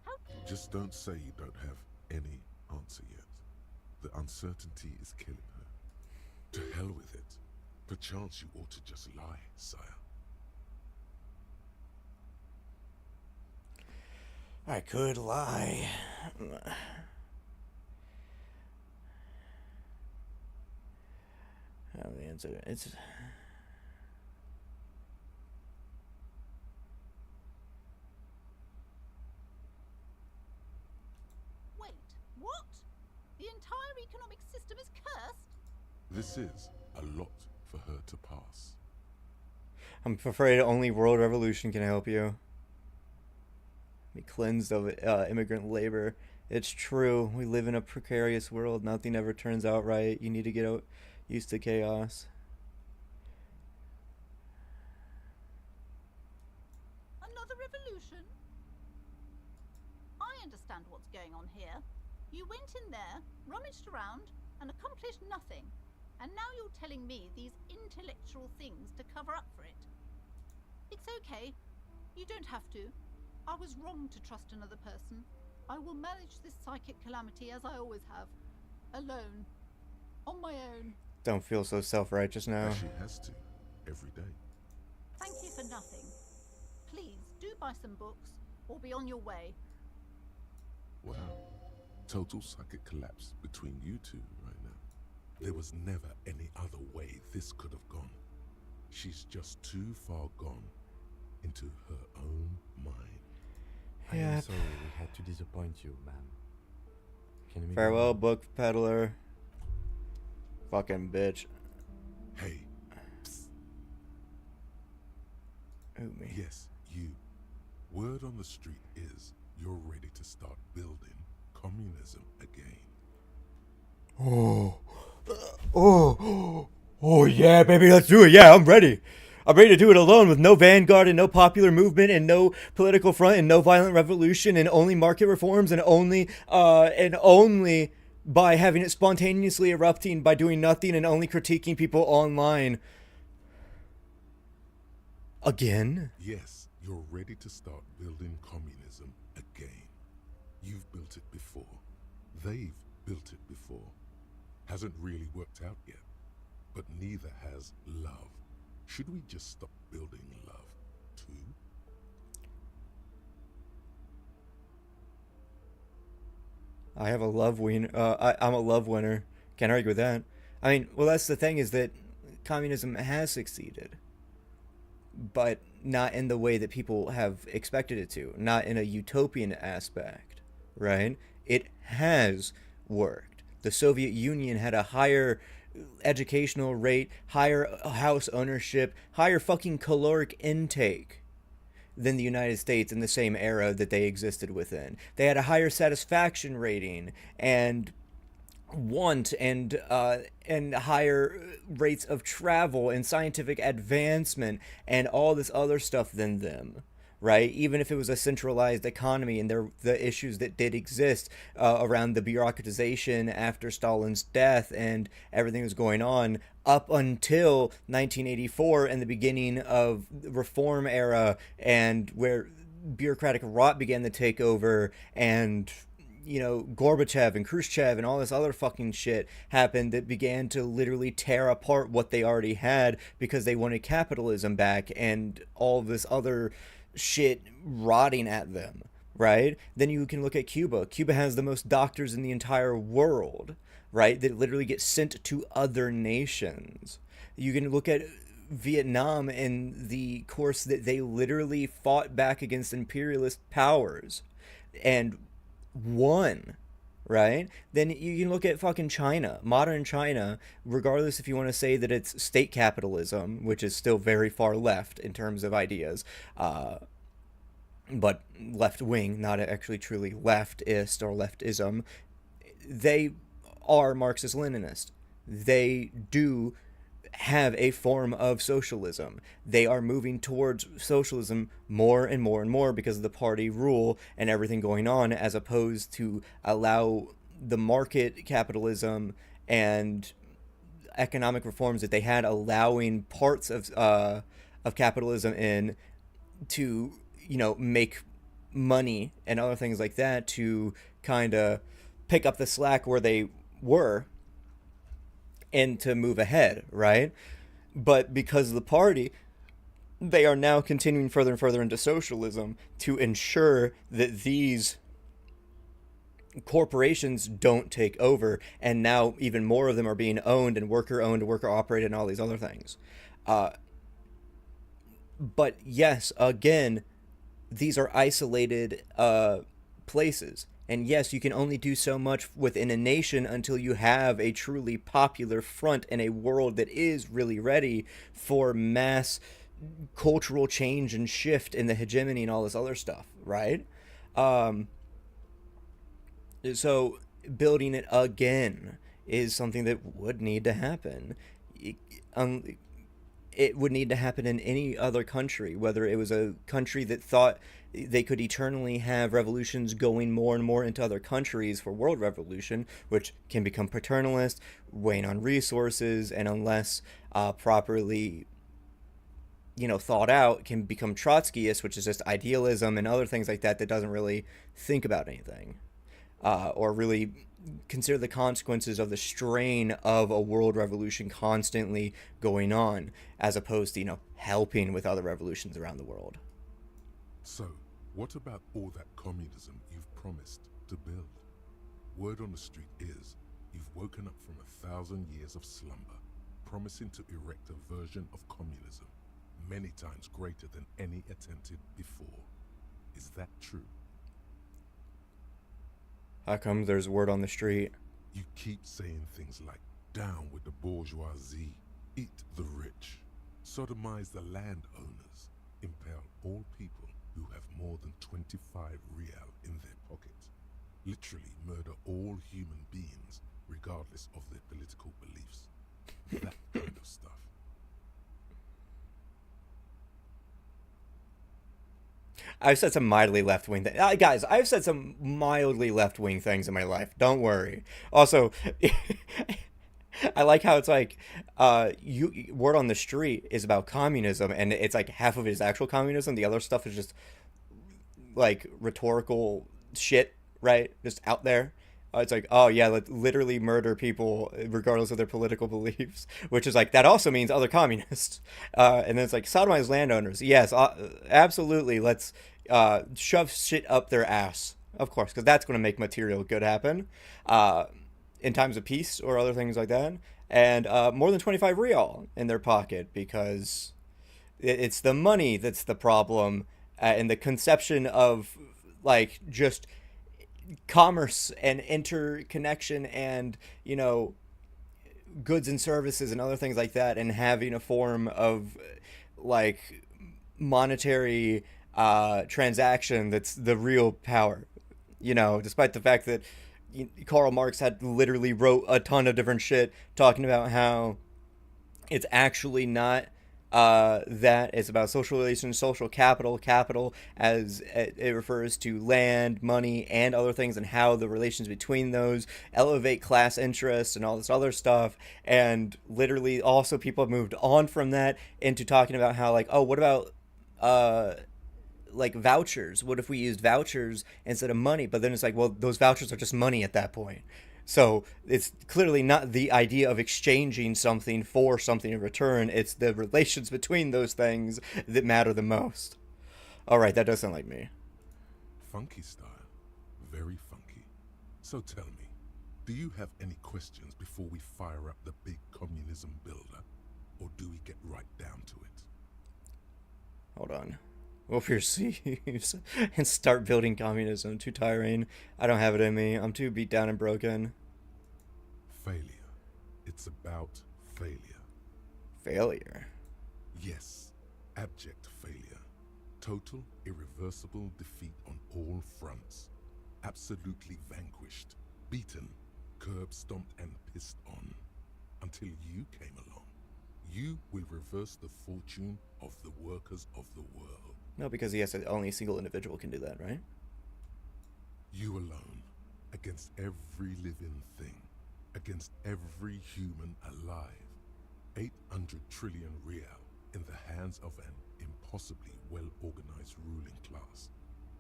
How? Just don't say you don't have any answer yet. The uncertainty is killing her. To hell with it. Perchance you ought to just lie, sire. I could lie. Have the answer. It's. Wait, what? The entire economic system is cursed? This is a lot for her to pass. I'm afraid only world revolution can help you. Be cleansed of immigrant labor. It's true. We live in a precarious world. Nothing ever turns out right. You need to get used to chaos. Another revolution? I understand what's going on here. You went in there, rummaged around, and accomplished nothing. And now you're telling me these intellectual things to cover up for it. It's okay. You don't have to. I was wrong to trust another person. I will manage this psychic calamity as I always have. Alone. On my own. Don't feel so self-righteous now. As she has to. Every day. Thank you for nothing. Please, do buy some books, or be on your way. Wow. Total psychic collapse between you two right now. There was never any other way this could have gone. She's just too far gone into her own mind. I am sorry we had to disappoint you, ma'am. Can we Farewell, book peddler. Fucking bitch. Hey. Psst. Ooh, me. Yes, you. Word on the street is you're ready to start building communism again. Oh yeah, baby, let's do it. Yeah, I'm ready. I'm ready to do it alone with no vanguard and no popular movement and no political front and no violent revolution and only market reforms and only by having it spontaneously erupting by doing nothing and only critiquing people online. Again? Yes, you're ready to start building communism again. You've built it before. They've built it before. Hasn't really worked out yet. But neither has love. Should we just stop building love, too? I have a love winner. I'm a love winner. Can't argue with that. I mean, well, that's the thing is that communism has succeeded, but not in the way that people have expected it to, not in a utopian aspect, right? It has worked. The Soviet Union had a higher educational rate, higher house ownership, higher fucking caloric intake than the United States in the same era that they existed within. They had a higher satisfaction rating and want and higher rates of travel and scientific advancement and all this other stuff than them, right? Even if it was a centralized economy and the issues that did exist around the bureaucratization after Stalin's death and everything was going on up until 1984 and the beginning of the reform era, and where bureaucratic rot began to take over, and Gorbachev and Khrushchev and all this other fucking shit happened that began to literally tear apart what they already had because they wanted capitalism back and all this other shit rotting at them, right? Then you can look at Cuba. Cuba has the most doctors in the entire world, right? That literally get sent to other nations. You can look at Vietnam in the course that they literally fought back against imperialist powers and won, right? Then you can look at fucking China, modern China, regardless if you want to say that it's state capitalism, which is still very far left in terms of ideas, but left wing, not actually truly leftist or leftism. They are Marxist-Leninist. They do have a form of socialism. They are moving towards socialism more and more and more because of the party rule and everything going on, as opposed to allow the market capitalism and economic reforms that they had, allowing parts of capitalism in to make money and other things like that to kind of pick up the slack where they were and to move ahead, right? But because of the party, they are now continuing further and further into socialism to ensure that these corporations don't take over, and now even more of them are being owned and worker operated and all these other things. But yes, again, these are isolated places. And yes, you can only do so much within a nation until you have a truly popular front in a world that is really ready for mass cultural change and shift in the hegemony and all this other stuff, right? So building it again is something that would need to happen. It would need to happen in any other country, whether it was a country that thought they could eternally have revolutions going more and more into other countries for world revolution, which can become paternalist, weighing on resources, and unless properly thought out, can become Trotskyist, which is just idealism and other things like that doesn't really think about anything or really consider the consequences of the strain of a world revolution constantly going on, as opposed to helping with other revolutions around the world. So, what about all that communism you've promised to build? Word on the street is you've woken up from 1,000 years of slumber, promising to erect a version of communism many times greater than any attempted before. Is that true? How come there's word on the street? You keep saying things like, down with the bourgeoisie, eat the rich, sodomize the landowners, impale all people who have more than 25 real in their pocket, literally murder all human beings regardless of their political beliefs. That kind of stuff. I've said some mildly left-wing things. Guys, I've said some mildly left-wing things in my life. Don't worry. Also, I like how it's like, word on the street is about communism, and it's like half of it is actual communism. The other stuff is just, like, rhetorical shit, right? Just out there. It's like, oh yeah, let's literally murder people regardless of their political beliefs, which is like, that also means other communists. And then it's like, sodomize landowners. Yes, absolutely. Let's shove shit up their ass, of course, because that's going to make material good happen in times of peace or other things like that. and more than 25 real in their pocket because it's the money that's the problem, and the conception of like just commerce and interconnection and goods and services and other things like that, and having a form of like monetary transaction that's the real power. Despite the fact that Karl Marx had literally wrote a ton of different shit talking about how it's actually not that. It's about social relations, social capital, capital as it refers to land, money, and other things, and how the relations between those elevate class interests and all this other stuff. And literally also people have moved on from that into talking about how like, oh, what about like vouchers? What if we used vouchers instead of money? But then it's like, well, those vouchers are just money at that point. So it's clearly not the idea of exchanging something for something in return. It's the relations between those things that matter the most. All right, that does sound like me. Funky style. Very funky. So tell me, do you have any questions before we fire up the big communism builder? Or do we get right down to it? Hold on. Wolf your sleeves and start building communism. Too tiring. I don't have it in me. I'm too beat down and broken. Failure. It's about failure. Failure? Yes. Abject failure. Total, irreversible defeat on all fronts. Absolutely vanquished. Beaten. Curb stomped and pissed on. Until you came along. You will reverse the fortune of the workers of the world. No, because he has to, only a single individual can do that, right? You alone, against every living thing, against every human alive. 800 trillion real in the hands of an impossibly well-organized ruling class.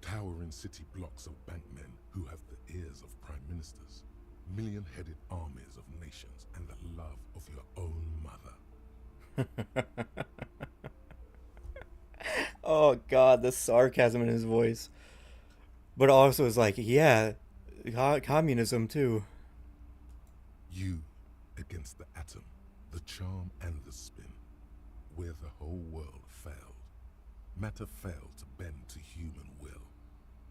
Towering city blocks of bankmen who have the ears of prime ministers. Million-headed armies of nations and the love of your own mother. Oh god, the sarcasm in his voice. But also it's like, yeah, communism too. You against the atom, the charm and the spin, where the whole world failed. Matter failed to bend to human will.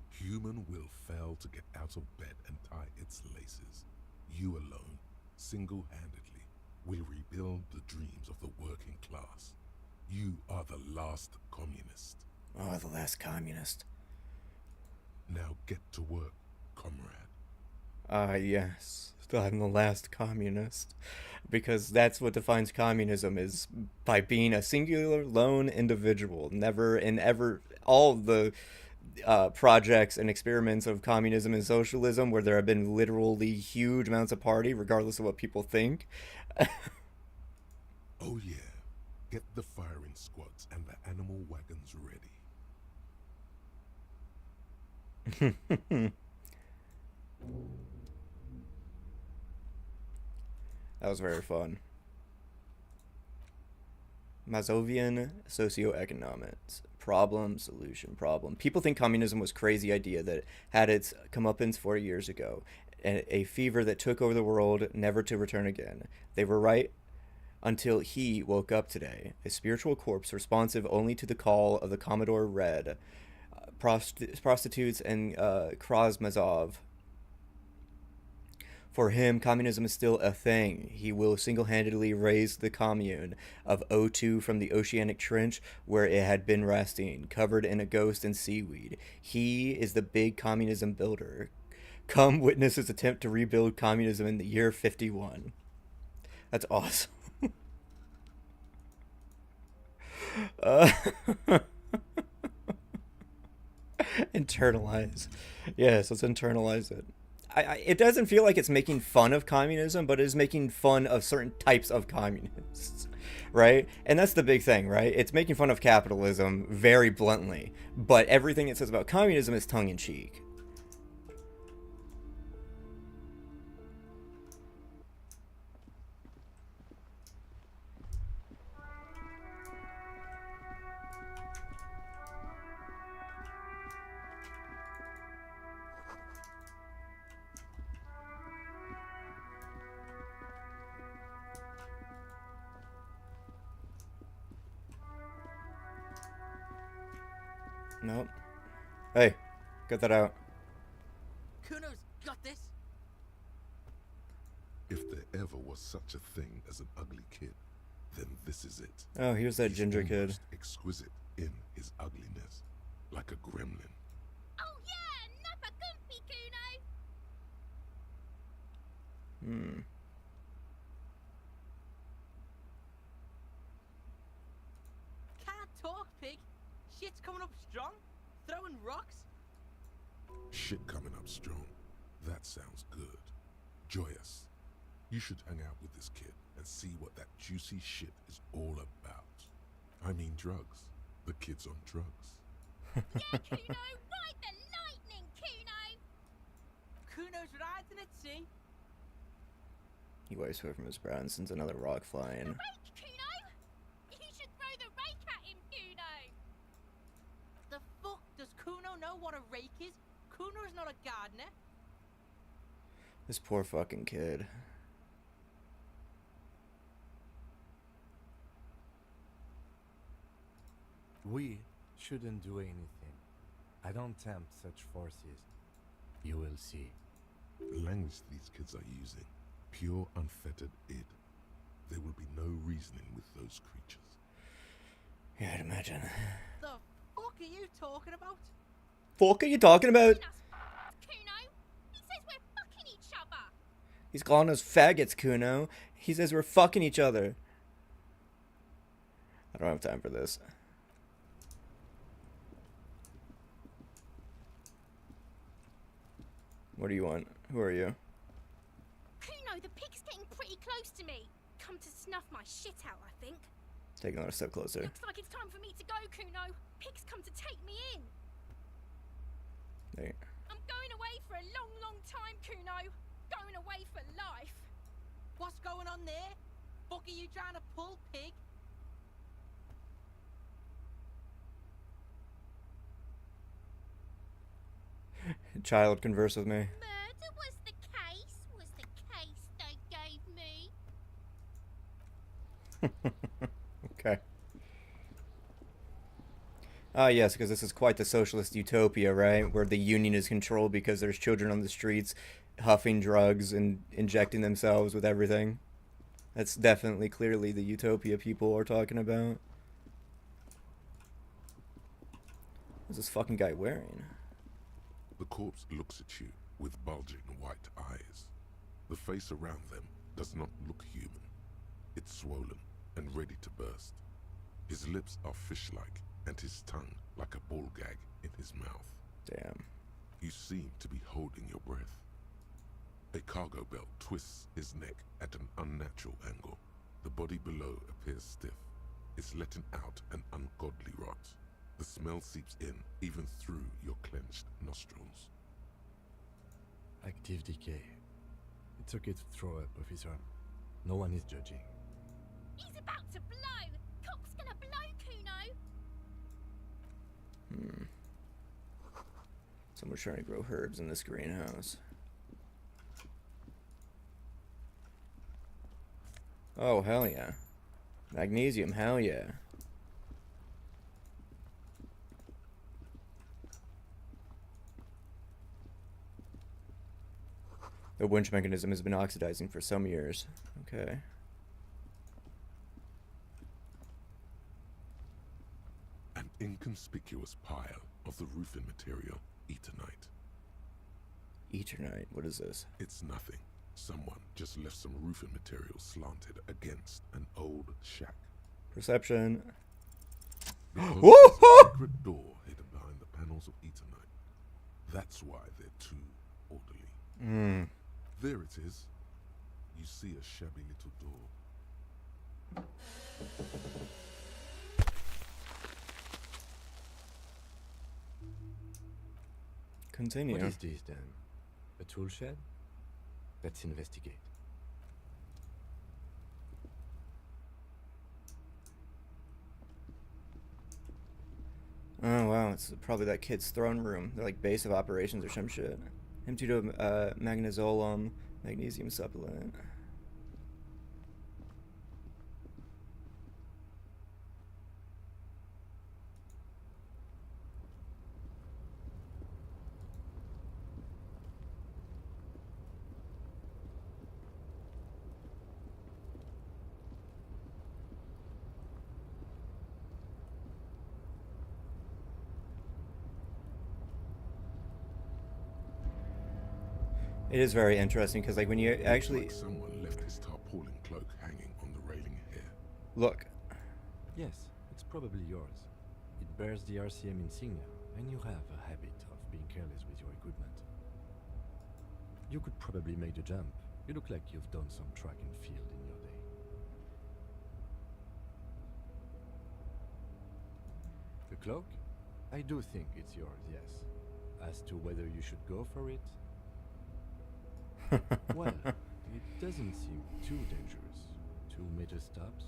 Human will failed to get out of bed and tie its laces. You alone, single-handedly, will rebuild the dreams of the working class. You are the last communist. Oh, the last communist. Now get to work, comrade. Yes. I'm the last communist. Because that's what defines communism, is by being a singular, lone individual. Never and ever, all the projects and experiments of communism and socialism where there have been literally huge amounts of party, regardless of what people think. Oh yeah. Get the firing squads and the animal wagons ready. That was very fun. Mazovian socioeconomics. Problem, solution, problem. People think communism was a crazy idea that had its comeuppance 40 years ago. A fever that took over the world, never to return again. They were right until he woke up today, a spiritual corpse responsive only to the call of the Commodore Red, prostitutes, and Krasmazov. For him, communism is still a thing. He will single-handedly raise the commune of O2 from the oceanic trench where it had been resting, covered in a ghost and seaweed. He is the big communism builder. Come witness his attempt to rebuild communism in the year 51. That's awesome. Internalize. Yes, let's internalize it. It doesn't feel like it's making fun of communism, but it is making fun of certain types of communists, right? And that's the big thing, right? It's making fun of capitalism very bluntly, but everything it says about communism is tongue-in-cheek. Nope. Hey, get that out. Kuno's got this. If there ever was such a thing as an ugly kid, then this is it. Oh, here's that He's ginger kid. almost exquisite in his ugliness, like a gremlin. Oh yeah, nappa gumpy, Kuno! Hmm. Can't talk, pig. Shit's coming up strong. Throwing rocks. Shit coming up strong. That sounds good. Joyous. You should hang out with this kid and see what that juicy shit is all about. I mean drugs. The kid's on drugs. Yeah, Kuno! Ride the lightning, Kuno! Kuno's riding it, see? He wipes away from his brow and sends another rock flying. Rake, Kuno! You should throw the rake at him, Kuno! The fuck does Kuno know what a rake is? Kuno's not a gardener. This poor fucking kid. We shouldn't do anything. I don't tempt such forces. You will see. The language these kids are using, pure unfettered id. There will be no reasoning with those creatures. Yeah, I'd imagine. The fuck are you talking about? Fuck are you talking about? Kuno! He says we're fucking each other! He's calling us faggots, Kuno. He says we're fucking each other. I don't have time for this. What do you want? Who are you? Kuno, the pig's getting pretty close to me. Come to snuff my shit out, I think. Take another step closer. Looks like it's time for me to go, Kuno. Pig's come to take me in. There. I'm going away for a long, long time, Kuno. Going away for life. What's going on there? Fuck are you trying to pull, pig? Child, converse with me. Murder was the case they gave me. Okay. Ah, yes, because this is quite the socialist utopia, right? Where the union is controlled because there's children on the streets huffing drugs and injecting themselves with everything. That's definitely, clearly the utopia people are talking about. What's this fucking guy wearing? The corpse looks at you with bulging white eyes. The face around them does not look human. It's swollen and ready to burst. His lips are fish-like and his tongue like a ball gag in his mouth. Damn. You seem to be holding your breath. A cargo belt twists his neck at an unnatural angle. The body below appears stiff. It's letting out an ungodly rot. The smell seeps in even through your clenched nostrils. Active decay. It's okay to throw up, officer. No one is judging. He's about to blow. Cock's gonna blow, Kuno. Someone's trying to grow herbs in this greenhouse. Oh, hell yeah. Magnesium, hell yeah. The winch mechanism has been oxidizing for some years. Okay. An inconspicuous pile of the roofing material, Eternite. Eternite, what is this? It's nothing. Someone just left some roofing material slanted against an old shack. Perception. Because there's a secret door hidden behind the panels of Eternite. That's why they're too orderly. There it is. You see a shabby little door. Continue. What is this then? A tool shed? Let's investigate. Oh wow, it's probably that kid's throne room. They're like base of operations or some shit. Empty to magnesium, magnesium supplement. It is very interesting because, like, when you actually Like someone left his tarpaulin cloak hanging on the railing here. look, Yes, it's probably yours. It bears the RCM insignia, and you have a habit of being careless with your equipment. You could probably make the jump. You look like you've done some track and field in your day. The cloak? I do think it's yours, yes. As to whether you should go for it? Well, it doesn't seem too dangerous. 2-meter stops.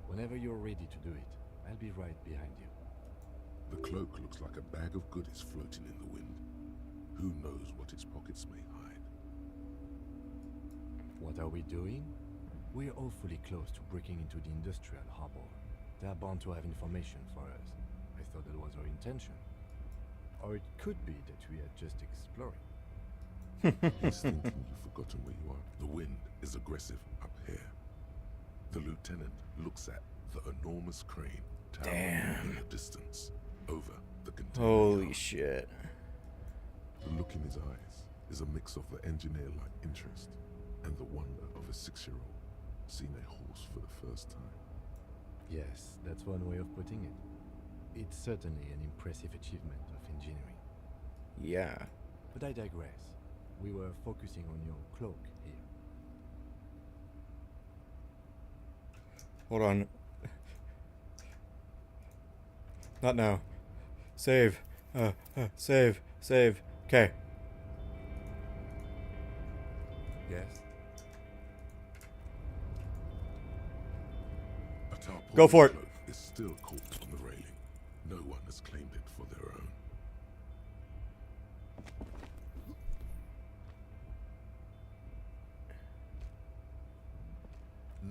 Whenever you're ready to do it, I'll be right behind you. The cloak looks like a bag of goodies floating in the wind. Who knows what its pockets may hide? What are we doing? We're awfully close to breaking into the industrial harbor. They're bound to have information for us. I thought that was our intention. Or it could be that we are just exploring. He's thinking you've forgotten where you are. The wind is aggressive up here. The lieutenant looks at the enormous crane towering in the distance over the container. holy shit. The look in his eyes is a mix of the engineer-like interest and the wonder of a 6-year-old seeing a horse for the first time. Yes, that's one way of putting it. It's certainly an impressive achievement of engineering. Yeah. But I digress. We were focusing on your cloak here. Hold on. Not now. Save. Save. Save. Okay. Yes? A tarpaulin Go for it. cloak is still caught on the railing. No one has claimed it for their own.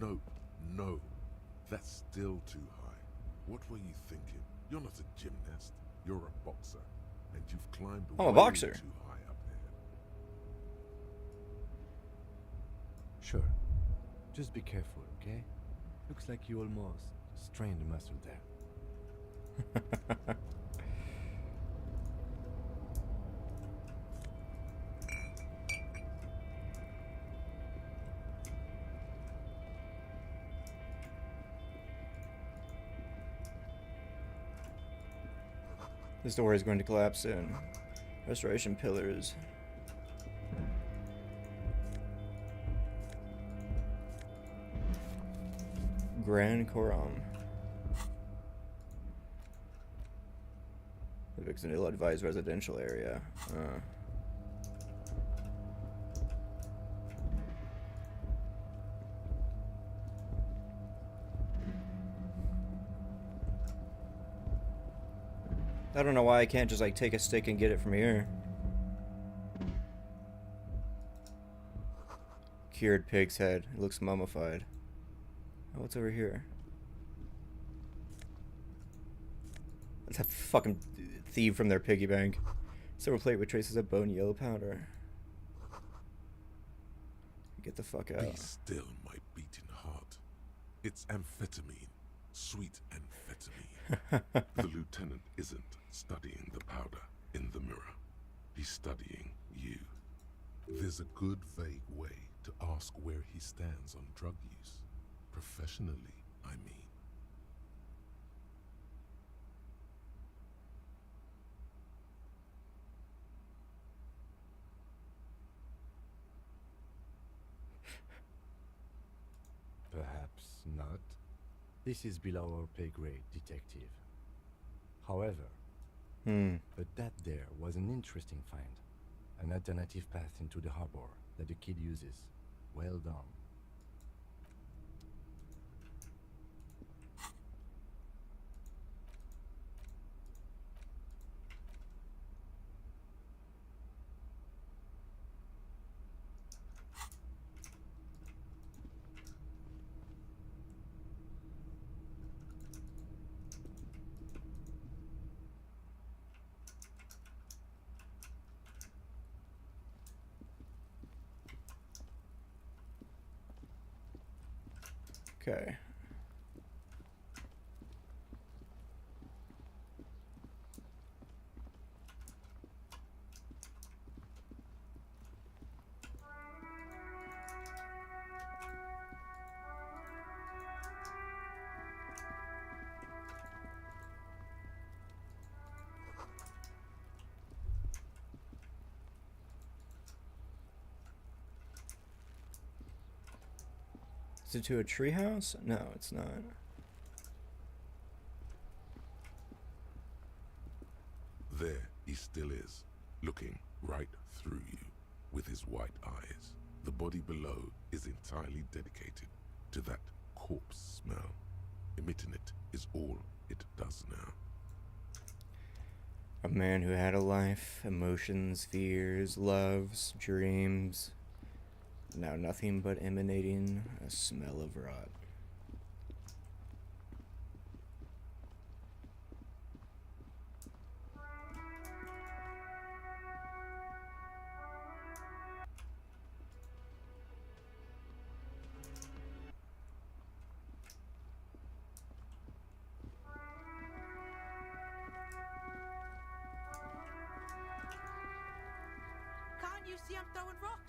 No, no. That's still too high. What were you thinking? You're not a gymnast. You're a boxer. And you've climbed I'm a way boxer. too high up here. Sure. Just be careful, okay? Looks like you almost strained a muscle there. This door is going to collapse soon. Restoration pillars. Grand Coram. It's an ill-advised residential area. I don't know why I can't just like take a stick and get it from here. Cured pig's head. It looks mummified. Oh, what's over here? That's a fucking thief from their piggy bank. Silver plate with traces of bone yellow powder. Get the fuck out. Be still, my beating heart. It's amphetamine. Sweet amphetamine. The lieutenant isn't studying the powder in the mirror. He's studying you. There's a good, vague way to ask where he stands on drug use. Professionally, I mean. Perhaps not. This is below our pay grade, detective. However, but that there was an interesting find. An alternative path into the harbor that the kid uses. Well done. Okay. Is it to a treehouse? No, it's not. There he still is, looking right through you with his white eyes. The body below is entirely dedicated to that corpse smell. Emitting it is all it does now. A man who had a life, emotions, fears, loves, dreams. Now nothing but emanating a smell of rot. Can't you see I'm throwing rocks?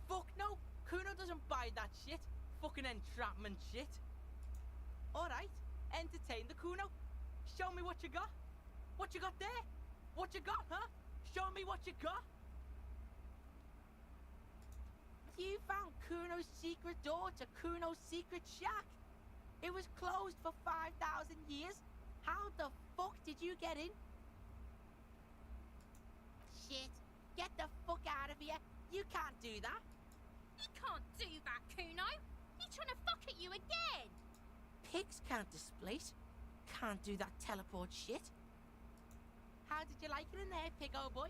Fuck no! Kuno doesn't buy that shit. Fucking entrapment shit. Alright, entertain the Kuno. Show me what you got. What you got there? What you got, huh? Show me what you got. You found Kuno's secret door to Kuno's secret shack. It was closed for 5,000 years. How the fuck did you get in? Shit. Get the fuck out of here. You can't do that. You can't do that, Kuno. He's trying to fuck at you again. Pigs can't displace. Can't do that teleport shit. How did you like it in there, pig old boy?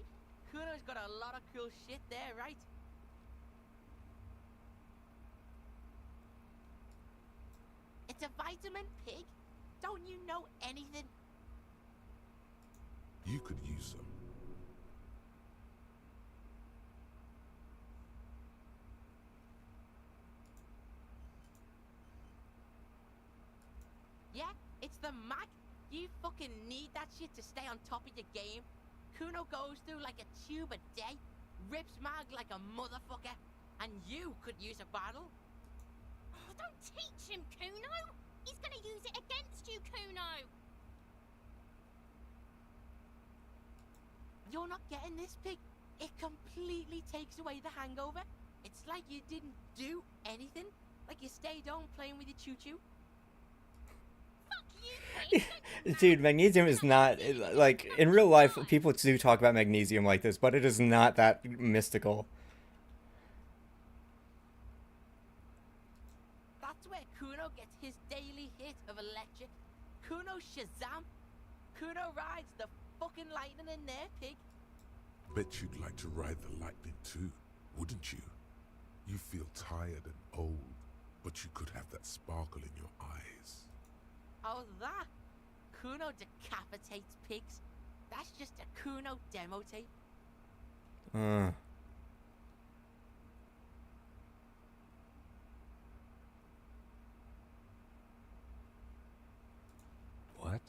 Kuno's got a lot of cool shit there, right? It's a vitamin, pig. Don't you know anything? You could use some. Yeah, it's the Mac. You fucking need that shit to stay on top of your game. Kuno goes through like a tube a day, rips mag like a motherfucker, and you could use a bottle. Oh, don't teach him, Kuno. He's gonna use it against you, Kuno. You're not getting this, pig. It completely takes away the hangover. It's like you didn't do anything. Like you stayed home playing with your choo-choo. Dude, magnesium is not, like, in real life, people do talk about magnesium like this, but it is not that mystical. That's where Kuno gets his daily hit of electric. Kuno Shazam. Kuno rides the fucking lightning in there, pig. Bet you'd like to ride the lightning too, wouldn't you? You feel tired and old, but you could have that sparkle in your eyes. Oh, that? Kuno decapitates pigs. That's just a Kuno demo tape. What?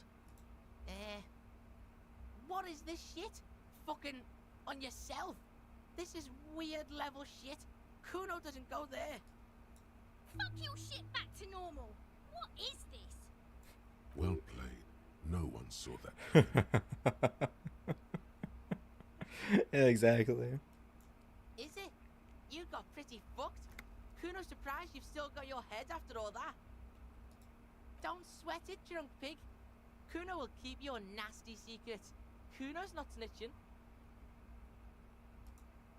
What is this shit? Fucking on yourself. This is weird level shit. Kuno doesn't go there. Fuck your shit back to normal. What is this? Well played. No one saw that. Exactly. Is it? You got pretty fucked. Kuno's surprised you've still got your head after all that. Don't sweat it, drunk pig. Kuno will keep your nasty secrets. Kuno's not snitching.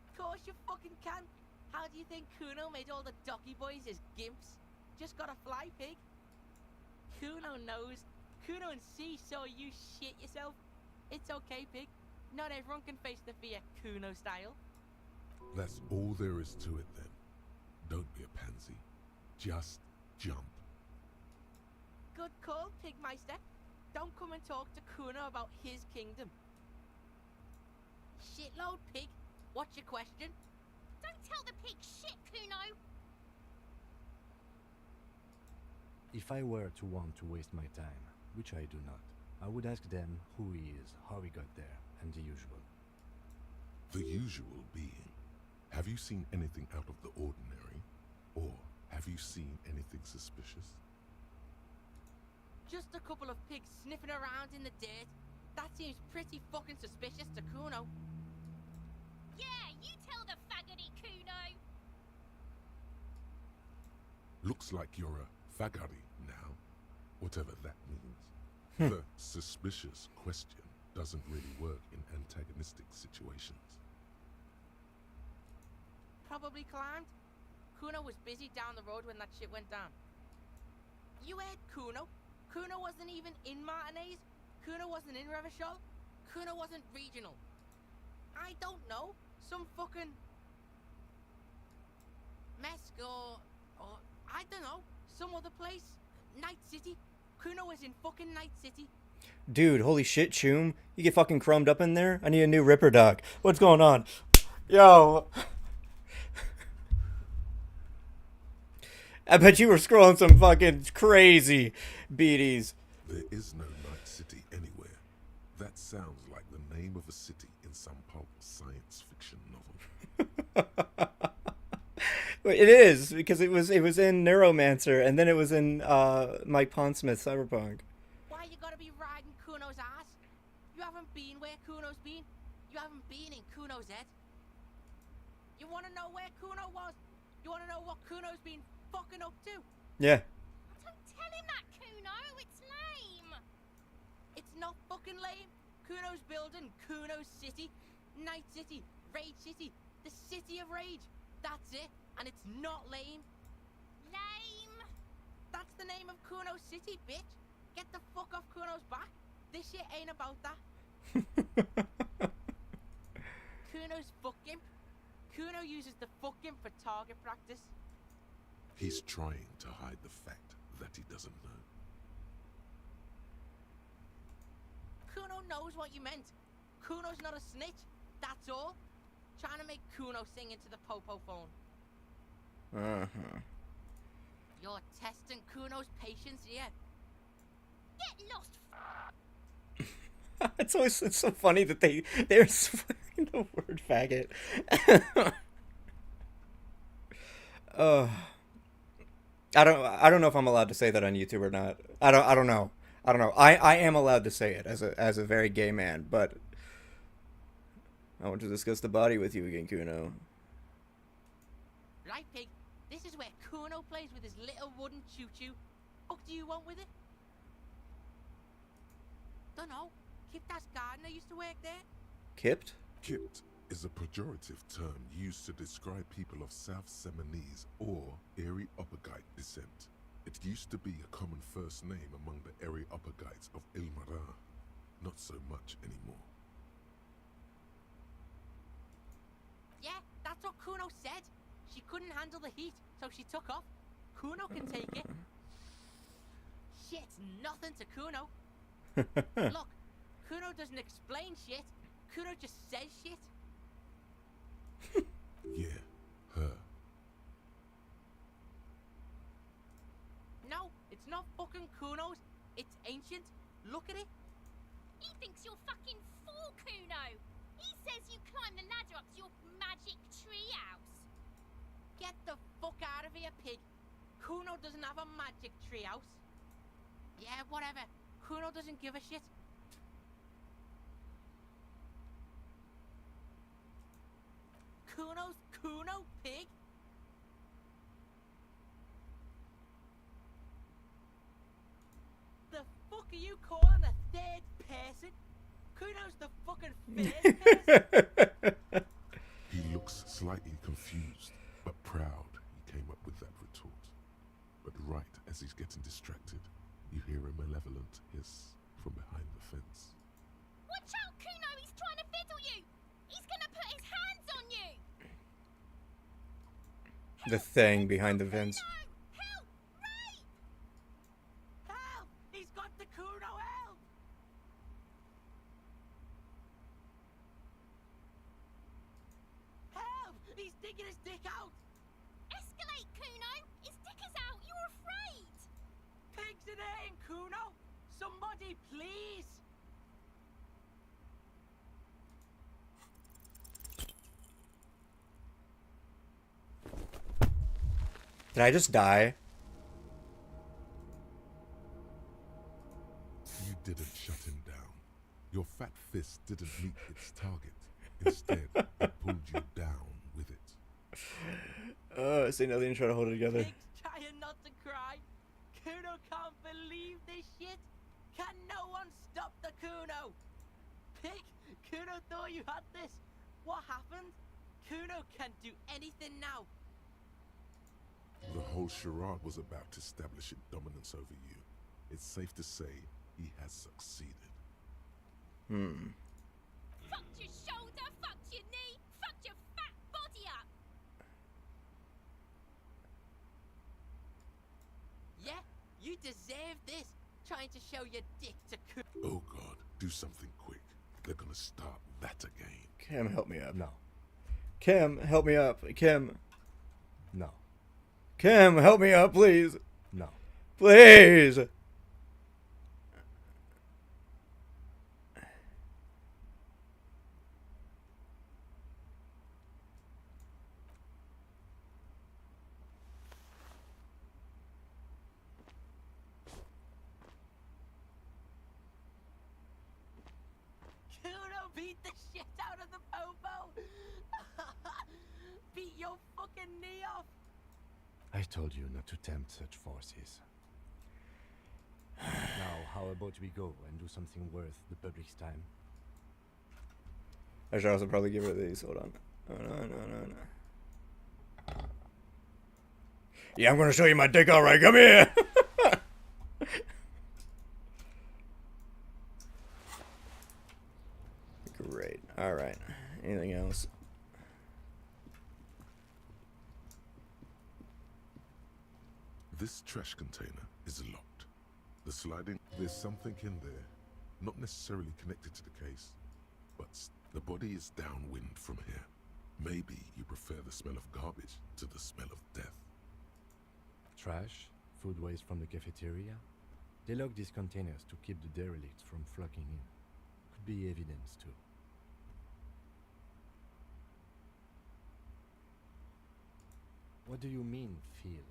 Of course you fucking can. How do you think Kuno made all the docky boys his gimps? Just gotta fly, pig. Kuno knows. Kuno and C saw you shit yourself. It's okay, pig. Not everyone can face the fear Kuno style. That's all there is to it then. Don't be a pansy. Just jump. Good call, Pigmeister. Don't come and talk to Kuno about his kingdom. Shitload, pig. What's your question? Don't tell the pig shit, Kuno. If I were to want to waste my time, which I do not, I would ask them who he is, how he got there, and the usual. The usual being, have you seen anything out of the ordinary? Or have you seen anything suspicious? Just a couple of pigs sniffing around in the dirt. That seems pretty fucking suspicious to Kuno. Yeah, you tell the faggoty, Kuno. Looks like you're a fagari now, whatever that means. The suspicious question doesn't really work in antagonistic situations. Probably climbed. Kuno was busy down the road when that shit went down. You heard Kuno. Kuno wasn't even in Martinez. Kuno wasn't in Revachol. Kuno wasn't regional. I don't know. Some fucking Mesk or I don't know. Some other place. Night City. Kuno was in fucking Night City. Dude, holy shit, Choom. You get fucking chromed up in there? I need a new Ripper dog. What's going on? Yo. I bet you were scrolling some fucking crazy beaties. There is no Night City anywhere. That sounds like the name of a city in some pulp science fiction novel. It is, because it was in Neuromancer, and then it was in Mike Pondsmith's Cyberpunk. Why you gotta be riding Kuno's ass? You haven't been where Kuno's been. You haven't been in Kuno's head. You wanna know where Kuno was? You wanna know what Kuno's been fucking up to? Yeah. Don't tell him that, Kuno. It's lame. It's not fucking lame. Kuno's building Kuno City, Night City, Rage City, the City of Rage. That's it, and it's not lame. Lame. That's the name of Kuno City, bitch. Get the fuck off Kuno's back. This shit ain't about that. Kuno's fuck gimp. Kuno uses the fuck gimp for target practice. He's trying to hide the fact that he doesn't know. Kuno knows what you meant. Kuno's not a snitch. That's all. Trying to make Kuno sing into the popo phone. You're testing Kuno's patience here. Get lost. It's so funny that they're swearing the word faggot. I don't know if I'm allowed to say that on YouTube or not. I don't know. I am allowed to say it as a very gay man, but I want to discuss the body with you again, Kuno. Right, pig. This is where Kuno plays with his little wooden choo-choo. What do you want with it? Dunno. Kiptas gardener used to work there. Kipped? Kipped is a pejorative term used to describe people of South Seminese or Erie-Uppergite descent. It used to be a common first name among the Erie-Uppergites of Ilmarin. Not so much anymore. Yeah, that's what Kuno said. She couldn't handle the heat, so she took off. Kuno can take it. Shit's nothing to Kuno. Look, Kuno doesn't explain shit. Kuno just says shit. Yeah, her. No, it's not fucking Kuno's. It's ancient. Look at it. He thinks you're fucking fool, Kuno. He says you climb the ladder up to your magic tree house. Get the fuck out of here, pig. Kuno doesn't have a magic tree house. Yeah, whatever. Kuno doesn't give a shit. Kuno's Kuno, pig. The fuck are you calling a third person? Kuno's the fucking first person. He looks slightly confused, but proud he came up with that retort. But right as he's getting distracted, you hear a malevolent hiss from behind the fence. Watch out, Kuno! He's trying to fiddle you! He's gonna put his hands on you! The thing behind the fence. Help! Rape! Help! He's got the Kuno, help! Help! He's digging his dick out! Escalate, Kuno! His dick is out! You're afraid! Pigs in air, Kuno! Somebody, please! Did I just die? You didn't shut him down. Your fat fist didn't meet its target. Instead, it pulled you down with it. St. Alien trying to hold it together. Pigs trying not this shit? Can no one stop the Kuno? Pig, Kuno thought you had this. What happened? Kuno can't do anything now. The whole charade was about to establish dominance over you. It's safe to say he has succeeded. Fucked your shoulder, fucked your knee, fucked your fat body up. Yeah, you deserve this. Trying to show your dick to Kuno. Oh God, do something quick. They're gonna start that again. Kim, help me up. No. Kim, help me up. Kim. No. Kim, help me up, please. No. Please. Kuno beat the shit out of the popo. Beat your fucking knee off. I told you not to tempt such forces. Now, how about we go and do something worth the public's time? I should also probably give her these. Hold on. Oh, no. Yeah, I'm gonna show you my dick, alright. Come here. Great. Alright. Anything else? This trash container is locked. The sliding... There's something in there, not necessarily connected to the case, but the body is downwind from here. Maybe you prefer the smell of garbage to the smell of death. Trash? Food waste from the cafeteria? They lock these containers to keep the derelicts from flocking in. Could be evidence too. What do you mean, feel?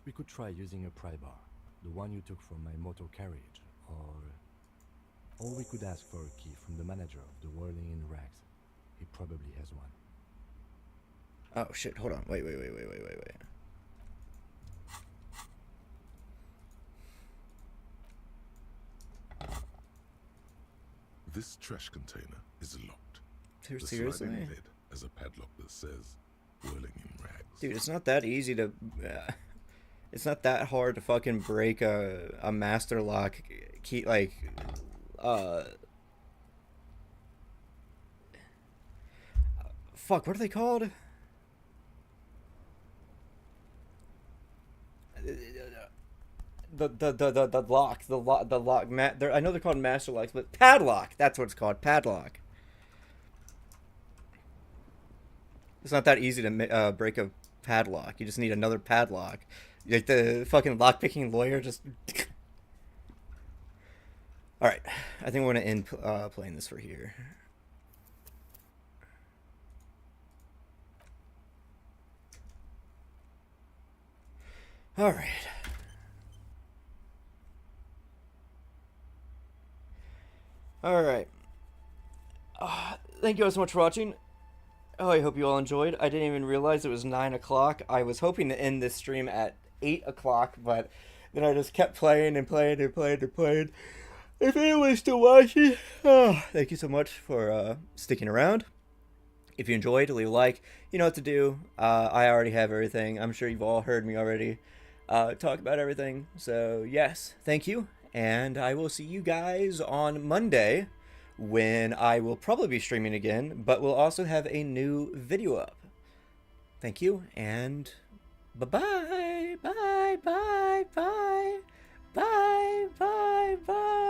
We could try using a pry bar, the one you took from my motor carriage, or we could ask for a key from the manager of the Whirling in Rags. He probably has one. Oh shit, hold on. Wait. This trash container is locked. Dude, the seriously? sliding lid has a padlock that says Whirling in Rags. Dude, it's not that easy to... it's not that hard to fucking break a master lock key, like... Fuck, what are they called? The lock, I know they're called master locks, but padlock, that's what it's called, padlock. It's not that easy to break a padlock. You just need another padlock. Like the fucking lockpicking lawyer just... Alright, I think we're going to end playing this for here. Alright. Alright. Thank you all so much for watching. Oh, I hope you all enjoyed. I didn't even realize it was 9 o'clock. I was hoping to end this stream at 8 o'clock, but then I just kept playing and playing and playing and playing. If anyone's still watching, thank you so much for sticking around. If you enjoyed, leave a like. You know what to do. I already have everything. I'm sure you've all heard me already talk about everything. So, yes, thank you. And I will see you guys on Monday, when I will probably be streaming again, but we'll also have a new video up. Thank you, and bye-bye, bye, bye, bye, bye, bye, bye.